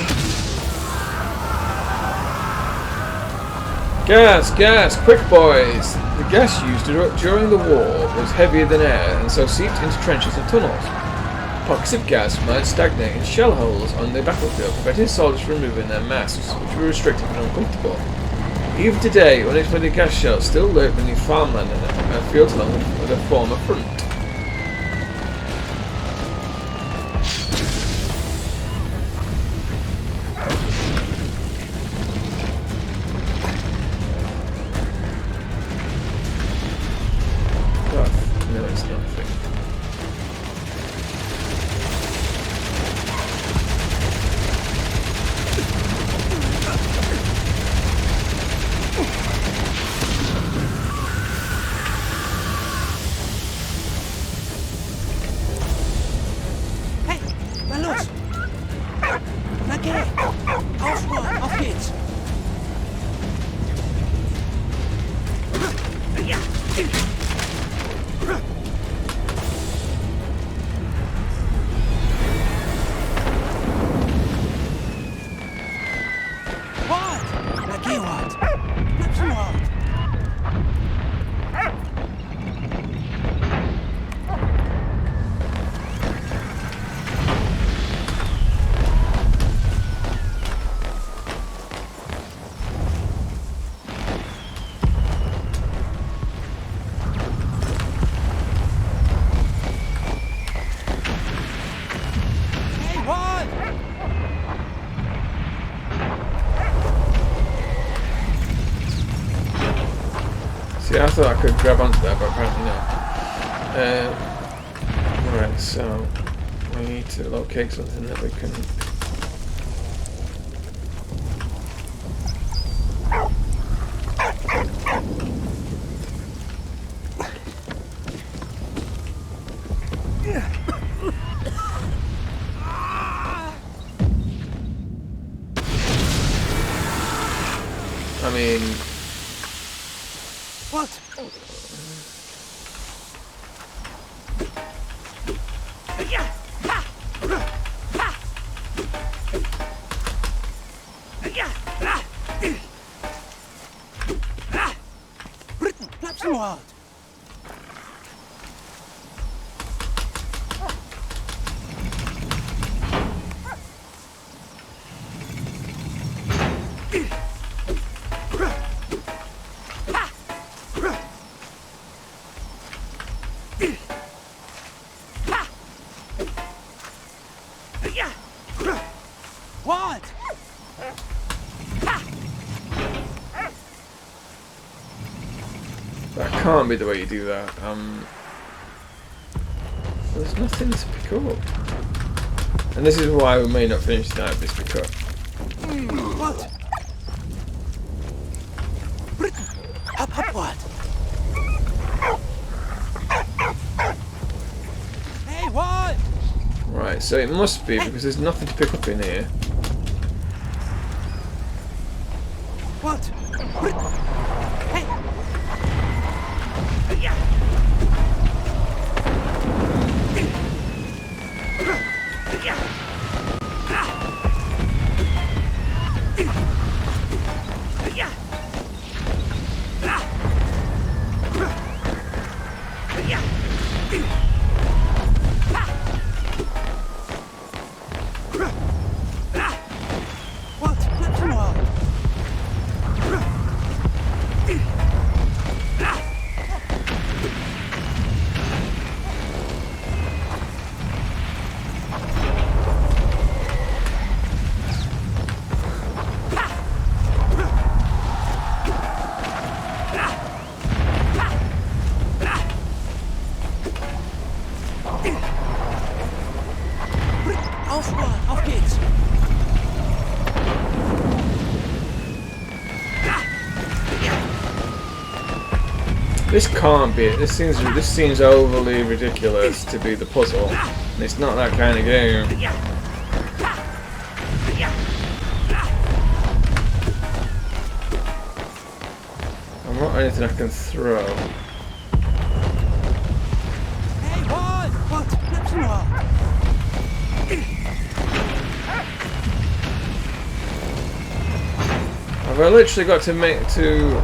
S1: Gas! Quick, boys! The gas used during the war was heavier than air and so seeped into trenches and tunnels. Pockets of gas might stagnate in shell holes on the battlefield, preventing soldiers from removing their masks, which were restrictive and uncomfortable. Even today, unexploded gas shells still lurk beneath farmland and fields along the former front. thought I could grab onto that, but apparently not. Right, so we need to locate something that we can. I mean,
S15: what? Britain, clap so hard. What?
S1: That can't be the way you do that. There's nothing to pick up. And this is why we may not finish tonight with this pickup.
S15: What? Britain, up, what? Hey, what?
S1: Right, so it must be because there's nothing to pick up in here.
S15: What? Britain. Hey. What? Clap so hard. Auf geht's!
S1: This can't be it. This seems overly ridiculous to be the puzzle. And it's not that kind of game. I'm not anything I can throw.
S15: Hey, what? Clap so hard.
S1: Have I literally got to make to?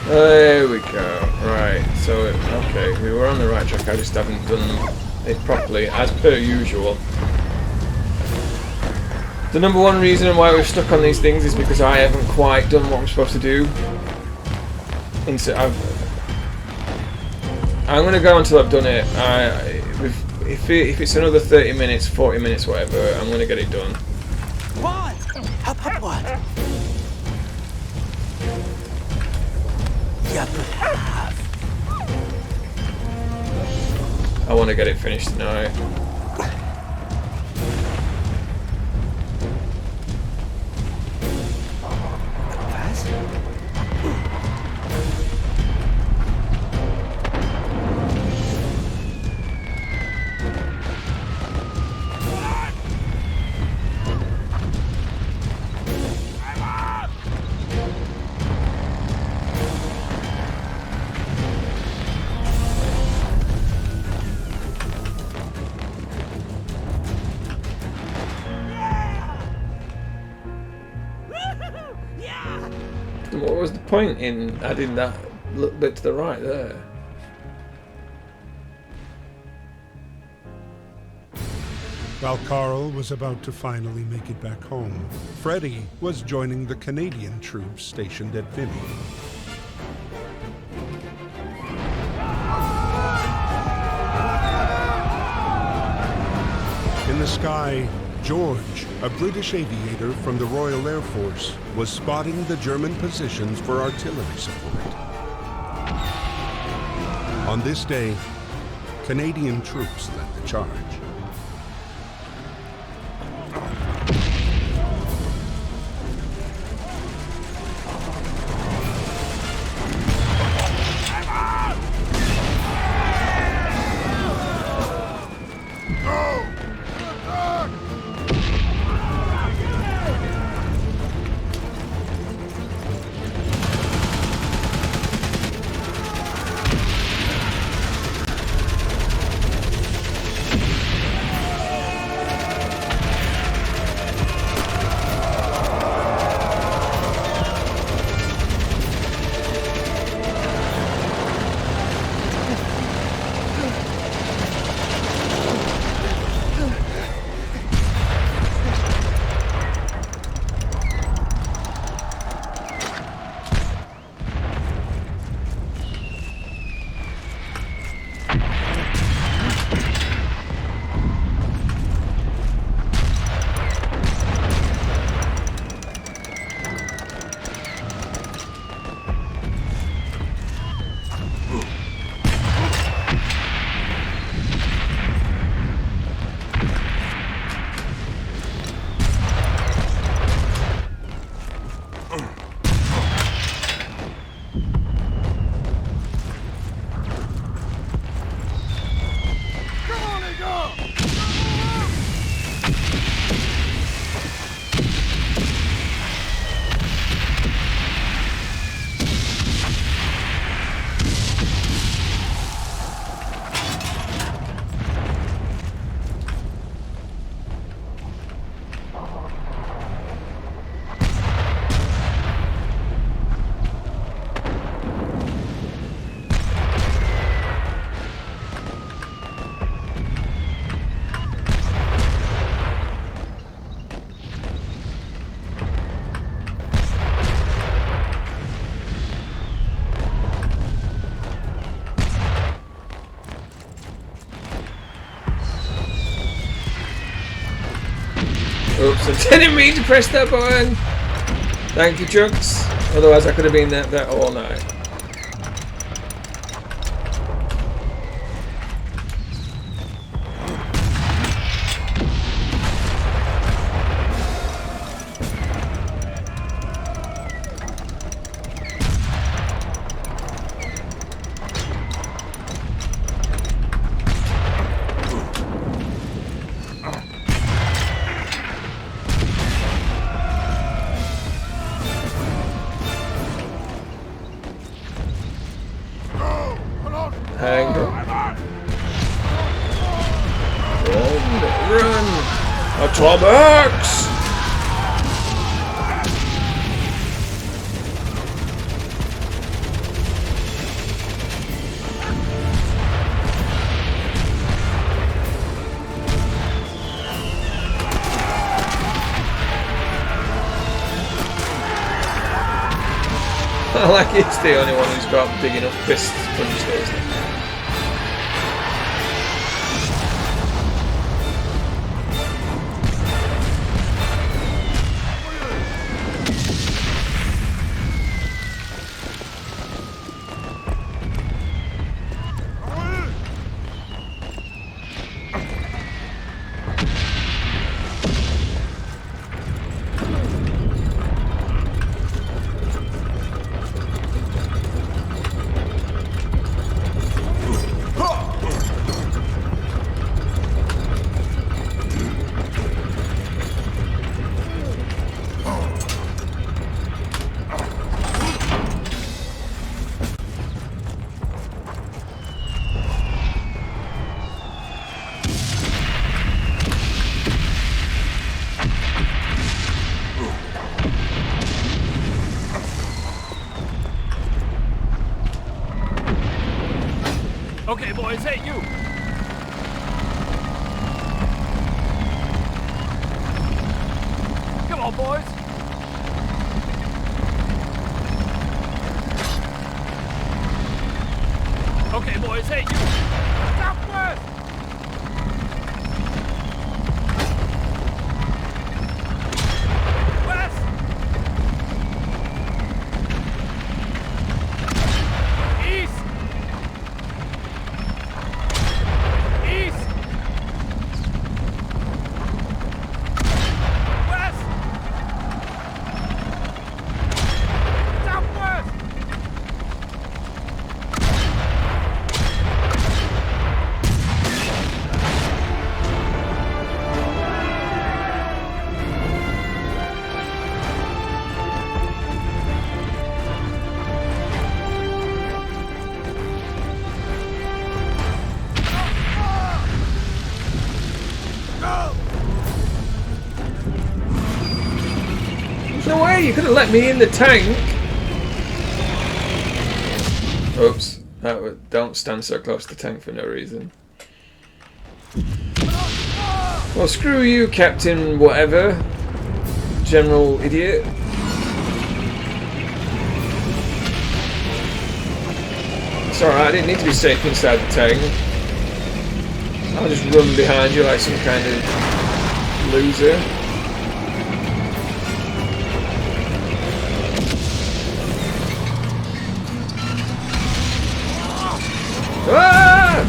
S1: There we go. Right. So okay, we were on the right track. I just haven't done it properly, as per usual. The number one reason why we're stuck on these things is because I haven't quite done what I'm supposed to do. I'm going to go until I've done it. If it's another 30 minutes, 40 minutes, whatever, I'm going to get it done.
S15: What? Up, what? Yeah,
S1: I want to get it finished tonight. What was the point in adding that little bit to the right there?
S2: While Carl was about to finally make it back home, Freddy was joining the Canadian troops stationed at Vimy. In the sky, George, a British aviator from the Royal Air Force, was spotting the German positions for artillery support. On this day, Canadian troops led the charge.
S1: Oops, I didn't mean to press that button. Thank you, Chunks. Otherwise I could have been there all night. Hang on. Run! Atomics! I like it's the only one who's got big enough fists to punch those things.
S19: Okay, boys, hey, you!
S15: on, boys. Okay, boys, hey, you. Southwest! West! East! East! West! Southwest!
S1: There's no way you could have let me in the tank. Oops. Don't stand so close to the tank for no reason. Well, screw you, Captain whatever. General idiot. It's alright, I didn't need to be safe inside the tank. I'll just run behind you like some kind of loser. Ah!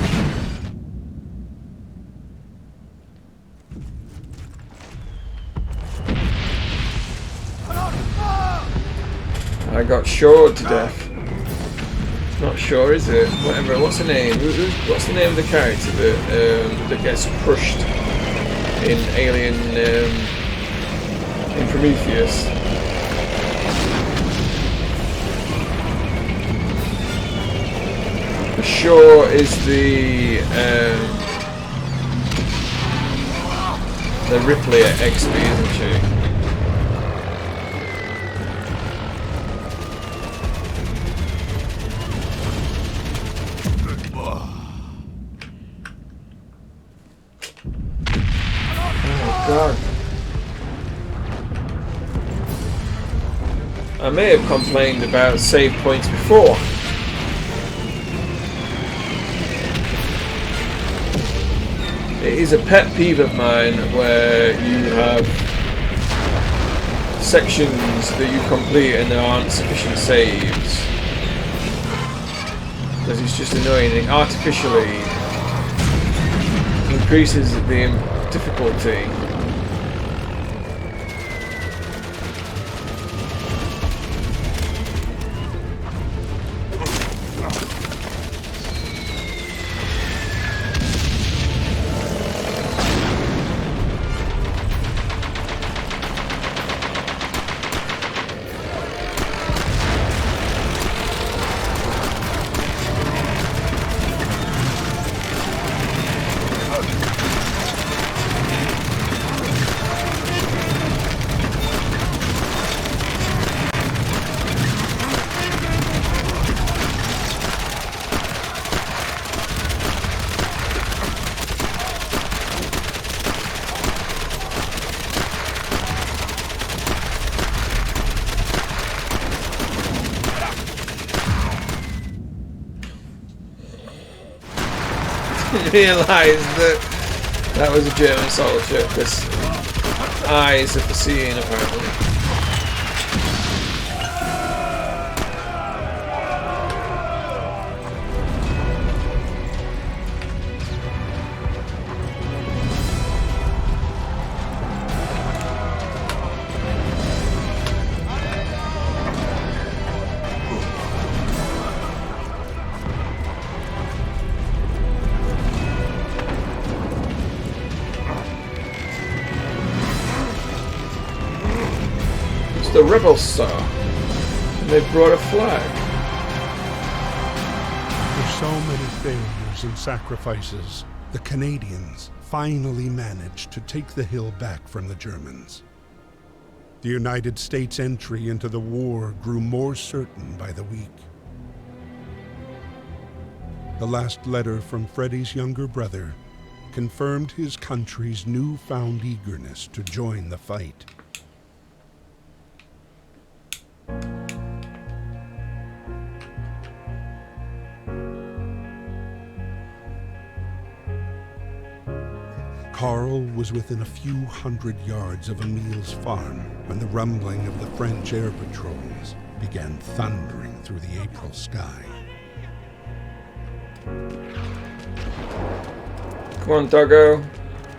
S1: I got shored to death. Not sure, is it? Whatever. What's the name? What's the name of the character that gets crushed in Alien in Prometheus? Sure is the Ripley at XP, isn't she? Oh God. I may have complained about save points before. It is a pet peeve of mine where you have sections that you complete and there aren't sufficient saves. Because it's just annoying. It artificially increases the difficulty. Realised that was a German soldier because eyes are for seeing apparently. The rebels saw, and they brought a flag.
S2: For so many failures and sacrifices, the Canadians finally managed to take the hill back from the Germans. The United States' entry into the war grew more certain by the week. The last letter from Freddie's younger brother confirmed his country's newfound eagerness to join the fight. Carl was within a few hundred yards of Emil's farm when the rumbling of the French air patrols began thundering through the April sky.
S1: Come on, doggo.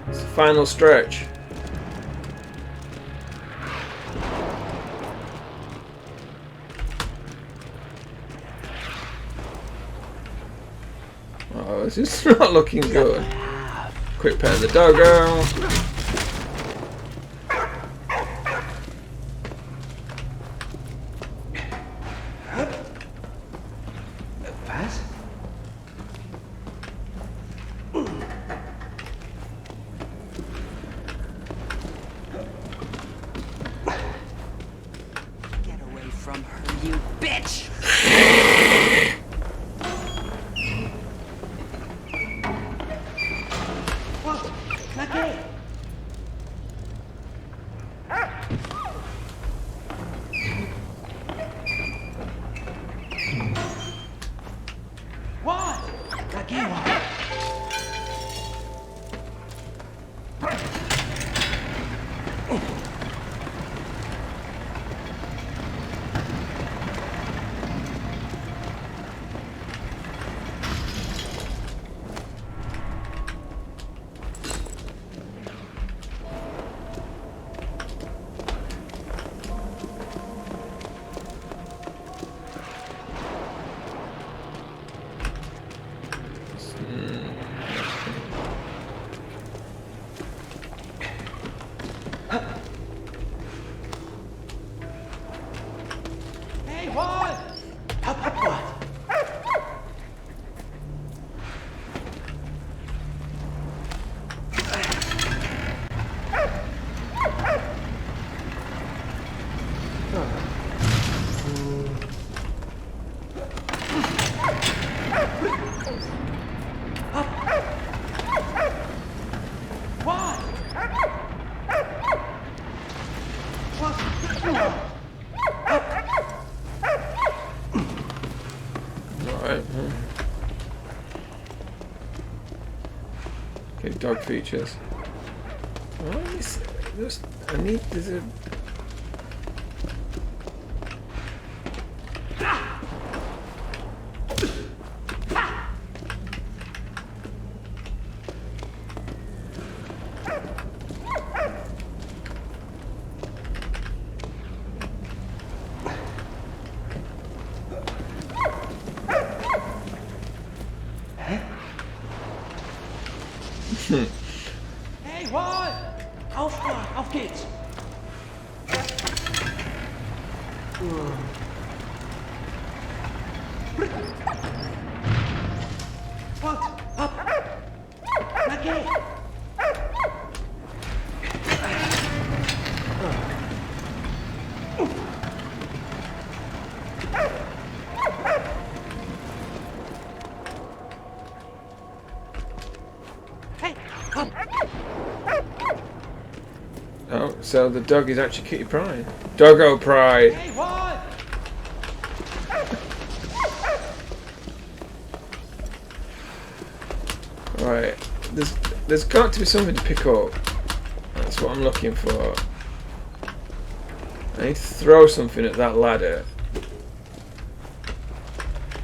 S1: It's the final stretch. Oh, this is not looking good. Quick pet the doggo.
S19: Fast? Get away from her, you bitch! What? Lucky! What? Lucky what? Hey, what? What?
S1: Alright. Okay, dog features. What is this? I need this.
S19: Hey, what? Auf geht's! What? Up! Lucky! Hey, up!
S1: Oh, so the dog is actually Kitty Pryde. Doggo Pride.
S19: Hey, what?
S1: Right. There's got to be something to pick up. That's what I'm looking for. I need to throw something at that ladder.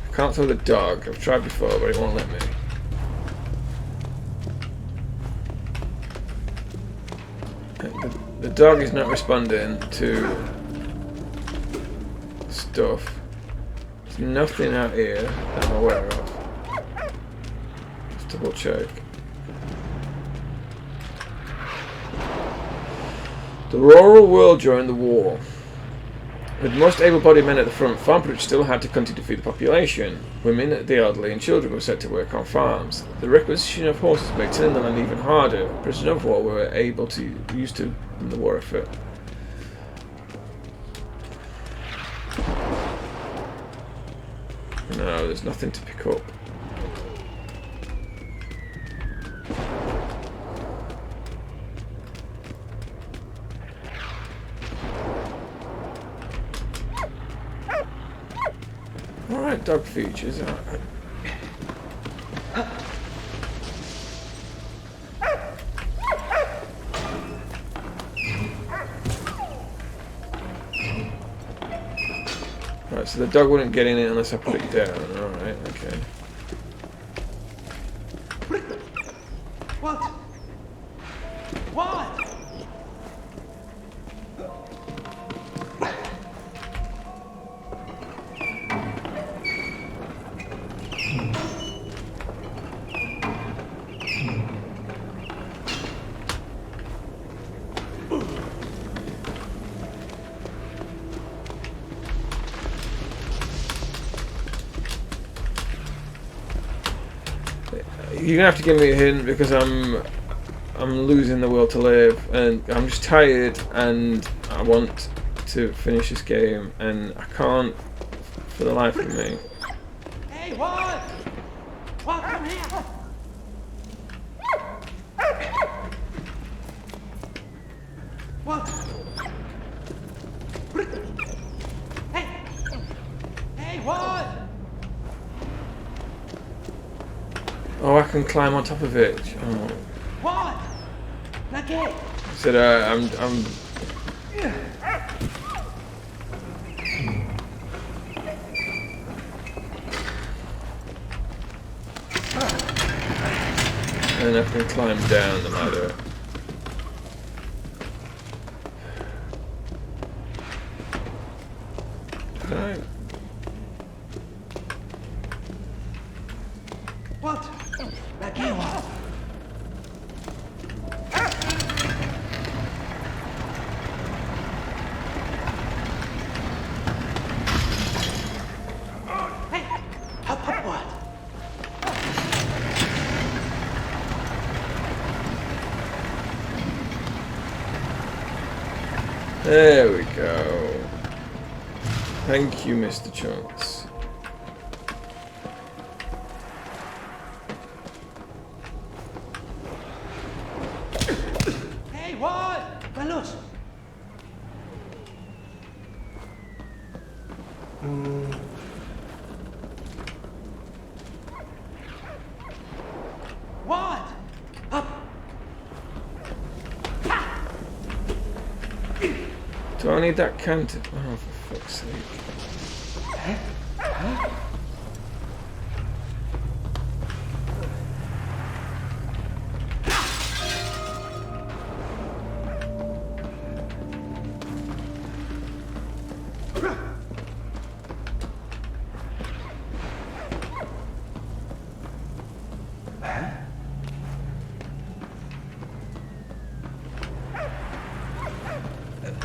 S1: I can't throw the dog. I've tried before, but it won't let me. The dog is not responding to stuff. There's nothing out here that I'm aware of. Let's double check. The rural world during the war. With most able-bodied men at the front, farm production still had to continue to feed the population. Women, the elderly, and children were set to work on farms. The requisition of horses made tilling the land even harder. Prisoners of war were able to used to in the war effort. No, there's nothing to pick up. Alright, dog features. So the dog wouldn't get in it unless I put it down. Alright, okay.
S19: What? What?
S1: You're gonna have to give me a hint because I'm losing the will to live, and I'm just tired, and I want to finish this game, and I can't for the life of me.
S19: Hey, what? What? Come here. What? Hey. Hey, what?
S1: Oh, I can climb on top of it. Oh.
S19: What? Nugget.
S1: I said I'm. And I can climb down the ladder. No.
S19: What? Nugget, what? Hey, hop, what?
S1: There we go. Thank you, Mr. Chunks.
S19: Hey, what? Carlos. What? Up.
S1: Do I need that canter? Oh, for fuck's sake.
S19: Huh?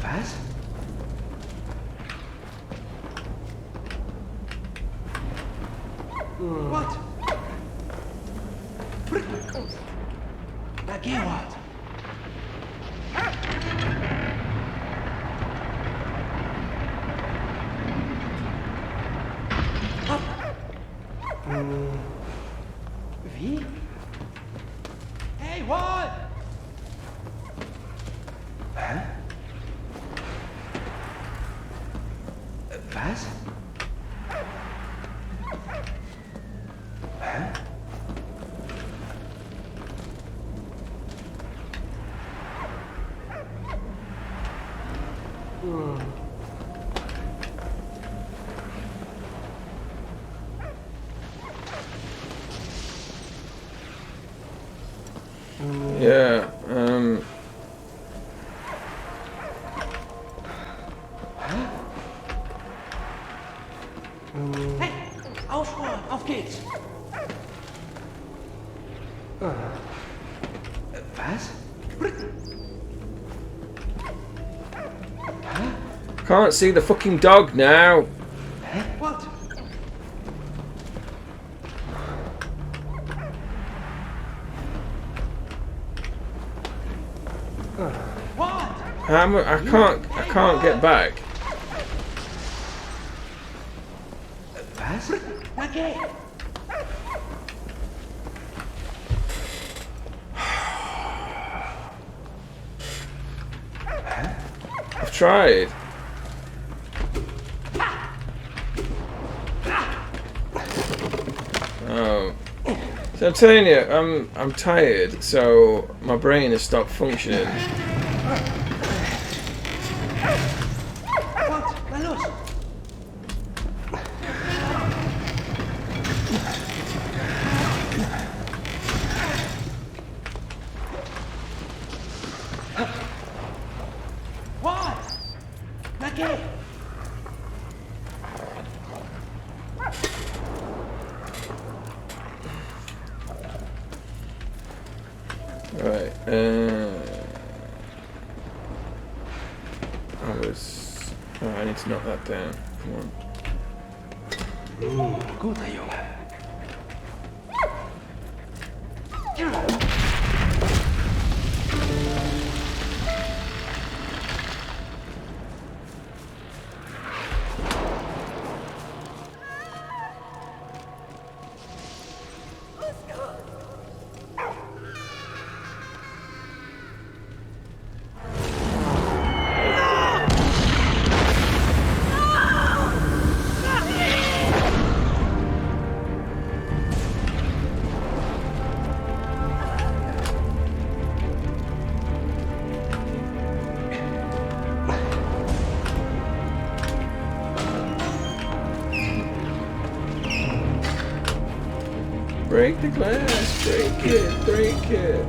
S19: Was? What? Again what? Up. Wie? Hey, what? Huh? Was? Huh?
S1: Yeah,
S19: Hey, aufhören, auf geht's. Was?
S1: can't see the fucking dog now.
S19: What? What?
S1: I can't get back.
S19: Was? Okay.
S1: I've tried. Oh. So I'm telling you, I'm tired, so my brain has stopped functioning. Right. Oh, I need to knock that down. Come on.
S19: Good, Junge.
S1: Break the glass, break it, break it.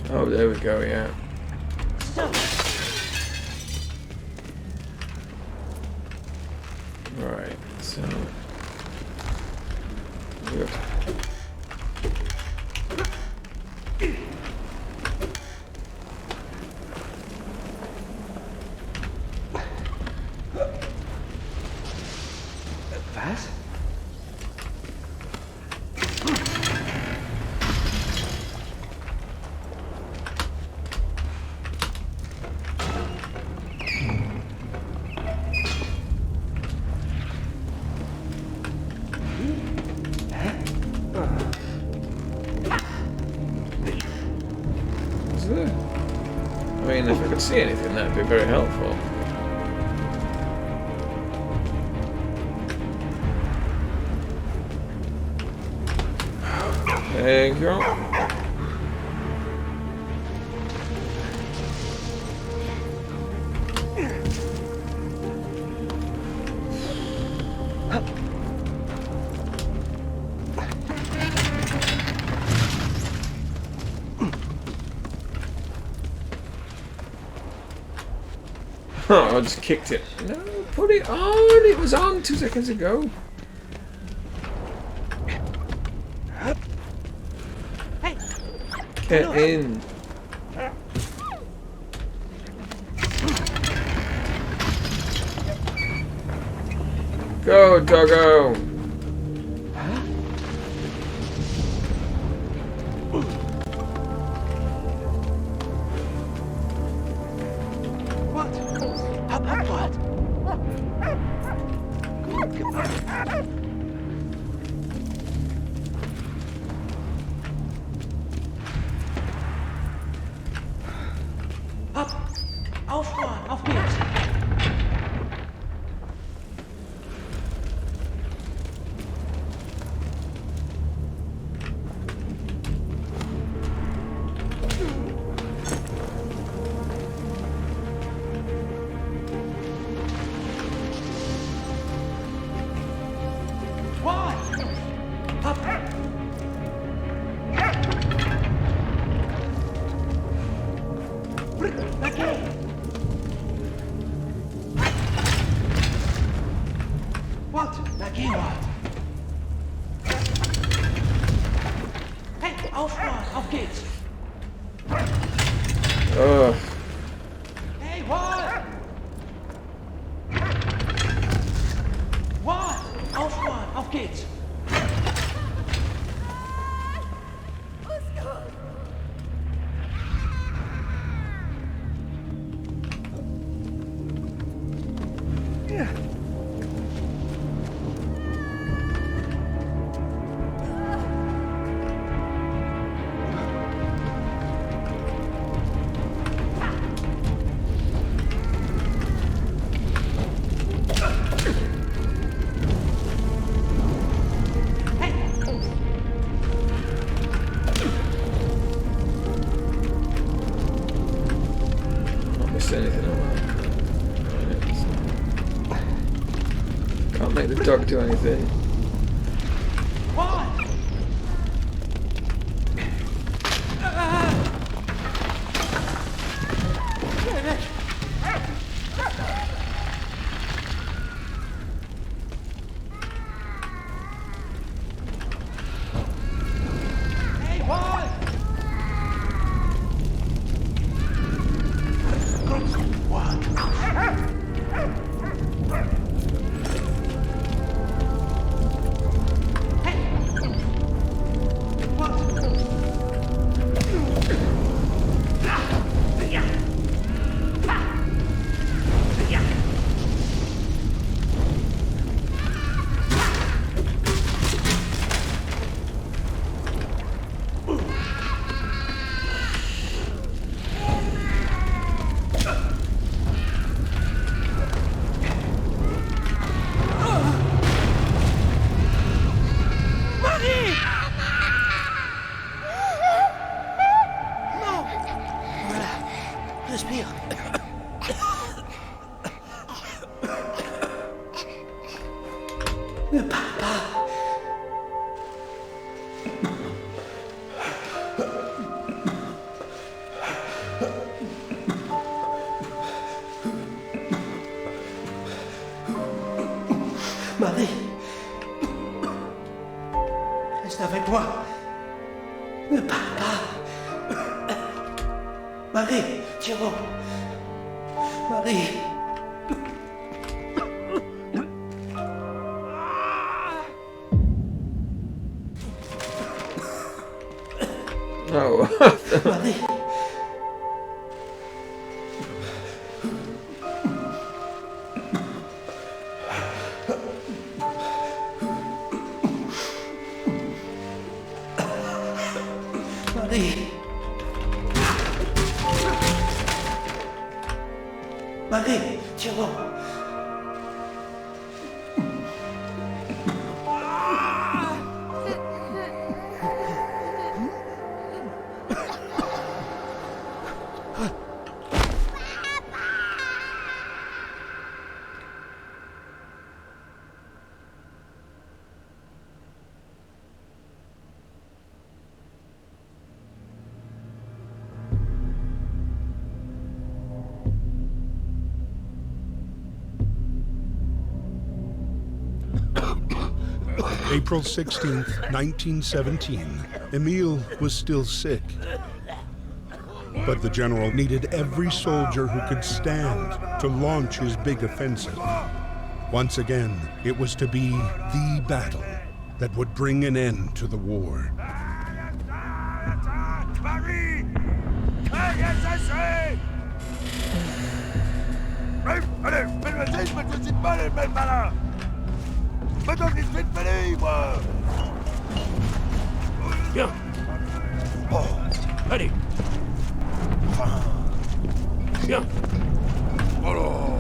S1: Oh, there we go, yeah. Right, so good.
S19: Was?
S1: Is there? I mean, if I could see anything, that'd be very helpful. Thank you. Oh, I just kicked it. No, put it on. It was on 2 seconds ago. Get in. Go, doggo.
S19: Auffahren, auf geht's! Hey, what? What? Auffahren, auf geht's!
S1: make the dog do anything.
S19: What? Hey, what?
S15: Respire. Ne parle pas. Marie. Reste avec moi. Ne parle pas. Marie, Thierry. Marie.
S1: Oh.
S15: Marie. Marie. Marie, Thierry.
S2: April 16th, 1917. Emile was still sick. But the general needed every soldier who could stand to launch his big offensive. Once again, it was to be the battle that would bring an end to the war.
S15: Viens. Oh, allez. Viens.
S3: Alors.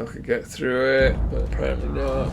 S1: I could get through it, but apparently not.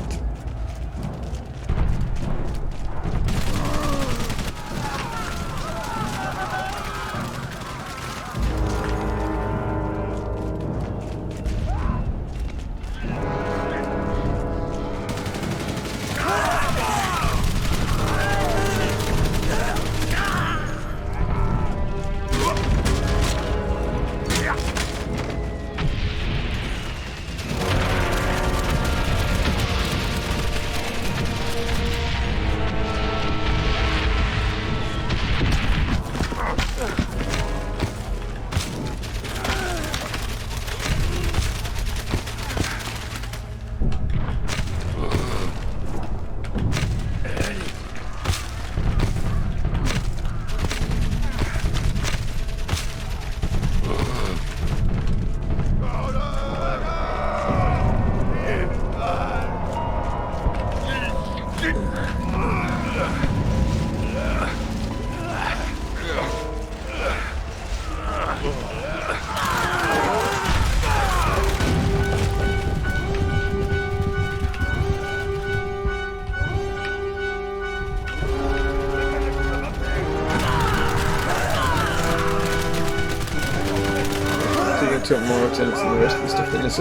S1: Took more attempts than the rest of the stuff in this.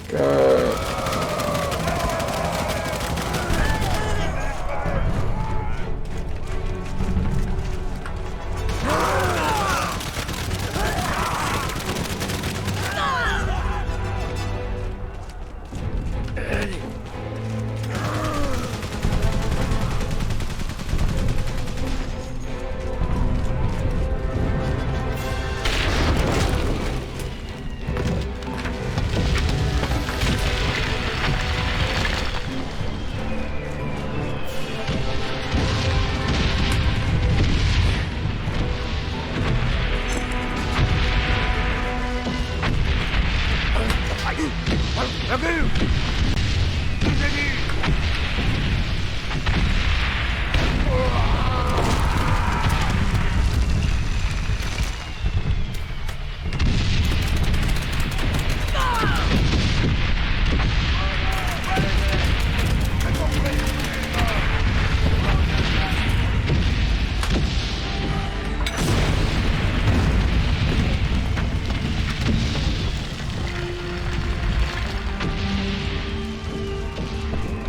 S1: Go.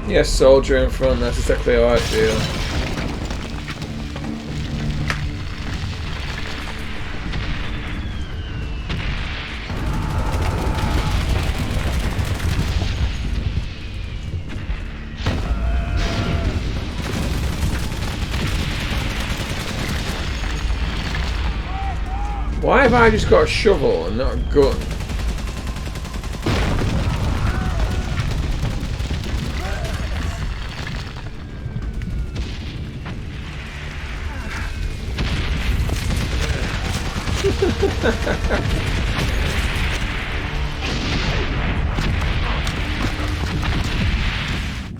S1: Yes, soldier in front, that's exactly how I feel. Why have I just got a shovel and not a gun?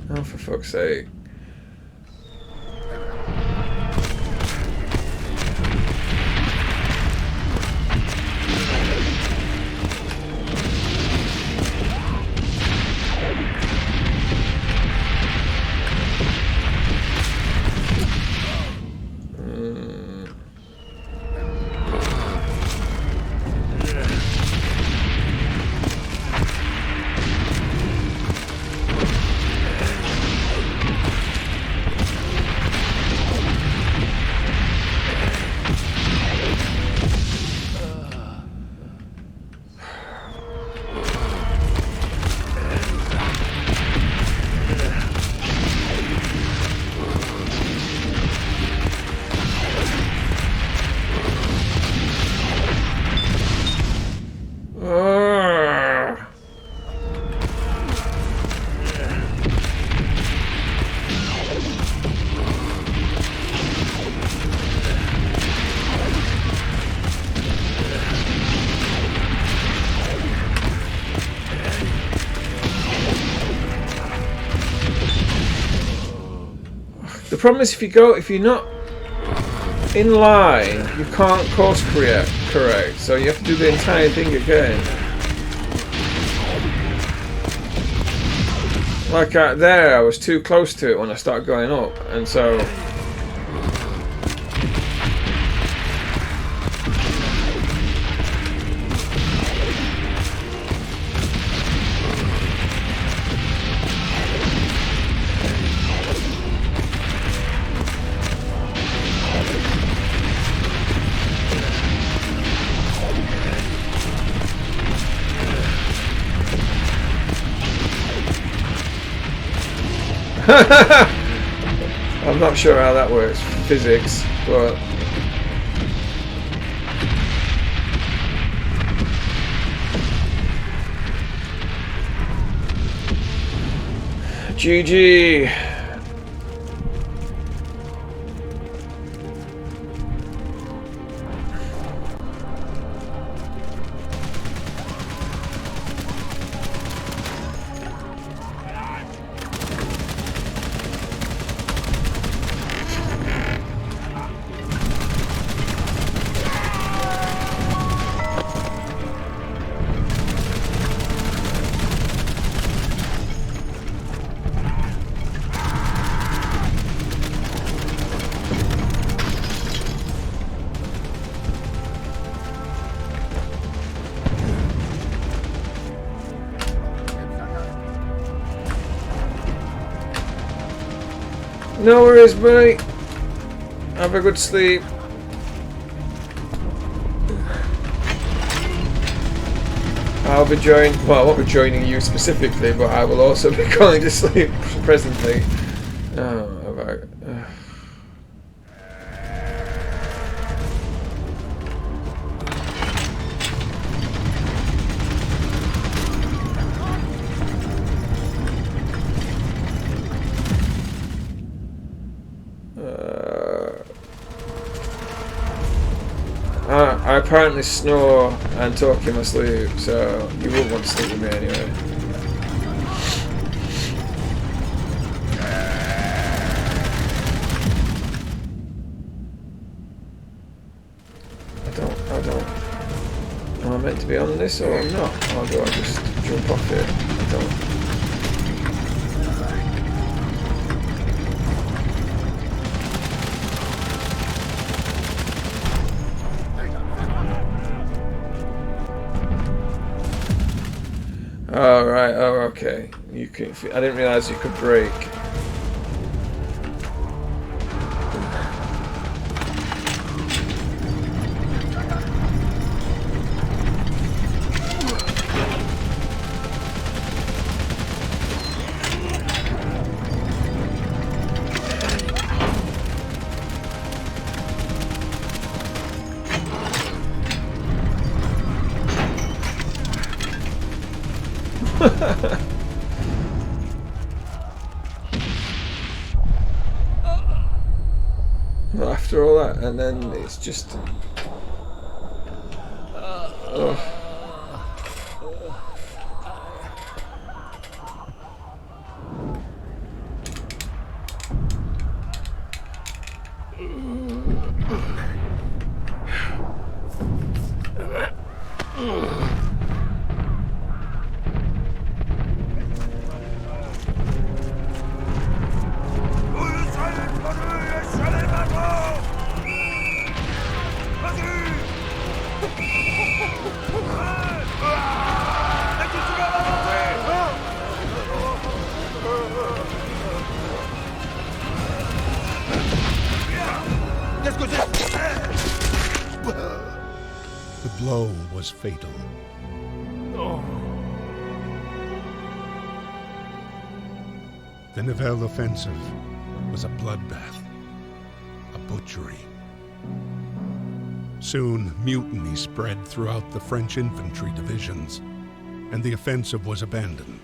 S1: Oh, for fuck's sake. The problem is if you're not in line, you can't course correct, so you have to do the entire thing again. Like there, I was too close to it when I started going up, and so... I'm not sure how that works, physics, but... GG! No worries, mate. Have a good sleep. I'll be well, I won't be joining you specifically, but I will also be going to sleep presently. Oh, I apparently snore and talk in my sleep, so you wouldn't want to sleep with me anyway. I don't. Am I meant to be on this or not? Or do I just jump off it? I don't. Oh right, oh okay. You can. I didn't realise you could break. Well, after all that, and then it's just...
S2: was fatal.
S12: Oh.
S2: The Nivelle offensive was a bloodbath, a butchery. Soon, mutiny spread throughout the French infantry divisions, and the offensive was abandoned.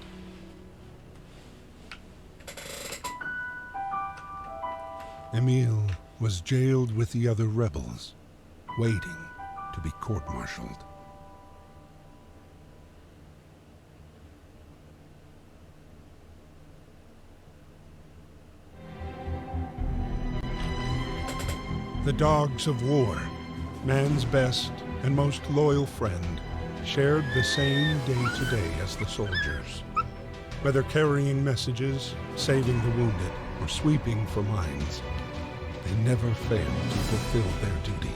S2: Emile was jailed with the other rebels, waiting to be court-martialed. The dogs of war, man's best and most loyal friend, shared the same day-to-day as the soldiers. Whether carrying messages, saving the wounded, or sweeping for mines, they never failed to fulfill their duty.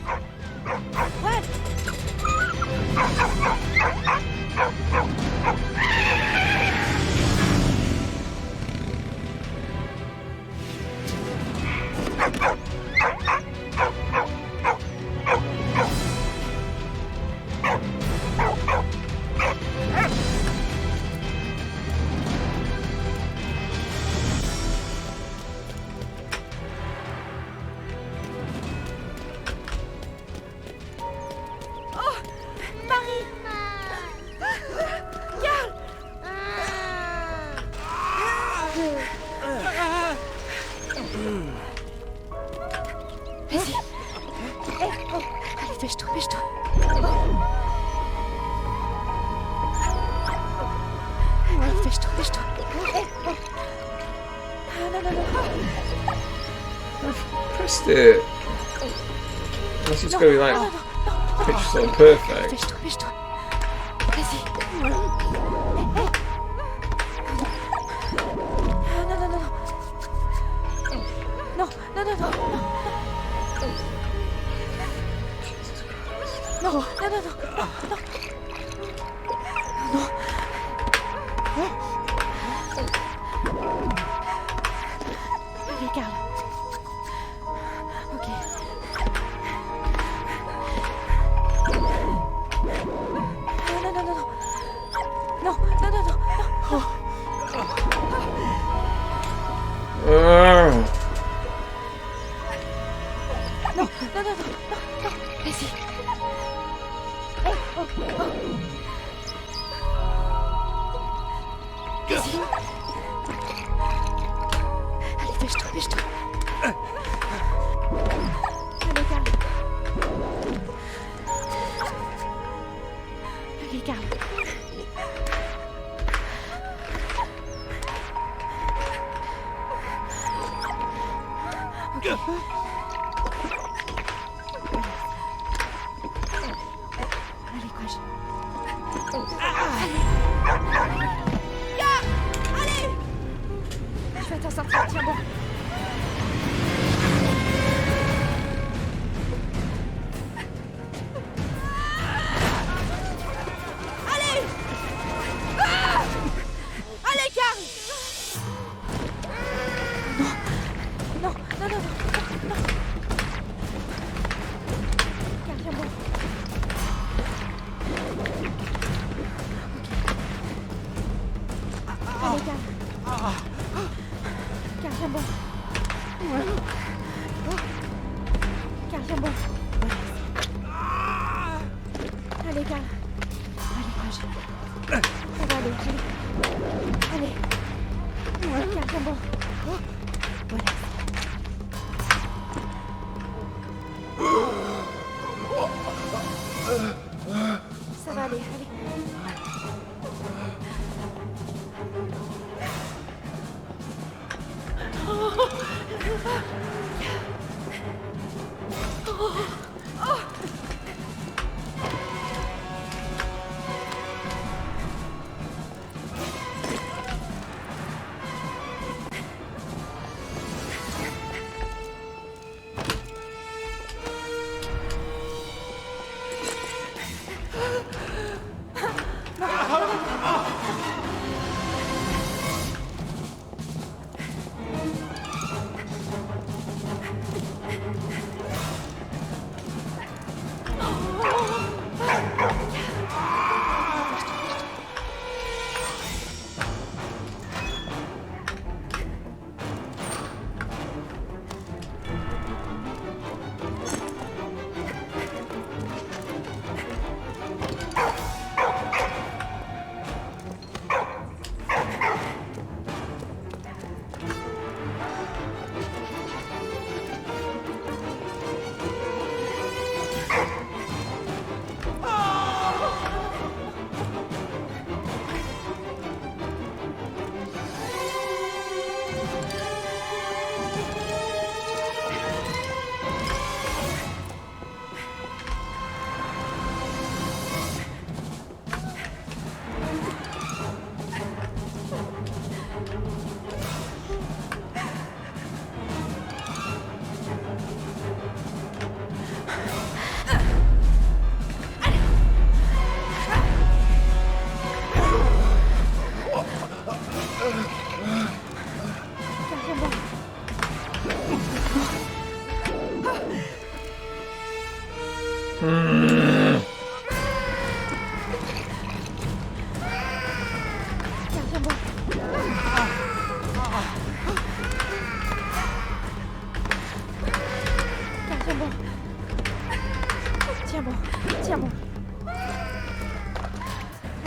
S1: Pressed it. Unless it's going to be like pitch so perfect.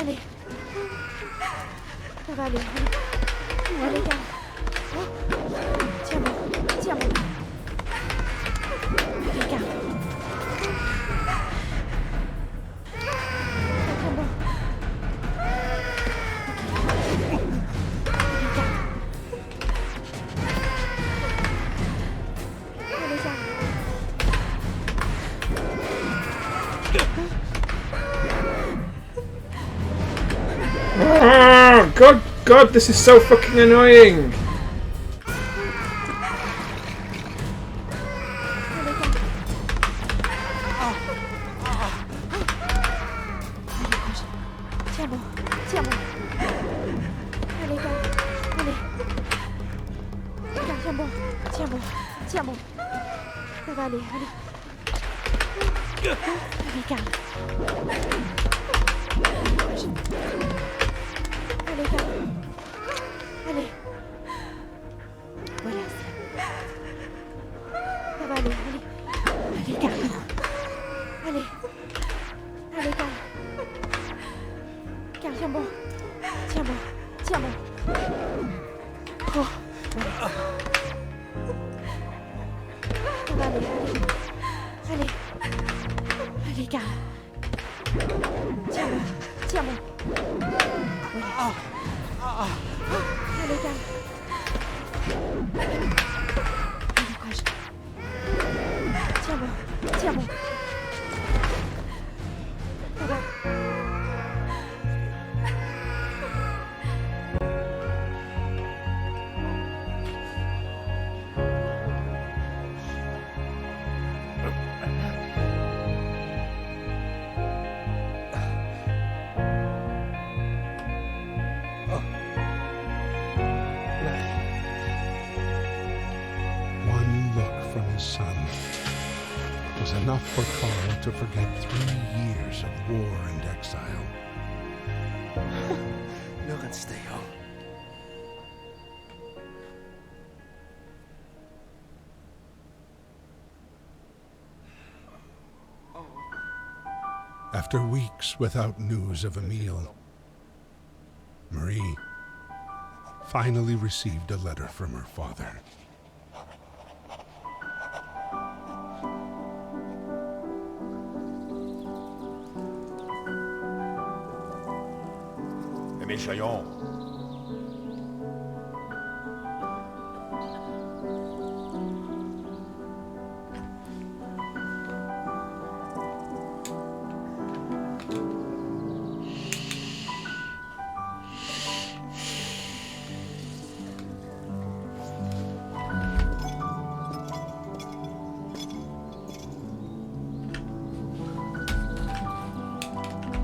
S6: Allez. Ça va aller, allez. Allez, calme. Tiens bon, tiens bon. Allez, calme. Tiens bon.
S1: Oh, God, this is so fucking annoying.
S6: Tiens bon, tiens bon. Allez, calme. Allez. Tiens bon, tiens bon, tiens bon. Ça va aller, allez. Allez, calme. Allez, calme. Allez. Voilà. Ça va aller, allez. Allez, calme. Allez. Allez, calme. Calme, tiens bon. Tiens bon. Tiens bon. Oh, voilà. Ça va aller, allez. Allez. Allez, calme. Tiens bon. Tiens bon. Voilà. Allez, calme. Allez, courage. Tiens bon. Tiens bon. Ça va.
S2: One look from his son was enough for Carl to forget 3 years of war and exile.
S3: Look, stay home.
S2: After weeks without news of Emile, Marie finally received a letter from her father.
S5: Emile Chaillon.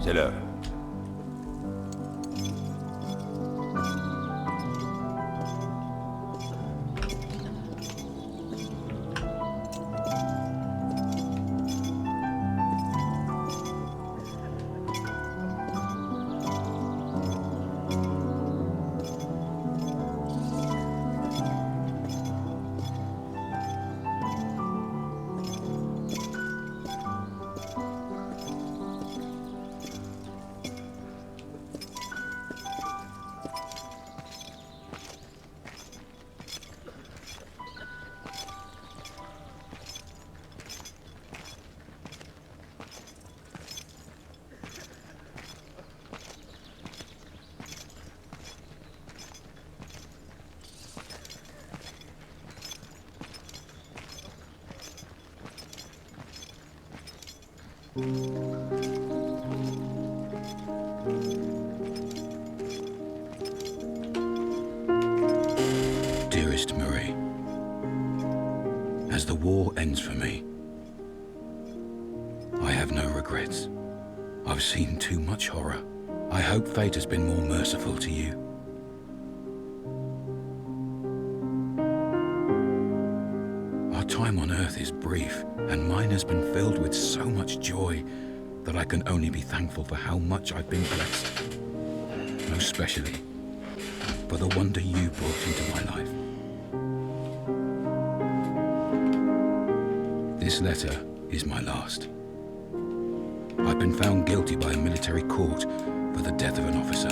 S5: C'est l'heure.
S4: Dearest Marie, as the war ends for me, I have no regrets. I've seen too much horror. I hope fate has been more merciful to you. Our time on Earth is brief, and mine has been filled with so much joy that I can only be thankful for how much I've been blessed. Most especially for the wonder you brought into my life. This letter is my last. I've been found guilty by a military court for the death of an officer.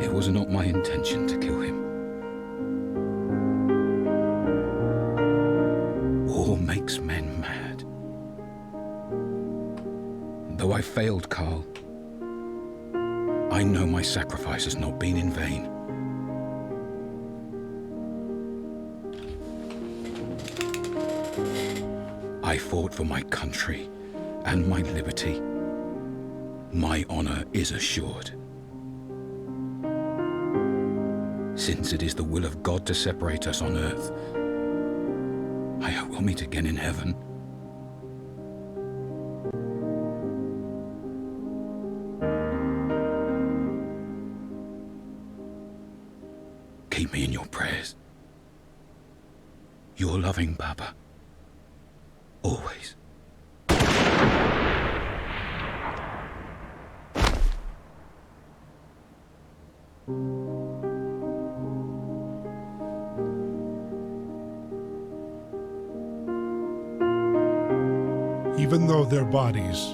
S4: It was not my intention to kill him. War makes men mad. Though I failed Carl, I know my sacrifice has not been in vain. I fought for my country and my liberty. My honor is assured. Since it is the will of God to separate us on earth, I hope we'll meet again in heaven. Keep me in your prayers. Your loving Baba. Always.
S2: Even though their bodies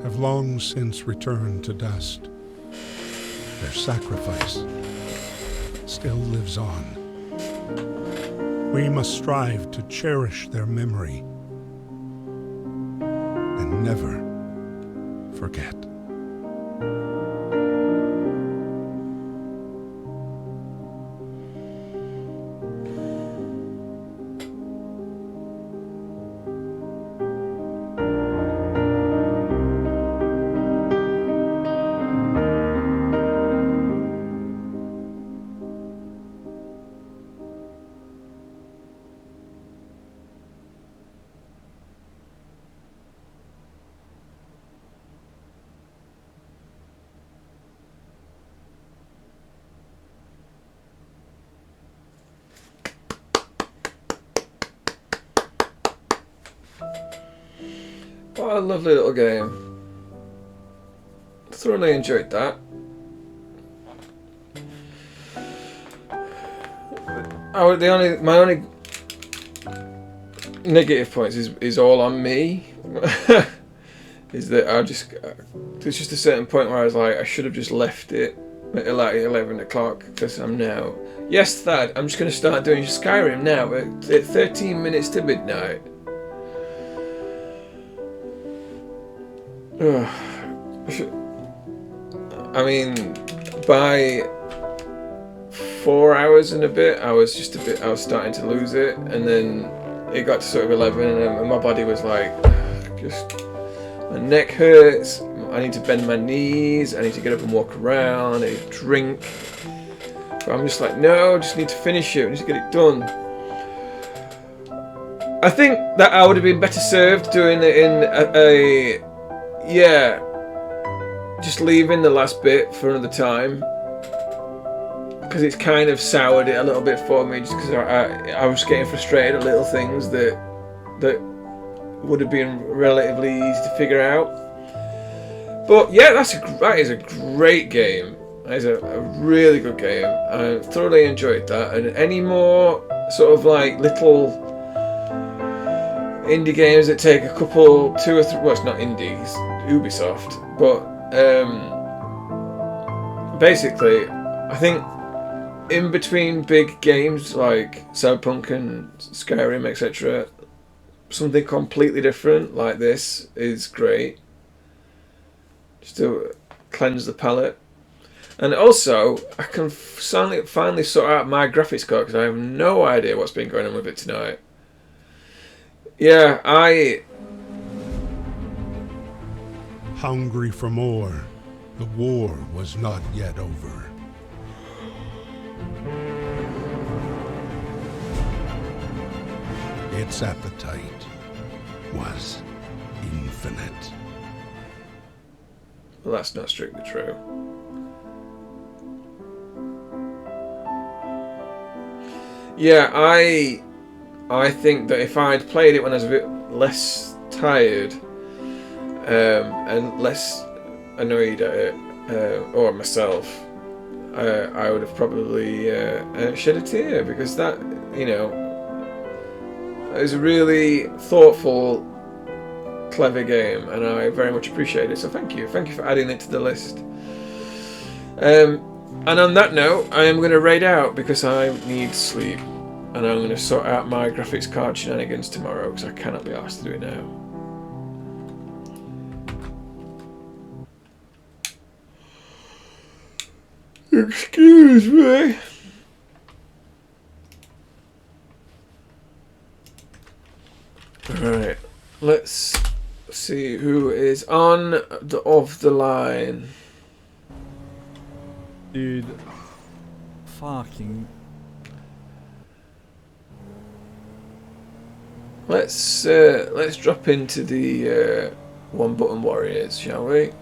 S2: have long since returned to dust, their sacrifice still lives on. We must strive to cherish their memory and never forget.
S1: What a lovely little game. Thoroughly enjoyed that. My only negative points is all on me. Is that there's just a certain point where I was like, I should have just left it at like 11 o'clock because I'm now. Yes, Thad, I'm just going to start doing Skyrim now at 13 minutes to midnight. I mean, by 4 hours and a bit, I was starting to lose it, and then it got to sort of 11, and my body was like, my neck hurts, I need to bend my knees, I need to get up and walk around, I need to drink. But I'm just like, no, I just need to finish it, I need to get it done. I think that I would have been better served doing it in just leaving the last bit for another time, because it's kind of soured it a little bit for me, just because I was getting frustrated at little things that would have been relatively easy to figure out. But yeah, that is a great game. That is a really good game. I thoroughly enjoyed that, and any more sort of like little indie games that take a couple, 2 or 3, well, it's not indies, Ubisoft, but basically, I think in between big games like Cyberpunk and Skyrim, etc., something completely different like this is great. Just to cleanse the palette. And also, I can finally sort out my graphics card because I have no idea what's been going on with it tonight. Yeah,
S2: Hungry for more, the war was not yet over. Its appetite was infinite.
S1: Well, that's not strictly true. Yeah, I think that if I'd played it when I was a bit less tired and less annoyed at it, or myself, I would have probably shed a tear, because that, it was a really thoughtful, clever game, and I very much appreciate it. So thank you for adding it to the list. And on that note, I am going to raid out because I need sleep, and I'm going to sort out my graphics card shenanigans tomorrow because I cannot be asked to do it now. Excuse me. Alright, let's see who is on the line.
S20: Dude, fucking.
S1: Let's drop into the One Button Warriors, shall we?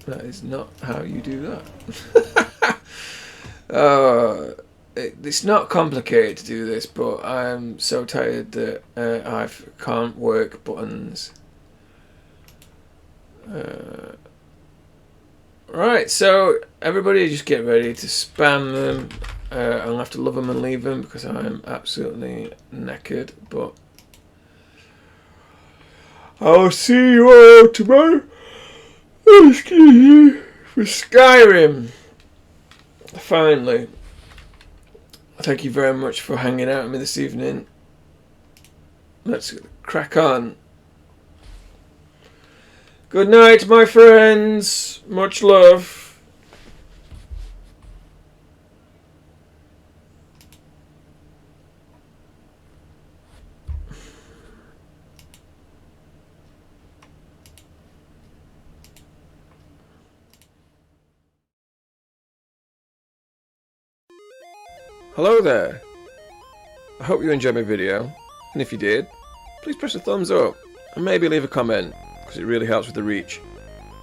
S1: That is not how you do that. It's not complicated to do this, but I'm so tired that I can't work buttons. Right, so everybody just get ready to spam them. I'll have to love them and leave them because I'm absolutely knackered, but I'll see you all tomorrow. Excuse me. For Skyrim. Finally. Thank you very much for hanging out with me this evening. Let's crack on. Good night, my friends. Much love. Hello there. I hope you enjoyed my video, and if you did, please press a thumbs up and maybe leave a comment because it really helps with the reach.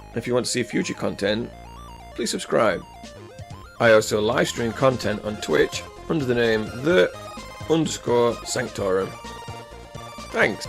S1: And if you want to see future content, please subscribe. I also live stream content on Twitch under the name _Sanctorum. Thanks.